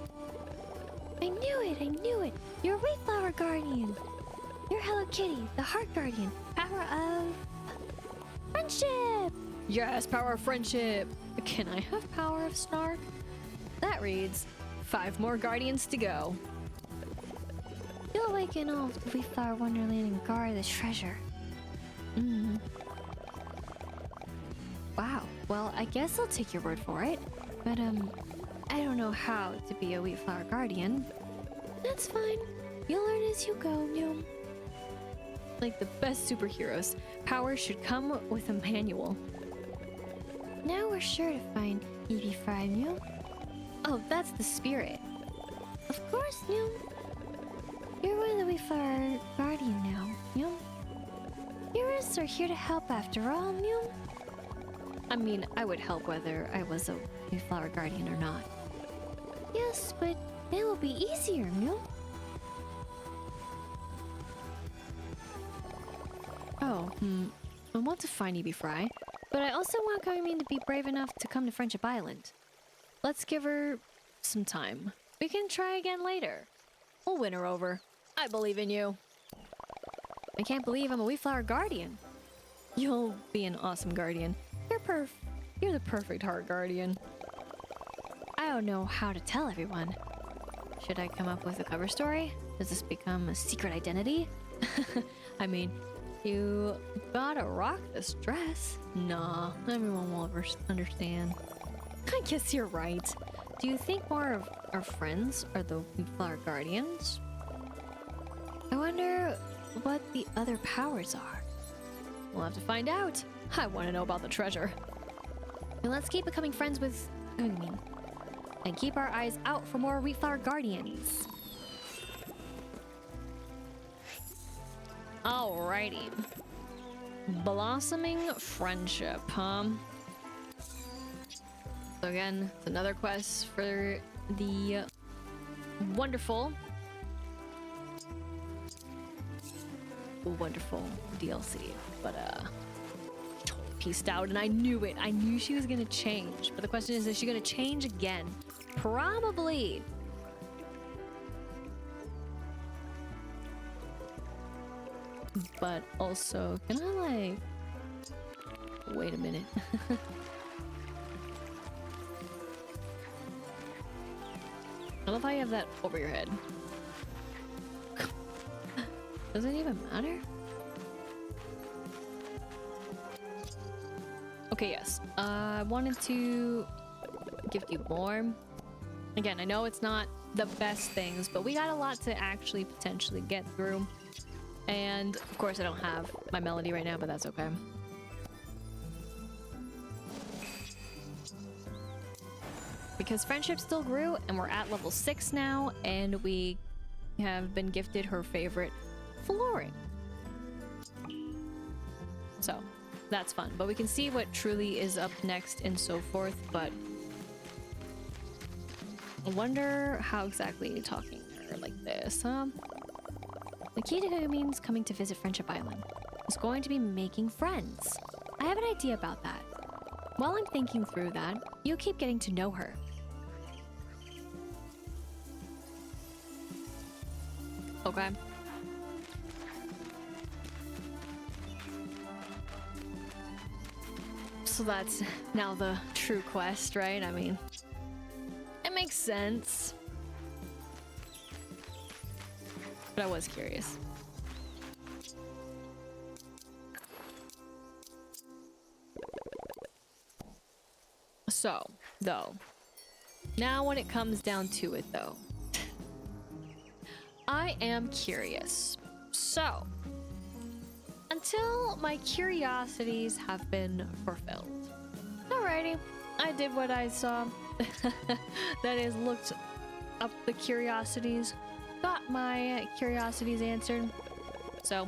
I knew it, I knew it. You're Wheatflour Guardian. You're Hello Kitty, the Heart Guardian. Power of friendship. Yes, power of friendship. Can I have power of snark? That reads 5 more guardians to go. You'll awaken all of the Wheatflower Wonderland and guard the treasure. Wow. Well, I guess I'll take your word for it. But I don't know how to be a Wheatflower guardian. That's fine. You'll learn as you go, Gnome. Like the best superheroes, power should come with a manual. Now we're sure to find EB5, Gnome. Oh, that's the spirit. Of course, Gnome. You're one of the Wheatflower Guardian now, Gnome. Heroes are here to help after all, Gnome. I mean, I would help whether I was a Wheatflower guardian or not. Yes, but it will be easier, Gnome. Oh, I want to find EB Fry, but I also want Cogimyun to be brave enough to come to Friendship Island. Let's give her some time. We can try again later. We'll win her over. I believe in you. I can't believe I'm a Wheatflower guardian. You'll be an awesome guardian. You're the perfect heart guardian. I don't know how to tell everyone. Should I come up with a cover story? Does this become a secret identity? I mean, you gotta rock this dress. Nah, everyone will understand. I guess you're right. Do you think more of our friends are the Wheatflower Guardians? I wonder what the other powers are. We'll have to find out. I want to know about the treasure. And let's keep becoming friends with Cogimyun. And keep our eyes out for more Wheatflower Guardians. Alrighty. Blossoming friendship, huh? So again, it's another quest for the wonderful DLC. But totally pieced out, and I knew it. I knew she was gonna change. But the question is she gonna change again? Probably. But also, can I like... Wait a minute. I love how you have that over your head. Does it even matter? Okay, yes. I wanted to gift you more. Again, I know it's not the best things, but we got a lot to actually potentially get through. And of course I don't have my melody right now, but that's okay. Because friendship still grew, and we're at level 6 now, and we have been gifted her favorite flooring. So that's fun, but we can see what truly is up next and so forth. But I wonder how exactly talking to her like this, huh? The key to Cogimyun's coming to visit Friendship Island is going to be making friends. I have an idea about that. While I'm thinking through that, you'll keep getting to know her. Okay. So that's now the true quest, right? I mean, it makes sense. But I was curious. So, though, now when it comes down to it, though, I am curious. So, until my curiosities have been fulfilled. Alrighty, I did what I saw. That is, looked up the curiosities. Got my curiosities answered. So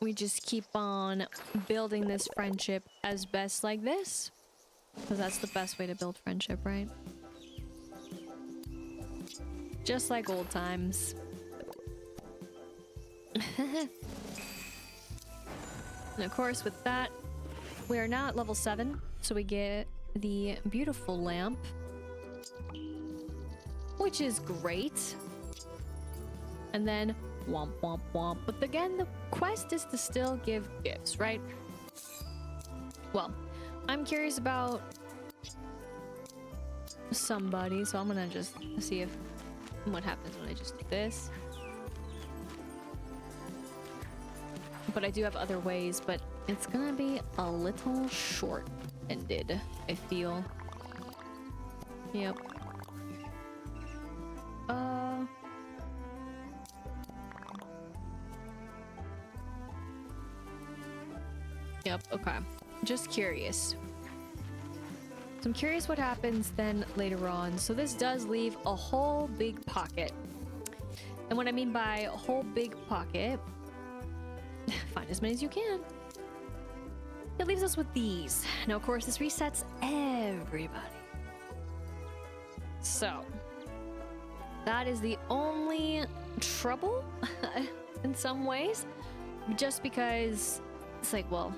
we just keep on building this friendship as best like this. Because that's the best way to build friendship, right? Just like old times. And of course, with that, we are now at level 7. So we get the beautiful lamp, which is great. And then womp womp womp. But again, the quest is to still give gifts, right? Well, I'm curious about somebody, so I'm gonna just see if what happens when I just do this. But I do have other ways, but it's gonna be a little short-ended, I feel. Yep. Yep, okay. Just curious. So I'm curious what happens then later on. So this does leave a whole big pocket. And what I mean by a whole big pocket, find as many as you can. It leaves us with these. Now, of course, this resets everybody. So that is the only trouble in some ways, just because it's like, well,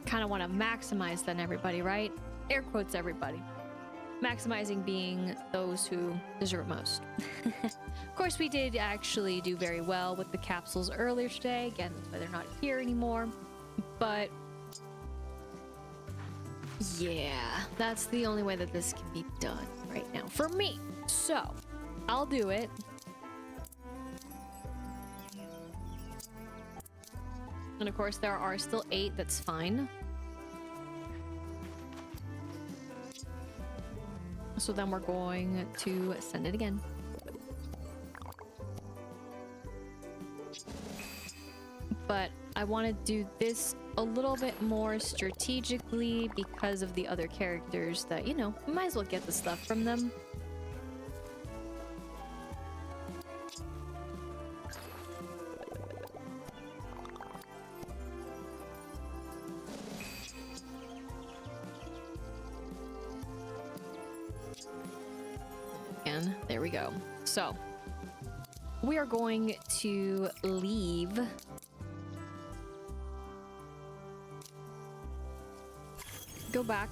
kind of want to maximize then everybody, right? Air quotes everybody. Maximizing being those who deserve most. Of course, we did actually do very well with the capsules earlier today. Again, that's why they're not here anymore. But yeah, that's the only way that this can be done right now for me. So I'll do it. And of course, there are still 8. That's fine. So then we're going to send it again. But I want to do this a little bit more strategically because of the other characters that, you know, might as well get the stuff from them. And there we go. So we are going to leave. Go back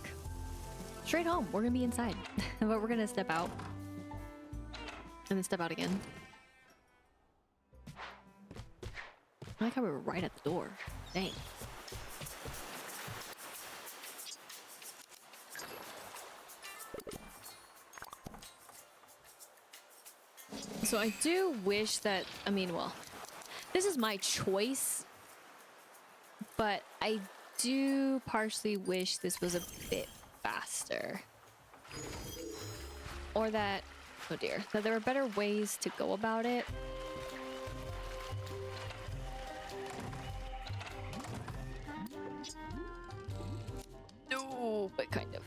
straight home. We're gonna be inside, but we're gonna step out and then step out again. I like how we were right at the door. Dang. So I do wish that, I mean, well, this is my choice, but I do partially wish this was a bit faster. Or that, oh dear, that there were better ways to go about it. No, but kind of.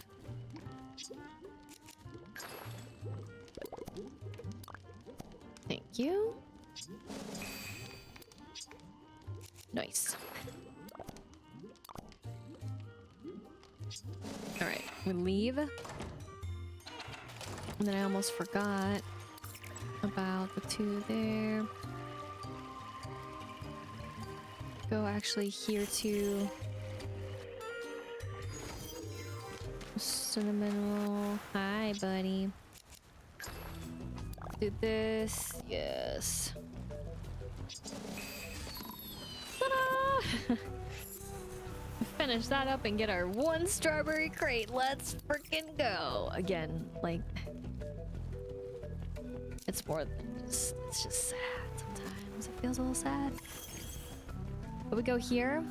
Thank you. Nice. All right, we leave. And then I almost forgot about the 2 there. Go actually here to cinnamon roll. Hi, buddy. Do this. Yes. Ta-da! Finish that up and get our 1 strawberry crate. Let's freaking go. Again, like, it's more than just, it's just sad sometimes. It feels a little sad. But we go here.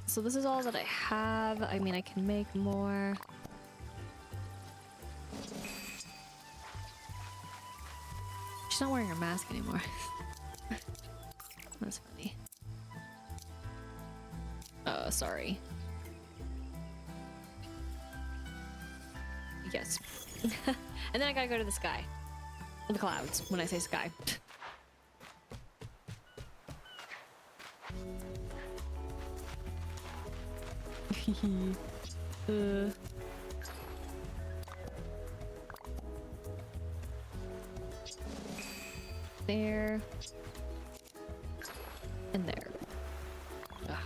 So this is all that I have. I mean, I can make more. She's not wearing her mask anymore. That's funny. Sorry. Yes. And then I gotta go to the sky. The clouds, when I say sky. There. And there. Ugh.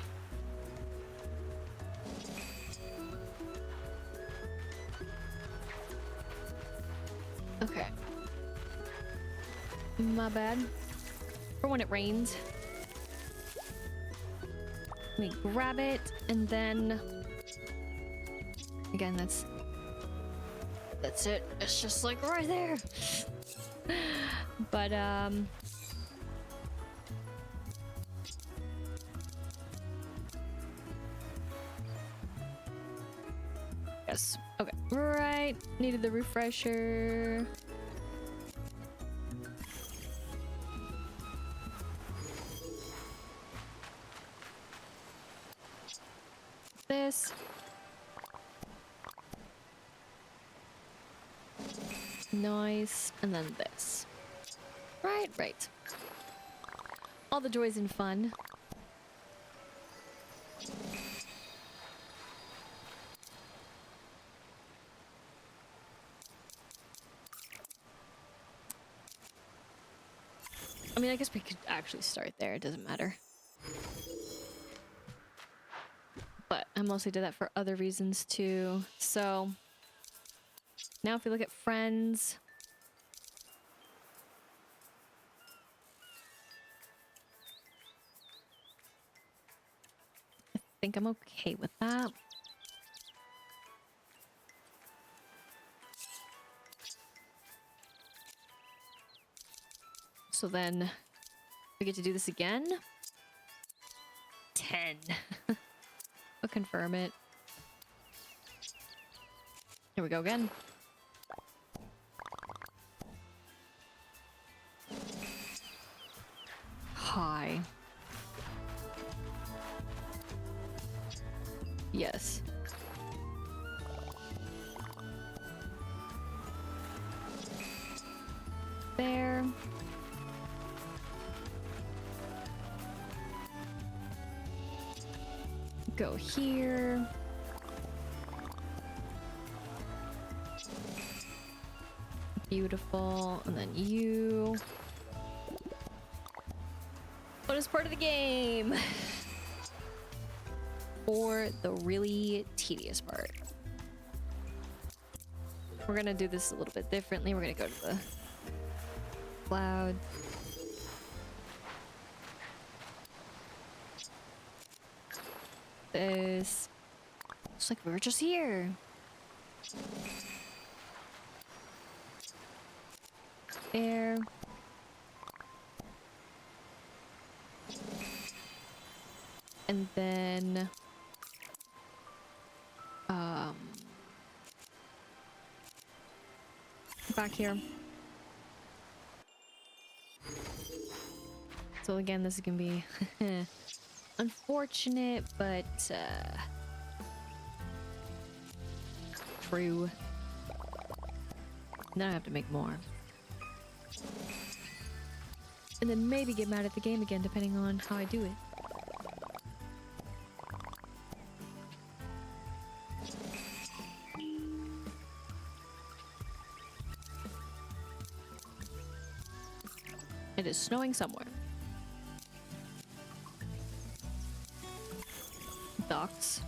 Okay. My bad. For when it rains. Let me grab it, and then... Again, that's it. It's just like right there. But, yes. Okay. Right. Needed the refresher. This. Nice. And then this. Right. All the joys and fun. I mean, I guess we could actually start there. It doesn't matter. But I mostly did that for other reasons too. So now if we look at friends... I think I'm okay with that. So then we get to do this again. 10. I'll confirm it. Here we go again. Hi. Yes. There. Go here. Beautiful. And then you. What is part of the game? For the really tedious part. We're gonna do this a little bit differently. We're gonna go to the cloud. This. It's like we were just here. There. And then back here. So again, this is gonna be unfortunate, but true. Now I have to make more. And then maybe get mad at the game again, depending on how I do it. It is snowing somewhere. Docks.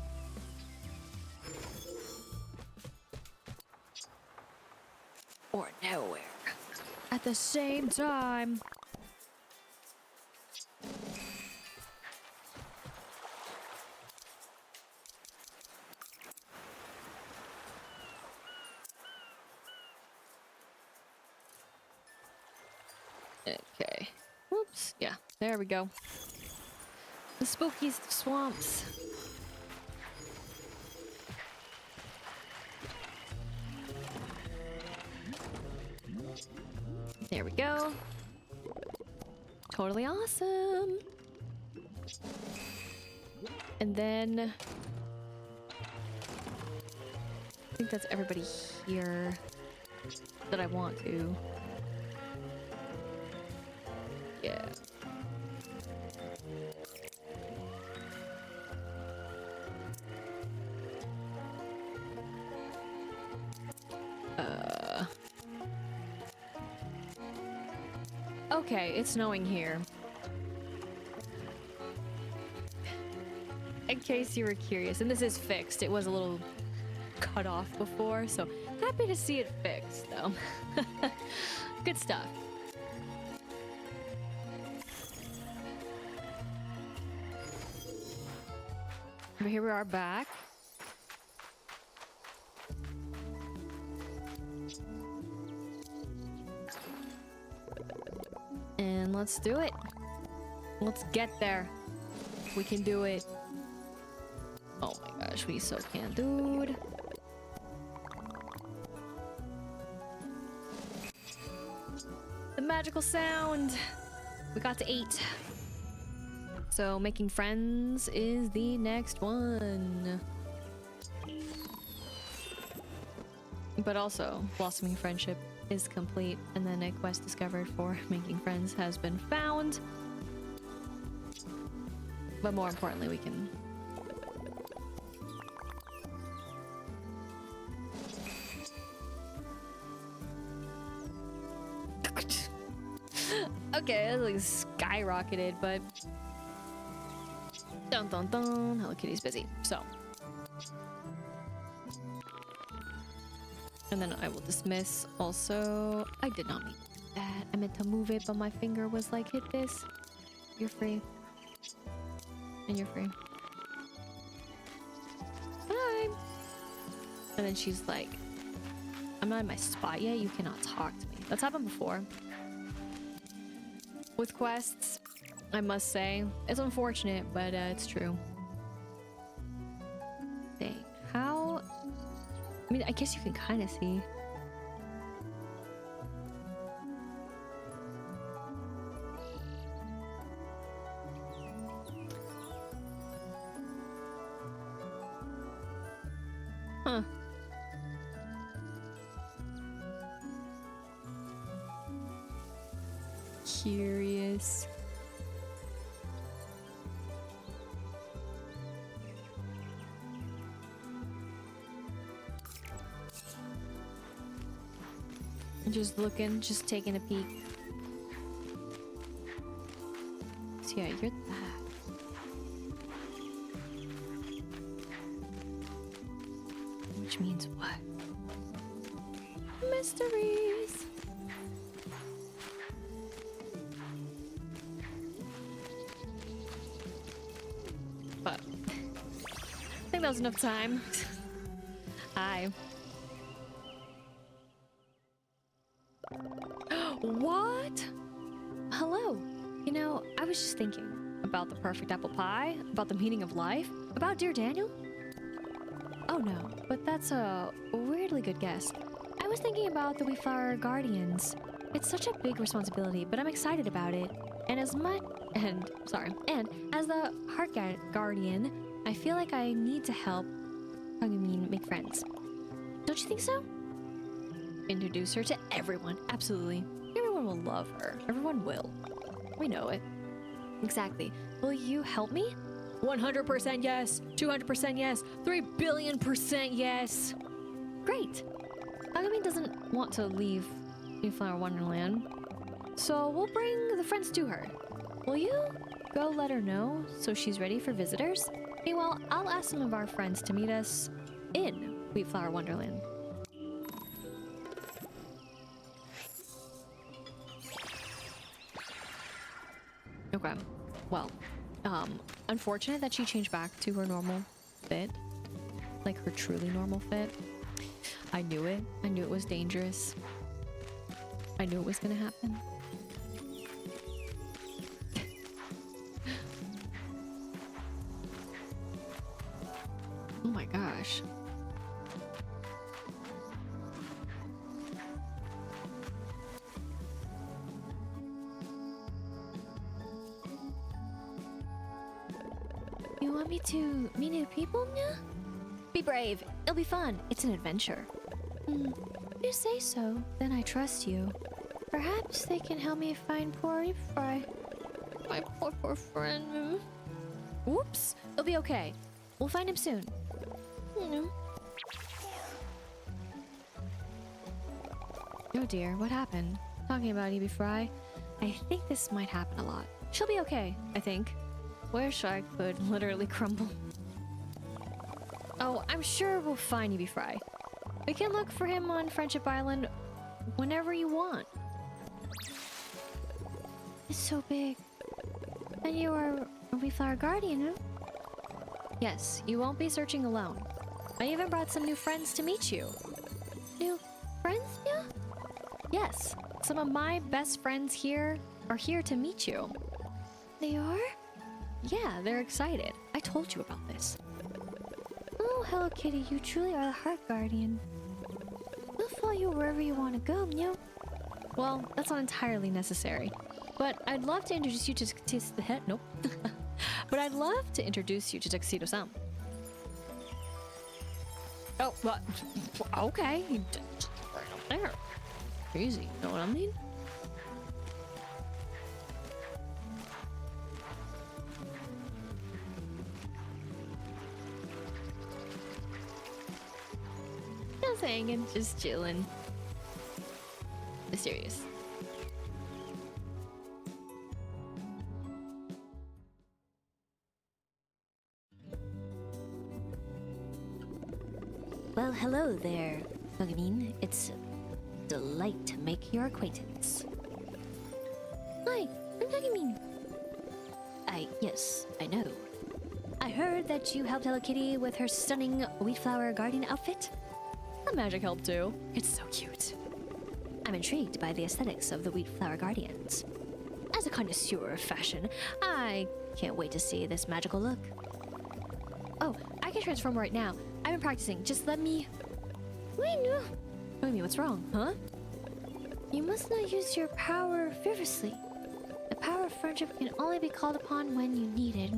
Or nowhere. At the same time. Okay. Whoops. Yeah, there we go. The spooky swamps. There we go. Totally awesome. And then I think that's everybody here that I want to. Yeah. Okay, it's snowing here. In case you were curious, and this is fixed. It was a little cut off before, so happy to see it fixed, though. Good stuff. But here we are back. And let's do it. Let's get there. We can do it. Oh my gosh, we so can, dude. The magical sound. We got to 8. So making friends is the next one. But also, blossoming friendship is complete, and then a quest discovered for making friends has been found. But more importantly, we can... Okay, that's like skyrocketed, but... Dun dun dun, Hello Kitty's busy, so... And then I will dismiss also... I did not mean that. I meant to move it, but my finger was like, hit this. You're free. And you're free. Hi! And then she's like, I'm not in my spot yet, you cannot talk to me. That's happened before. With quests, I must say. It's unfortunate, but it's true. Dang. How... I mean, I guess you can kind of see. Huh. Curious. Just looking, just taking a peek. So yeah, you're that. Which means what? Mysteries! But I think that was enough time. Hi. What? Hello. You know, I was just thinking about the perfect apple pie, about the meaning of life, about Dear Daniel. Oh no, but that's a weirdly good guess. I was thinking about the Wheatflour Guardians. It's such a big responsibility, but I'm excited about it. And as the Heart Guardian, I feel like I need to help Cogimyun make friends. Don't you think so? Introduce her to everyone. Absolutely. Everyone will love her. Everyone will. We know it. Exactly. Will you help me? 100% yes. 200% yes. 3,000,000,000% yes. Great. Cogimyun doesn't want to leave Wheatflour Wonderland, so we'll bring the friends to her. Will you go let her know so she's ready for visitors? Meanwhile, I'll ask some of our friends to meet us in Wheatflour Wonderland. Okay, well, unfortunate that she changed back to her normal fit, like her truly normal fit. I knew it. I knew it was dangerous. I knew it was gonna happen. Oh my gosh. me to meet new people, yeah? Be brave. It'll be fun. It's an adventure. If you say so, then I trust you. Perhaps they can help me find poor Fry. My poor friend. Whoops. It'll be okay. We'll find him soon. Oh dear, what happened? Talking about Evie Fry. I think this might happen a lot. She'll be okay, I think. Wish I could literally crumble. Oh, I'm sure we'll find Evie Fry. We can look for him on Friendship Island whenever you want. It's so big. And you are a Wheatflour Guardian, huh? Yes, you won't be searching alone. I even brought some new friends to meet you. New friends, yeah? Yes, some of my best friends here are here to meet you. They are? Yeah, they're excited. I told you about this. Oh, Hello Kitty, you truly are the Heart Guardian. We'll follow you wherever you want to go, Meow. Well, that's not entirely necessary. But I'd love to introduce you to nope. But I'd love to introduce you to Tuxedo-san. Oh, what? Okay. Right up there. Crazy, you know what I mean? Just hanging, just chilling. Mysterious. Well, hello there, Cogimyun. It's a delight to make your acquaintance. Hi, I'm Cogimyun. Yes, I know. I heard that you helped Hello Kitty with her stunning Wheatflour Guardian outfit. The magic helped too. It's so cute. I'm intrigued by the aesthetics of the Wheatflour Guardians. As a connoisseur of fashion, I can't wait to see this magical look. Oh, I can transform right now. I've been practicing. Just let me... Wait, no. What do you mean? What's wrong? Huh? You must not use your power frivolously. The power of friendship can only be called upon when you need it.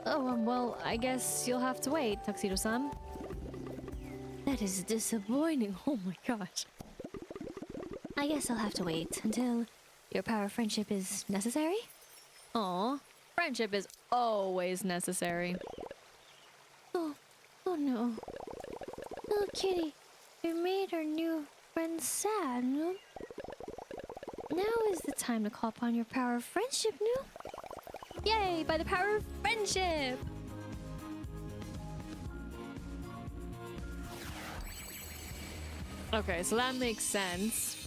Oh, well, I guess you'll have to wait, Tuxedo-san. That is disappointing. Oh my gosh. I guess I'll have to wait until your power of friendship is necessary? Aw, friendship is always necessary. Oh no. Little kitty, you made our new friend sad, no? Now is the time to call upon your power of friendship, no? Yay, by the power of friendship! Okay, so that makes sense.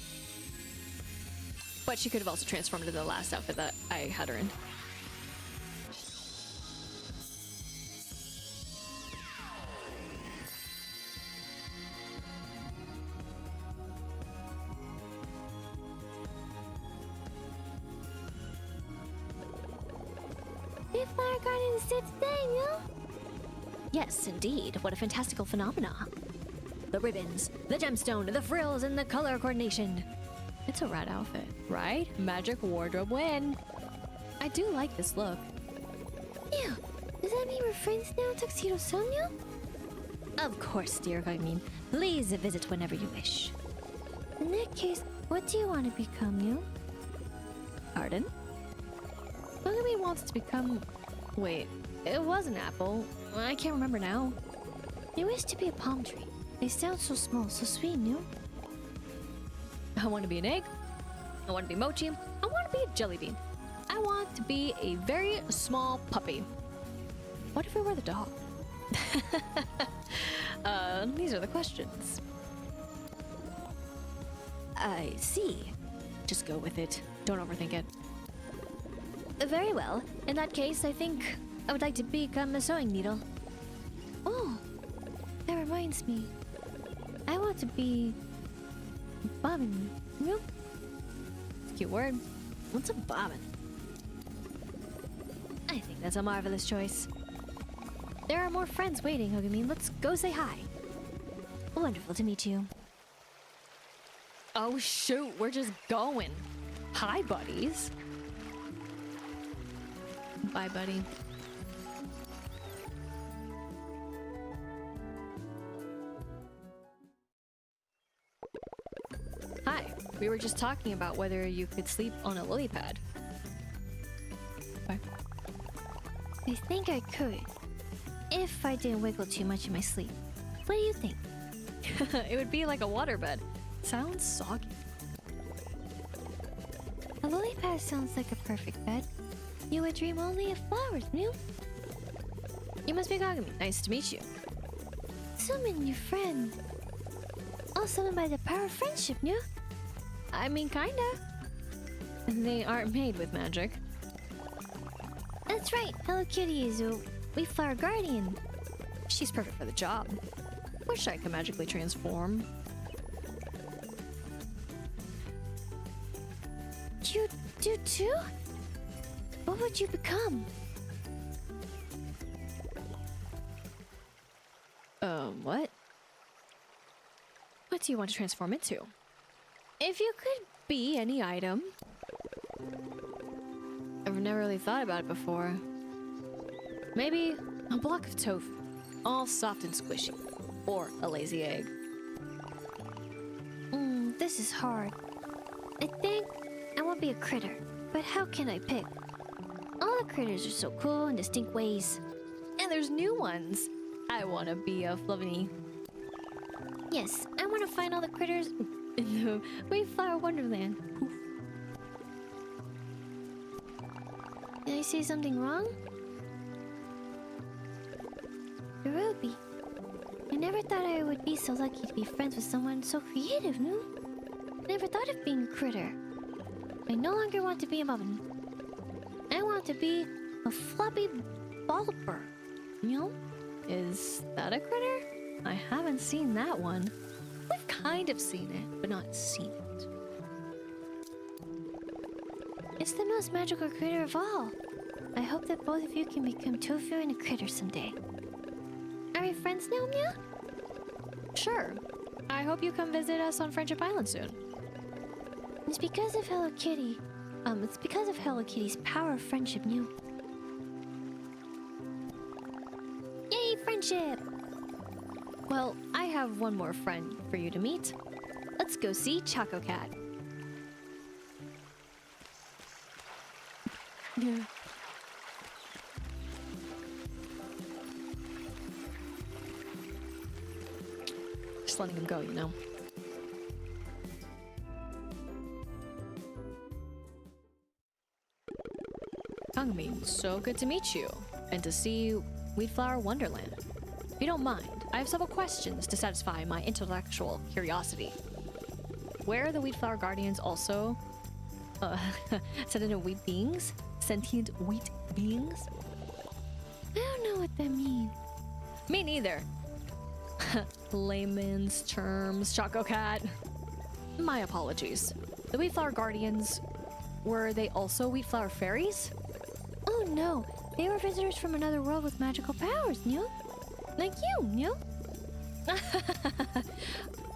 But she could have also transformed into the last outfit that I had her in. Wheatflour Guardians did today, no? Yes, indeed. What a fantastical phenomena. The ribbons, the gemstone, the frills, and the color coordination. It's a rad outfit, right? Magic wardrobe win. I do like this look. Yeah, does that mean we're friends now, Tuxedo-san? Of course, dear Cogimyun. Please visit whenever you wish. In that case, what do you want to become, you? Pardon? Cogimyun wants to become... Wait, it was an apple. I can't remember now. You wish to be a palm tree. They sound so small, so sweet, no? I want to be an egg. I want to be mochi. I want to be a jelly bean. I want to be a very small puppy. What if we were the dog? These are the questions. I see. Just go with it. Don't overthink it. Very well. In that case, I think I would like to become a sewing needle. Oh, that reminds me. I want to be... bobbin. Nope. It's a cute word. What's a bobbin? I think that's a marvelous choice. There are more friends waiting, Cogimyun. Let's go say hi. Wonderful to meet you. Oh shoot, we're just going. Hi, buddies. Bye, buddy. We were just talking about whether you could sleep on a lily pad. Okay. I think I could. If I didn't wiggle too much in my sleep. What do you think? It would be like a waterbed. Sounds soggy. A lily pad sounds like a perfect bed. You would dream only of flowers, new. You must be Cogimyun. Nice to meet you. Summon your friend. All summoned by the power of friendship, new. I mean, kinda. They aren't made with magic. That's right. Hello Kitty is a Wheatflour guardian. She's perfect for the job. Wish I could magically transform. You do too? What would you become? What? What do you want to transform into? If you could be any item. I've never really thought about it before. Maybe a block of tofu, all soft and squishy. Or a lazy egg. This is hard. I think I want to be a critter, but how can I pick? All the critters are so cool in distinct ways. And there's new ones. I want to be a fluffy. Yes, I want to find all the critters in the Wheatflour Wonderland. Did I say something wrong? Ruby. I never thought I would be so lucky to be friends with someone so creative, no? I never thought of being a critter. I no longer want to be a muffin. I want to be a floppy bulber, you know? Is that a critter? I haven't seen that one. We've kind of seen it, but not seen it. It's the most magical critter of all. I hope that both of you can become tofu and a critter someday. Are we friends now, Meow? Sure. I hope you come visit us on Friendship Island soon. It's because of Hello Kitty. It's because of Hello Kitty's power of friendship, Meow. Yay, friendship! Well, I have one more friend for you to meet. Let's go see Choco Cat. Yeah. Just letting him go, you know. Cogimyun, so good to meet you, and to see Wheatflour Wonderland. If you don't mind, I have several questions to satisfy my intellectual curiosity. Where are the Wheatflour Guardians also sentient wheat beings? Sentient wheat beings? I don't know what that means. Me neither. Layman's terms, Choco Cat. My apologies. The Wheatflour Guardians, were they also Wheatflour Fairies? Oh no, they were visitors from another world with magical powers, Meow. Like you, Meow.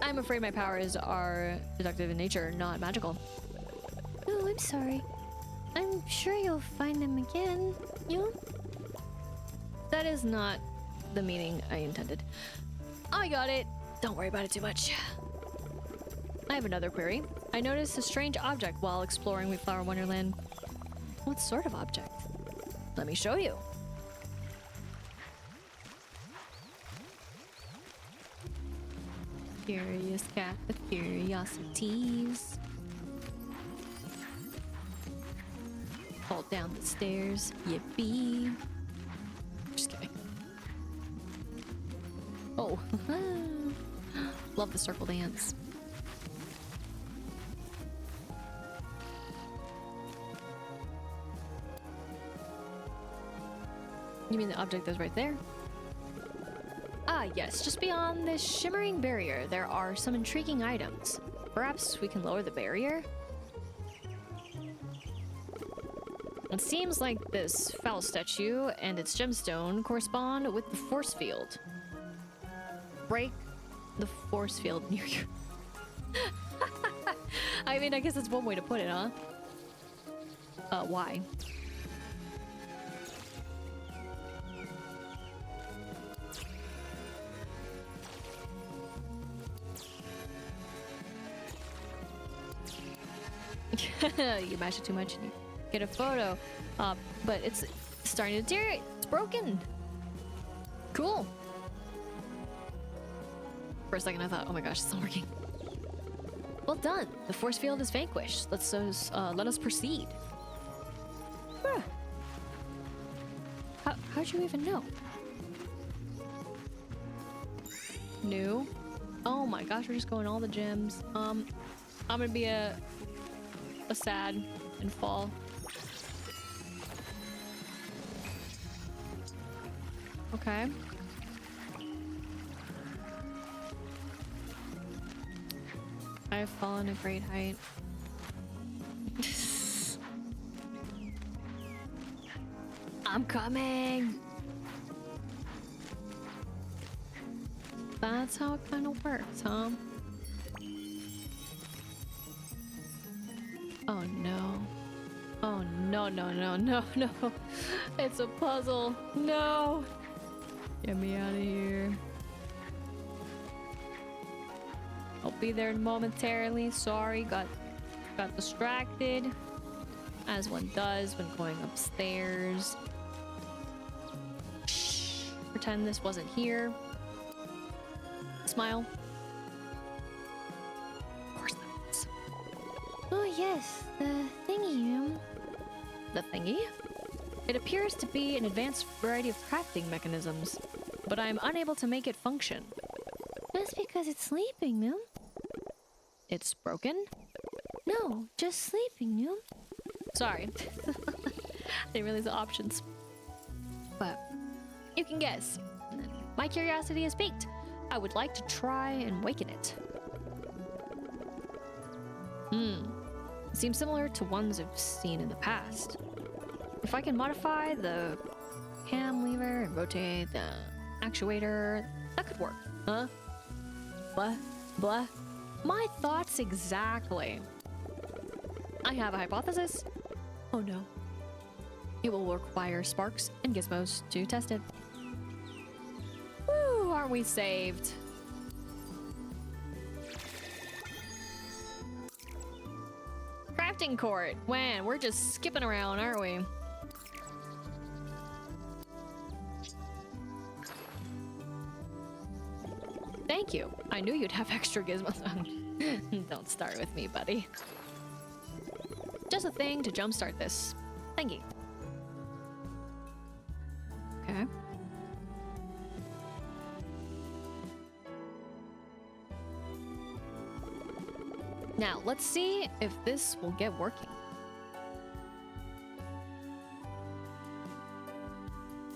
I'm afraid my powers are deductive in nature, not magical. Oh, I'm sorry. I'm sure you'll find them again, Meow. That is not the meaning I intended. I got it. Don't worry about it too much. I have another query. I noticed a strange object while exploring Wheatflour Wonderland. What sort of object? Let me show you. Curious cat with curiosities. Fall down the stairs. Yippee. Just kidding. Oh. Love the circle dance. You mean the object that's right there? Ah, yes. Just beyond this shimmering barrier, there are some intriguing items. Perhaps we can lower the barrier? It seems like this foul statue and its gemstone correspond with the force field. Break the force field near you. I mean, I guess that's one way to put it, huh? Why? You mash it too much and you get a photo. But it's starting to deteriorate. It's broken. Cool. For a second I thought, oh my gosh, it's not working. Well done. The force field is vanquished. Let us proceed. Bruh. How'd you even know? New. Oh my gosh, we're just going all the gyms. I'm gonna be a sad and fall. Okay. I have fallen a great height. I'm coming! That's how it kind of works, huh? Oh no. Oh no, no, no, no, no. It's a puzzle. No! Get me out of here. I'll be there momentarily. Sorry, got distracted. As one does when going upstairs. Shh. Pretend this wasn't here. Smile. Of course that is. Oh yes, the thingy. The thingy? It appears to be an advanced variety of crafting mechanisms, but I am unable to make it function. That's because it's sleeping, Noom. It's broken? No, just sleeping, Noom. Sorry. Didn't realize the options. But you can guess. My curiosity is piqued. I would like to try and waken it. Seems similar to ones I've seen in the past. If I can modify the cam lever and rotate the actuator, that could work, huh? Blah, blah. My thoughts exactly. I have a hypothesis. Oh no. It will require sparks and gizmos to test it. Woo, aren't we saved? Crafting court. Man, we're just skipping around, aren't we? Thank you. I knew you'd have extra gizmos. Don't start with me, buddy. Just a thing to jumpstart this. Thank you. Okay. Now, let's see if this will get working.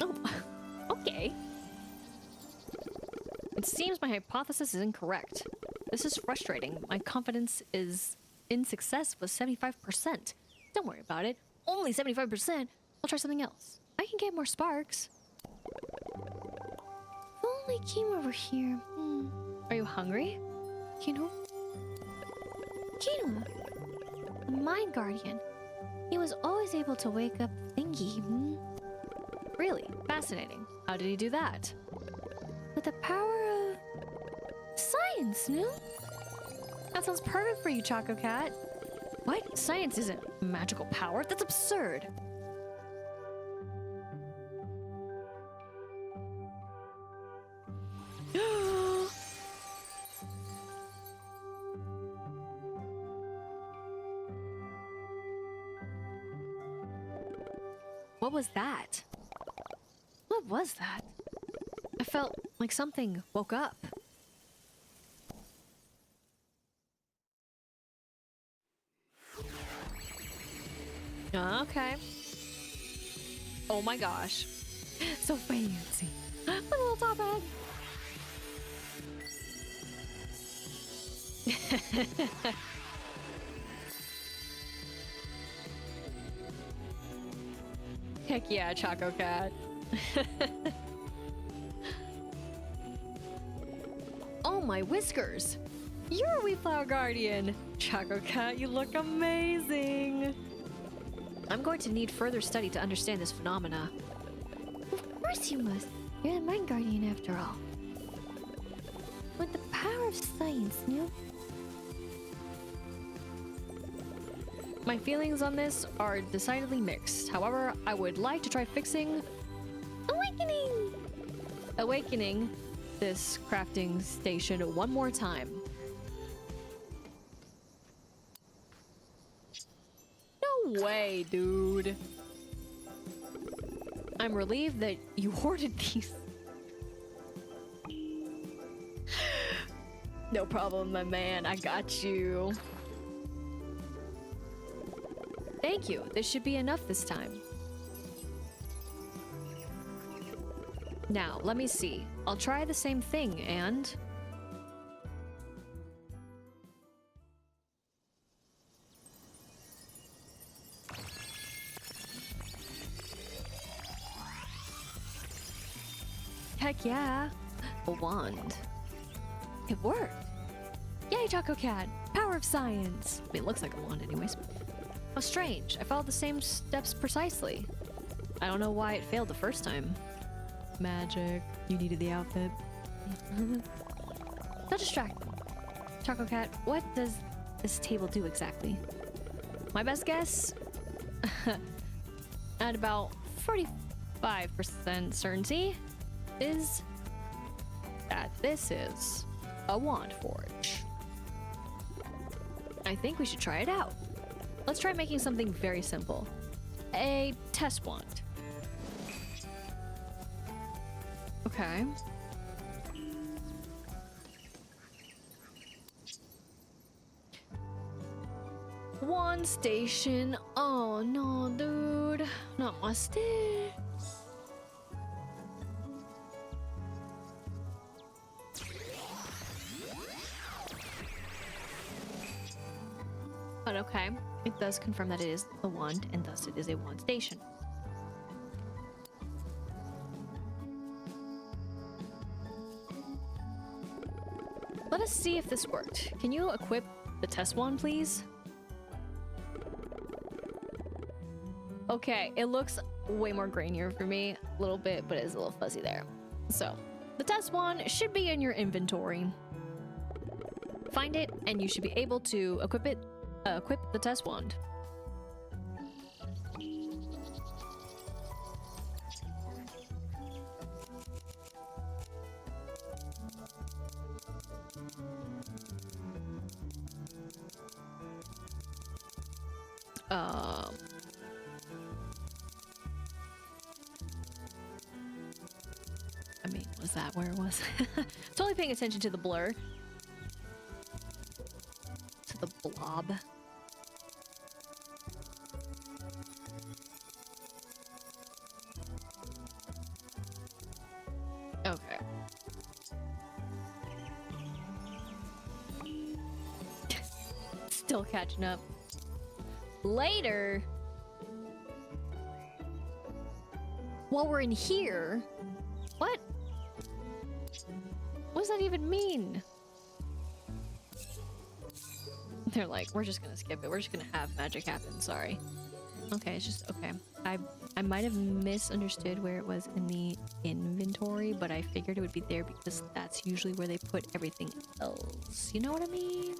Oh, okay. It seems my hypothesis is incorrect. This is frustrating. My confidence in success was 75%. Don't worry about it. Only 75%. I'll try something else. I can get more sparks. If only came over here. Are you hungry? Kino? Kino, the mind guardian. He was always able to wake up thingy. Really? Fascinating. How did he do that? With the power of science, no? That sounds perfect for you, Choco Cat. What? Science isn't magical power. That's absurd. What was that? What was that? I felt like something woke up. Okay. Oh my gosh. So fancy. My little top hat. Heck yeah, Choco Cat. Oh my whiskers! You're a Wheatflour Guardian! Choco Cat, you look amazing! I'm going to need further study to understand this phenomena. Of course you must. You're the mind guardian after all. With the power of science, no? My feelings on this are decidedly mixed. However, I would like to try fixing awakening this crafting station one more time. No way, dude. I'm relieved that you hoarded these. No problem, my man. I got you. Thank you. This should be enough this time. Now, let me see. I'll try the same thing and... Heck yeah. A wand. It worked. Yay, Taco Cat. Power of science. I mean, it looks like a wand anyways. How strange. I followed the same steps precisely. I don't know why it failed the first time. Magic. You needed the outfit. Not distracted. Taco Cat, what does this table do exactly? My best guess? At about 45% certainty is that this is a wand forge. I think we should try it out. Let's try making something very simple. A test wand. Okay. Wand station. Oh no, dude. Not my sticks. But okay, it does confirm that it is a wand, and thus it is a wand station. Let us see if this worked. Can you equip the test wand, please? Okay, it looks way more grainier for me. A little bit, but it's a little fuzzy there. So, the test wand should be in your inventory. Find it, and you should be able to equip it. Equip the test wand. I mean, was that where it was? Totally paying attention to the blur. To the blob. Okay. Still catching up. Later. While we're in here. What? What does that even mean? They're like, we're just gonna skip it. We're just gonna have magic happen. Sorry. Okay, it's just okay. I might have misunderstood where it was in the inventory, but I figured it would be there because that's usually where they put everything else. You know what I mean?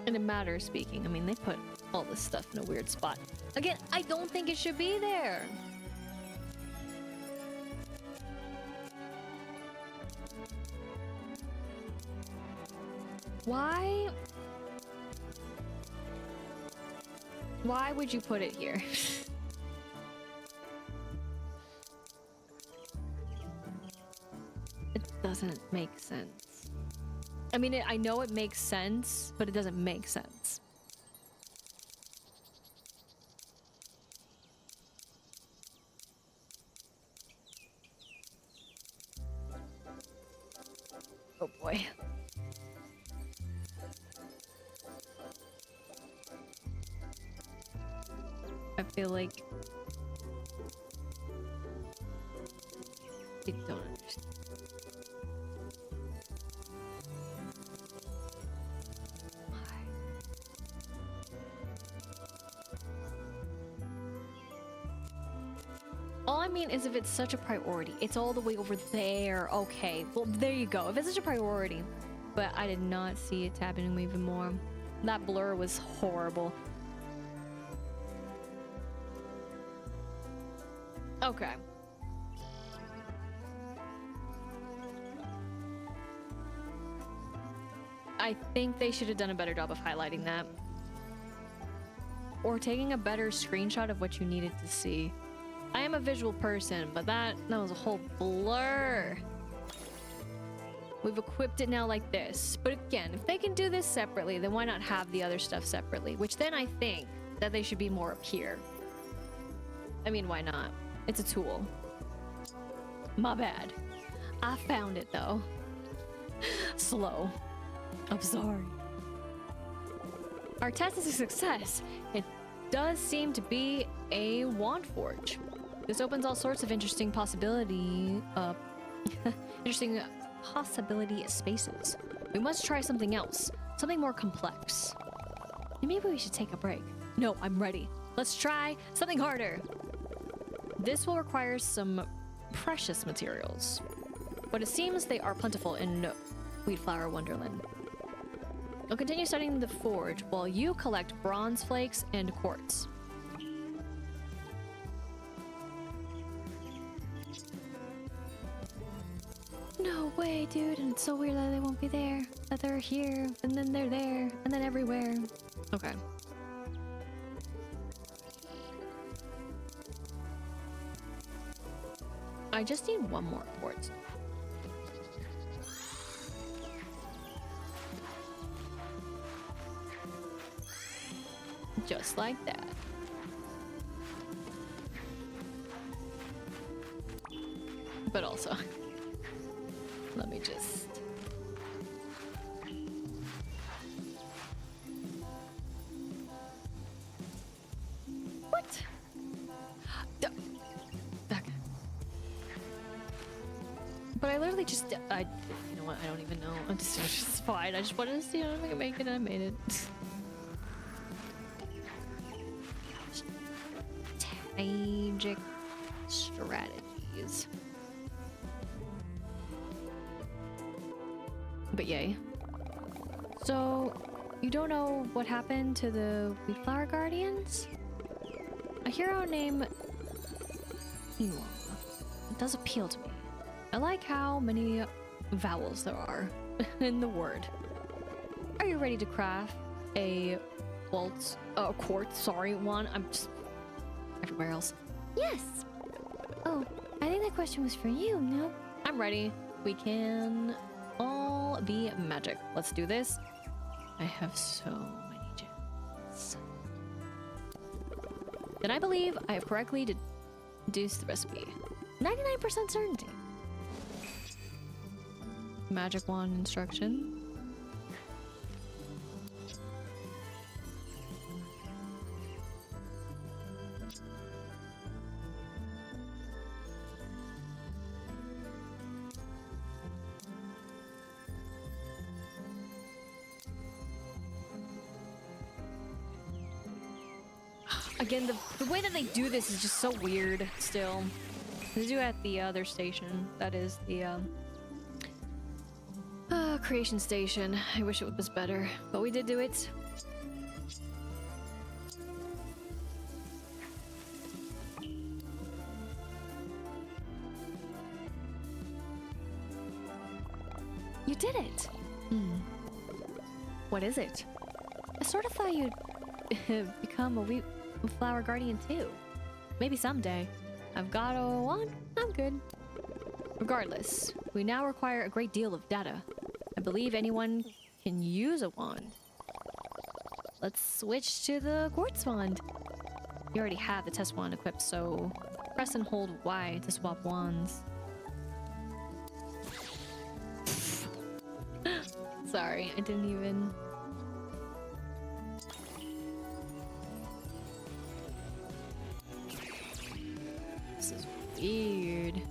In a matter of speaking, I mean, they put all this stuff in a weird spot. Again, I don't think it should be there. Why? Why would you put it here? It doesn't make sense. I mean, I know it makes sense, but it doesn't make sense. Oh boy. I feel like you don't understand. Why? All I mean is if it's such a priority. It's all the way over there. Okay, well, there you go. If it's such a priority. But I did not see it happening even more. That blur was horrible. Okay. I think they should have done a better job of highlighting that. Or taking a better screenshot of what you needed to see. I am a visual person, but that was a whole blur. We've equipped it now like this. But again, if they can do this separately, then why not have the other stuff separately? Which then I think that they should be more up here. I mean, why not? It's a tool. My bad. I found it though. Slow. I'm sorry. Our test is a success. It does seem to be a wand forge. This opens all sorts of interesting possibility spaces. We must try something else, something more complex. Maybe we should take a break. No, I'm ready. Let's try something harder. This will require some precious materials, but it seems they are plentiful in Wheatflour Wonderland. I'll continue studying the forge while you collect bronze flakes and quartz. No way, dude. And it's so weird that they won't be there. That they're here, and then they're there, and then everywhere. Okay. I just need one more quartz. Just like that. But also, let me just... What? Okay. But I literally just... you know what? I don't even know. It's fine. I just wanted to see how I can make it. I made it. Strategic strategies. But yay. So, you don't know what happened to the Wheatflower Guardians? A hero named Iwa. It does appeal to me. I like how many vowels there are in the word. Are you ready to craft a quartz one? I'm just everywhere else. Yes! Oh, I think that question was for you, no? I'm ready. We can all be magic. Let's do this. I have so many gems. Then I believe I have correctly deduced the recipe. 99% certainty. Magic wand instruction. Again, the way that they do this is just so weird still. They do at the other station. That is the creation station. I wish it was better, but we did do it. You did it! What is it? I sort of thought you'd become a Wheatflower Guardian too. Maybe someday. I've got a wand. I'm good. Regardless, we now require a great deal of data. I believe anyone can use a wand. Let's switch to the quartz wand. You already have the test wand equipped, so press and hold Y to swap wands. Sorry, I didn't even... This is weird.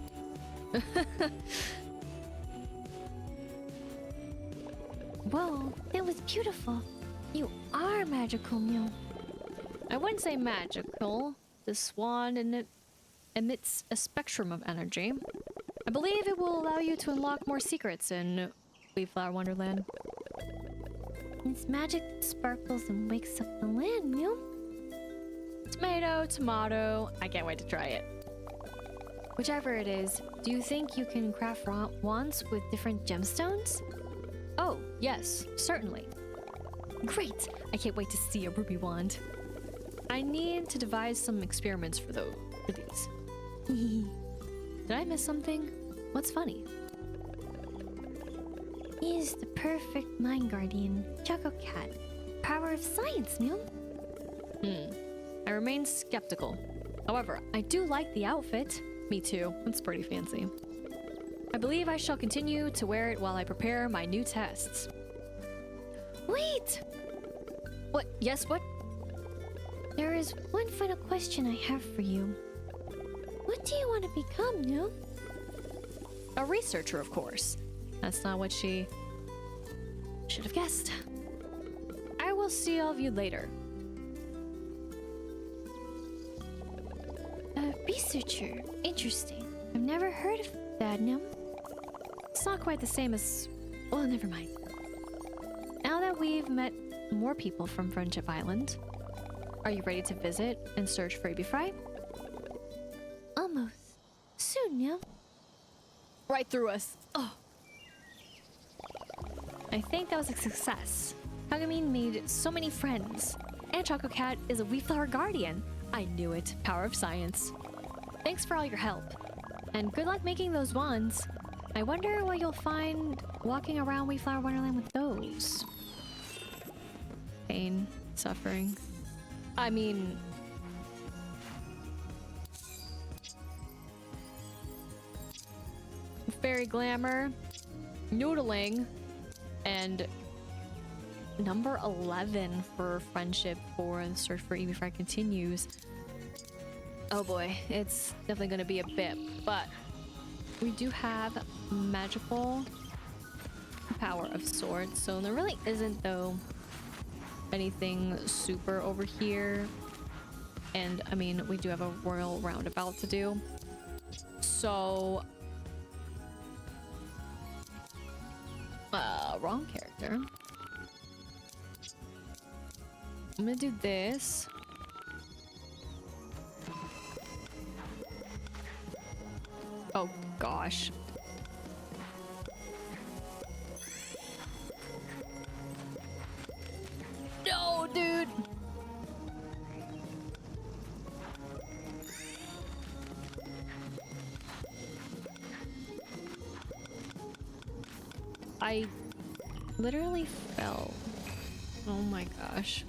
Whoa, that was beautiful. You are magical, Mew. I wouldn't say magical. This wand and it emits a spectrum of energy. I believe it will allow you to unlock more secrets in Wheatflour Wonderland. It's magic that sparkles and wakes up the land, Mew. Tomato, tomato. I can't wait to try it. Whichever it is, do you think you can craft wands with different gemstones? Oh, yes, certainly. Great! I can't wait to see a ruby wand. I need to devise some experiments for these. Did I miss something? What's funny? He is the perfect mind guardian, Choco Cat. Power of science, Mew. I remain skeptical. However, I do like the outfit. Me too. It's pretty fancy. I believe I shall continue to wear it while I prepare my new tests. Wait! What? Yes, what? There is one final question I have for you. What do you want to become, Mew? A researcher, of course. That's not what she should have guessed. I will see all of you later. A researcher. Interesting. I've never heard of that, Mew. It's not quite the same as... Well, never mind. Now that we've met more people from Friendship Island, are you ready to visit and search for Fry? Almost. Soon, Mew. Right through us. Oh. I think that was a success. Cogimyun made so many friends. And Choco Cat is a Wheatflower guardian. I knew it. Power of science. Thanks for all your help. And good luck making those wands. I wonder what you'll find walking around Wheatflower Wonderland with those. Pain. Suffering. I mean... fairy glamour, noodling, and number 11 for friendship for the search for Fry continues. Oh boy, it's definitely going to be a bit, but we do have magical power of sorts, so there really isn't though anything super over here. And I mean, we do have a royal roundabout to do, so wrong character. I'm gonna do this. Oh gosh. No, dude. I literally fell. Oh my gosh.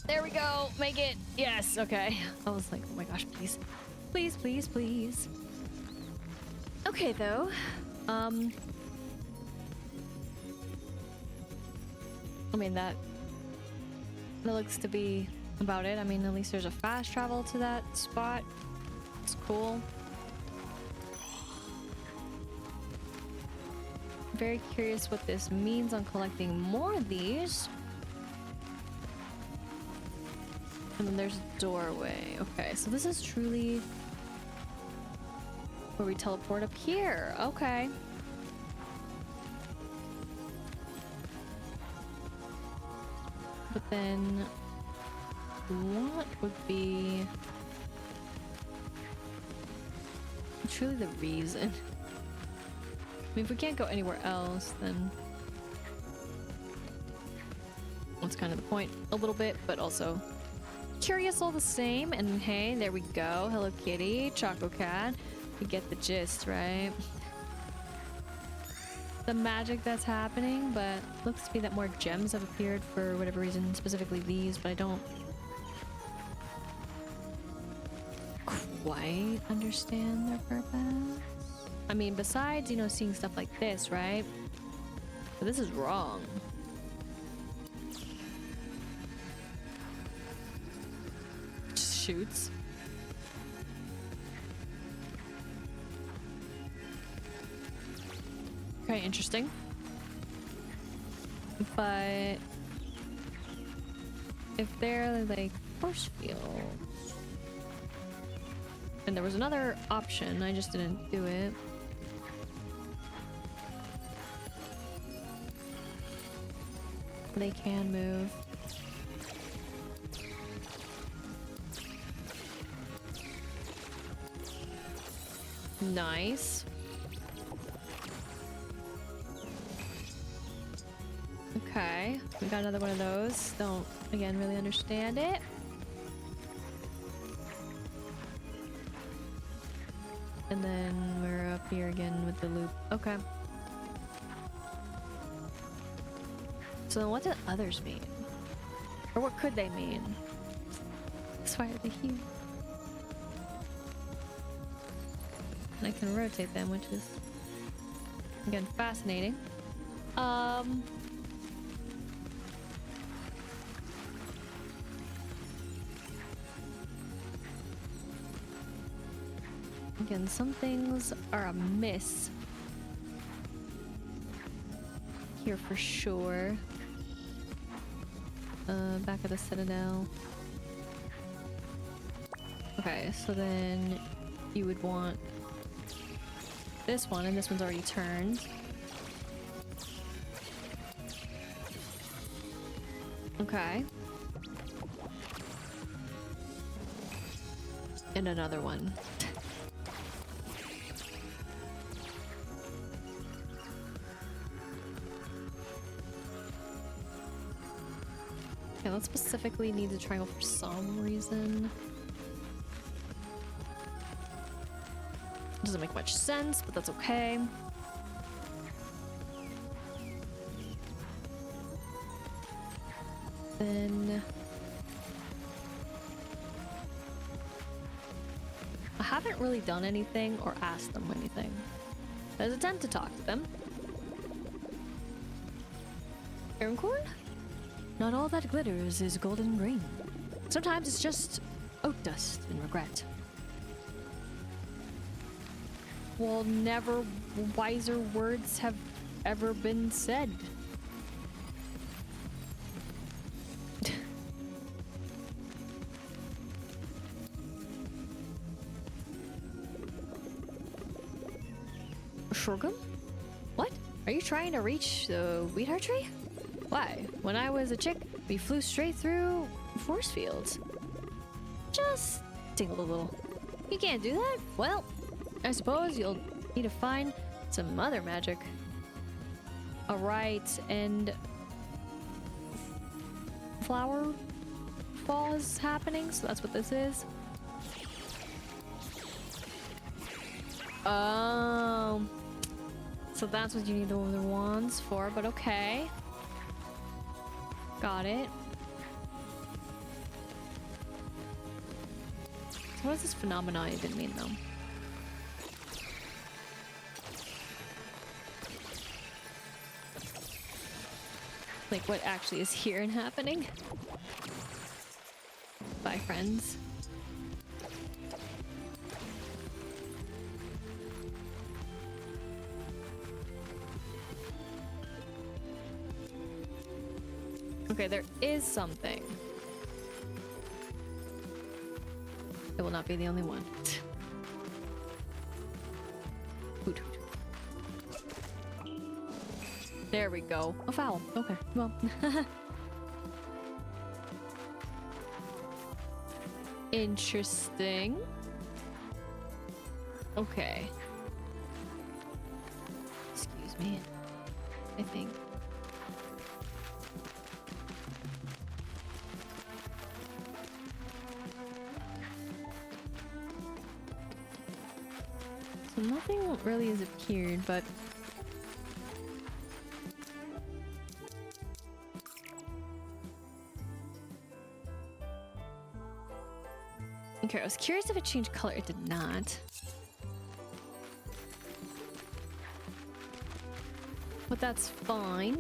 There we go. Make it. Yes. Okay. I was like, oh my gosh, please. Please, please, please. Okay, though. I mean, that looks to be about it. I mean, at least there's a fast travel to that spot. It's cool. Very curious what this means on collecting more of these. And then there's a doorway. Okay, so this is truly where we teleport up here. Okay. But then what would be truly the reason? I mean, if we can't go anywhere else, then that's kind of the point a little bit, but also curious all the same. And hey, there we go. Hello Kitty, Choco Cat. You get the gist, right? The magic that's happening, but looks to be that more gems have appeared for whatever reason, specifically these, but I don't quite understand their purpose. I mean, besides, you know, seeing stuff like this, right? But this is wrong. Just shoots. Okay, interesting. But if they're like force fields, and there was another option, I just didn't do it. They can move. Nice. Okay, we got another one of those. Don't, again, really understand it. And then we're up here again with the loop. Okay. So then what do others mean? Or what could they mean? That's why are they here? And I can rotate them, which is, again, fascinating. Again, some things are amiss here for sure. Back at the Citadel. Okay, so then you would want this one, and this one's already turned. Okay. And another one. Okay, let's specifically need the triangle for some reason. Doesn't make much sense, but that's okay. Then I haven't really done anything or asked them anything. There's a attempt to talk to them. Aircorn? Not all that glitters is golden green. Sometimes it's just oat dust and regret. Well, never wiser words have ever been said. Shogun? What? Are you trying to reach the Wheatflour tree? Why? When I was a chick, we flew straight through force fields. Just tingled a little. You can't do that? Well, I suppose you'll need to find some other magic. Alright, and flower fall is happening, so that's what this is. Oh. So that's what you need the other wands for, but okay. Got it. So what is this phenomenon it didn't mean though? Like what actually is here and happening? Bye, friends. Okay, there is something. It will not be the only one. Hoot, hoot. There we go. A foul. Okay, well. Interesting. Okay. Excuse me. I think. So nothing really has appeared, but okay, I was curious if it changed color. It did not. But that's fine.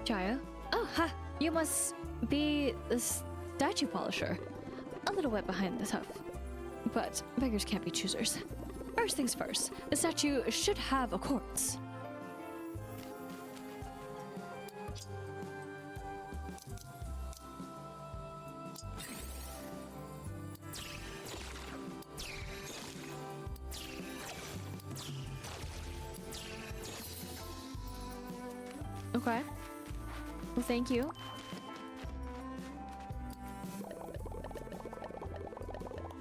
Jaya? Oh, ha! You must be the statue polisher. a little wet behind the hoof. But beggars can't be choosers. First things first, the statue should have a quartz. Okay. Well, thank you.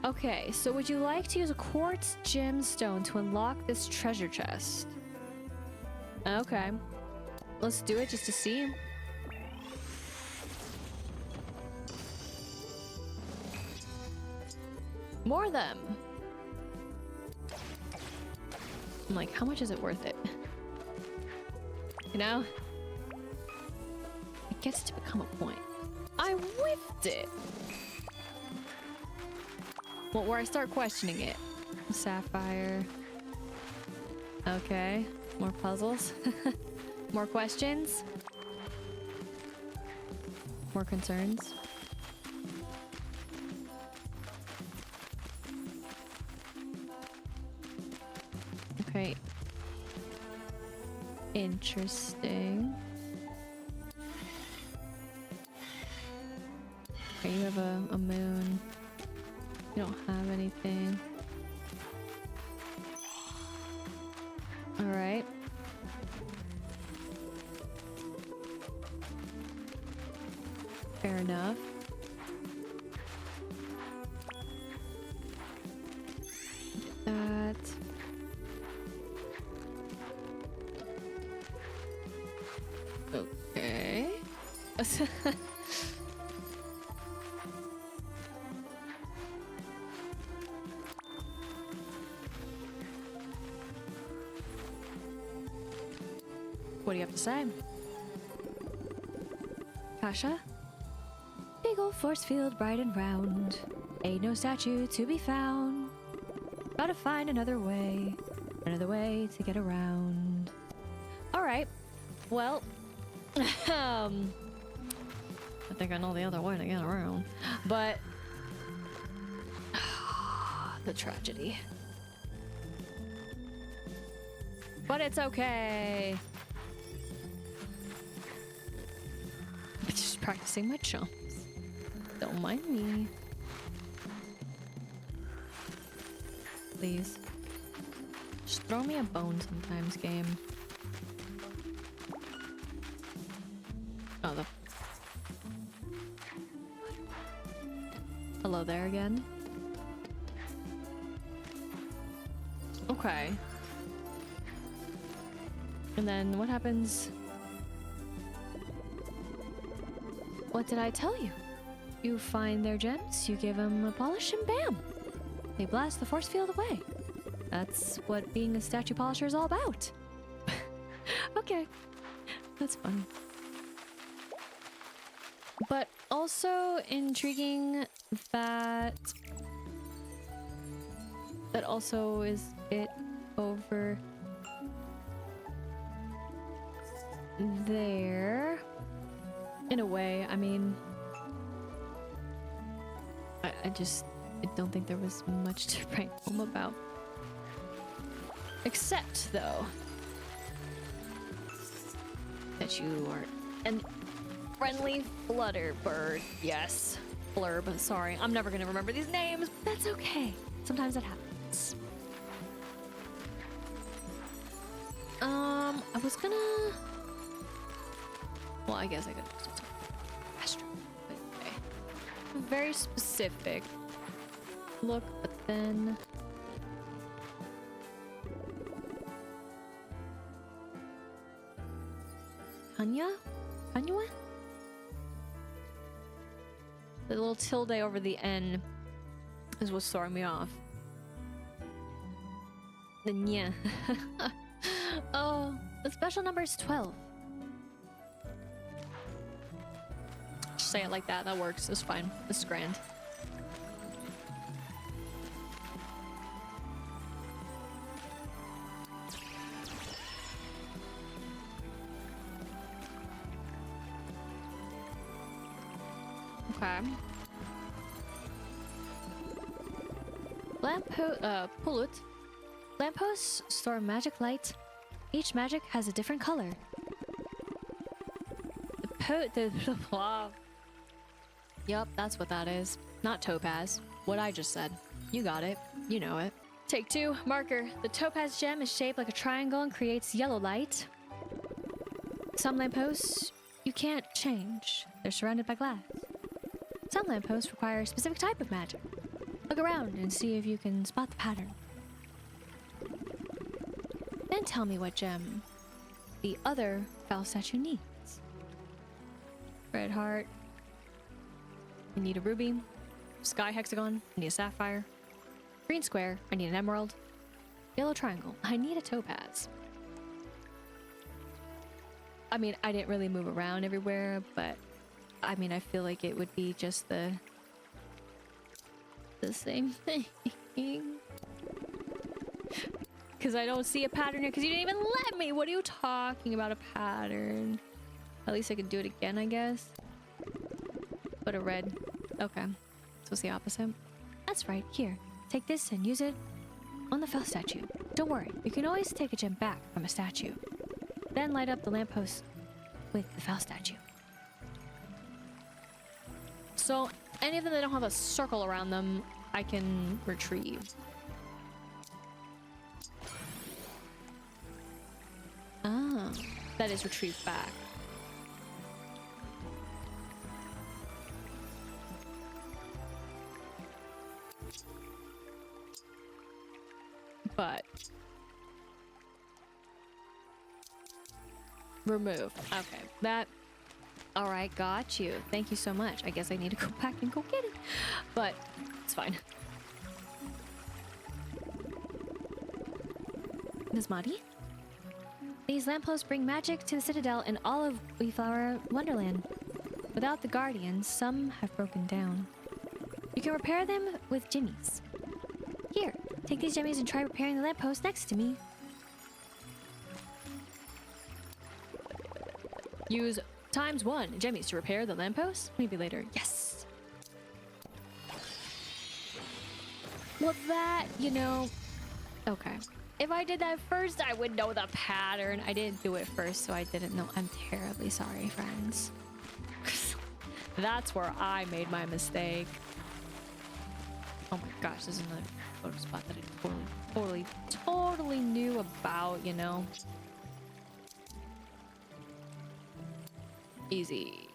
Okay, so would you like to use a quartz gemstone to unlock this treasure chest? Okay. Let's do it just to see. More of them. I'm like, how much is it worth it? You know? It gets to become a point. I whiffed it! Well, where I start questioning it. Sapphire. Okay. More puzzles. More questions. More concerns. Okay. Interesting. Okay, you have a moon. You don't have anything. Alright. Fair enough. Get that. Okay. What do you have to say? Kasha? Big old force field bright and round. Ain't no statue to be found. Gotta find another way to get around. Alright. Well, I think I know the other way to get around. But the tragedy. But it's okay. I'm just practicing my jumps. Don't mind me. Please. Just throw me a bone sometimes, game. Oh, hello there again. Okay. And then what happens? What did I tell you? You find their gems, you give them a polish, and bam! They blast the force field away. That's what being a statue polisher is all about. Okay. That's funny. But also intriguing that also is it over there. In a way, I mean, I don't think there was much to write home about. Except, though, that you are an friendly flutter bird. Yes. Blurb. Sorry, I'm never gonna remember these names, but that's okay. Sometimes it happens. I was gonna... Well, I guess I could... Astro. Okay. Very specific look, but then... Kanya? Kanyua? The little tilde over the N is what's throwing me off. The nya. Oh, the special number is 12. Just say it like that. That works. It's fine. It's grand. Okay. Pulut. Lampposts store magic light. Each magic has a different color. Yup, that's what that is. Not topaz. What I just said. You got it. You know it. Take 2, marker. The topaz gem is shaped like a triangle and creates yellow light. Some lampposts you can't change. They're surrounded by glass. Some lampposts require a specific type of magic. Look around and see if you can spot the pattern. Then tell me what gem the other foul statue needs. Red heart. I need a ruby. Sky hexagon. I need a sapphire. Green square. I need an emerald. Yellow triangle. I need a topaz. I mean, I didn't really move around everywhere, but I mean, I feel like it would be just the same thing. Because I don't see a pattern here because you didn't even let me. What are you talking about, a pattern? At least I could do it again, I guess. But a red. Okay. So it's the opposite. That's right. Here, take this and use it on the fell statue. Don't worry, you can always take a gem back from a statue. Then light up the lamppost with the foul statue. So any of them that don't have a circle around them, I can retrieve. Ah, that is retrieved back. But remove. Okay, that. All right, got you. Thank you so much. I guess I need to go back and go get it, but it's fine. Ms. Madi? These lampposts bring magic to the Citadel and all of Wheatflour Wonderland. Without the Guardians, some have broken down. You can repair them with jimmies. Here, take these jimmies and try repairing the lamppost next to me. Use ×1 jemmies to repair the lamppost. Maybe later. Yes. Well, that, you know. Okay. If I did that first, I would know the pattern. I didn't do it first, so I didn't know. I'm terribly sorry, friends. That's where I made my mistake. Oh my gosh, this is another photo spot that I totally knew about, you know. Easy.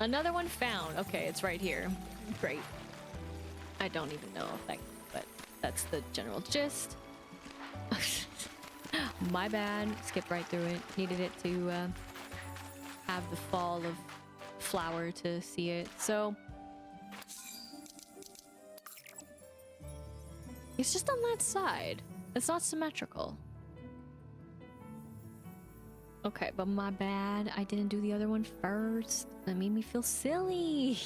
Another one found. Okay, it's right here. Great. I don't even know if that, but that's the general gist. My bad. Skipped right through it. Needed it to have the fall of flower to see it. So it's just on that side. It's not symmetrical. Okay, but my bad. I didn't do the other one first. That made me feel silly.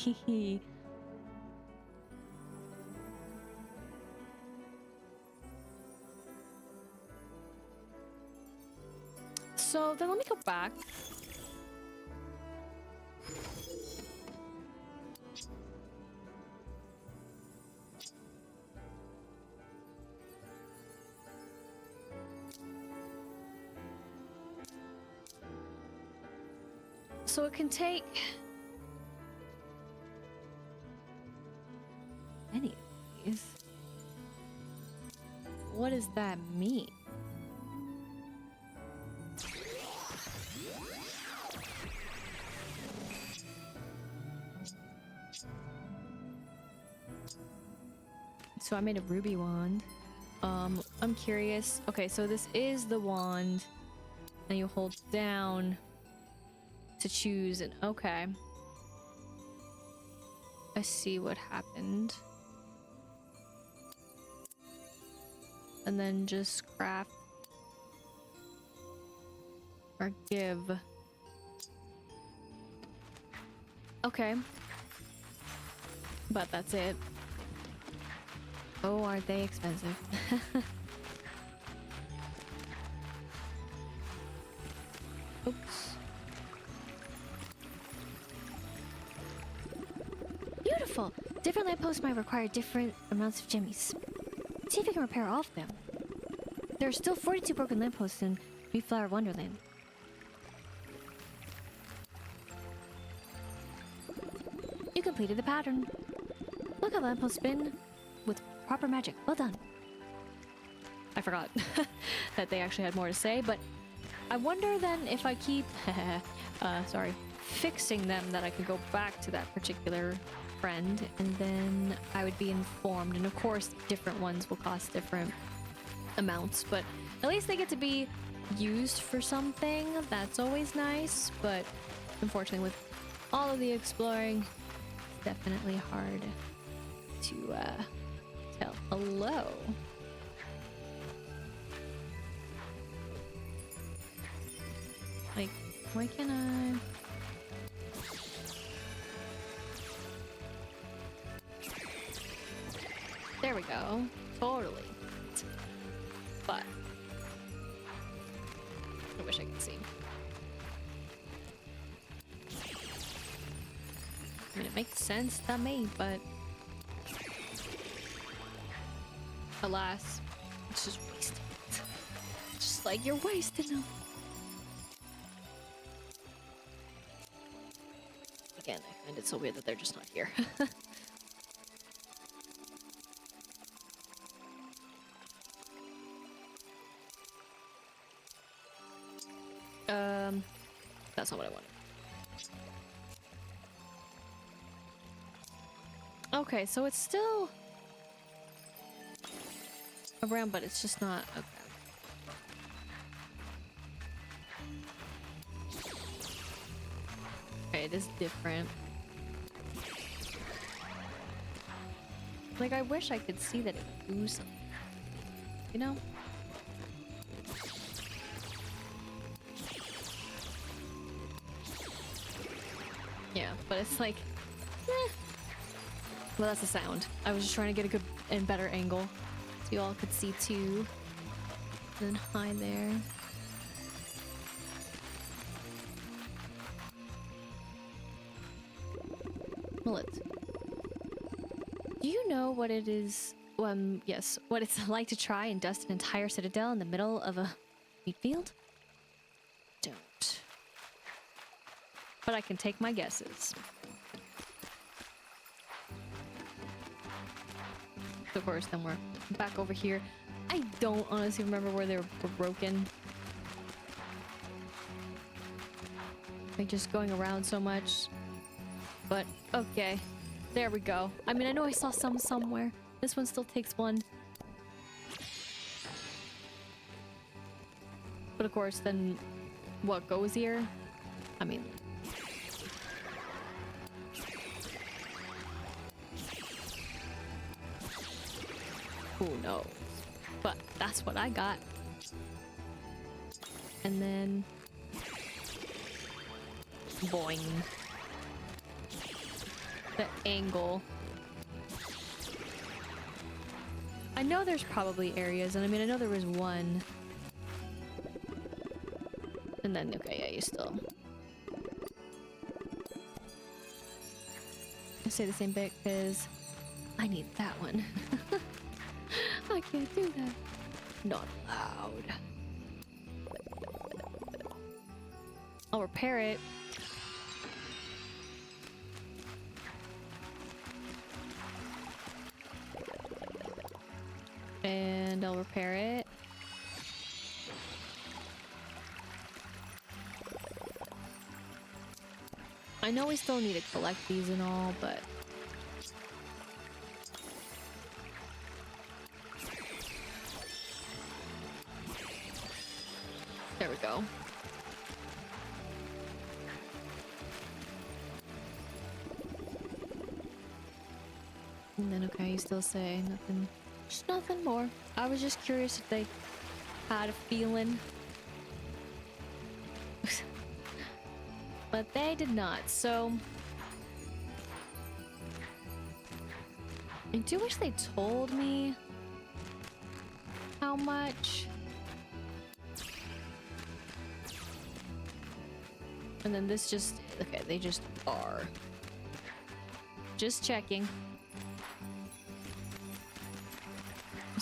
So then let me go back. So it can take any of these. What does that mean? So I made a ruby wand. I'm curious. Okay, so this is the wand, and you hold down to choose an. Okay, I see what happened. And then just craft or give. Okay, but that's it. Oh, aren't they expensive? Oops. Beautiful! Different lampposts might require different amounts of jimmies. See if you can repair all of them. There are still 42 broken lampposts in Wheatflour Wonderland. You completed the pattern. Look how the lampposts spin with proper magic. Well done. I forgot that they actually had more to say, but I wonder then if I keep fixing them, that I could go back to that particular friend and then I would be informed. And of course, different ones will cost different amounts, but at least they get to be used for something. That's always nice, but unfortunately with all of the exploring, it's definitely hard to tell. Hello. Like, why can't I? There we go. Totally. But I wish I could see. I mean, it makes sense to me, but alas, it's just wasted. Just like you're wasting them. Again, I find it so weird that they're just not here. That's not what I wanted. Okay, so it's still around, but it's just not. Okay, it is different. Like, I wish I could see that it would do something, you know? Yeah, but it's like, well, that's the sound. I was just trying to get a good and better angle so you all could see too. And then hide there. Well, do you know what it is? Yes, what it's like to try and dust an entire citadel in the middle of a wheat field? Don't. But I can take my guesses. Of course, then we're back over here. I don't honestly remember where they were broken. Like, just going around so much. But, okay. There we go. I mean, I know I saw some somewhere. This one still takes one. But of course, then what goes here? I mean... who knows? But that's what I got. And then... boing. The angle. I know there's probably areas, and I mean, I know there was one. And then, okay, yeah, you still... I say the same bit, because I need that one. I can't do that. Not allowed. I'll repair it. And I'll repair it. I know we still need to collect these and all, but... there we go. And then, okay, you still say nothing. Just nothing more. I was just curious if they had a feeling. But they did not, so... I do wish they told me how much. And then this just... okay, they just are. Just checking.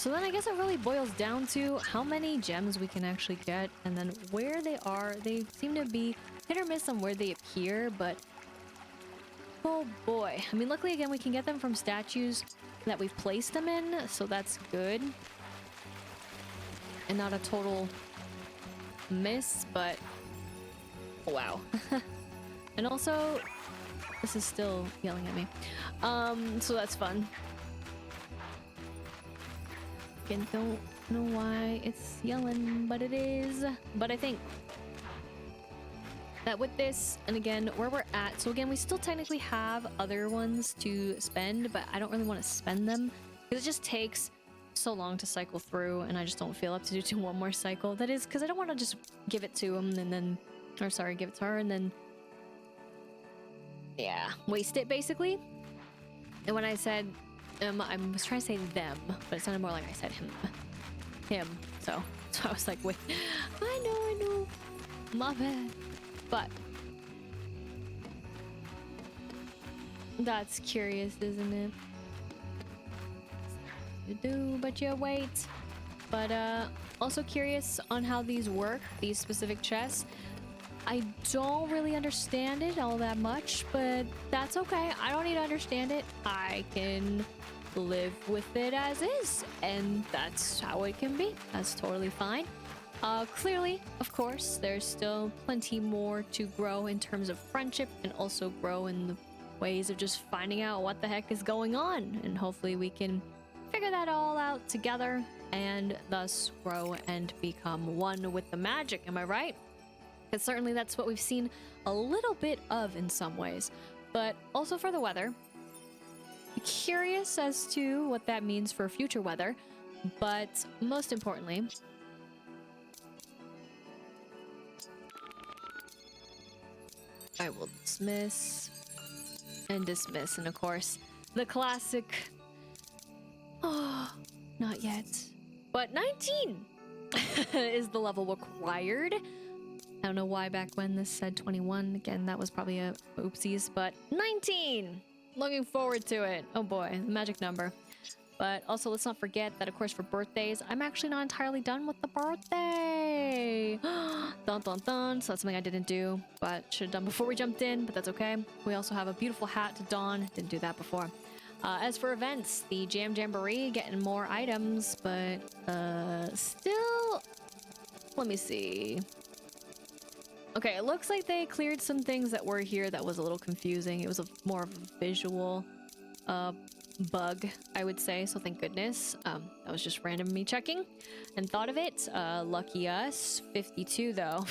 So then I guess it really boils down to how many gems we can actually get, and then where they are. They seem to be hit or miss on where they appear, but oh boy. I mean, luckily again, we can get them from statues that we've placed them in, so that's good. And not a total miss, but wow. And also, this is still yelling at me. So that's fun. Again, don't know why it's yelling, but it is. But I think that with this, and again, where we're at, so again, we still technically have other ones to spend, but I don't really want to spend them because it just takes so long to cycle through, and I just don't feel up to do one more cycle. That is because I don't want to just give it to him and then, or sorry, give it to her and then, yeah, waste it basically. And when I said, I was trying to say them, but it sounded more like I said him. So I was like, wait, I know, my bad. But that's curious, isn't it? You do, but you wait. But also curious on how these work, these specific chests. I don't really understand it all that much, but that's okay. I don't need to understand it. I can live with it as is, and that's how it can be. That's totally fine. Clearly, of course, there's still plenty more to grow in terms of friendship and also grow in the ways of just finding out what the heck is going on. And hopefully we can figure that all out together and thus grow and become one with the magic. Am I right? Because certainly that's what we've seen a little bit of in some ways, but also for the weather. Curious as to what that means for future weather, but most importantly, I will dismiss and dismiss, and of course, the classic, oh, not yet, but 19 is the level required. I don't know why back when this said 21. Again, that was probably a oopsies, but 19! Looking forward to it. Oh boy, the magic number. But also, let's not forget that, of course, for birthdays, I'm actually not entirely done with the birthday. Dun dun dun. So that's something I didn't do, but should have done before we jumped in, but that's okay. We also have a beautiful hat to don. Didn't do that before. As for events, the Jamboree, getting more items, but still, let me see. Okay, it looks like they cleared some things that were here that was a little confusing. It was more of a visual bug, I would say, so thank goodness. That was just random me checking and thought of it. Lucky us. 52 though.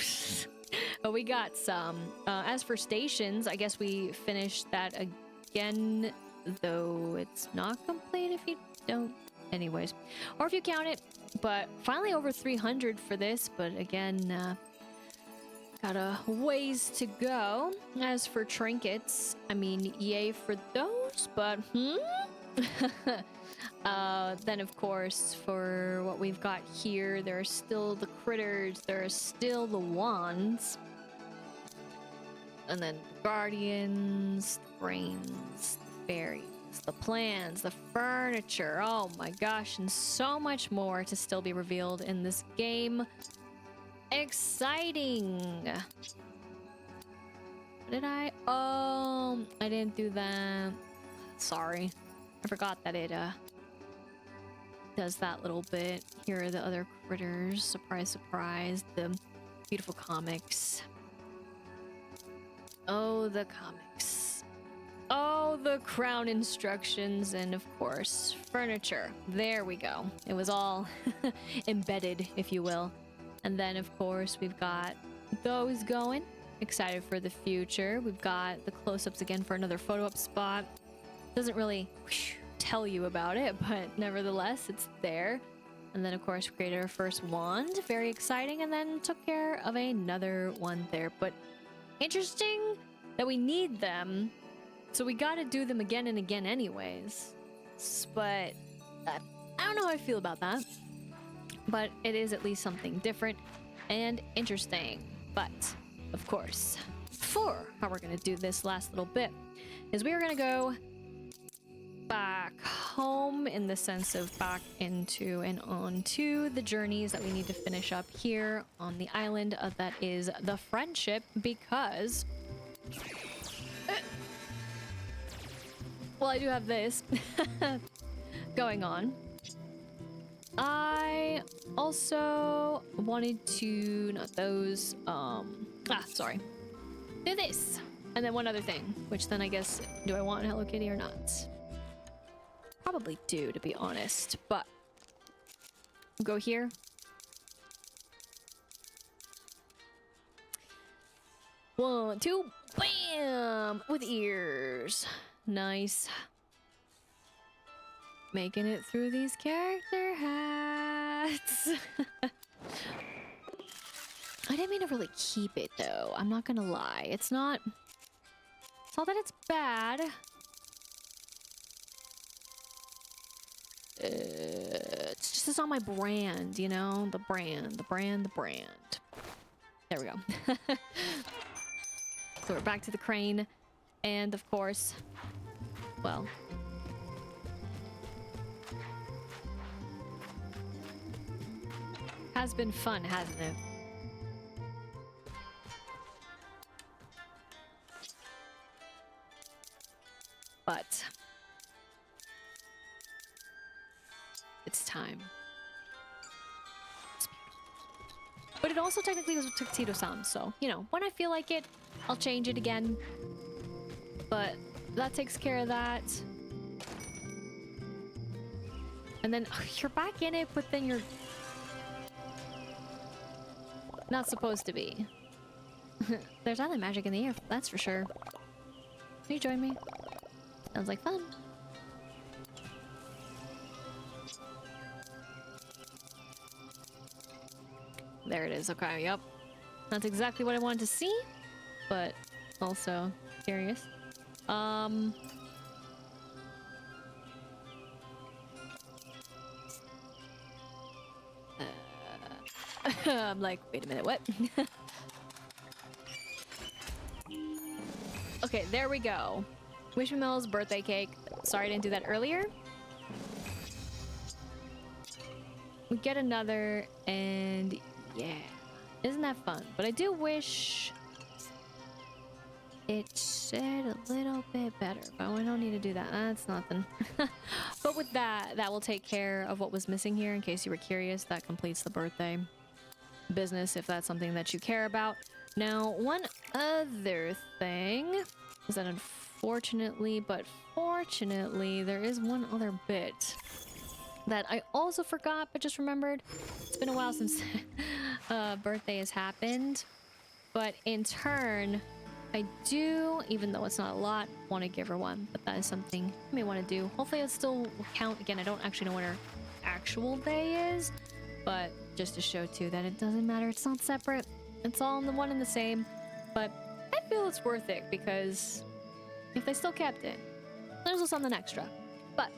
But we got some. As for stations, I guess we finished that again, though it's not complete if you don't. Anyways, or if you count it. But finally over 300 for this, but again, got a ways to go. As for trinkets, I mean, yay for those, but then of course, for what we've got here, there are still the critters, there are still the wands, and then the guardians, the brains, the berries, the plans, the furniture, oh my gosh, and so much more to still be revealed in this game. Exciting! What did I? Oh, I didn't do that. Sorry. I forgot that it does that little bit. Here are the other critters. Surprise, surprise. The beautiful comics. Oh, the comics. Oh, the crown instructions. And of course, furniture. There we go. It was all embedded, if you will. And then, of course, we've got those going. Excited for the future. We've got the close-ups again for another photo-up spot. Doesn't really tell you about it, but nevertheless, it's there. And then, of course, we created our first wand. Very exciting. And then took care of another one there. But interesting that we need them. So we got to do them again and again anyways. But I don't know how I feel about that. But it is at least something different and interesting. But, of course, for how we're going to do this last little bit is we are going to go back home in the sense of back into and onto the journeys that we need to finish up here on the island that is the friendship, because well, I do have this going on. I also wanted to, not those, sorry. Do this. And then one other thing, which then I guess, do I want Hello Kitty or not? Probably do, to be honest, but go here. One, two, bam! With ears. Nice. Making it through these character hats. I didn't mean to really keep it though. I'm not gonna lie. It's not that it's bad. It's just, it's not my brand, you know? The brand. There we go. So we're back to the crane. And of course, well, has been fun, hasn't it? But it's time. But it also technically was with Tuxedo-san, so, you know, when I feel like it, I'll change it again. But that takes care of that. And then you're back in it, but then you're not supposed to be. There's island magic in the air, that's for sure. Can you join me? Sounds like fun. There it is. Okay, yep. That's exactly what I wanted to see, but also curious. I'm like, wait a minute, what? Okay, there we go. Wishmamel's birthday cake. Sorry I didn't do that earlier. We get another, and yeah. Isn't that fun? But I do wish it said a little bit better, but we don't need to do that. That's nothing. But with that, that will take care of what was missing here, in case you were curious. That completes the birthday business, if that's something that you care about. Now, one other thing is that unfortunately, but fortunately, there is one other bit that I also forgot, but just remembered. It's been a while since birthday has happened, but in turn, I do, even though it's not a lot, want to give her one, but that is something I may want to do. Hopefully it still will count. Again, I don't actually know when her actual day is, but just to show too that it doesn't matter. It's not separate. It's all in the one and the same, but I feel it's worth it, because if they still kept it, there's something extra. But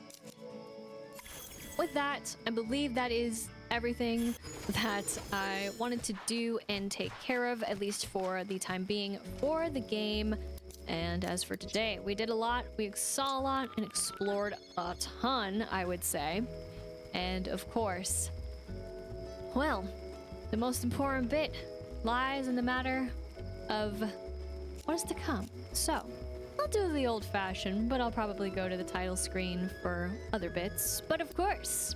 with that, I believe that is everything that I wanted to do and take care of, at least for the time being, for the game. And as for today, we did a lot, we saw a lot, and explored a ton, I would say. And of course, well, the most important bit lies in the matter of what is to come. So, I'll do the old-fashioned, but I'll probably go to the title screen for other bits. But of course,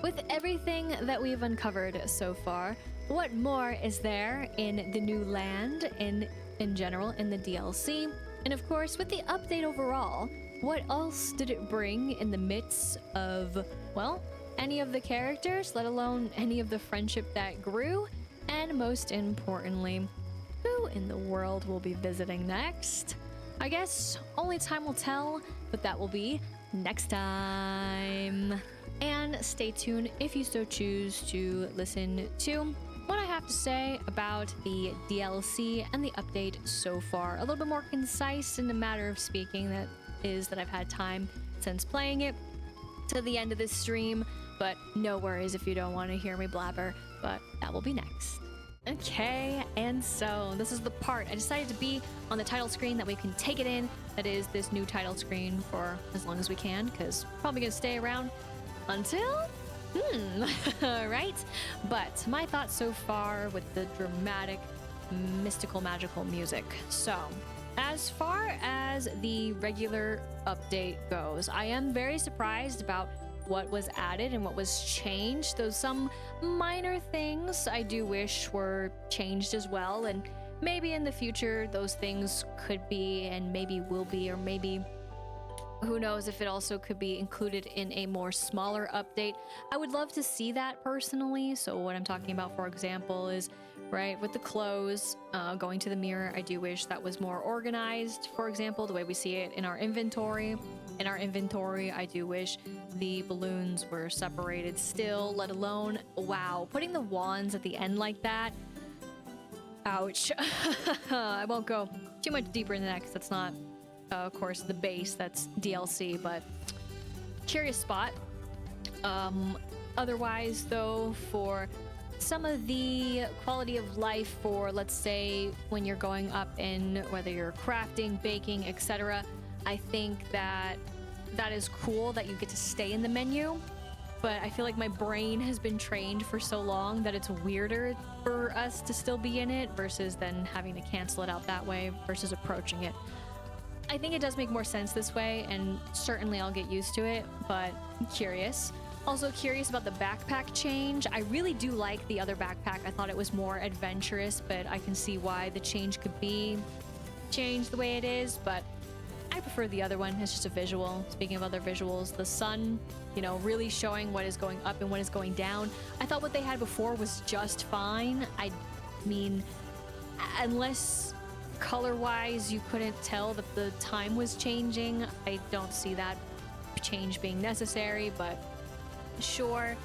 with everything that we've uncovered so far, what more is there in the new land, in general, in the DLC? And of course, with the update overall, what else did it bring in the midst of, well, any of the characters, let alone any of the friendship that grew? And most importantly, who in the world will be visiting next? I guess only time will tell, but that will be next time. And stay tuned if you so choose to listen to what I have to say about the DLC and the update so far. A little bit more concise in the matter of speaking, that is that I've had time since playing it to the end of this stream, but no worries if you don't want to hear me blabber, but that will be next. Okay, and so this is the part I decided to be on the title screen that we can take it in. That is this new title screen for as long as we can, because probably gonna stay around until right? But my thoughts so far with the dramatic, mystical, magical music. So, as far as the regular update goes, I am very surprised about what was added and what was changed. Though some minor things I do wish were changed as well, and maybe in the future those things could be and maybe will be, or maybe who knows if it also could be included in a more smaller update. I would love to see that personally. So what I'm talking about, for example, is right with the clothes, going to the mirror. I do wish that was more organized. For example, the way we see it in our inventory. In our inventory, I do wish the balloons were separated still, let alone, wow, putting the wands at the end like that. Ouch. I won't go too much deeper into that because that's not, of course, the base. That's DLC, but curious spot. Otherwise, though, for some of the quality of life for, let's say, when you're going up in whether you're crafting, baking, etc., I think that is cool that you get to stay in the menu. But I feel like my brain has been trained for so long that it's weirder for us to still be in it versus then having to cancel it out that way versus approaching it. I think it does make more sense this way, and certainly I'll get used to it, but I'm curious. Also curious about the backpack change. I really do like the other backpack. I thought it was more adventurous, but I can see why the change could be changed the way it is, but I prefer the other one. It's just a visual. Speaking of other visuals, the sun, you know, really showing what is going up and what is going down. I thought what they had before was just fine. I mean, unless color-wise you couldn't tell that the time was changing, I don't see that change being necessary, but sure.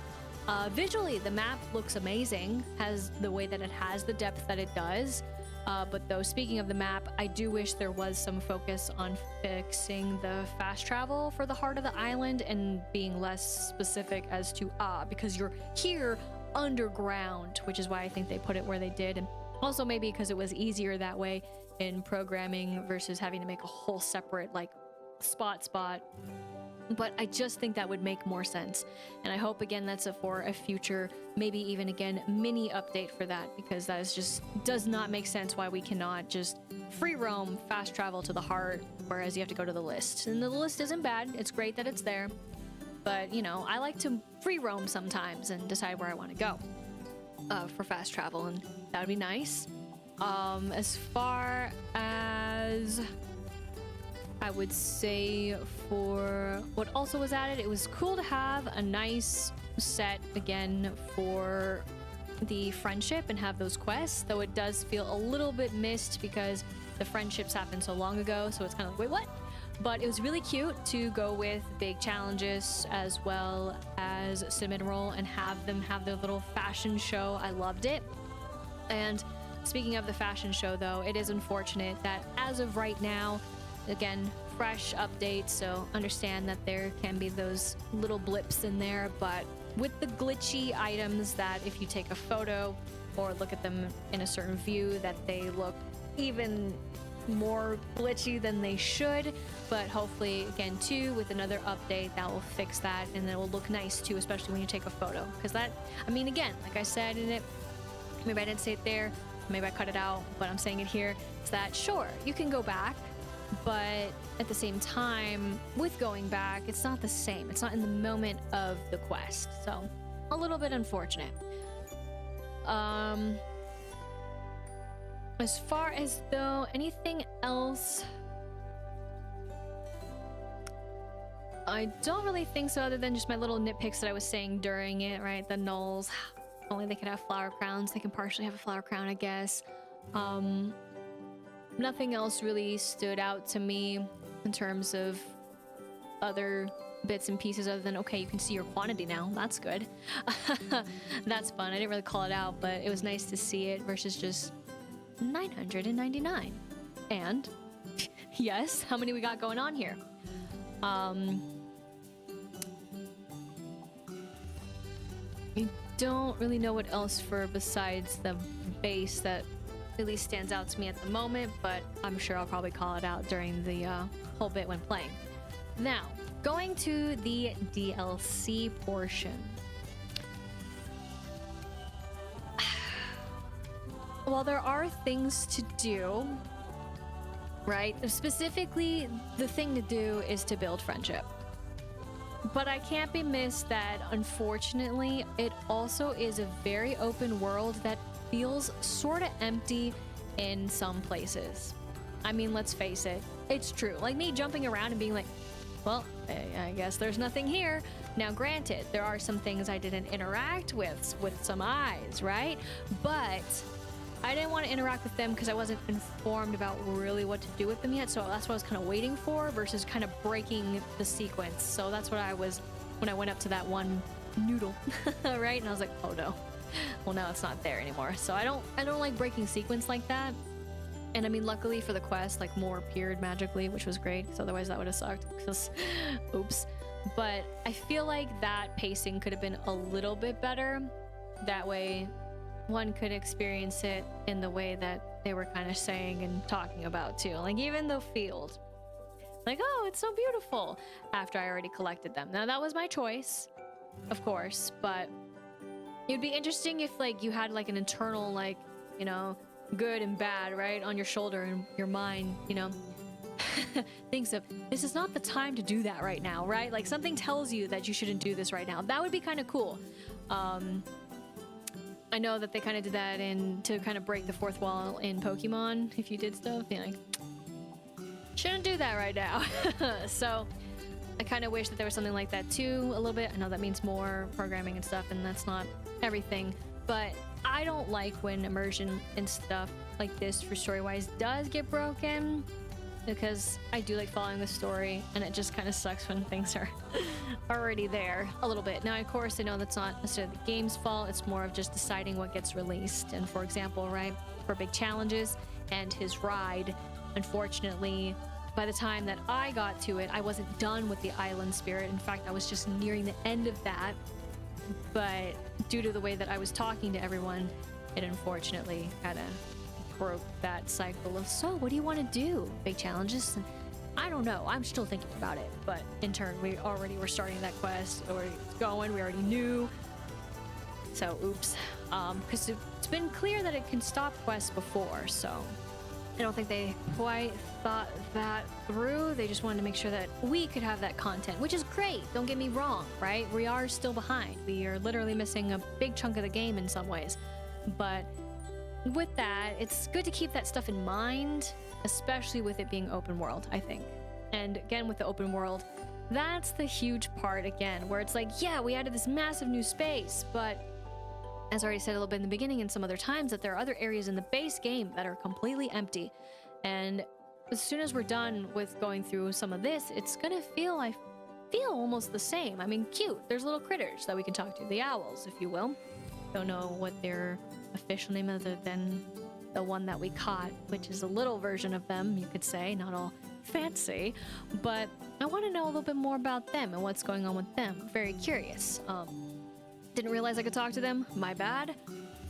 Visually, the map looks amazing, has the way that it has the depth that it does. But though, speaking of the map, I do wish there was some focus on fixing the fast travel for the heart of the island and being less specific as to, because you're here underground, which is why I think they put it where they did. And also maybe because it was easier that way in programming versus having to make a whole separate, like, spot. But I just think that would make more sense. And I hope, again, that's for a future, maybe even, again, mini update for that, because that is just does not make sense why we cannot just free roam, fast travel to the heart, whereas you have to go to the list. And the list isn't bad. It's great that it's there. But, you know, I like to free roam sometimes and decide where I want to go for fast travel, and that would be nice. As far as I would say for what also was added, it was cool to have a nice set again for the friendship and have those quests, though it does feel a little bit missed because the friendships happened so long ago, so it's kind of like, wait, what? But it was really cute to go with big challenges as well as cinnamon roll and have them have their little fashion show. I loved it. And speaking of the fashion show, though, it is unfortunate that as of right now, again, fresh updates, so understand that there can be those little blips in there, but with the glitchy items that if you take a photo or look at them in a certain view, that they look even more glitchy than they should. But hopefully, again, too, with another update that will fix that, and it will look nice too, especially when you take a photo. Because that, I mean, again, like I said in it, maybe I didn't say it there, maybe I cut it out, but I'm saying it here, is that sure, you can go back, but at the same time, with going back, it's not the same. It's not in the moment of the quest. So, a little bit unfortunate. As far as though anything else, I don't really think so, other than just my little nitpicks that I was saying during it, right? The nulls. Only they could have flower crowns. They can partially have a flower crown, I guess. Nothing else really stood out to me in terms of other bits and pieces other than, okay, you can see your quantity now. That's good. That's fun. I didn't really call it out, but it was nice to see it versus just 999. And yes, how many we got going on here? don't really know what else for besides the base that really stands out to me at the moment, but I'm sure I'll probably call it out during the whole bit when playing. Now, going to the DLC portion. While there are things to do, right? Specifically, the thing to do is to build friendship. But I can't be missed that, unfortunately, it also is a very open world that feels sort of empty in some places. I mean, let's face it, it's true. Like me jumping around and being like, well, I guess there's nothing here. Now, granted, there are some things I didn't interact with some eyes, right? But I didn't want to interact with them because I wasn't informed about really what to do with them yet. So that's what I was kind of waiting for versus kind of breaking the sequence. So that's what I was when I went up to that one noodle, right? And I was like, oh no. Well, now it's not there anymore. So I don't like breaking sequence like that. And I mean, luckily for the quest, like more appeared magically, which was great. Because otherwise that would have sucked. Because, oops. But I feel like that pacing could have been a little bit better. That way, one could experience it in the way that they were kind of saying and talking about too. Like even the field, like, oh, it's so beautiful after I already collected them. Now that was my choice, of course, but it'd be interesting if like you had like an internal, like, you know, good and bad, right, on your shoulder and your mind, you know, thinks of, this is not the time to do that right now, right? Like something tells you that you shouldn't do this right now. That would be kind of cool. I know that they kind of did that to kind of break the fourth wall in Pokemon. If you did stuff, you're like, shouldn't do that right now. So I kind of wish that there was something like that too, a little bit. I know that means more programming and stuff, and that's not everything. But I don't like when immersion and stuff like this for story-wise does get broken, because I do like following the story, and it just kind of sucks when things are already there a little bit. Now, of course, I know that's not necessarily the game's fault. It's more of just deciding what gets released. And for example, right, for big challenges and his ride, unfortunately, by the time that I got to it, I wasn't done with the island spirit. In fact, I was just nearing the end of that. But due to the way that I was talking to everyone, it unfortunately kind of broke that cycle of, so what do you want to do? Big challenges? And I don't know. I'm still thinking about it. But in turn, we already were starting that quest. Already going. We already knew. So, oops. Because it's been clear that it can stop quests before. So, I don't think they quite thought that through. They just wanted to make sure that we could have that content, which is great. Don't get me wrong, right? We are still behind. We are literally missing a big chunk of the game in some ways. But with that, it's good to keep that stuff in mind, especially with it being open world, I think. And again, with the open world, that's the huge part again, where it's like, yeah, we added this massive new space, but as I already said a little bit in the beginning and some other times, that there are other areas in the base game that are completely empty. And as soon as we're done with going through some of this, it's gonna feel, I feel almost the same. I mean, cute. There's little critters that we can talk to, the owls, if you will. Don't know what their official name other than the one that we caught, which is a little version of them, you could say, not all fancy, but I want to know a little bit more about them and what's going on with them. Very curious. Didn't realize I could talk to them, my bad.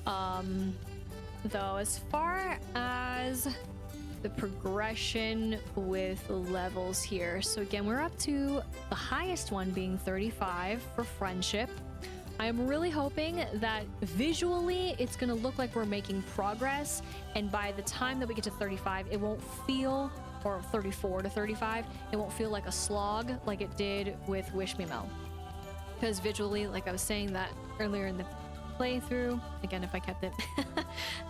Though as far as the progression with levels here, so again, we're up to the highest one being 35 for friendship. I am really hoping that visually it's going to look like we're making progress, and by the time that we get to 35, it won't feel, or 34 to 35, it won't feel like a slog like it did with Wish Me Mel. Because visually, like I was saying that earlier in the playthrough, again, if I kept it,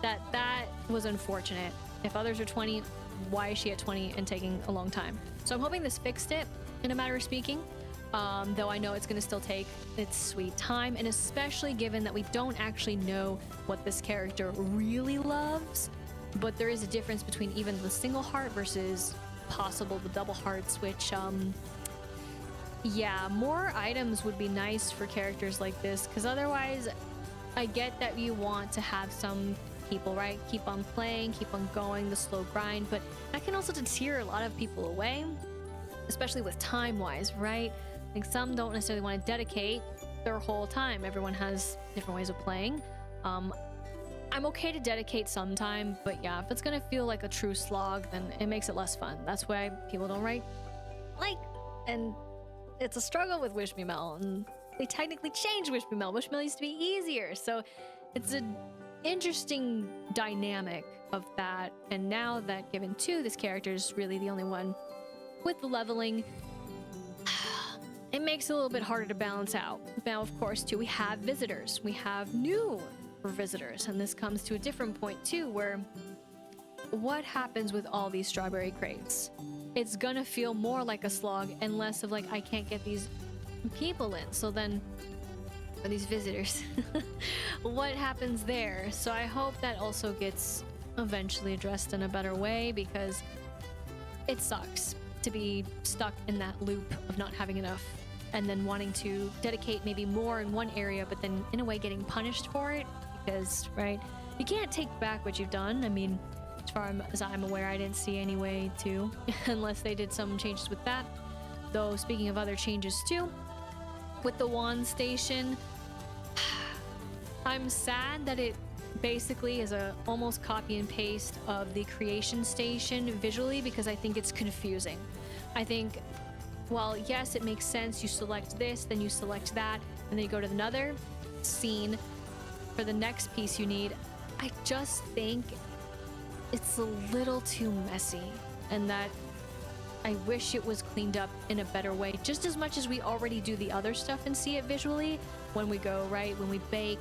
that was unfortunate. If others are 20, why is she at 20 and taking a long time? So I'm hoping this fixed it, in a matter of speaking. Though I know it's going to still take its sweet time, and especially given that we don't actually know what this character really loves, but there is a difference between even the single heart versus possible the double hearts, which, yeah, more items would be nice for characters like this, because otherwise, I get that you want to have some people, right, keep on playing, keep on going, the slow grind, but that can also deter a lot of people away, especially with time-wise, right? Like some don't necessarily want to dedicate their whole time. Everyone has different ways of playing. I'm okay to dedicate some time, but yeah, if it's gonna feel like a true slog, then it makes it less fun. That's why people don't write and it's a struggle with Wish Me Mel, and they technically changed Wish Me Mel. Wish Me Mel used to be easier, so it's an interesting dynamic of that. And now that given 2, this character is really the only one with the leveling, it makes it a little bit harder to balance out. Now, of course, too, we have visitors. We have new visitors, and this comes to a different point too, where what happens with all these strawberry crates? It's gonna feel more like a slog and less of like, I can't get these people in. So then, for these visitors, what happens there? So I hope that also gets eventually addressed in a better way, because it sucks to be stuck in that loop of not having enough and then wanting to dedicate maybe more in one area, but then in a way getting punished for it, because, right, you can't take back what you've done. I mean, as far as I'm aware, I didn't see any way to, unless they did some changes with that. Though, speaking of other changes too, with the wand station, I'm sad that it basically is a almost copy and paste of the creation station visually, because I think it's confusing. I think, well, yes, it makes sense. You select this, then you select that, and then you go to another scene for the next piece you need. I just think it's a little too messy, and that I wish it was cleaned up in a better way, just as much as we already do the other stuff and see it visually when we go, right, when we bake,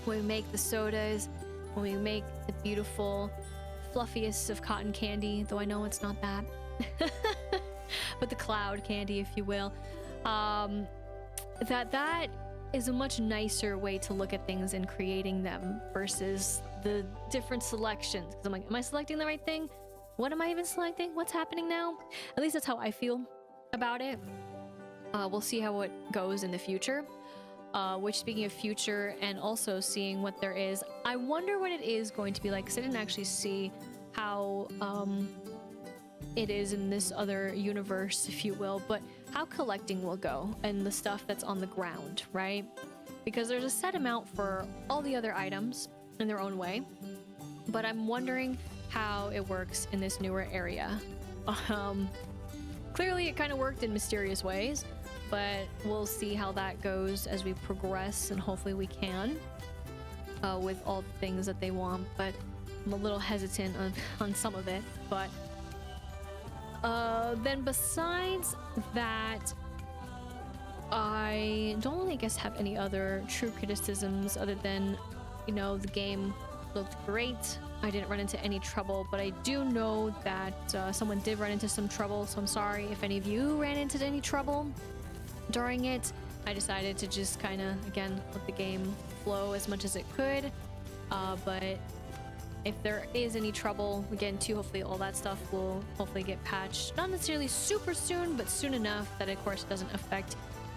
when we make the sodas, when we make the beautiful fluffiest of cotton candy, though I know it's not that, but the cloud candy, if you will. That is a much nicer way to look at things and creating them versus the different selections. Because I'm like, am I selecting the right thing? What am I even selecting? What's happening now? At least that's how I feel about it. We'll see how it goes in the future. Which, speaking of future and also seeing what there is, I wonder what it is going to be like, because I didn't actually see how it is in this other universe, if you will, but how collecting will go and the stuff that's on the ground, right? Because there's a set amount for all the other items in their own way, but I'm wondering how it works in this newer area. Clearly it kind of worked in mysterious ways, but we'll see how that goes as we progress, and hopefully we can with all the things that they want. But I'm a little hesitant on some of it. But then besides that, I don't really, I guess, have any other true criticisms other than, you know, the game looked great. I didn't run into any trouble, but I do know that someone did run into some trouble, so I'm sorry if any of you ran into any trouble during it. I decided to just kind of, again, let the game flow as much as it could, but if there is any trouble, again, too, hopefully all that stuff will hopefully get patched, not necessarily super soon, but soon enough that, of course, doesn't affect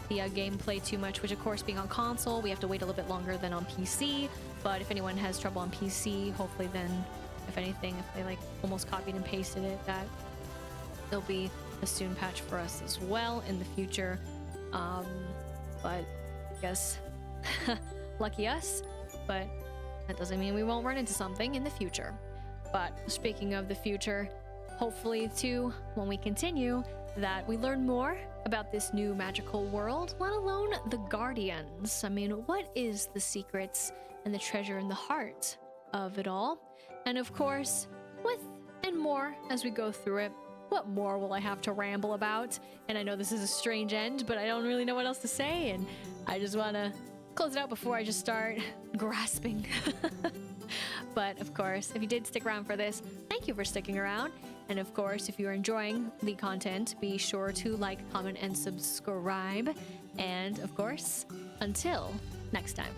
the gameplay too much, which, of course, being on console, we have to wait a little bit longer than on PC. But if anyone has trouble on PC, hopefully then, if anything, if they like almost copied and pasted it, that there'll be a soon patch for us as well in the future. But I guess lucky us, but that doesn't mean we won't run into something in the future. But speaking of the future, hopefully too, when we continue, that we learn more about this new magical world, let alone the Guardians. I mean, what is the secrets and the treasure in the heart of it all? And of course, with and more as we go through it, what more will I have to ramble about? And I know this is a strange end, but I don't really know what else to say, and I just want to close it out before I just start grasping. But of course, if you did stick around for this, thank you for sticking around. And of course, if you're enjoying the content, be sure to like, comment, and subscribe. And of course, until next time.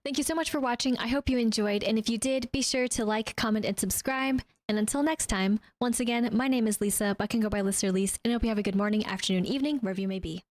Thank you so much for watching. I hope you enjoyed. And if you did, be sure to like, comment, and subscribe. And until next time, once again, my name is Lisa, but I can go by Lister Lise, and I hope you have a good morning, afternoon, evening, wherever you may be.